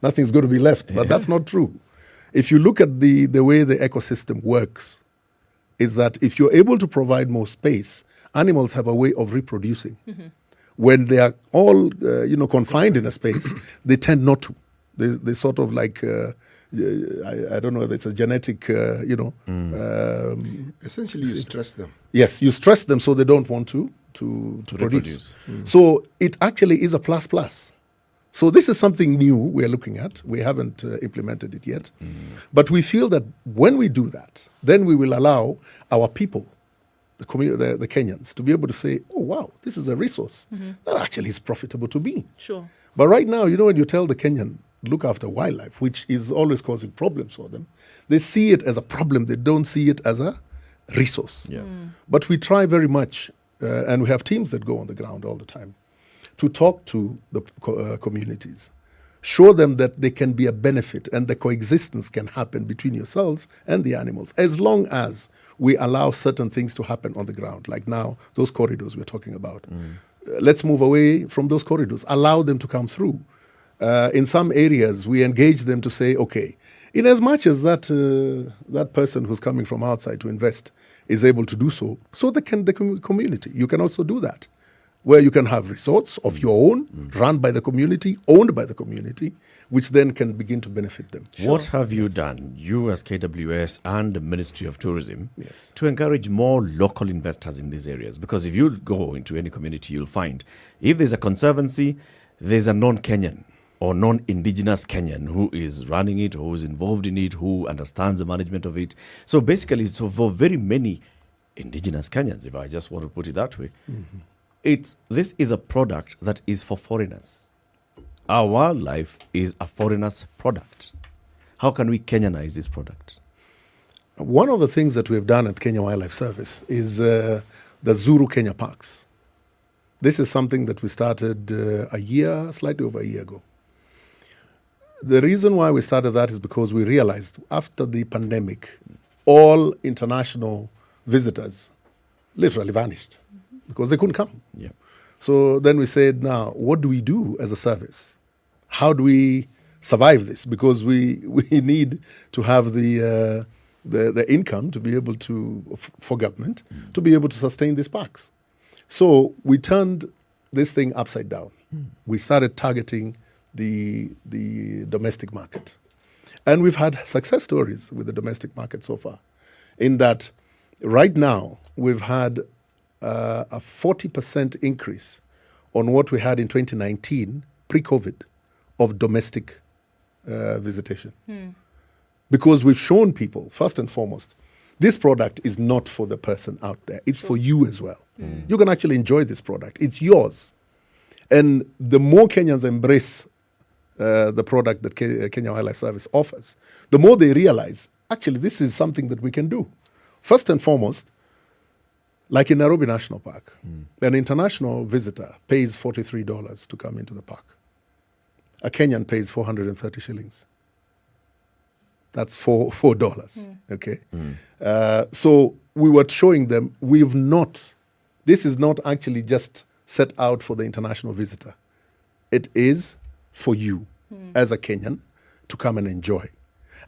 S8: nothing's going to be left, but that's not true. If you look at the way the ecosystem works, is that if you're able to provide more space, animals have a way of reproducing. When they are all, confined in a space, they tend not to. They sort of like, I don't know, it's a genetic,
S11: Essentially, you stress them.
S8: Yes, you stress them so they don't want to reproduce. So it actually is a plus. So this is something new we're looking at. We haven't implemented it yet. But we feel that when we do that, then we will allow our people, the Kenyans, to be able to say, oh, wow, this is a resource that actually is profitable to me.
S18: Sure.
S8: But right now, when you tell the Kenyan, look after wildlife, which is always causing problems for them, they see it as a problem. They don't see it as a resource. But we try very much, and we have teams that go on the ground all the time, to talk to the communities, show them that they can be a benefit and the coexistence can happen between yourselves and the animals, as long as we allow certain things to happen on the ground. Like now, those corridors we're talking about. Let's move away from those corridors. Allow them to come through. In some areas, we engage them to say, okay, in as much as that person who's coming from outside to invest is able to do so the community. You can also do that, where you can have resorts of your own, run by the community, owned by the community, which then can begin to benefit them.
S9: What have you done, you as KWS and the Ministry of Tourism, to encourage more local investors in these areas? Because if you go into any community, you'll find if there's a conservancy, there's a non-Kenyan or non-indigenous Kenyan who is running it, who is involved in it, who understands the management of it. So basically, for very many indigenous Kenyans, if I just want to put it that way, this is a product that is for foreigners. Our wildlife is a foreigner's product. How can we Kenyanize this product?
S8: One of the things that we've done at Kenya Wildlife Service is the Zuru Kenya Parks. This is something that we started slightly over a year ago. The reason why we started that is because we realized after the pandemic, all international visitors literally vanished because they couldn't come. So then we said, now, what do we do as a service how do we survive this? Because we need to have the income to be able to, for government, to be able to sustain these parks. So we turned this thing upside down. We started targeting the domestic market. And we've had success stories with the domestic market so far, in that right now we've had a 40% increase on what we had in 2019, pre-COVID, of domestic visitation. Because we've shown people, first and foremost, this product is not for the person out there. It's for you as well. You can actually enjoy this product. It's yours. And the more Kenyans embrace the product that Kenya Wildlife Service offers, the more they realize, actually, this is something that we can do. First and foremost, like in Nairobi National Park, an international visitor pays $43 to come into the park. A Kenyan pays 430 shillings. That's $4. Okay? So we were showing them this is not actually just set out for the international visitor. It is for you as a Kenyan to come and enjoy.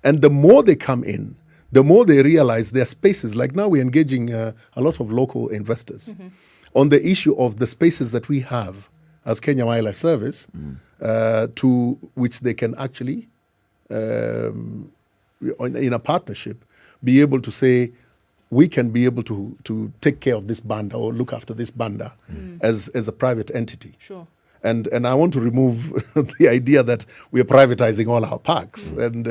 S8: And the more they come in, the more they realize their spaces. Like now we're engaging a lot of local investors on the issue of the spaces that we have as Kenya Wildlife Service, to which they can actually, in a partnership, be able to say, we can be able to take care of this banda or look after this banda as a private entity.
S18: Sure.
S8: And I want to remove the idea that we are privatizing all our parks. And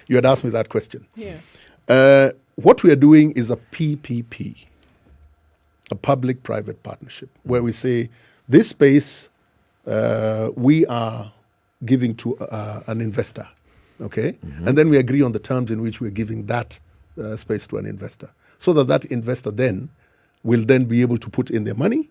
S8: you had asked me that question.
S18: Yeah.
S8: What we are doing is a PPP, a public-private partnership, where we say this space we are giving to an investor, okay? And then we agree on the terms in which we're giving that space to an investor, so that investor then will then be able to put in their money,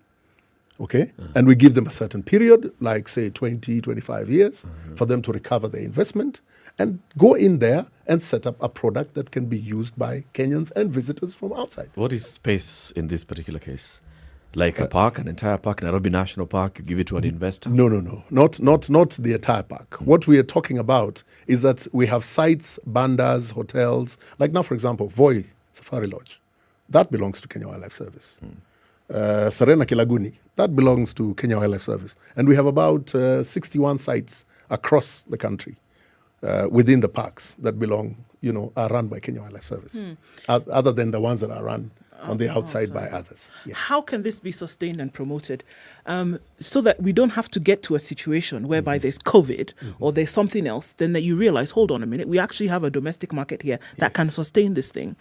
S8: okay? And we give them a certain period, like say 20, 25 years, for them to recover their investment and go in there and set up a product that can be used by Kenyans and visitors from outside.
S9: What is space in this particular case? Like a park, an entire park, Nairobi National Park, give it to an investor?
S8: No. Not the entire park. What we are talking about is that we have sites, bandas, hotels. Like now, for example, Voi Safari Lodge. That belongs to Kenya Wildlife Service. Serena Kilaguni. That belongs to Kenya Wildlife Service. And we have about 61 sites across the country within the parks that belong, are run by Kenya Wildlife Service. Other than the ones that are run on the outside by others. Yes.
S18: How can this be sustained and promoted so that we don't have to get to a situation whereby there's COVID or there's something else, then that you realize, hold on a minute, we actually have a domestic market here that can sustain this thing.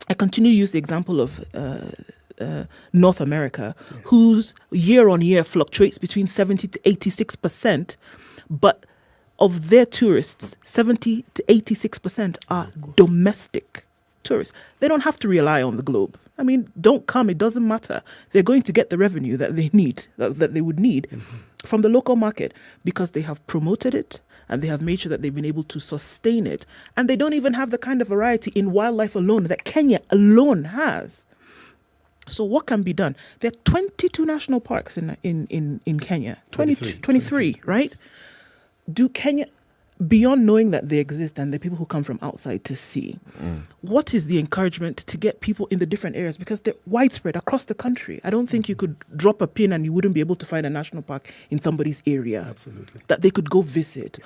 S18: I continue to use the example of North America, whose year on year fluctuates between 70 to 86%, but of their tourists, 70 to 86% are domestic tourists. They don't have to rely on the globe. I mean, don't come, it doesn't matter. They're going to get the revenue that they need, that they would need from the local market, because they have promoted it and they have made sure that they've been able to sustain it. And they don't even have the kind of variety in wildlife alone that Kenya alone has. So what can be done? There are 22 national parks in Kenya. 23, right? Do Kenya, beyond knowing that they exist and the people who come from outside to see, what is the encouragement to get people in the different areas? Because they're widespread across the country. I don't think you could drop a pin and you wouldn't be able to find a national park in somebody's area.
S8: Absolutely.
S18: That they could go visit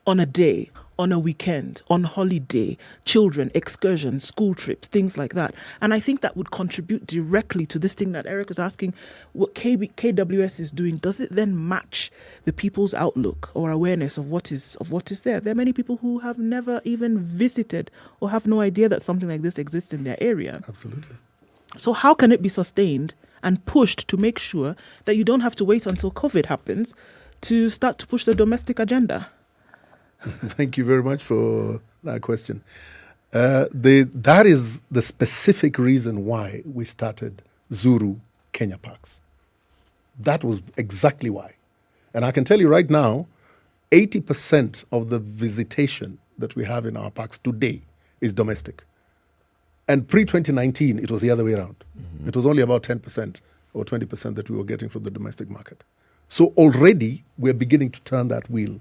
S18: on a day, on a weekend, on holiday, children, excursions, school trips, things like that. And I think that would contribute directly to this thing that Eric was asking, what KWS is doing. Does it then match the people's outlook or awareness of what is there? There are many people who have never even visited or have no idea that something like this exists in their area.
S8: Absolutely.
S18: So how can it be sustained and pushed to make sure that you don't have to wait until COVID happens to start to push the domestic agenda?
S8: Thank you very much for that question. That is the specific reason why we started Zuru Kenya Parks. That was exactly why. And I can tell you right now, 80% of the visitation that we have in our parks today is domestic. And pre-2019, it was the other way around. It was only about 10% or 20% that we were getting from the domestic market. So already we're beginning to turn that wheel,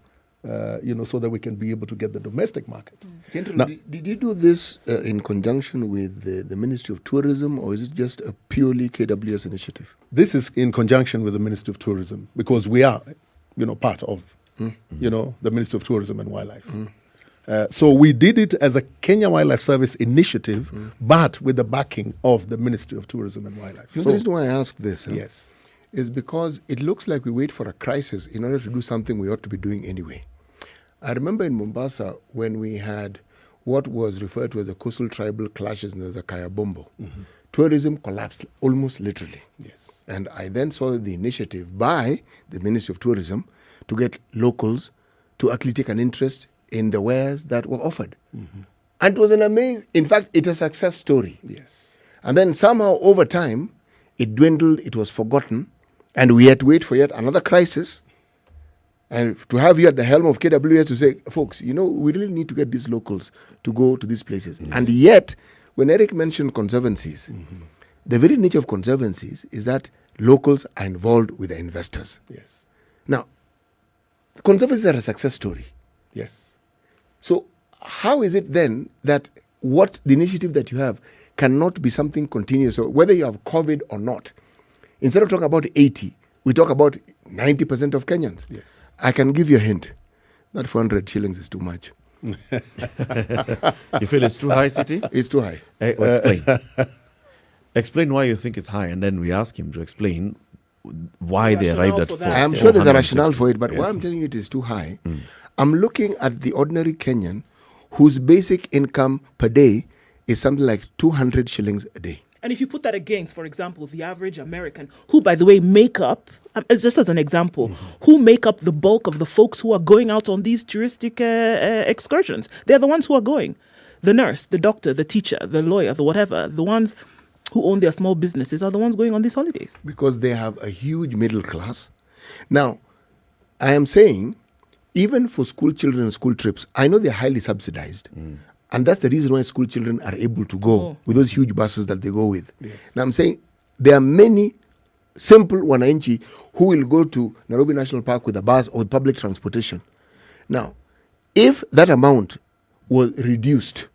S8: so that we can be able to get the domestic market.
S11: General, did you do this in conjunction with the Ministry of Tourism, or is it just a purely KWS initiative?
S8: This is in conjunction with the Ministry of Tourism, because we are, part of, the Ministry of Tourism and Wildlife. So we did it as a Kenya Wildlife Service initiative, but with the backing of the Ministry of Tourism and Wildlife.
S11: The reason why I ask this is because it looks like we wait for a crisis in order to do something we ought to be doing anyway. I remember in Mombasa when we had what was referred to as the coastal tribal clashes in the Kayabombo. Tourism collapsed almost literally.
S8: Yes.
S11: And I then saw the initiative by the Ministry of Tourism to get locals to actually take an interest in the wares that were offered. And it was an amazing, in fact, it's a success story.
S8: Yes.
S11: And then somehow over time, it dwindled, it was forgotten, and we had to wait for yet another crisis. And to have you at the helm of KWS to say, folks, we really need to get these locals to go to these places. And yet, when Eric mentioned conservancies, the very nature of conservancies is that locals are involved with the investors.
S8: Yes.
S11: Now, conservancies are a success story.
S8: Yes.
S11: So how is it then that what the initiative that you have cannot be something continuous? So whether you have COVID or not, instead of talking about 80, we talk about 90% of Kenyans.
S8: Yes.
S11: I can give you a hint. That 400 shillings is too much.
S9: You feel it's too high, City?
S11: It's too high.
S9: Explain. Explain why you think it's high, and then we ask him to explain why they arrived at 4.
S11: I'm sure there's a rationale for it, but why I'm telling you it is too high, I'm looking at the ordinary Kenyan whose basic income per day is something like 200 shillings a day.
S10: And if you put that against, for example, the average American, who, by the way, make up, just as an example, who make up the bulk of the folks who are going out on these touristic excursions. They're the ones who are going. The nurse, the doctor, the teacher, the lawyer, the whatever, the ones who own their small businesses are the ones going on these holidays.
S11: Because they have a huge middle class. Now, I am saying, even for school children and school trips, I know they're highly subsidized. And that's the reason why school children are able to go with those huge buses that they go with.
S8: Yes.
S11: Now I'm saying there are many simple wananchi who will go to Nairobi National Park with a bus or with public transportation. Now, if that amount was reduced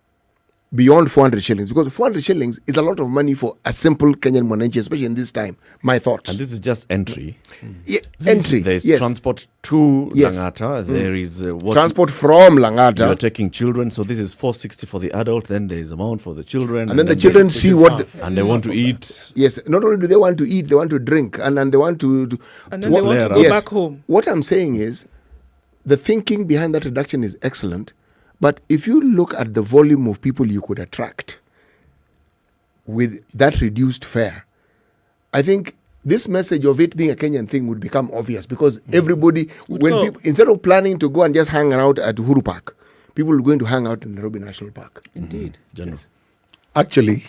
S11: beyond 400 shillings, because 400 shillings is a lot of money for a simple Kenyan wananchi, especially in this time, my thoughts.
S9: And this is just entry.
S11: Entry,
S9: There's
S11: yes.
S9: transport to
S11: Yes.
S9: Langata. There is
S11: transport from Langata.
S9: You're taking children, so this is 460 for the adult. Then there's amount for the children,
S11: And then the children see what
S9: and they want to eat.
S11: Yes, not only do they want to eat, they want to drink, and they want to
S10: And then they want to go back home.
S11: What I'm saying is, the thinking behind that reduction is excellent, but if you look at the volume of people you could attract with that reduced fare, I think this message of it being a Kenyan thing would become obvious, because everybody, people, instead of planning to go and just hang out at Uhuru Park, people are going to hang out in Nairobi National Park.
S10: Indeed.
S9: General.
S11: Yes.
S8: Actually,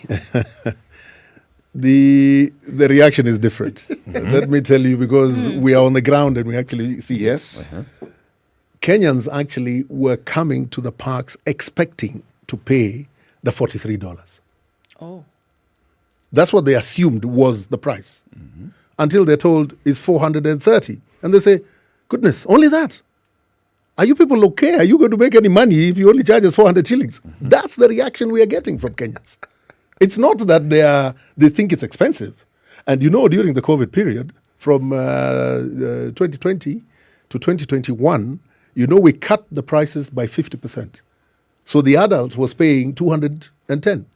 S8: the reaction is different. Let me tell you, because we are on the ground and we actually see.
S11: Yes.
S8: Kenyans actually were coming to the parks expecting to pay the $43.
S10: Oh.
S8: That's what they assumed was the price. Until they're told it's 430. And they say, goodness, only that? Are you people okay? Are you going to make any money if you only charge us 400 shillings? That's the reaction we are getting from Kenyans. It's not that they think it's expensive. And during the COVID period, from 2020 to 2021, we cut the prices by 50%. So the adults was paying 210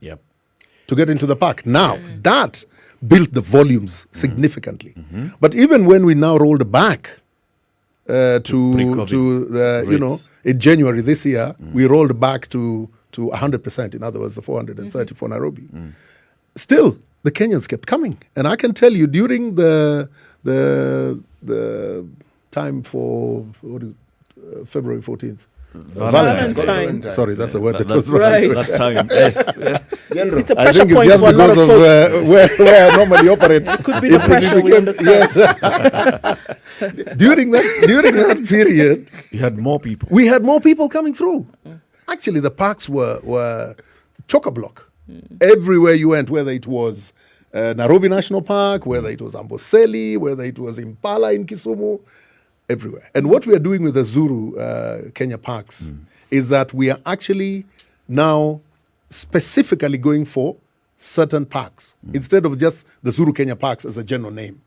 S8: to get into the park. Now, that built the volumes significantly. But even when we now rolled back in January this year, we rolled back to 100%. In other words, the 430 for Nairobi. Still, the Kenyans kept coming. And I can tell you, during the time for February 14th.
S10: Valentine's.
S8: Sorry, that's a word that was
S10: right.
S9: That time, yes.
S10: It's a
S8: I
S10: pressure
S8: think it's
S10: point
S8: just
S10: for a lot
S8: because
S10: of
S8: of
S10: folks.
S8: where I normally operate.
S10: It could be the pressure, we understand.
S8: Yes. during that period,
S9: You had more people.
S8: we had more people coming through. Actually, the parks were chock-a-block. Everywhere you went, whether it was Nairobi National Park, whether it was Amboseli, whether it was Impala in Kisumu, everywhere. And what we are doing with the Zuru Kenya parks is that we are actually now specifically going for certain parks instead of just the Zuru Kenya parks as a general name.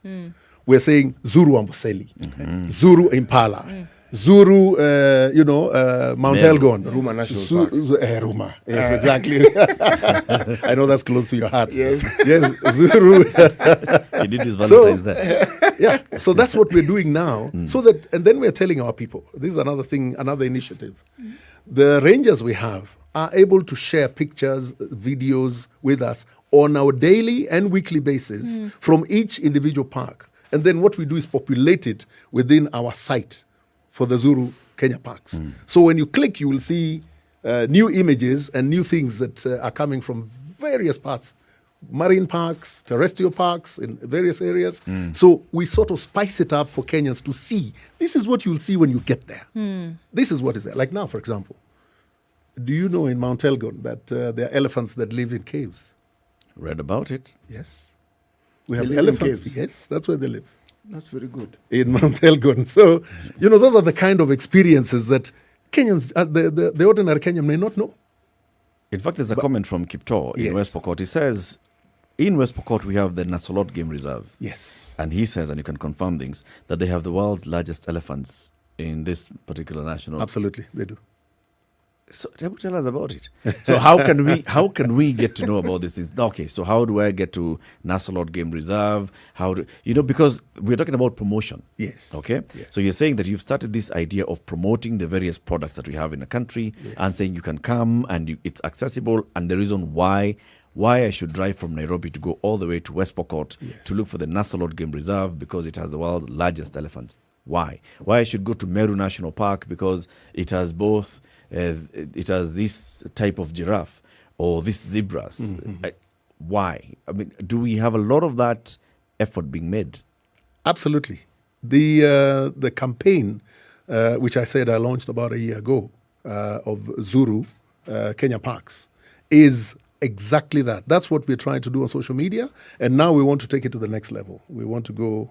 S8: We're saying Zuru Amboseli, Zuru Impala, Zuru, Mount Elgon.
S11: Ruma National Park.
S8: Ruma, yes, exactly. I know that's close to your heart.
S11: Yes.
S8: Yes, Zuru.
S9: He did his Valentine's there.
S8: Yeah, so that's what we're doing now. So that, and then we're telling our people, this is another thing, another initiative. The rangers we have are able to share pictures, videos with us on our daily and weekly basis from each individual park. And then what we do is populate it within our site for the Zuru Kenya parks. So when you click, you will see new images and new things that are coming from various parts, marine parks, terrestrial parks in various areas. So we sort of spice it up for Kenyans to see. This is what you'll see when you get there. This is what is there. Like now, for example, do you know in Mount Elgon that there are elephants that live in caves?
S9: Read about it.
S8: Yes. We have
S11: They live in
S8: elephants.
S11: caves?
S8: Yes, that's where they live.
S11: That's very good.
S8: In Mount Elgon. So, those are the kind of experiences that Kenyans, the ordinary Kenyan may not know.
S9: In fact, there's a comment from Kiptor in
S8: Yes.
S9: West Pokot. He says, in West Pokot, we have the Nasolot Game Reserve.
S8: Yes.
S9: And he says, and you can confirm things, that they have the world's largest elephants in this particular national.
S8: Absolutely, they do.
S9: So tell us about it. So how can we get to know about these things? Okay, so how do I get to Nasolot Game Reserve? Because we're talking about promotion.
S8: Yes.
S9: Okay.
S8: Yes.
S9: So you're saying that you've started this idea of promoting the various products that we have in the country and saying you can come and it's accessible, and the reason why I should drive from Nairobi to go all the way to West Pokot to look for the Nasolot Game Reserve because it has the world's largest elephant. Why I should go to Meru National Park because it has both. It has this type of giraffe or this zebras. Why? I mean, do we have a lot of that effort being made?
S8: Absolutely. The campaign, which I said I launched about a year ago, of Zuru Kenya Parks, is exactly that. That's what we're trying to do on social media, and now we want to take it to the next level. We want to go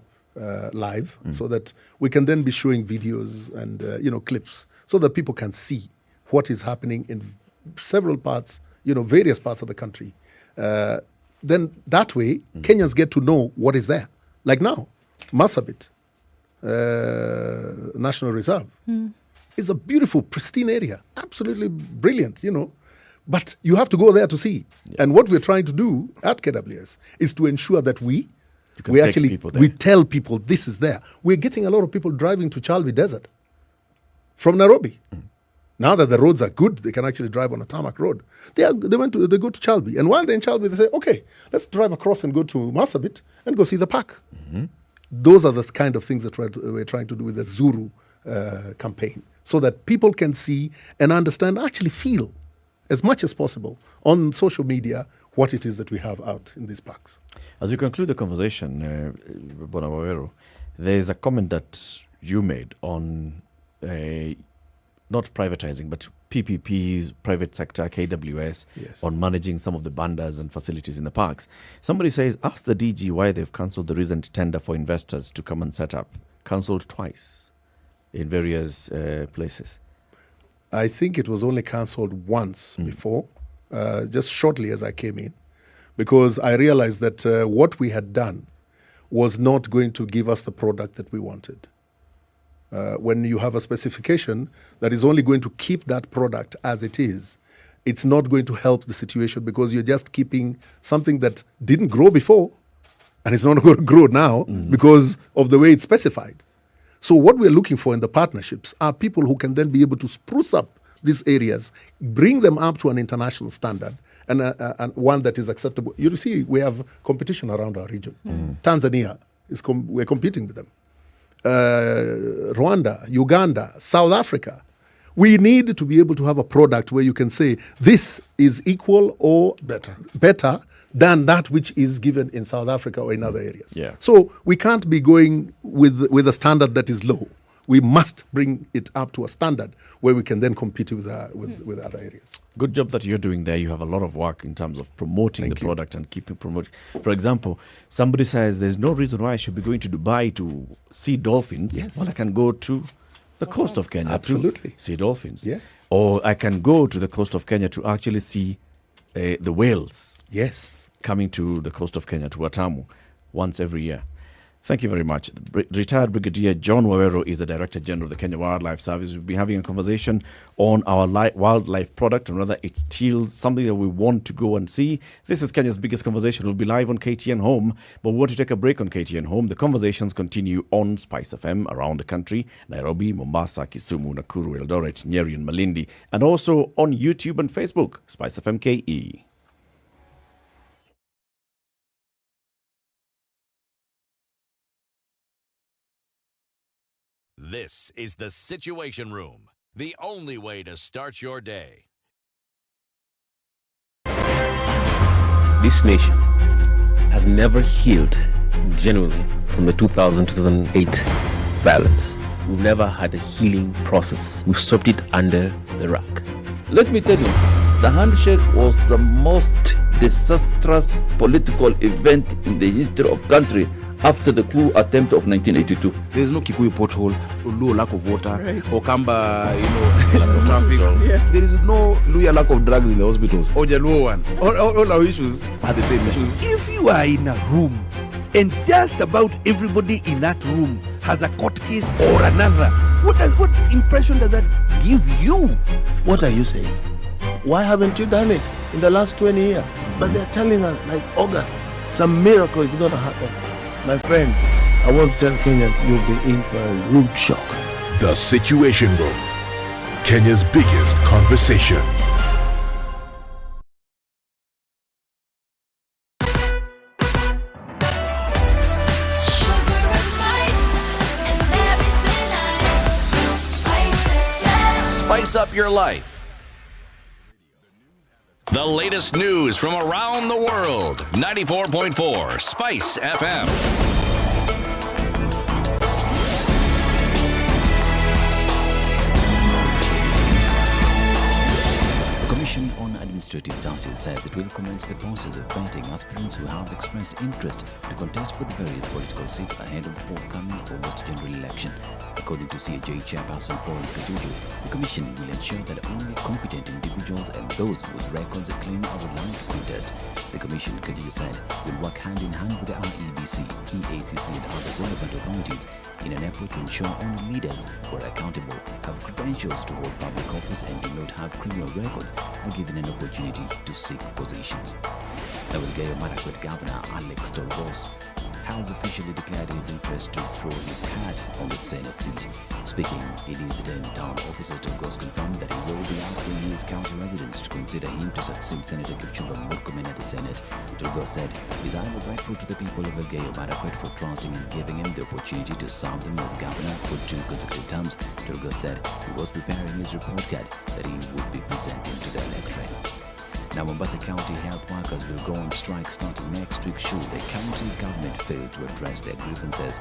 S8: live so that we can then be showing videos and clips so that people can see what is happening in several parts, various parts of the country. Then that way, Kenyans get to know what is there. Like now, Marsabit National Reserve is a beautiful, pristine area. Absolutely brilliant, But you have to go there to see. And what we're trying to do at KWS is to ensure that we tell people this is there. We're getting a lot of people driving to Chalbi Desert from Nairobi. Now that the roads are good, they can actually drive on a tarmac road. They go to Chalbi, and while they're in Chalbi, they say, "Okay, let's drive across and go to Marsabit and go see the park." Those are the kind of things that we're trying to do with the Zuru campaign, so that people can see and understand, actually feel, as much as possible on social media what it is that we have out in these parks.
S9: As you conclude the conversation, Bonawawero, there is a comment that you made on not privatizing, but PPPs, private sector, KWS, on managing some of the bandas and facilities in the parks. Somebody says, ask the DG why they've cancelled the recent tender for investors to come and set up. Cancelled twice in various places.
S8: I think it was only cancelled once before, just shortly as I came in, because I realized that what we had done was not going to give us the product that we wanted. When you have a specification that is only going to keep that product as it is, it's not going to help the situation because you're just keeping something that didn't grow before and it's not going to grow now because of the way it's specified. So what we're looking for in the partnerships are people who can then be able to spruce up these areas, bring them up to an international standard and one that is acceptable. You see, we have competition around our region. Tanzania, we're competing with them. Rwanda, Uganda, South Africa. We need to be able to have a product where you can say this is equal or better than that which is given in South Africa or in other areas.
S9: Yeah.
S8: So we can't be going with a standard that is low. we must bring it up to a standard where we can then compete with other areas.
S9: Good job that you're doing there. You have a lot of work in terms of promoting the product and keeping promoting. For example, somebody says there's no reason why I should be going to Dubai to see dolphins.
S8: Yes.
S9: Well, I can go to the coast of Kenya to see dolphins.
S8: Yes.
S9: Or I can go to the coast of Kenya to actually see the whales.
S8: Yes.
S9: Coming to the coast of Kenya, to Watamu, once every year. Thank you very much. Retired Brigadier John Wawero is the Director General of the Kenya Wildlife Service. We'll be having a conversation on our wildlife product, and whether it's still something that we want to go and see. This is Kenya's biggest conversation. We'll be live on KTN Home, but we want to take a break on KTN Home. The conversations continue on SpiceFM around the country: Nairobi, Mombasa, Kisumu, Nakuru, Eldoret, Nyeri, and Malindi, and also on YouTube and Facebook, SpiceFM KE.
S1: This is the Situation Room, the only way to start your day.
S3: This nation has never healed genuinely from the 2008 violence. We've never had a healing process. We've swept it under the rug.
S4: Let me tell you, the handshake was the most disastrous political event in the history of country after the coup attempt of 1982.
S21: There is no Kikuyu pothole, Luo lack of water, or Kamba, lack
S9: of
S21: traffic.
S9: Yeah.
S21: There is no Luya lack of drugs in the hospitals. Or Jaluo one. All our issues are the same issues.
S22: If you are in a room and just about everybody in that room has a court case or another, what impression does that give you?
S3: What are you saying? Why haven't you done it in the last 20 years? But they're telling us, like August, some miracle is going to happen. My friend, I want to tell Kenyans you'll be in for a rude shock.
S24: The Situation Room, Kenya's biggest conversation.
S1: Spice up your life. The latest news from around the world. 94.4 Spice FM.
S2: The Commission on Administrative Justice says it will commence the process of vetting aspirants who have expressed interest to contest for the various political seats ahead of the forthcoming August general election. According to CAJ Chairperson Florence Kajuju, the Commission will ensure that only competent individuals and those whose records claim are allowed to contest. The Commission, Kajuju said, will work hand in hand with the IEBC, EACC and other relevant authorities in an effort to ensure only leaders who are accountable, have credentials to hold public office and do not have criminal records are given an opportunity to seek positions. Elgeyo Marakwet Governor Alex Tolgos has officially declared his interest to throw his hat on the Senate seat. Speaking in his 10-town offices, Tolgos confirmed that he will be asking his county residents to consider him to succeed Senator Kipchumba Murkomen at the Senate. Tolgos said he's ever grateful to the people of Elgeyo Marakwet for trusting and giving him the opportunity to serve them as governor for 2 consecutive terms. Tolgos said he was preparing his report card that he would be presenting to the electorate. Now, Mombasa County health workers will go on strike starting next week should the county government fail to address their grievances.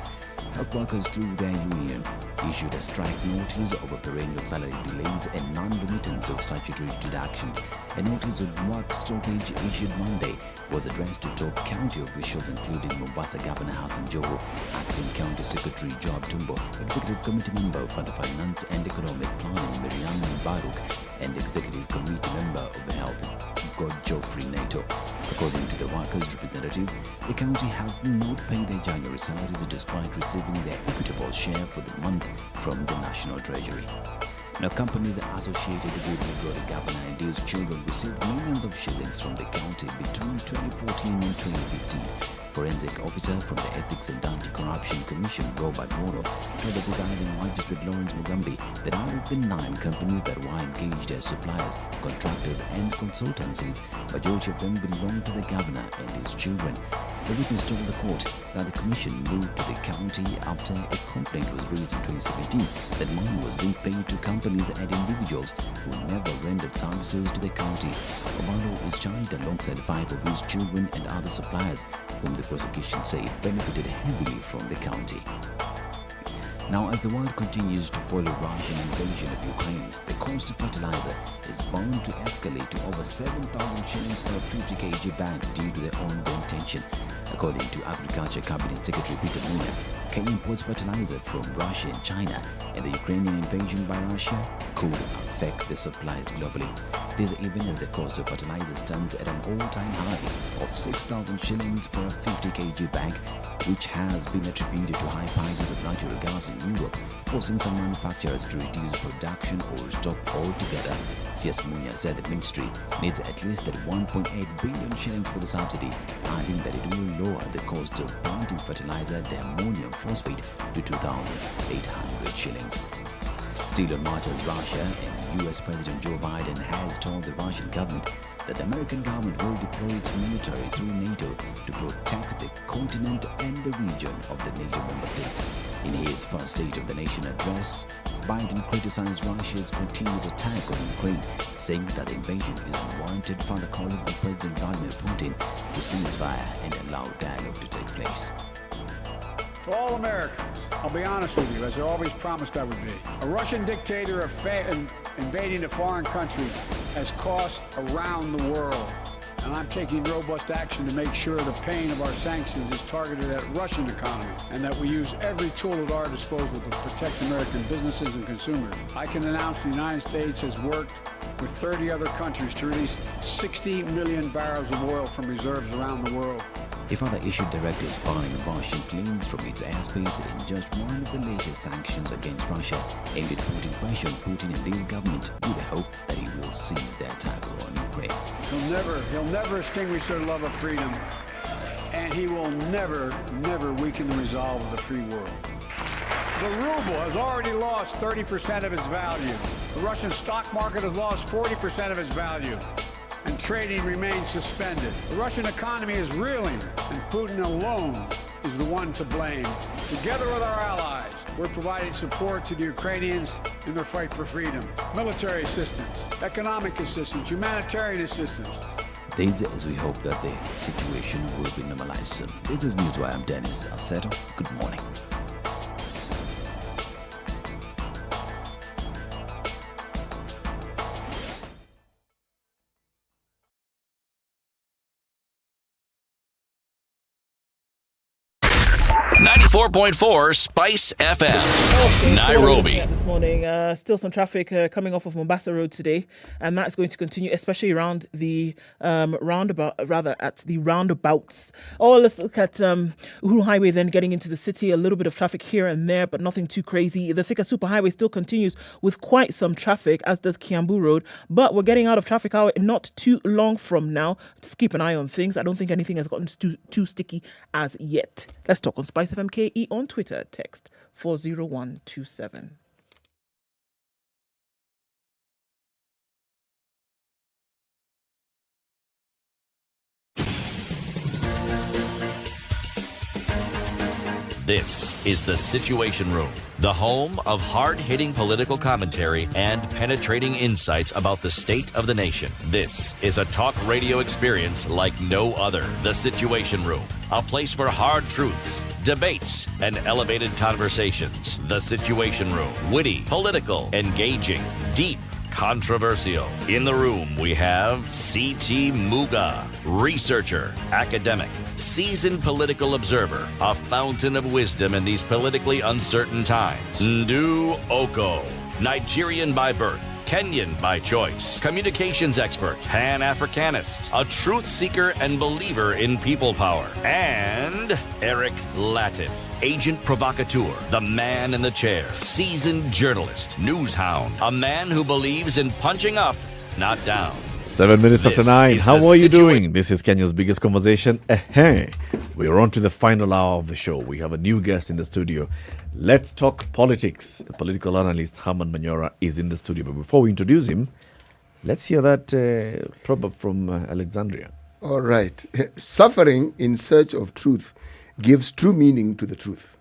S2: Health workers, through their union, issued a strike notice over perennial salary delays and non-remittance of statutory deductions. A notice of work stoppage issued Monday was addressed to top county officials including Mombasa Governor Hassan Joho, Acting County Secretary Joab Tumbo, Executive Committee Member for the Finance and Economic Planning Miriam Baruk, and Executive Committee Member of Health God Geoffrey Nato. According to the workers' representatives, the county has not paid their January salaries despite receiving their equitable share for the month from the National Treasury. Now, companies associated with Migori Governor and his children received millions of shillings from the county between 2014 and 2015. Forensic officer from the Ethics and Anti-Corruption Commission, Robert Moro, told the presiding magistrate Lawrence Mugambi that out of the 9 companies that were engaged as suppliers, contractors and consultancies, majority of them belonged to the governor and his children. The witness told the court that the commission moved to the county after a complaint was raised in 2017 that money was being paid to companies and individuals who never rendered services to the county. Ombaso is charged alongside 5 of his children and other suppliers, whom the prosecution said benefited heavily from the county. Now, as the world continues to follow Russian invasion of Ukraine, the cost of fertilizer is bound to escalate to over 7,000 shillings for a 50 kg bag due to the ongoing tension. According to Agriculture Cabinet Secretary Peter Muga, Kenya imports fertilizer from Russia and China, and the Ukrainian invasion by Russia could affect the supplies globally. This even as the cost of fertilizer stands at an all-time high of 6,000 shillings for a 50 kg bag, which has been attributed to high prices of natural gas in Europe, forcing some manufacturers to reduce production or stop altogether. CS Munya said the ministry needs at least that 1.8 billion shillings for the subsidy, adding that it will lower the cost of planting fertilizer diammonium phosphate to 2,800 shillings. Still on marches, Russia and US President Joe Biden has told the Russian government that the American government will deploy its military through NATO to protect the continent and the region of the NATO member states. In his first State of the Nation address, Biden criticized Russia's continued attack on Ukraine, saying that the invasion is unwarranted, further calling on President Vladimir Putin to cease fire and allow dialogue to take place.
S5: To all Americans, I'll be honest with you, as I always promised I would be. A Russian dictator invading a foreign country has cost around the world, and I'm taking robust action to make sure the pain of our sanctions is targeted at Russian economy and that we use every tool at our disposal to protect American businesses and consumers. I can announce the United States has worked with 30 other countries to release 60 million barrels of oil from reserves around the world.
S2: A further issued directives barring Russian planes from its airspace in just one of the latest sanctions against Russia, aimed at putting pressure on Putin and his government with the hope that he will cease their attacks on Ukraine.
S5: He'll never extinguish their love of freedom, and he will never weaken the resolve of the free world. The ruble has already lost 30% of its value. The Russian stock market has lost 40% of its value, and trading remains suspended. The Russian economy is reeling, and Putin alone is the one to blame. Together with our allies, we're providing support to the Ukrainians in their fight for freedom. Military assistance, economic assistance, humanitarian assistance.
S2: This is we hope that the situation will be normalized soon. This is Newswire. I'm Dennis Aseto. Good morning.
S1: .4 Spice FM, Nairobi.
S18: This morning, still some traffic coming off of Mombasa Road today, and that's going to continue, especially around the roundabouts. Oh, let's look at Uhuru Highway, then getting into the city. A little bit of traffic here and there, but nothing too crazy. The Thika Superhighway still continues with quite some traffic, as does Kiambu Road, but we're getting out of traffic hour not too long from now. Just keep an eye on things. I don't think anything has gotten too sticky as yet. Let's talk on Spice FM KE on Twitter. Text 40127.
S1: This is The Situation Room, the home of hard-hitting political commentary and penetrating insights about the state of the nation. This is a talk radio experience like no other. The Situation Room, a place for hard truths, debates, and elevated conversations. The Situation Room, witty, political, engaging, deep, controversial. In the room, we have C.T. Muga, researcher, academic, seasoned political observer, a fountain of wisdom in these politically uncertain times. Ndu Okoh, Nigerian by birth, Kenyan by choice, communications expert, Pan-Africanist, a truth seeker and believer in people power, and Eric Latiff, agent provocateur, the man in the chair, seasoned journalist, news hound, a man who believes in punching up, not down.
S9: 7 minutes
S1: This
S9: after 9.
S1: is
S9: How
S1: the
S9: are you doing? This is Kenya's biggest conversation. We're on to the final hour of the show. We have a new guest in the studio. Let's talk politics. The political analyst Herman Manyora is in the studio. But before we introduce him, let's hear that proverb from Alexandria.
S11: All right. Suffering in search of truth gives true meaning to the truth.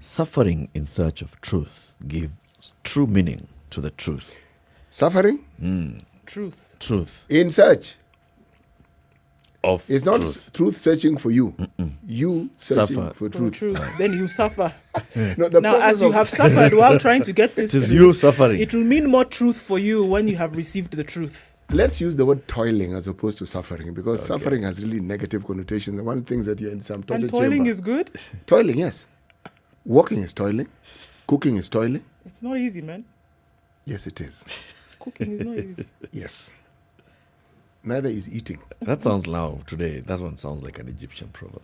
S9: Suffering in search of truth gives true meaning to the truth.
S11: Suffering?
S18: Truth.
S9: Truth.
S11: In search.
S9: of
S11: It's not
S9: truth.
S11: searching for you. You searching
S9: Suffer.
S11: for truth.
S18: Then you suffer.
S11: No, the
S18: Now,
S11: process
S18: as you
S11: of-
S18: have suffered while trying to get this
S9: It is
S18: truth,
S9: you suffering.
S18: It will mean more truth for you when you have received the truth.
S11: Let's use the word toiling as opposed to suffering, because suffering has really negative connotations. The one thing that you're in some torture
S18: And toiling
S11: chamber.
S18: is good.
S11: Toiling, yes. Walking is toiling. Cooking is toiling.
S18: It's not easy, man.
S11: Yes, it is.
S18: Cooking is not easy.
S11: Yes. Neither is eating.
S9: That sounds now today. That one sounds like an Egyptian proverb.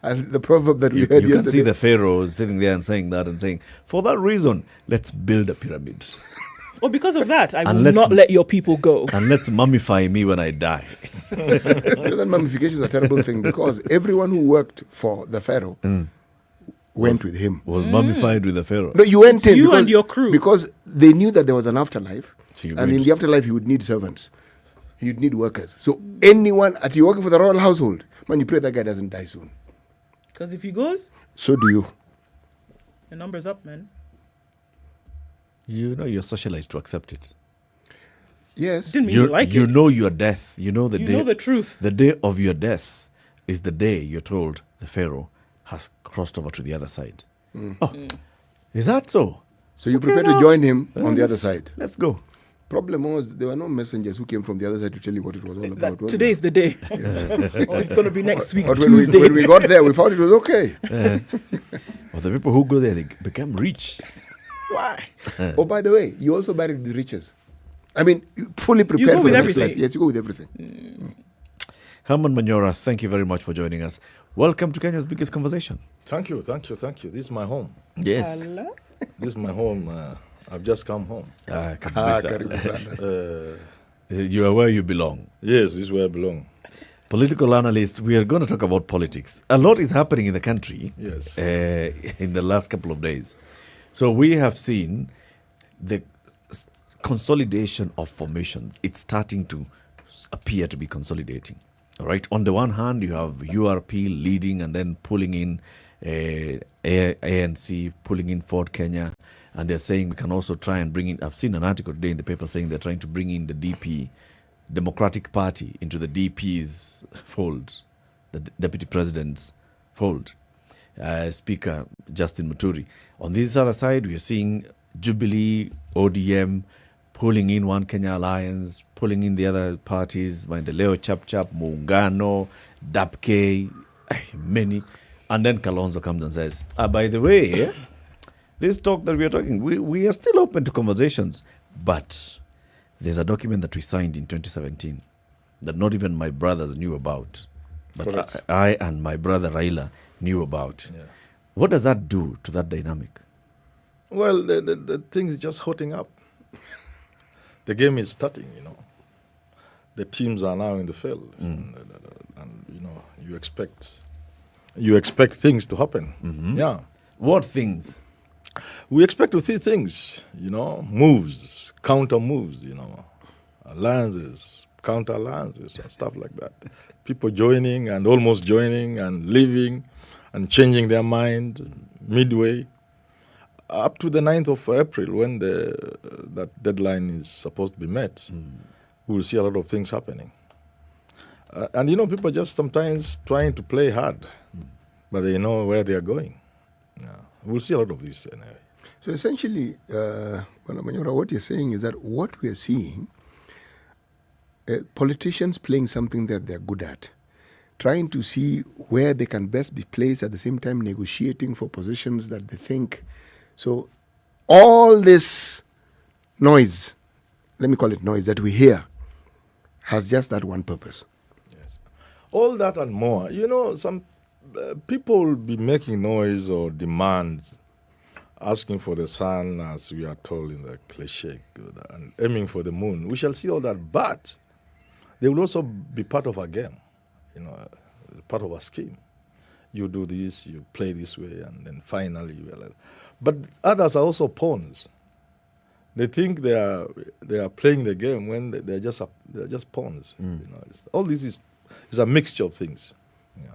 S11: And the proverb that we
S9: You
S11: heard
S9: can
S11: yesterday.
S9: see the pharaoh sitting there and saying that and saying, for that reason, let's build a pyramid.
S18: Or because of that, I
S9: And
S18: will
S9: let's-
S18: not let your people go.
S9: And let's mummify me when I die.
S11: You know, that mummification is a terrible thing, because everyone who worked for the Pharaoh went with him.
S9: Was mummified with the pharaoh.
S11: No, you went in
S18: You
S11: because,
S18: and your crew.
S11: because they knew that there was an afterlife,
S9: So you
S11: and in
S9: went.
S11: the afterlife he would need servants, he would need workers. So anyone at you working for the royal household, man, you pray that guy doesn't die soon.
S18: Because if he goes,
S11: So do you.
S18: the number's up, man.
S9: You know you're socialized to accept it.
S11: Yes.
S18: Didn't mean you like
S9: you
S18: it.
S9: know your death. You know the
S18: You
S9: day.
S18: know the truth.
S9: The day of your death is the day you're told the pharaoh has crossed over to the other side. Oh, is that so?
S11: So you
S9: Okay,
S11: prepare
S9: now.
S11: to join him on the other
S9: Let's-
S11: side.
S9: Let's go.
S11: Problem was there were no messengers who came from the other side to tell you what it was all about. was
S18: Today is the day. Or it's going to be next week,
S11: But when
S18: Tuesday.
S11: when we got there, we found it was okay.
S9: Well, the people who go there, they become rich.
S18: Why?
S11: Oh, by the way, you also buried the riches. I mean, you fully prepared
S18: go
S11: for
S18: with
S11: the next
S18: everything.
S11: life. Yes, you go with everything.
S9: Herman Manyora, thank you very much for joining us. Welcome to Kenya's biggest conversation.
S6: Thank you. This is my home.
S9: Yes.
S6: This is my home. I've just come home.
S11: Karibu sana.
S9: You are where you belong.
S6: Yes, this is where I belong.
S9: Political analyst, we are going to talk about politics. A lot is happening in the country.
S6: Yes.
S9: In the last couple of days. So we have seen the consolidation of formations. It's starting to appear to be consolidating. All right. On the one hand, you have URP leading and then pulling in ANC, pulling in Ford Kenya, and they're saying we can also try and bring in. I've seen an article today in the paper saying they're trying to bring in the DP, Democratic Party, into the DP's fold, the Deputy President's fold. Speaker Justin Muturi. On this other side, we are seeing Jubilee, ODM, pulling in One Kenya Alliance, pulling in the other parties, Maendeleo, Chap Chap, Muungano, DAPK, many. And then Kalonzo comes and says, by the way, this talk that we are talking, we are still open to conversations, but there's a document that we signed in 2017 that not even my brothers knew about, but I and my brother Raila knew about.
S6: Yeah.
S9: What does that do to that dynamic?
S6: Well, the thing is just hotting up. The game is starting, you know. The teams are now in the field, and you know, you expect things to happen.
S9: Mm-hmm.
S6: Yeah.
S9: What things?
S6: We expect to see things, you know, moves, counter moves, you know, alliances, counter alliances, and stuff like that. People joining and almost joining and leaving and changing their mind midway. Up to the 9th of April, when that deadline is supposed to be met, we will see a lot of things happening. And, you know, people just sometimes trying to play hard, but they know where they are going. Yeah. We'll see a lot of this anyway.
S11: So essentially, Manyora, what you're saying is that what we're seeing, politicians playing something that they're good at, trying to see where they can best be placed, at the same time negotiating for positions that they think. So all this noise, let me call it noise, that we hear, has just that one purpose.
S6: Yes. All that and more. You know, some people will be making noise or demands, asking for the sun, as we are told in the cliche, and aiming for the moon. We shall see all that, but they will also be part of our game, you know, part of our scheme. You do this, you play this way, and then finally you are. But others are also pawns. They think they are playing the game when they're just pawns. You know, all this is a mixture of things. Yeah.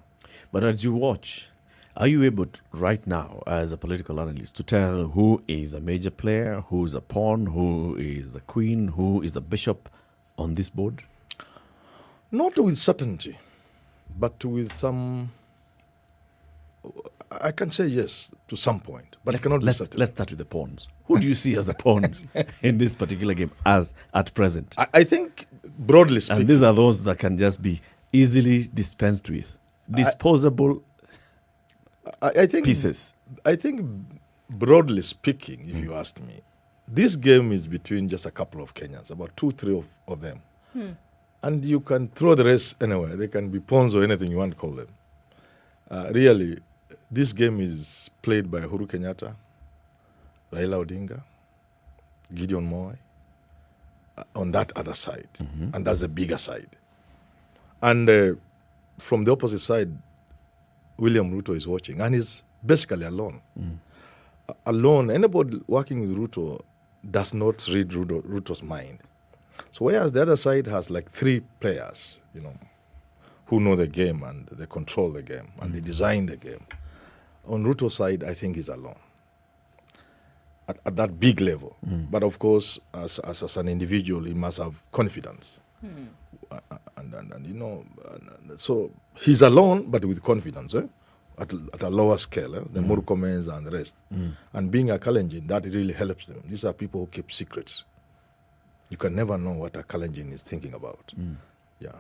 S9: But as you watch, are you able to, right now, as a political analyst, to tell who is a major player, who is a pawn, who is a queen, who is a bishop on this board?
S6: Not with certainty, but with some. I can say yes to some point, but it cannot be certain.
S9: Let's start with the pawns. Who do you see as the pawns in this particular game as at present?
S6: I think, broadly speaking,
S9: and these are those that can just be easily dispensed with, disposable
S6: I think
S9: pieces.
S6: I think, broadly speaking, if you ask me, this game is between just a couple of Kenyans, about 2-3 of them. And you can throw the rest anywhere. They can be pawns or anything you want to call them. Really, this game is played by Uhuru Kenyatta, Raila Odinga, Gideon Moi, on that other side. And that's the bigger side. And from the opposite side, William Ruto is watching, and he's basically alone. Alone, anybody working with Ruto does not read Ruto's mind. So whereas the other side has like 3 players, who know the game and they control the game and they design the game. On Ruto's side, I think he's alone at that big level. But of course, as an individual, he must have confidence. So he's alone, but with confidence, at a lower scale, the Murkomens and the rest. And being a Kalenjin, that really helps them. These are people who keep secrets. You can never know what a Kalenjin is thinking about. Yeah.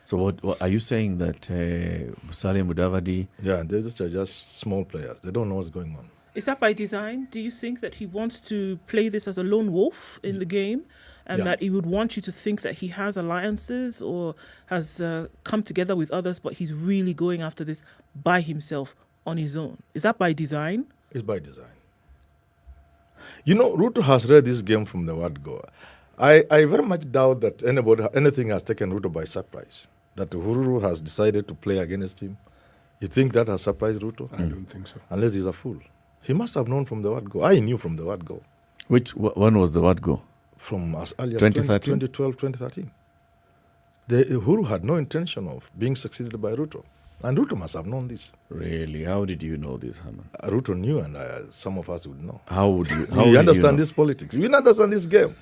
S9: So what are you saying that Musalia Mudavadi?
S6: Yeah, they are just small players. They don't know what's going on.
S18: Is that by design? Do you think that he wants to play this as a lone wolf in the game, and that he would want you to think that he has alliances or has come together with others, but he's really going after this by himself on his own? Is that by design?
S6: It's by design. Ruto has read this game from the word go. I very much doubt that anything has taken Ruto by surprise. That Uhuru has decided to play against him. You think that has surprised Ruto?
S11: I don't think so.
S6: Unless he's a fool. He must have known from the word go. I knew from the word go.
S9: When was the word go?
S6: From as early as
S9: 2013?
S6: 2012, 2013. Uhuru had no intention of being succeeded by Ruto. And Ruto must have known this.
S9: Really? How did you know this, Herman?
S6: Ruto knew, and some of us would know.
S9: How would you?
S6: We understand this politics. We understand this game.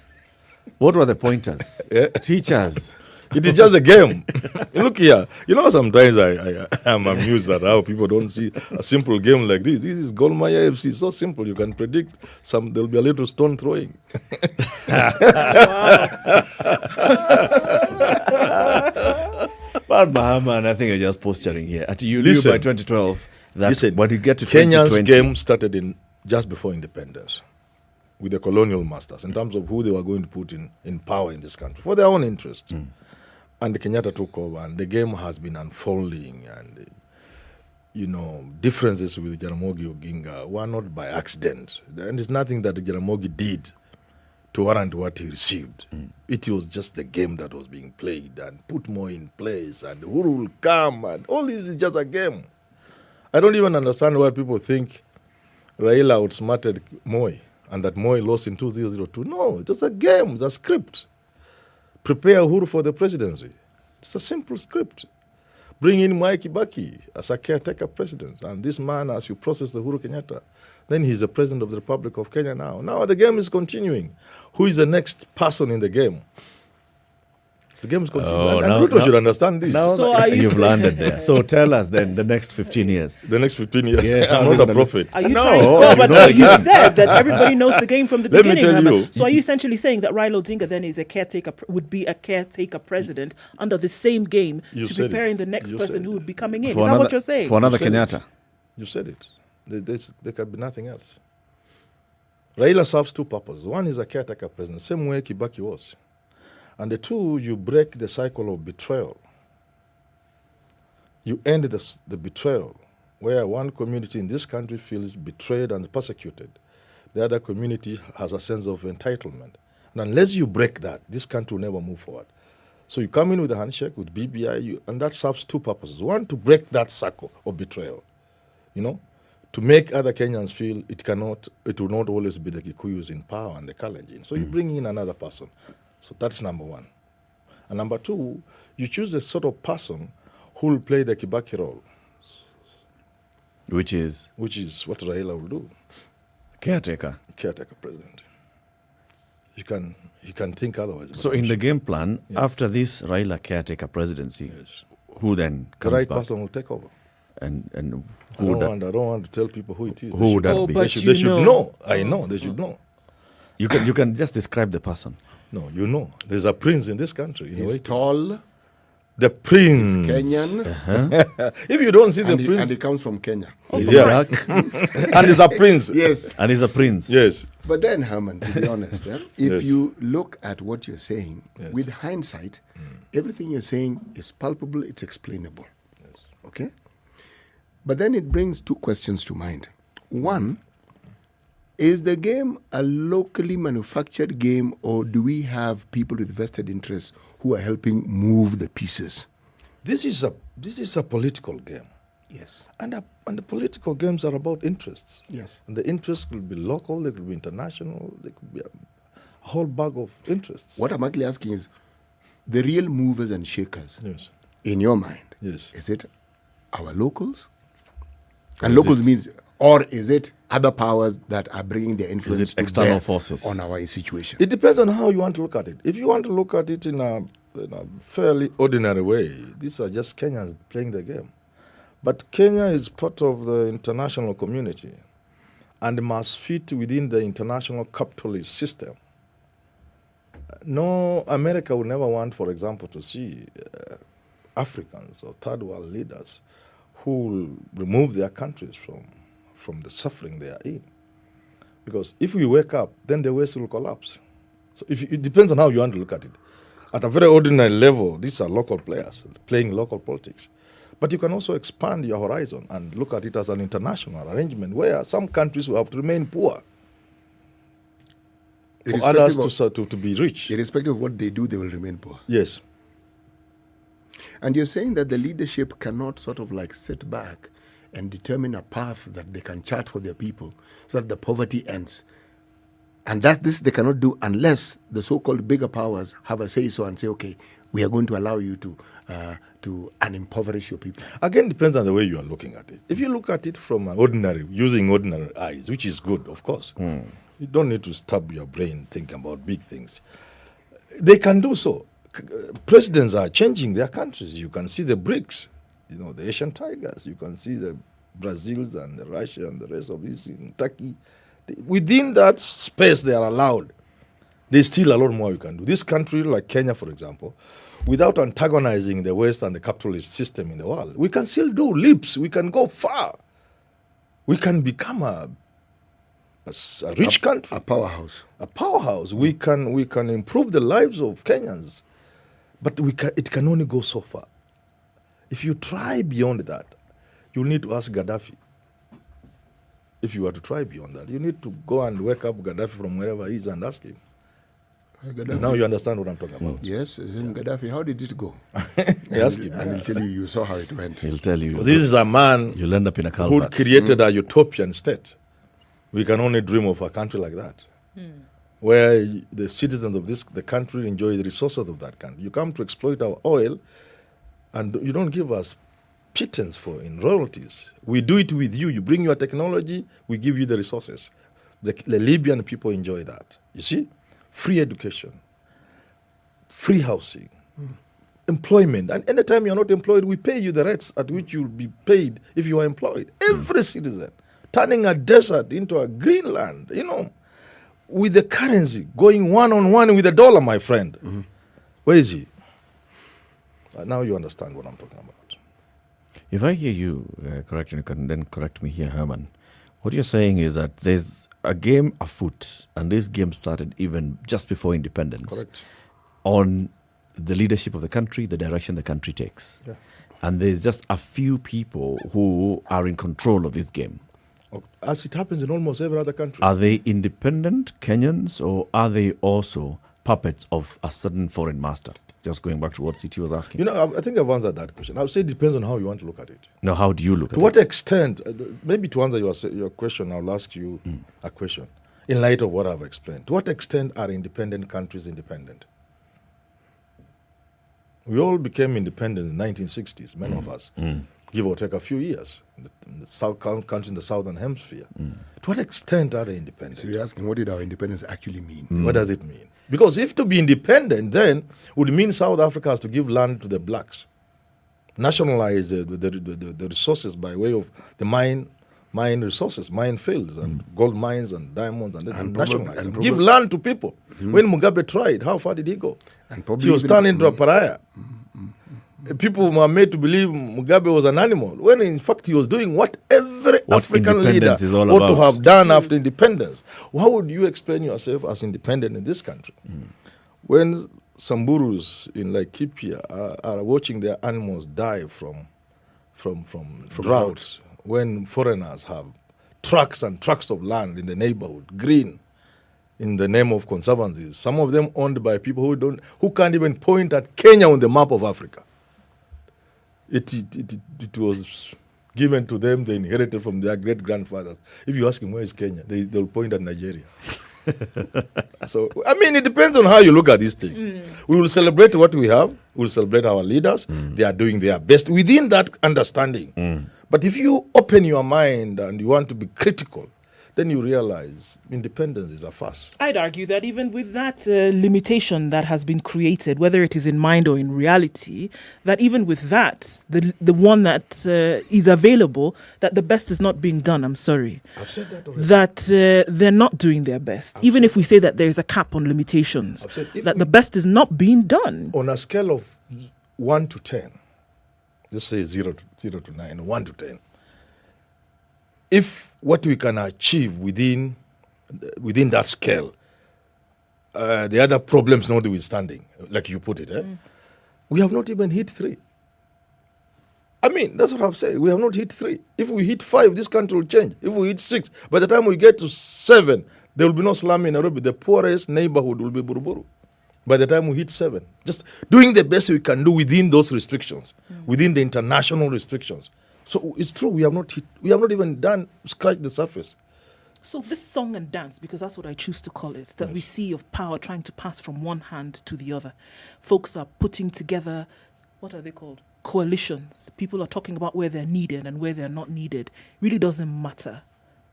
S9: What were the pointers? Teach us.
S6: It is just a game. Look here. Sometimes I am amused at how people don't see a simple game like this. This is Golmaya FC. So simple. You can predict there'll be a little stone throwing.
S9: But Mahaman, I think you're just posturing here. You knew by 2012 that when you get to
S6: Kenya's
S9: 2020...
S6: game started just before independence with the colonial masters in terms of who they were going to put in power in this country for their own interest. And the Kenyatta took over, and the game has been unfolding, and differences with Jaramogi Oginga were not by accident. And it's nothing that Jaramogi did to warrant what he received. It was just the game that was being played and put more in place, and who will come, and all this is just a game. I don't even understand why people think Raila outsmarted Moi and that Moi lost in 2002. No, it was a game, it's a script. Prepare Uhuru for the presidency. It's a simple script. Bring in Mwai Kibaki as a caretaker president. And this man, as you process the Uhuru Kenyatta, then he's the president of the Republic of Kenya now. Now the game is continuing. Who is the next person in the game? The game is continuing. And Ruto should understand this.
S9: You've landed there. So tell us then, the next 15 years.
S6: The next 15 years.
S9: Yes,
S6: I'm not a prophet.
S18: Are you you said that everybody knows the game from the beginning.
S6: Let me tell you.
S18: So are you essentially saying that Raila Odinga then is would be a caretaker president under the same game to preparing the next person who would be coming in? Is that what you're saying?
S9: For another Kenyatta.
S6: You said it. There could be nothing else. Raila serves 2 purposes. One is a caretaker president, same way Kibaki was. And the 2, you break the cycle of betrayal. You end the betrayal, where one community in this country feels betrayed and persecuted. The other community has a sense of entitlement. And unless you break that, this country will never move forward. So you come in with a handshake, with BBI, and that serves 2 purposes. One, to break that cycle of betrayal, to make other Kenyans feel it will not always be the Kikuyus in power and the Kalenjin. So you bring in another person. So that's number 1. And number 2, you choose a sort of person who will play the Kibaki role.
S9: Which is?
S6: Which is what Raila will do.
S9: Caretaker
S6: president. You can think otherwise.
S9: So in the game plan, after this Raila caretaker presidency, who then
S6: The
S9: comes
S6: right
S9: back?
S6: person will take over.
S9: And
S6: I
S9: who
S6: don't want to tell people who it is.
S9: Who would that be?
S6: They should know. I know. They should know.
S9: You can just describe the person.
S6: No, you know. There's a prince in this country. You know
S11: He's
S6: it.
S11: tall.
S6: The prince.
S11: He's Kenyan.
S6: If you don't see the
S11: and
S6: prince.
S11: and he comes from Kenya.
S6: He's and he's a prince.
S11: Yes.
S9: And he's a prince.
S6: Yes.
S11: But then, Herman, to be honest, if
S6: Yes.
S11: you look at what you're saying, with hindsight, everything you're saying is palpable, it's explainable. Okay? But then it brings two questions to mind. One, is the game a locally manufactured game, or do we have people with vested interests who are helping move the pieces?
S6: This is a political game.
S11: Yes.
S6: And the political games are about interests.
S11: Yes.
S6: And the interests could be local, they could be international, they could be a whole bag of interests.
S11: What I'm actually asking is, the real movers and shakers, in your mind, is it our locals? And locals means, or is it other powers that are bringing their influence
S9: it
S11: to
S9: external
S11: bear
S9: forces?
S11: on our situation?
S6: It depends on how you want to look at it. If you want to look at it in a fairly ordinary way, these are just Kenyans playing the game. But Kenya is part of the international community and must fit within the international capitalist system. No, America would never want, for example, to see Africans or third world leaders who will remove their countries from the suffering they are in. Because if we wake up, then the West will collapse. So it depends on how you want to look at it. At a very ordinary level, these are local players playing local politics. But you can also expand your horizon and look at it as an international arrangement where some countries will have to remain poor for others to be rich.
S11: Irrespective of what they do, they will remain poor.
S6: Yes.
S11: And you're saying that the leadership cannot sort of like sit back and determine a path that they can chart for their people so that the poverty ends. And that this they cannot do unless the so-called bigger powers have a say-so and say, okay, we are going to allow you to unimpoverish your people.
S6: Again, depends on the way you are looking at it. If you look at it from using ordinary eyes, which is good, of course, you don't need to stab your brain thinking about big things. They can do so. Presidents are changing their countries. You can see the BRICS, the Asian tigers. You can see the Brazils and the Russia and the rest of this in Turkey. Within that space they are allowed. There's still a lot more you can do. This country, like Kenya, for example, without antagonizing the West and the capitalist system in the world, we can still do leaps. We can go far. We can become a rich country.
S11: A powerhouse.
S6: A powerhouse. We can improve the lives of Kenyans. But it can only go so far. If you try beyond that, you'll need to ask Gaddafi. If you were to try beyond that, you need to go and wake up Gaddafi from wherever he is and ask him. Now you understand what I'm talking about.
S11: Yes, Gaddafi, how did it go?
S6: Ask him.
S11: And he'll tell you saw how it went.
S9: He'll tell you.
S6: Well, this is a man
S9: you'll end up in a
S6: who created a utopian state. We can only dream of a country like that, where the citizens of the country enjoy the resources of that country. You come to exploit our oil, and you don't give us pittance in royalties. We do it with you. You bring your technology, we give you the resources. The Libyan people enjoy that. You see? Free education, free housing, employment. And anytime you're not employed, we pay you the rates at which you'll be paid if you are employed. Every citizen, turning a desert into a green land, with the currency going one-on-one with the dollar, my friend. Where is he? Now you understand what I'm talking about.
S9: If I hear you correct, and you can then correct me here, Herman, what you're saying is that there's a game afoot, and this game started even just before independence.
S6: Correct.
S9: On the leadership of the country, the direction the country takes.
S6: Yeah.
S9: And there's just a few people who are in control of this game.
S6: As it happens in almost every other country.
S9: Are they independent Kenyans, or are they also puppets of a certain foreign master? Just going back to what CT was asking.
S6: I think I've answered that question. I would say it depends on how you want to look at it.
S9: Now, how do you look at it?
S6: To what extent, maybe to answer your question, I'll ask you a question. In light of what I've explained, to what extent are independent countries independent? We all became independent in the 1960s, many of us. give or take a few years, in the south countries in the southern hemisphere. To what extent are they independent?
S11: So you're asking, what did our independence actually mean?
S6: What does it mean? Because if to be independent then would mean South Africa has to give land to the blacks, nationalize the resources by way of the mine resources, mine fields and gold mines and diamonds and nationalize them. Give land to people. When Mugabe tried, how far did he go?
S11: And probably
S6: He was turned into a pariah. People were made to believe Mugabe was an animal, when in fact he was doing what every African leader ought to have done after independence. How would you explain yourself as independent in this country? When Samburus in Laikipia are watching their animals die from drought, when foreigners have trucks and trucks of land in the neighborhood, green, in the name of conservancies, some of them owned by people who can't even point at Kenya on the map of Africa. It was given to them, they inherited from their great-grandfathers. If you ask them, where is Kenya? They'll point at Nigeria. So, I mean, it depends on how you look at these things. We will celebrate what we have. We will celebrate our leaders. They are doing their best within that understanding. But if you open your mind and you want to be critical, then you realize independence is a farce.
S10: I'd argue that even with that limitation that has been created, whether it is in mind or in reality, that even with that, the one that is available, that the best is not being done. I'm sorry.
S6: I've said that already.
S10: That they're not doing their best. Even if we say that there is a cap on limitations, that the best is not being done.
S6: On a scale of 1 to 10, let's say 0 to 9, 1 to 10, if what we can achieve within that scale, the other problems notwithstanding, like you put it, we have not even hit 3. I mean, that's what I've said. We have not hit 3. If we hit 5, this country will change. If we hit 6, by the time we get to 7, there will be no slum in Nairobi. The poorest neighborhood will be Buruburu. By the time we hit 7, just doing the best we can do within those restrictions, within the international restrictions. So it's true, we have not even scratched the surface.
S10: So this song and dance, because that's what I choose to call it, that we see of power trying to pass from one hand to the other. Folks are putting together, what are they called? Coalitions. People are talking about where they're needed and where they're not needed. Really doesn't matter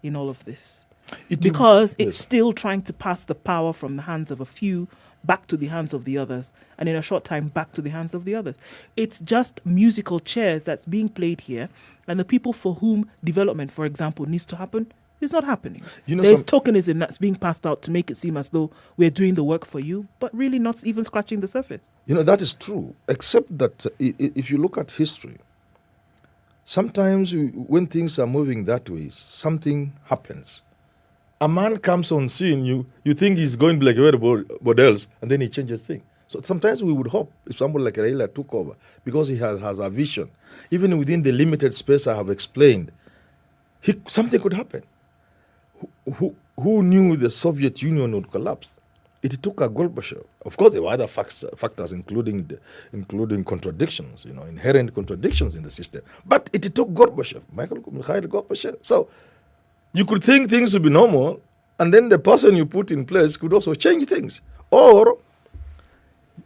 S10: in all of this. It's still trying to pass the power from the hands of a few back to the hands of the others, and in a short time back to the hands of the others. It's just musical chairs that's being played here, and the people for whom development, for example, needs to happen is not happening. There's tokenism that's being passed out to make it seem as though we're doing the work for you, but really not even scratching the surface.
S6: That is true, except that if you look at history, sometimes when things are moving that way, something happens. A man comes on scene, you think he's going to be like everybody else, and then he changes things. So sometimes we would hope if somebody like Raila took over, because he has a vision, even within the limited space I have explained, something could happen. Who knew the Soviet Union would collapse? It took a Gorbachev. Of course, there were other factors, including contradictions, inherent contradictions in the system. But it took Gorbachev, Mikhail Gorbachev. So you could think things would be normal, and then the person you put in place could also change things. Or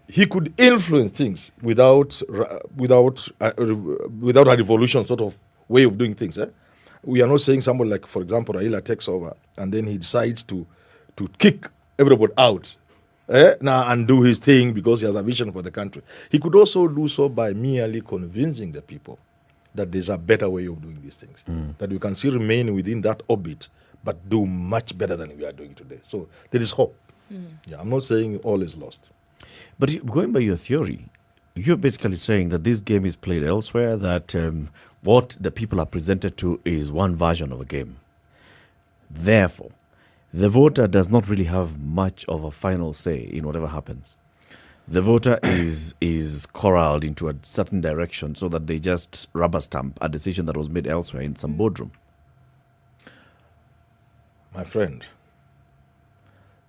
S6: he could influence things without a revolution sort of way of doing things. We are not saying somebody like, for example, Raila takes over, and then he decides to kick everybody out now and do his thing because he has a vision for the country. He could also do so by merely convincing the people that there's a better way of doing these things, that we can still remain within that orbit, but do much better than we are doing today. So there is hope. Yeah, I'm not saying all is lost.
S9: But going by your theory, you're basically saying that this game is played elsewhere, that what the people are presented to is one version of a game. Therefore, the voter does not really have much of a final say in whatever happens. The voter is corralled into a certain direction so that they just rubber stamp a decision that was made elsewhere in some boardroom.
S6: My friend,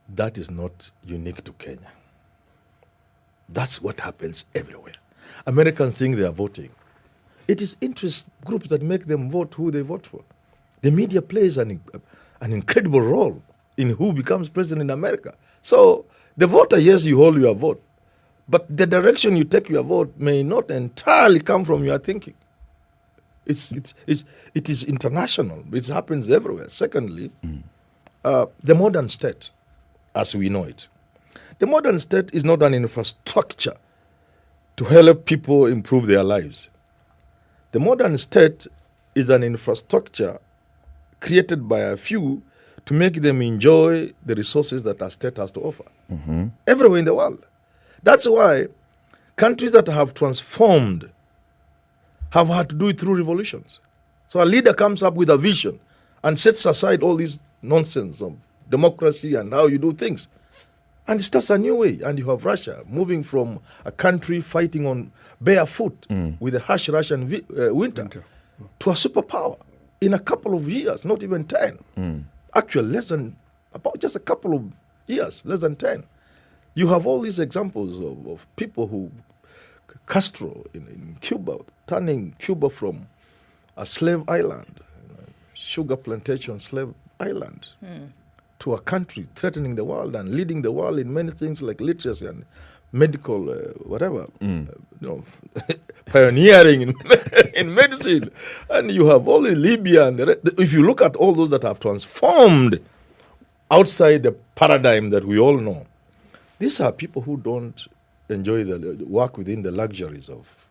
S6: that is not unique to Kenya. That's what happens everywhere. Americans think they are voting. It is interest groups that make them vote who they vote for. The media plays an incredible role in who becomes president in America. So the voter, yes, you hold your vote, but the direction you take your vote may not entirely come from your thinking. It is international. It happens everywhere. Secondly, the modern state, as we know it. The modern state is not an infrastructure to help people improve their lives. The modern state is an infrastructure created by a few to make them enjoy the resources that our state has to offer. Everywhere in the world. That's why countries that have transformed have had to do it through revolutions. So a leader comes up with a vision and sets aside all this nonsense of democracy and how you do things. And it starts a new way. And you have Russia moving from a country fighting on barefoot with a harsh Russian winter to a superpower in a couple of years, not even 10. Actually, about just a couple of years, less than 10. You have all these examples of people who, Castro in Cuba, turning Cuba from a slave island, sugar plantation slave island, to a country threatening the world and leading the world in many things like literacy and medical, whatever, pioneering in medicine. And you have all the Libya. And if you look at all those that have transformed outside the paradigm that we all know, these are people who don't enjoy the work within the luxuries of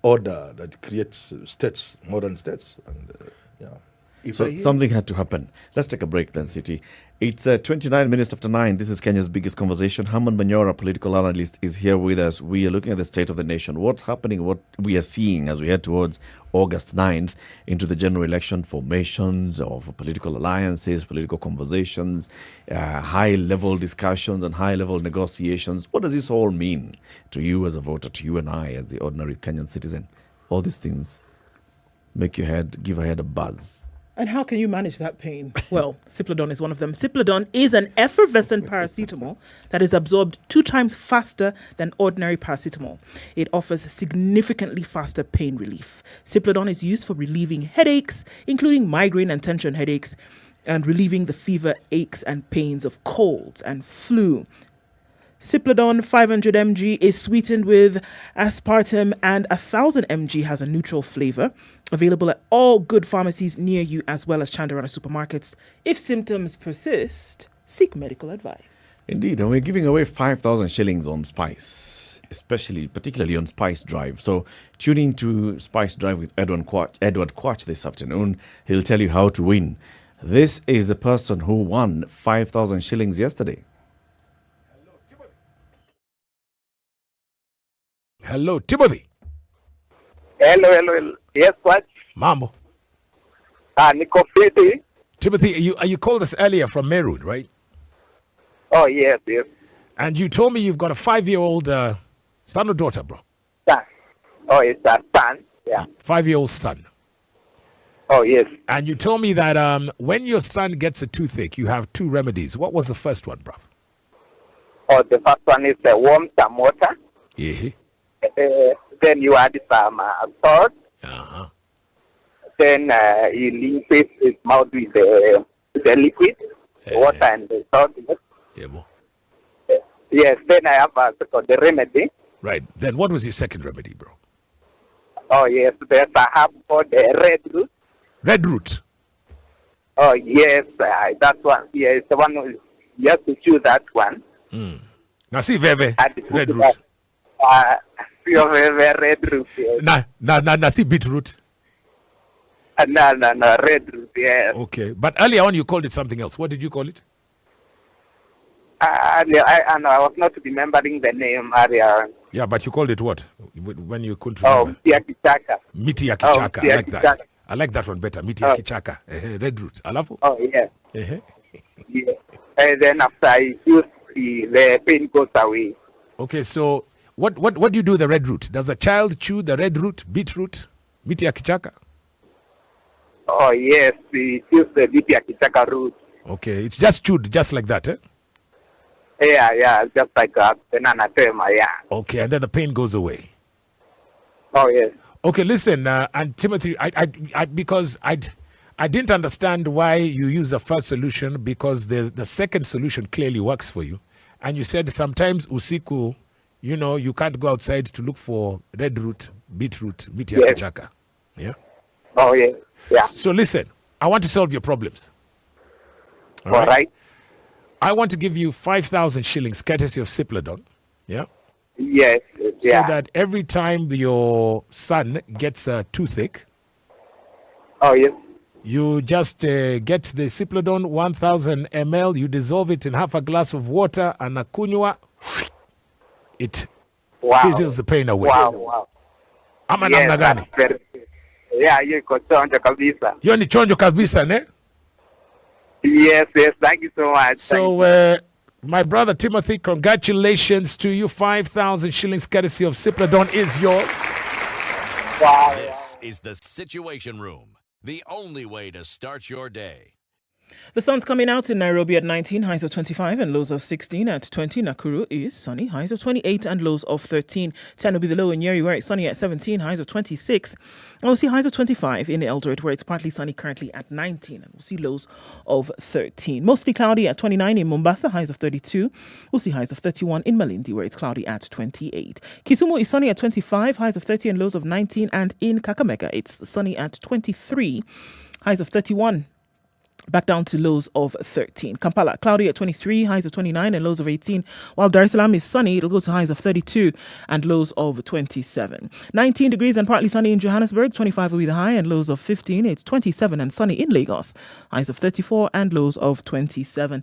S6: order that creates states, modern states. And
S9: So something had to happen. Let's take a break then, City. It's 29 minutes after 9. This is Kenya's biggest conversation. Haman Manyora, political analyst, is here with us. We are looking at the state of the nation. What's happening, what we are seeing as we head towards August 9th into the general election, formations of political alliances, political conversations, high-level discussions and high-level negotiations. What does this all mean to you as a voter, to you and I as the ordinary Kenyan citizen? All these things make your head, give your head a buzz.
S10: And how can you manage that pain? Well, Cipladon is one of them. Cipladon is an effervescent paracetamol that is absorbed 2 times faster than ordinary paracetamol. It offers significantly faster pain relief. Cipladon is used for relieving headaches, including migraine and tension headaches, and relieving the fever, aches, and pains of colds and flu. Cipladon 500 mg is sweetened with aspartame, and 1000 mg has a neutral flavor. Available at all good pharmacies near you, as well as Chandarana supermarkets. If symptoms persist, seek medical advice.
S9: Indeed, and we're giving away 5,000 shillings on Spice, particularly on Spice Drive. So tune in to Spice Drive with Edward Quach this afternoon. He'll tell you how to win. This is the person who won 5,000 shillings yesterday.
S7: Hello, Timothy.
S12: Hello. Yes, what?
S7: Mambo.
S12: Niko fiti.
S7: Timothy, you called us earlier from Meru, right?
S12: Oh, yes.
S7: And you told me you've got a 5-year-old son or daughter, bro?
S12: Son. Oh, it's a son. Yeah.
S7: 5-year-old son.
S12: Oh, yes.
S7: And you told me that when your son gets a toothache, you have 2 remedies. What was the first one, bro?
S12: Oh, the first one is warm some water.
S7: Yeah.
S12: Then you add some salt.
S7: Uh-huh.
S12: Then you rinse his mouth with the liquid, water and the salt.
S7: Yeah, boy.
S12: Yes, then I have the remedy.
S7: Right. Then what was your second remedy, bro?
S12: Oh, yes, there's a herb called the red root.
S7: Red root?
S12: Oh, yes, that one. Yes, the one you have to choose that one.
S7: Now see, Veve, red root.
S12: Red root, yes.
S7: Now see, beetroot.
S12: No, red root, yes.
S7: Okay, but earlier on you called it something else. What did you call it?
S12: I was not remembering the name earlier.
S7: Yeah, but you called it what? When you couldn't remember?
S12: Oh, miti ya kichaka.
S7: Miti ya kichaka. I like that. I like that one better. Miti ya kichaka. Red root. Alafu?
S12: Oh, yeah. Yeah. And then after I use the pain goes away.
S7: Okay, so what do you do with the red root? Does the child chew the red root, beetroot, miti ya kichaka?
S12: Oh, yes. We use the miti ya kichaka root.
S7: Okay, it's just chewed just like that, eh?
S12: Yeah, just like a banana tema, yeah.
S7: Okay, and then the pain goes away.
S12: Oh, yes.
S7: Okay, listen, and Timothy, because I didn't understand why you use the first solution, because the second solution clearly works for you. And you said sometimes usiku, you can't go outside to look for red root, beetroot, miti ya kichaka. Yeah?
S12: Oh, yeah. Yeah.
S7: So listen, I want to solve your problems.
S12: All right.
S7: I want to give you 5,000 shillings courtesy of Cipladon. Yeah.
S12: Yes. Yeah.
S7: So that every time your son gets a toothache,
S12: oh, yes.
S7: you just get the Cipladon 1,000 ml, you dissolve it in half a glass of water, and a kunywa, it fizzles the pain away.
S12: Wow.
S7: Ama namna gani?
S12: Yeah, hiyo iko chonjo kabisa.
S7: Hiyo ni chonjo kabisa, ne?
S12: Yes, thank you so much.
S7: So, my brother Timothy, congratulations to you. 5,000 shillings courtesy of Cipladon is yours.
S12: Wow.
S1: This is the Situation Room, the only way to start your day.
S10: The sun's coming out in Nairobi at 19, highs of 25 and lows of 16. At 20, Nakuru is sunny, highs of 28 and lows of 13. 10 will be the low in Nyeri, where it's sunny at 17, highs of 26. And we'll see highs of 25 in Eldoret, where it's partly sunny currently at 19. And we'll see lows of 13. Mostly cloudy at 29 in Mombasa, highs of 32. We'll see highs of 31 in Malindi, where it's cloudy at 28. Kisumu is sunny at 25, highs of 30 and lows of 19. And in Kakamega, it's sunny at 23, highs of 31. Back down to lows of 13. Kampala, cloudy at 23, highs of 29 and lows of 18. While Dar es Salaam is sunny, it'll go to highs of 32 and lows of 27. 19 degrees and partly sunny in Johannesburg. 25 will be the high and lows of 15. It's 27 and sunny in Lagos. Highs of 34 and lows of 27.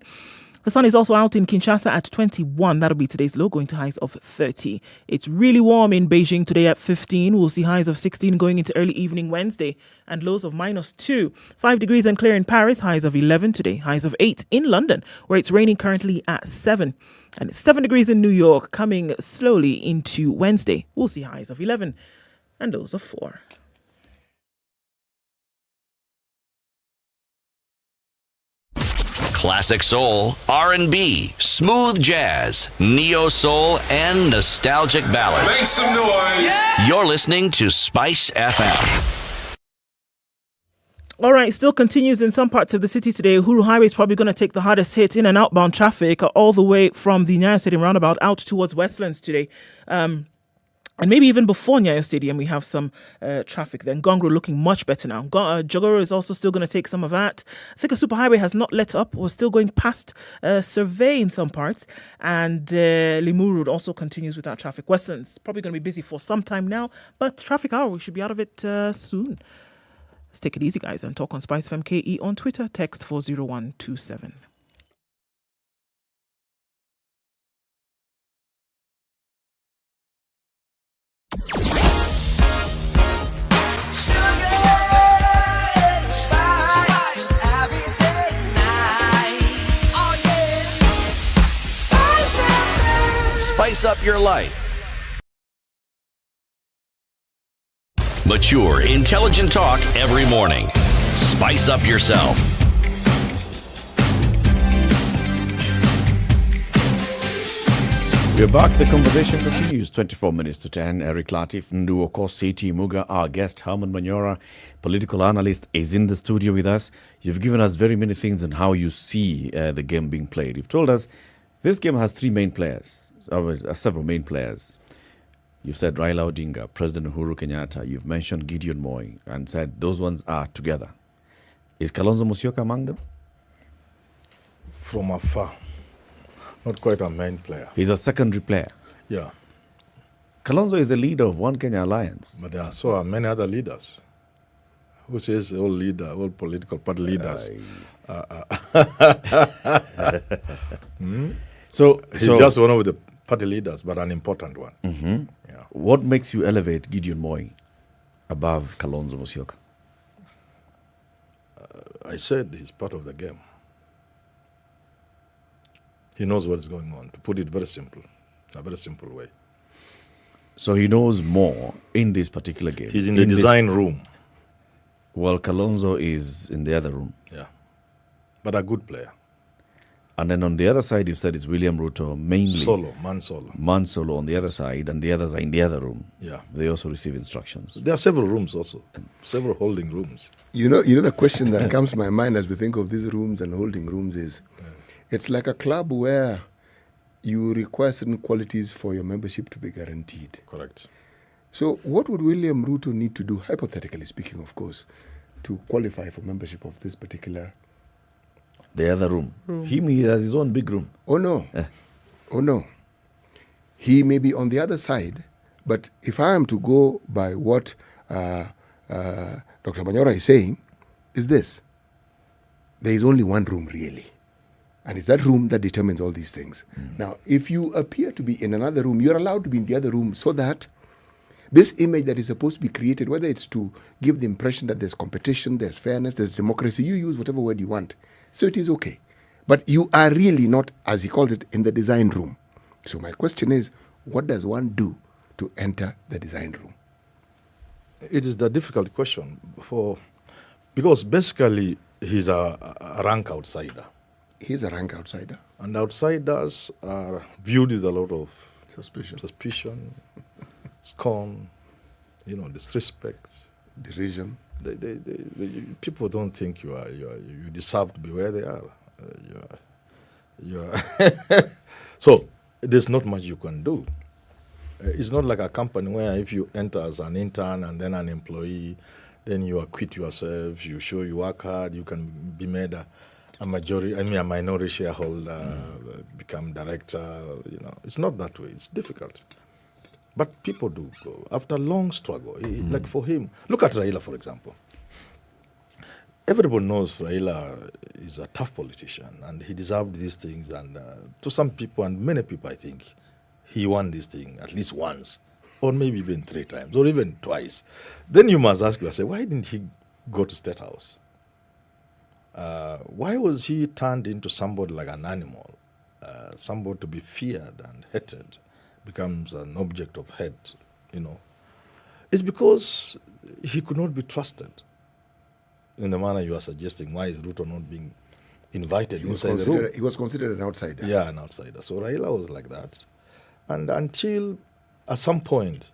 S10: The sun is also out in Kinshasa at 21. That'll be today's low, going to highs of 30. It's really warm in Beijing today at 15. We'll see highs of 16 going into early evening Wednesday and lows of -2. 5 degrees and clear in Paris, highs of 11 today. Highs of 8 in London, where it's raining currently at 7. And it's 7 degrees in New York, coming slowly into Wednesday. We'll see highs of 11 and lows of 4.
S1: Classic soul, R&B, smooth jazz, neo soul, and nostalgic ballads.
S20: Make some noise. Yeah.
S1: You're listening to Spice FM.
S10: All right, still continues in some parts of the city today. Uhuru Highway is probably going to take the hardest hit in and outbound traffic all the way from the Nyayo Stadium roundabout out towards Westlands today. And maybe even before Nyayo Stadium, we have some traffic then. Gongro looking much better now. Jogoro is also still going to take some of that. I think a superhighway has not let up. We're still going past Survey in some parts. And Limuru Road also continues with that traffic. Westlands probably going to be busy for some time now. But traffic hour, we should be out of it soon. Let's take it easy, guys, and talk on SpiceFM KE on Twitter. Text 40127.
S1: Spice up your life. Mature, intelligent talk every morning. Spice up yourself.
S9: We're back. The conversation continues. 24 minutes to 10. Eric Latiff, Okoh, CT Muga, our guest, Herman Manyora, political analyst, is in the studio with us. You've given us very many things on how you see the game being played. You've told us this game has three main players, several main players. You've said Raila Odinga, President Uhuru Kenyatta. You've mentioned Gideon Moi and said those ones are together. Is Kalonzo Musyoka among them?
S6: From afar. Not quite a main player.
S9: He's a secondary player.
S6: Yeah.
S9: Kalonzo is the leader of One Kenya Alliance.
S6: But there are so many other leaders. Who says all political party leaders?
S9: So
S6: he's just one of the party leaders, but an important one.
S9: Mm-hmm.
S6: Yeah.
S9: What makes you elevate Gideon Moi above Kalonzo Musyoka?
S6: I said he's part of the game. He knows what is going on, to put it very simple, in a very simple way.
S9: So he knows more in this particular game.
S6: He's in the design room.
S9: Well, Kalonzo is in the other room.
S6: Yeah. But a good player.
S9: And then on the other side, you've said it's William Ruto mainly.
S6: Man solo.
S9: Man solo on the other side, and the others are in the other room.
S6: Yeah.
S9: They also receive instructions.
S6: There are several rooms also, several holding rooms.
S11: You know the question that comes to my mind as we think of these rooms and holding rooms is, it's like a club where you require certain qualities for your membership to be guaranteed.
S6: Correct.
S11: So what would William Ruto need to do, hypothetically speaking, of course, to qualify for membership of this particular...
S9: The other room. He has his own big room.
S11: Oh, no. Oh, no. He may be on the other side, but if I am to go by what Dr. Manyora is saying, is this. There is only one room, really. And it's that room that determines all these things. Now, if you appear to be in another room, you're allowed to be in the other room so that this image that is supposed to be created, whether it's to give the impression that there's competition, there's fairness, there's democracy, you use whatever word you want. So it is okay. But you are really not, as he calls it, in the design room. So my question is, what does one do to enter the design room?
S6: It is the difficult question because basically he's a rank outsider.
S11: He's a rank outsider.
S6: And outsiders are viewed with a lot of
S11: suspicion,
S6: scorn, disrespect,
S11: derision.
S6: People don't think you deserve to be where they are. So there's not much you can do. It's not like a company where if you enter as an intern and then an employee, then you acquit yourself, you show you work hard, you can be made a minority shareholder, become director. It's not that way. It's difficult. But people do go after long struggle. Like for him, look at Raila, for example. Everybody knows Raila is a tough politician and he deserved these things. And to some people and many people, I think, he won this thing at least once, or maybe even 3 times, or even twice. Then you must ask yourself, why didn't he go to State House? Why was he turned into somebody like an animal, somebody to be feared and hated, becomes an object of hate, It's because he could not be trusted in the manner you are suggesting. Why is Ruto not being invited inside the room?
S11: He was considered an outsider.
S6: Yeah, an outsider. So Raila was like that. And until at some point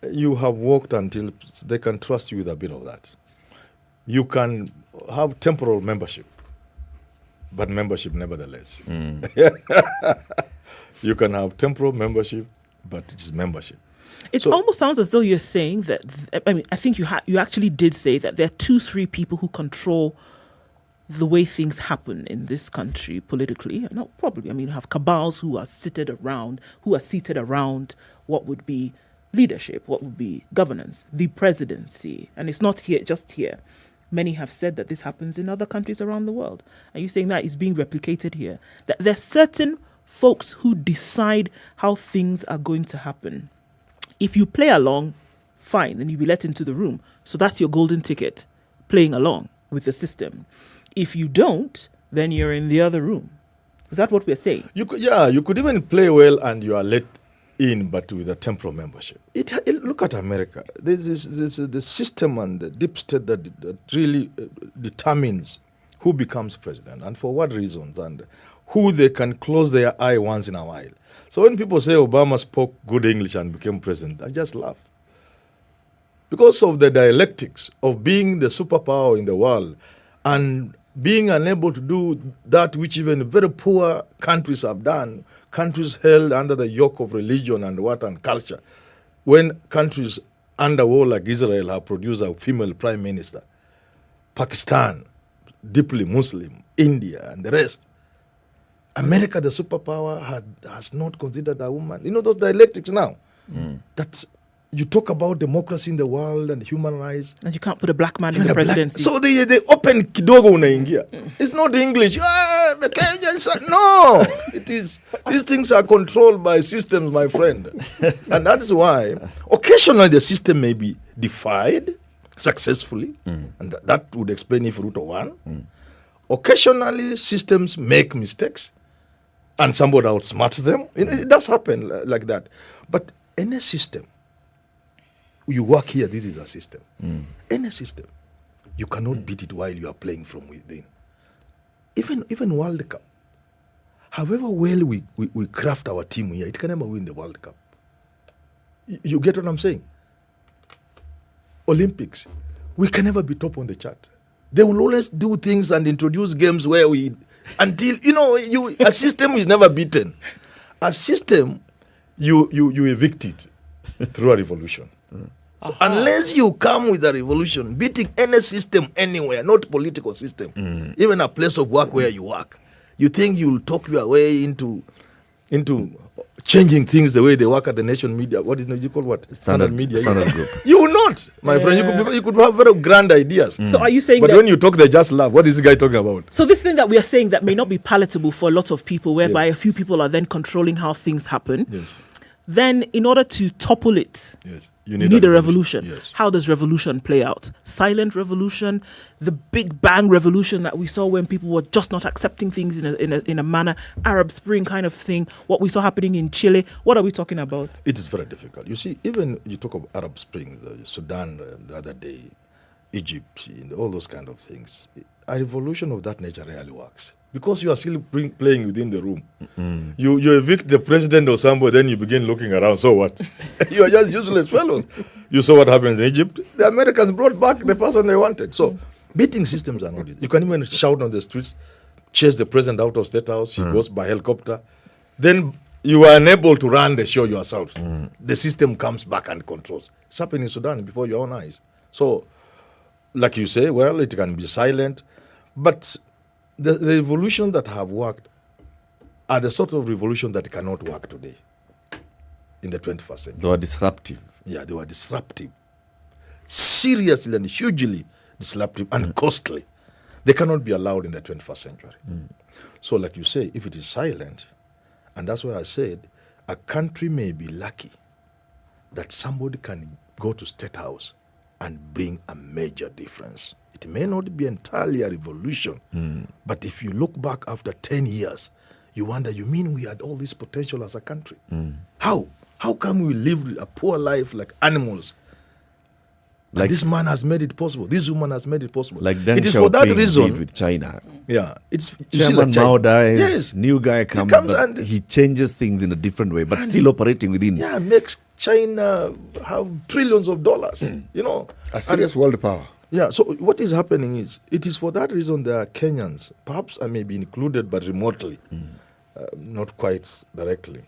S6: you have worked until they can trust you with a bit of that. You can have temporal membership, but membership nevertheless. You can have temporal membership, but it's membership.
S10: It almost sounds as though you're saying that, I think you actually did say that there are 2-3 people who control the way things happen in this country politically. No, probably. You have cabals who are seated around what would be leadership, what would be governance, the presidency. And it's not just here. Many have said that this happens in other countries around the world. Are you saying that is being replicated here? That there are certain folks who decide how things are going to happen. If you play along, fine, then you'll be let into the room. So that's your golden ticket, playing along with the system. If you don't, then you're in the other room. Is that what we're saying?
S6: You could even play well and you are let in, but with a temporal membership. Look at America. There's the system and the deep state that really determines who becomes president and for what reasons and who they can close their eye once in a while. So when people say Obama spoke good English and became president, I just laugh. Because of the dialectics of being the superpower in the world and being unable to do that which even very poor countries have done, countries held under the yoke of religion and culture, when countries under war like Israel have produced a female prime minister, Pakistan, deeply Muslim, India and the rest. America, the superpower, has not considered a woman. Those dialectics now. That you talk about democracy in the world and human rights.
S10: And you can't put a black man in the presidency.
S6: So they open kidogo unaingia. It's not English. No, it is. These things are controlled by systems, my friend. And that is why occasionally the system may be defied successfully. And that would explain if Ruto won. Occasionally systems make mistakes. And somebody outsmarts them. It does happen like that. But any system, you work here, this is a system. Any system, you cannot beat it while you are playing from within. Even World Cup, however well we craft our team here, it can never win the World Cup. You get what I'm saying? Olympics, we can never be top on the chart. They will always do things and introduce games where until a system is never beaten. A system, you evict it. through a revolution. So unless you come with a revolution, beating any system anywhere, not political system, even a place of work where you work, you think you'll talk your way into changing things the way they work at the nation media. What is you call what? Standard media.
S9: Standard Group.
S6: You will not, my friend. You could have very grand ideas.
S18: So are you saying
S6: but
S18: that
S6: when you talk, they just laugh. What is this guy talking about?
S18: So this thing that we are saying that may not be palatable for a lot of people, whereby a few people are then controlling how things happen.
S6: Yes.
S18: Then in order to topple it,
S6: you
S18: need a revolution.
S6: Yes.
S18: How does revolution play out? Silent revolution, the big bang revolution that we saw when people were just not accepting things in a manner, Arab Spring kind of thing, what we saw happening in Chile. What are we talking about?
S6: It is very difficult. You see, even you talk of Arab Spring, Sudan the other day, Egypt, all those kind of things. A revolution of that nature rarely works. Because you are still playing within the room. You evict the president or somebody, then you begin looking around. So what? You are just useless fellows. You saw what happens in Egypt. The Americans brought back the person they wanted. So beating systems are not easy. You can even shout on the streets, chase the president out of State House. He goes by helicopter. Then you are unable to run the show yourself. The system comes back and controls. It's happening in Sudan before your own eyes. So, like you say, well, it can be silent. But the revolution that have worked are the sort of revolution that cannot work today in the 21st century.
S9: They were disruptive.
S6: Yeah, they were disruptive. Seriously and hugely disruptive and costly. They cannot be allowed in the 21st century. So like you say, if it is silent, and that's why I said, a country may be lucky that somebody can go to State House and bring a major difference. It may not be entirely a revolution, but if you look back after 10 years, you wonder, you mean we had all this potential as a country? How? How come we live a poor life like animals? Like this man has made it possible. This woman has made it possible.
S9: Like Deng
S6: it is for that reason
S9: did with China.
S6: Yeah, it's
S9: Chairman Mao dies.
S6: Yes.
S9: New guy comes and he changes things in a different way, but still operating within.
S6: Yeah, makes China have trillions of dollars. You know,
S11: a serious world power.
S6: Yeah. So what is happening is, it is for that reason there are Kenyans, perhaps I may be included, but remotely, not quite directly.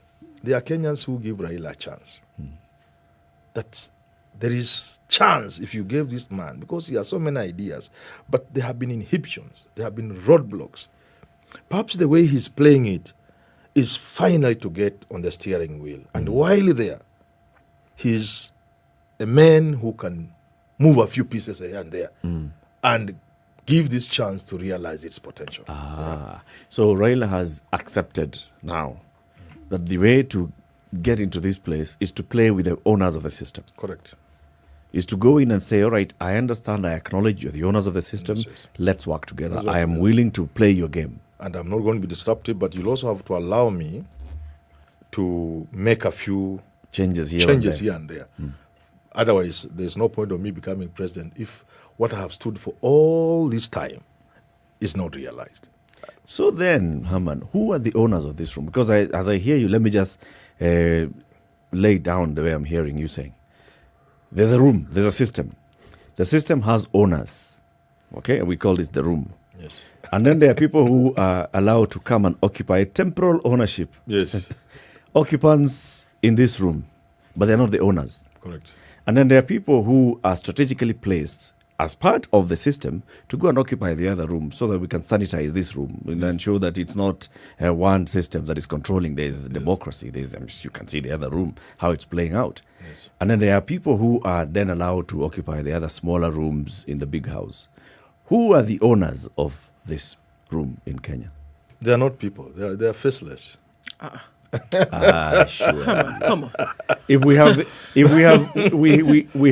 S6: There are Kenyans who give Raila a chance. That there is chance if you gave this man, because he has so many ideas, but there have been inhibitions, there have been roadblocks. Perhaps the way he's playing it is finally to get on the steering wheel. And while there, he's a man who can move a few pieces here and there and give this chance to realize its potential.
S9: So Raila has accepted now that the way to get into this place is to play with the owners of the system.
S6: Correct.
S9: Is to go in and say, all right, I understand, I acknowledge you're the owners of the system. Yes. Let's work together. I am willing to play your game.
S6: And I'm not going to be disruptive, but you'll also have to allow me to make a few
S9: changes here
S6: and there. Otherwise, there's no point of me becoming president if what I have stood for all this time is not realized.
S9: So then, Herman, who are the owners of this room? Because as I hear you, let me just lay down the way I'm hearing you saying. There's a room, there's a system. The system has owners, okay? And we call this the room.
S6: Yes.
S9: And then there are people who are allowed to come and occupy temporal ownership.
S6: Yes.
S9: Occupants in this room, but they're not the owners.
S6: Correct.
S9: And then there are people who are strategically placed as part of the system to go and occupy the other room so that we can sanitize this room and ensure that it's not one system that is controlling. There's democracy. You can see the other room, how it's playing out.
S6: Yes.
S9: And then there are people who are then allowed to occupy the other smaller rooms in the big house. Who are the owners of this room in Kenya?
S6: They are not people. They are faceless.
S9: Sure.
S18: Come on.
S9: If we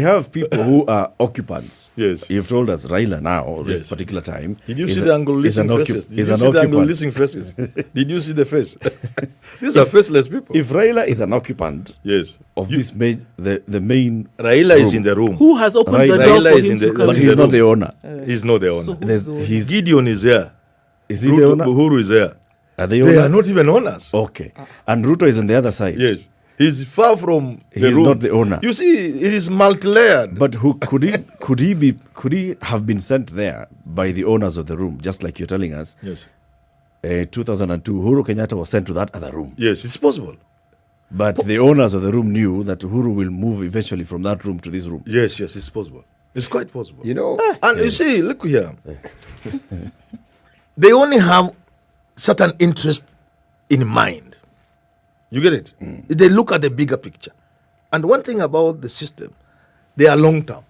S9: have people who are occupants.
S6: Yes.
S9: You've told us Raila now this particular time.
S6: Did you see the Anglo-listening faces? Did you see the Anglo-listening faces? Did you see the face? These are faceless people.
S9: If Raila is an occupant, of this the main
S6: Raila is in the room.
S18: Who has opened the door for him to come?
S9: But he's not the owner.
S6: He's not the owner.
S18: So
S6: Gideon is there.
S9: Is he the owner?
S6: Uhuru is there.
S9: Are they
S6: are not even owners.
S9: Okay. And Ruto is on the other side.
S6: Yes. He's far from the room.
S9: He's not the owner.
S6: You see, it is multi-layered.
S9: But who could he have been sent there by the owners of the room, just like you're telling us?
S6: Yes.
S9: 2002, Uhuru Kenyatta was sent to that other room.
S6: Yes, it's possible.
S9: But the owners of the room knew that Uhuru will move eventually from that room to this room.
S6: Yes, it's possible. It's quite possible.
S11: You know,
S6: and you see, look here. They only have certain interest in mind. You get it? They look at the bigger picture. And one thing about the system, they are long term.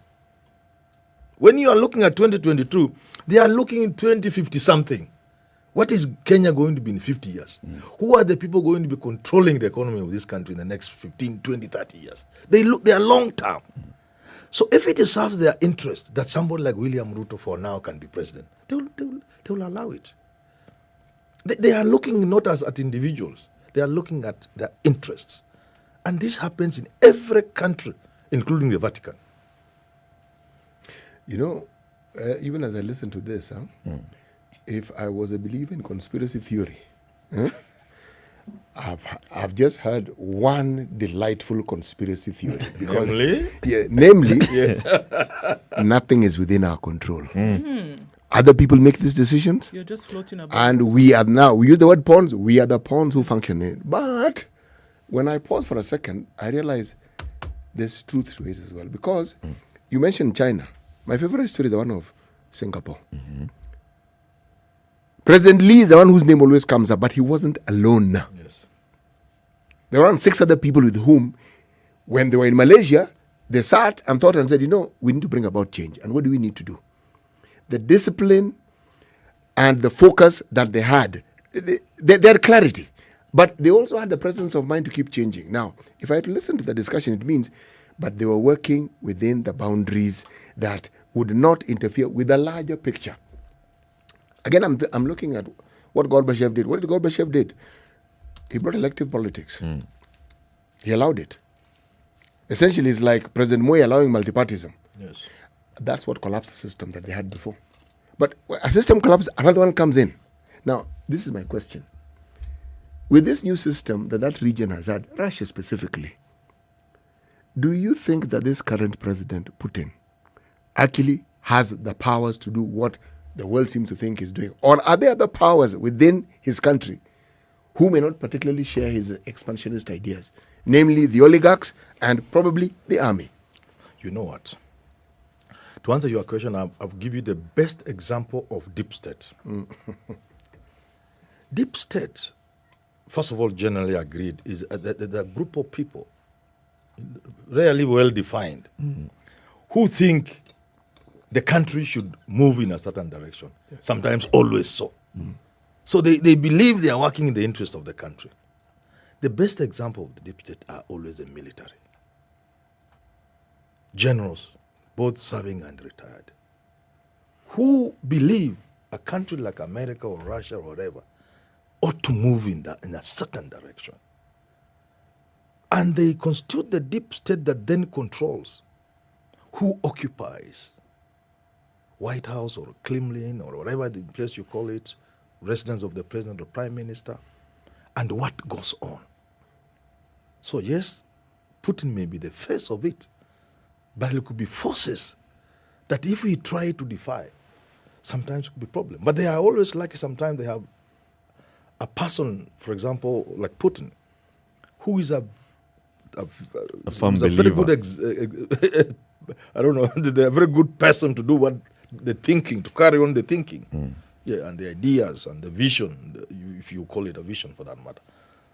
S6: When you are looking at 2022, they are looking at 2050 something. What is Kenya going to be in 50 years? Who are the people going to be controlling the economy of this country in the next 15, 20, 30 years? They are long term. So if it serves their interest that somebody like William Ruto for now can be president, they will allow it. They are looking not as at individuals. They are looking at their interests. And this happens in every country, including the Vatican.
S11: You know, even as I listen to this, if I was a believer in conspiracy theory, I've just heard one delightful conspiracy theory. Because, namely, nothing is within our control. Other people make these decisions.
S18: You're just floating about.
S11: And we use the word pawns, we are the pawns who function in it. But when I pause for a second, I realize there's truth to it as well. Because you mentioned China. My favorite story is the one of Singapore. President Lee is the one whose name always comes up, but he wasn't alone.
S6: Yes.
S11: There were around 6 other people with whom, when they were in Malaysia, they sat and thought and said, we need to bring about change. And what do we need to do? The discipline and the focus that they had, their clarity. But they also had the presence of mind to keep changing. Now, if I had to listen to the discussion, it means, but they were working within the boundaries that would not interfere with the larger picture. Again, I'm looking at what Gorbachev did. What did Gorbachev did? He brought elective politics. He allowed it. Essentially, it's like President Moi allowing multipartyism.
S6: Yes.
S11: That's what collapsed the system that they had before. But a system collapses, another one comes in. Now, this is my question. With this new system that region has had, Russia specifically, do you think that this current president, Putin, actually has the powers to do what the world seems to think he's doing? Or are there other powers within his country who may not particularly share his expansionist ideas, namely the oligarchs and probably the army?
S6: You know what? To answer your question, I'll give you the best example of deep state. Deep state, first of all, generally agreed, is the group of people, rarely well defined, who think the country should move in a certain direction, sometimes always so. So they believe they are working in the interest of the country. The best example of the deep state are always the military. Generals, both serving and retired, who believe a country like America or Russia or whatever ought to move in a certain direction. And they constitute the deep state that then controls who occupies White House or Kremlin or whatever the place you call it, residence of the president or prime minister, and what goes on. So yes, Putin may be the face of it, but it could be forces that if we try to defy, sometimes it could be a problem. But they are always lucky. Sometimes they have a person, for example, like Putin, who is a very good, I don't know, they're a very good person to do what the thinking, to carry on the thinking. Yeah, and the ideas and the vision, if you call it a vision for that matter.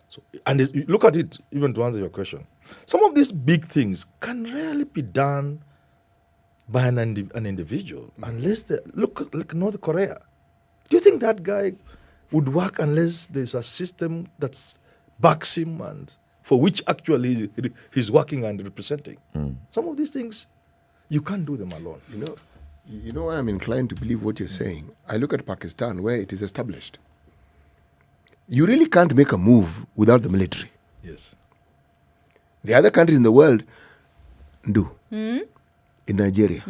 S6: So, and look at it, even to answer your question. Some of these big things can rarely be done by an individual unless they look like North Korea. Do you think that guy would work unless there's a system that backs him and for which actually he's working and representing? Some of these things, you can't do them alone.
S11: You know why I'm inclined to believe what you're saying? I look at Pakistan where it is established. You really can't make a move without the military.
S6: Yes.
S11: The other countries in the world do. In Nigeria.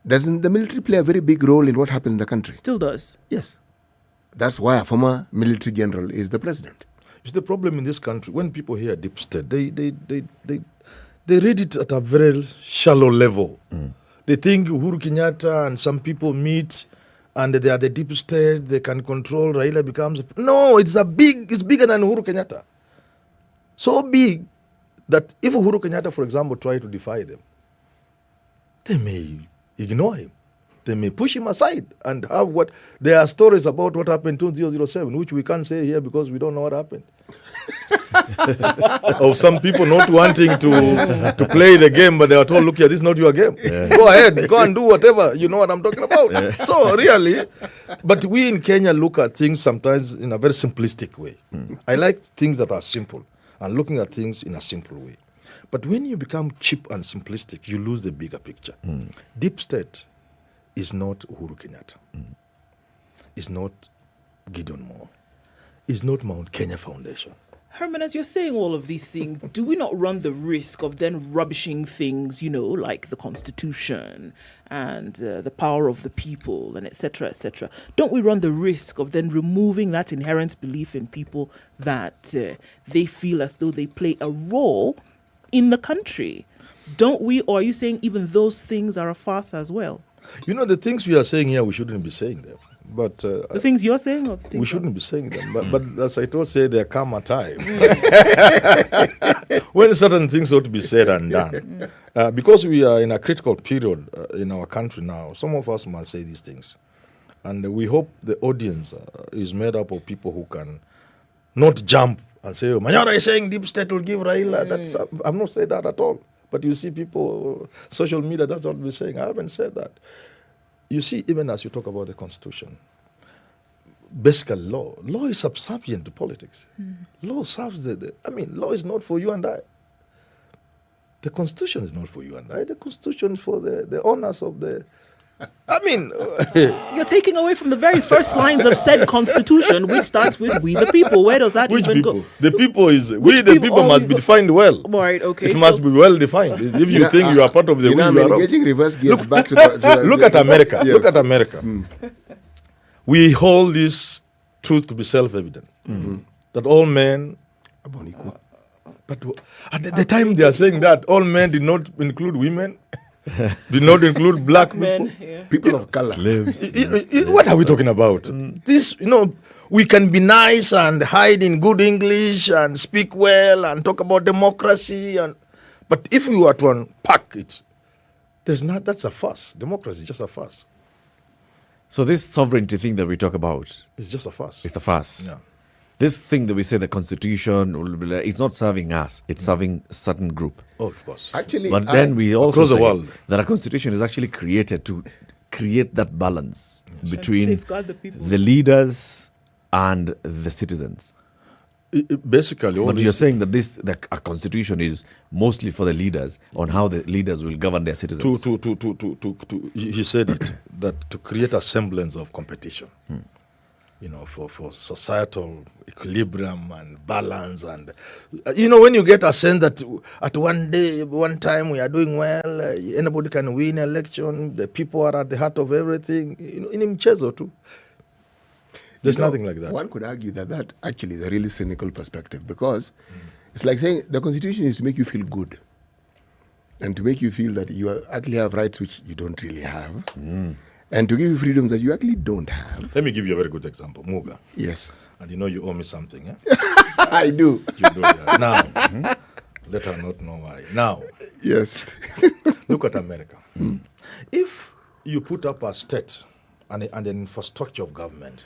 S11: Doesn't the military play a very big role in what happens in the country?
S18: Still does.
S11: Yes. That's why a former military general is the president.
S6: It's the problem in this country. When people hear deep state, they read it at a very shallow level. They think Uhuru Kenyatta and some people meet and they are the deep state, they can control, Raila becomes... No, it's bigger than Uhuru Kenyatta. so big that if Uhuru Kenyatta, for example, try to defy them, they may ignore him. They may push him aside and have what... There are stories about what happened in 2007, which we can't say here because we don't know what happened. Of some people not wanting to play the game, but they are told, look here, this is not your game. Go ahead, go and do whatever. You know what I'm talking about. So really, but we in Kenya look at things sometimes in a very simplistic way. I like things that are simple and looking at things in a simple way. But when you become cheap and simplistic, you lose the bigger picture. Deep state is not Uhuru Kenyatta. It's not Gideon Moore. It's not Mount Kenya Foundation.
S10: Herman, as you're saying all of these things, do we not run the risk of then rubbishing things, you know, like the Constitution and the power of the people and et cetera, et cetera? Don't we run the risk of then removing that inherent belief in people that they feel as though they play a role in the country? Don't we? Or are you saying even those things are a farce as well?
S6: You know, the things we are saying here, we shouldn't be saying them. But
S10: the things you're saying, or the things
S6: we shouldn't be saying them. But as I told, say there come a time when certain things ought to be said and done. Because we are in a critical period in our country now, some of us must say these things. And we hope the audience is made up of people who can not jump and say, oh, Manyara is saying deep state will give Raila. That's, I'm not saying that at all. But you see people, social media, that's what we're saying. I haven't said that. You see, even as you talk about the Constitution, basically law is subservient to politics. Law serves law is not for you and I. The Constitution is not for you and I. The Constitution is for the owners of the...
S10: You're taking away from the very first lines of said Constitution, which starts with "we the people." Where does that even go?
S6: The people is we. The people must be defined well.
S10: Right. Okay.
S6: It must be well defined. If you think you are part of the,
S11: getting reverse gears back to the
S6: look at America.
S11: Yes.
S6: Look at America. We hold this truth to be self-evident that all men
S11: are born equal.
S6: But at the time they are saying that all men did not include women. Did not include black people,
S11: people of color.
S6: Slaves. What are we talking about? This, we can be nice and hide in good English and speak well and talk about democracy, but if we were to unpack it, that's a farce. Democracy is just a farce.
S9: So this sovereignty thing that we talk about,
S6: it's just a farce.
S9: It's a farce.
S6: Yeah.
S9: This thing that we say the Constitution, it's not serving us, it's serving a certain group.
S6: Oh, of course.
S11: Actually,
S9: but then we also say
S6: the world,
S9: that a Constitution is actually created to create that balance between the leaders and the citizens.
S6: Basically,
S9: but you're saying that a Constitution is mostly for the leaders on how the leaders will govern their citizens.
S6: He said it, that to create a semblance of competition. For societal equilibrium and balance. And, when you get a sense that at one time we are doing well, anybody can win an election, the people are at the heart of everything, in Mchezo too. There's nothing like that.
S11: One could argue that actually is a really cynical perspective because it's like saying the Constitution is to make you feel good and to make you feel that you actually have rights which you don't really have. And to give you freedoms that you actually don't have.
S6: Let me give you a very good example. Muga.
S11: Yes.
S6: And you owe me something. Eh?
S11: I do.
S6: You do, yeah. Now, let her not know why. Now.
S11: Yes.
S6: Look at America. If you put up a state and an infrastructure of government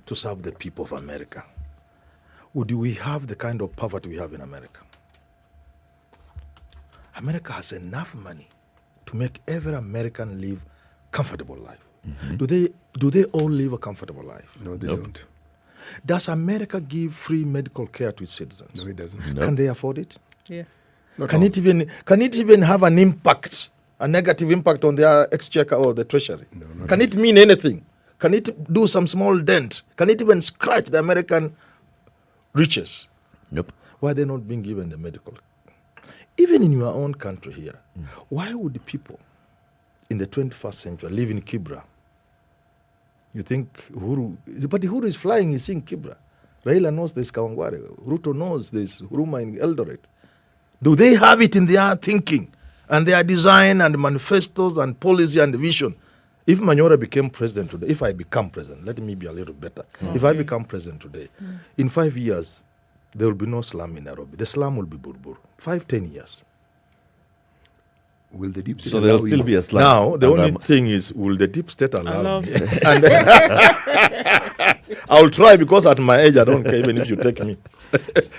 S6: to serve the people of America, would we have the kind of poverty we have in America? America has enough money to make every American live comfortable life. Do they all live a comfortable life?
S11: No, they don't.
S6: Does America give free medical care to its citizens?
S11: No, it doesn't.
S6: Can they afford it?
S10: Yes.
S6: Can it even have an impact, a negative impact on their exchequer or the treasury?
S11: No,
S6: can it mean anything? Can it do some small dent? Can it even scratch the American riches?
S9: Nope.
S6: Why are they not being given the medical? Even in your own country here, why would the people in the 21st century live in Kibra? You think Uhuru is flying, he's seeing Kibra. Raila knows there's Kawangware. Ruto knows there's Huruma in Eldoret. Do they have it in their thinking and their design and manifestos and policy and vision? If Manyora became president today, if I become president, let me be a little better. If I become president today, in 5 years, there will be no slum in Nairobi. The slum will be Burbur. 5-10 years.
S11: Will the deep state
S9: So there'll still be a slum.
S6: Now, the
S9: And,
S6: only thing is, will the deep state allow me?
S18: it.
S6: And I'll try, because at my age, I don't care even if you take me.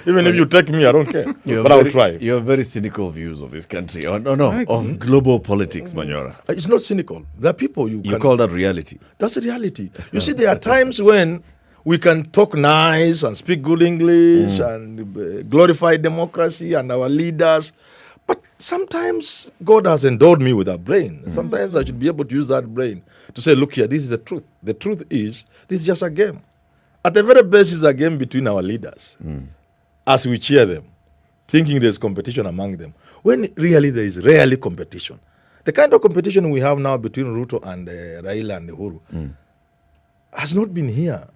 S6: Even if you take me, I don't care. But I'll try.
S9: You have very cynical views of this country. Oh, no, of global politics, Manyora.
S6: It's not cynical. There are people
S9: You call that reality.
S6: That's the reality. You see, there are times when we can talk nice and speak good English and glorify democracy and our leaders. But sometimes God has endowed me with a brain. Sometimes I should be able to use that brain to say, look here, this is the truth. The truth is, this is just a game. At the very best, it's a game between our leaders as we cheer them, thinking there's competition among them, when really there is rarely competition. The kind of competition we have now between Ruto and Raila and Uhuru has not been here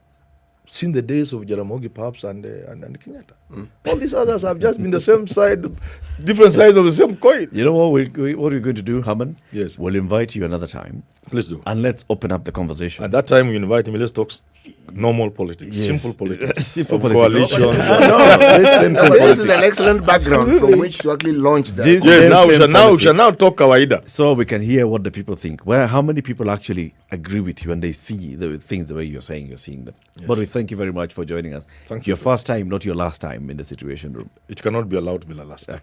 S6: since the days of Jaramogi perhaps and Kenyatta. All these others have just been the same side, different sides of the same coin.
S9: You know what we're going to do, Haman?
S6: Yes.
S9: We'll invite you another time.
S6: Please do.
S9: And let's open up the conversation.
S6: At that time, you invite me, let's talk normal politics,
S9: Yes.
S6: simple politics.
S9: Simple
S6: of
S9: politics.
S6: coalitions.
S11: This is an excellent background from which to actually launch that.
S9: This
S6: Yes,
S9: same
S6: now we
S9: politics.
S6: shall now talk kawaida.
S9: So we can hear what the people think. How many people actually agree with you and they see the things the way you're saying you're seeing them? But we thank you very much for joining us.
S6: Thank you.
S9: Your first time, not your last time in the Situation Room.
S6: It cannot be allowed to be the last time.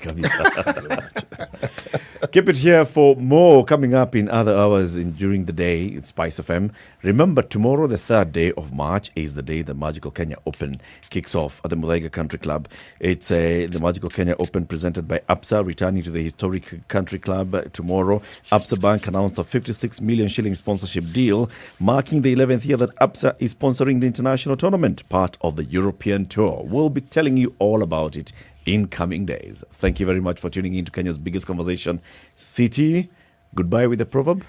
S9: Keep it here for more coming up in other hours during the day. It's SpiceFM. Remember, tomorrow, the 3rd day of March, is the day the Magical Kenya Open kicks off at the Muga Country Club. It's the Magical Kenya Open presented by APSA, returning to the historic country club tomorrow. APSA Bank announced a 56 million shilling sponsorship deal, marking the 11th year that APSA is sponsoring the international tournament, part of the European tour. We'll be telling you all about it in coming days. Thank you very much for tuning in to Kenya's biggest conversation. City, goodbye with the proverb.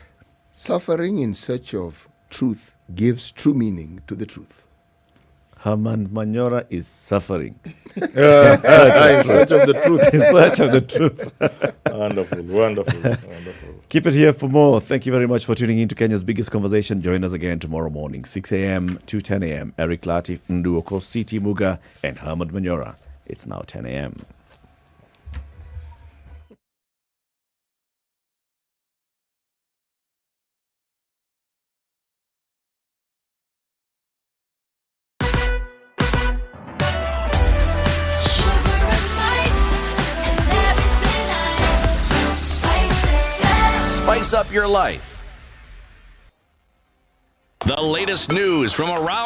S11: Suffering in search of truth gives true meaning to the truth.
S9: Herman Manyora is suffering.
S6: In search of the truth.
S9: In search of the truth.
S6: Wonderful.
S9: Keep it here for more. Thank you very much for tuning in to Kenya's biggest conversation. Join us again tomorrow morning, 6 a.m. to 10 a.m. Eric Latiff, Okoh, City Muga, and Herman Manyora. It's now 10 a.m.
S1: Spice up your life. The latest news from around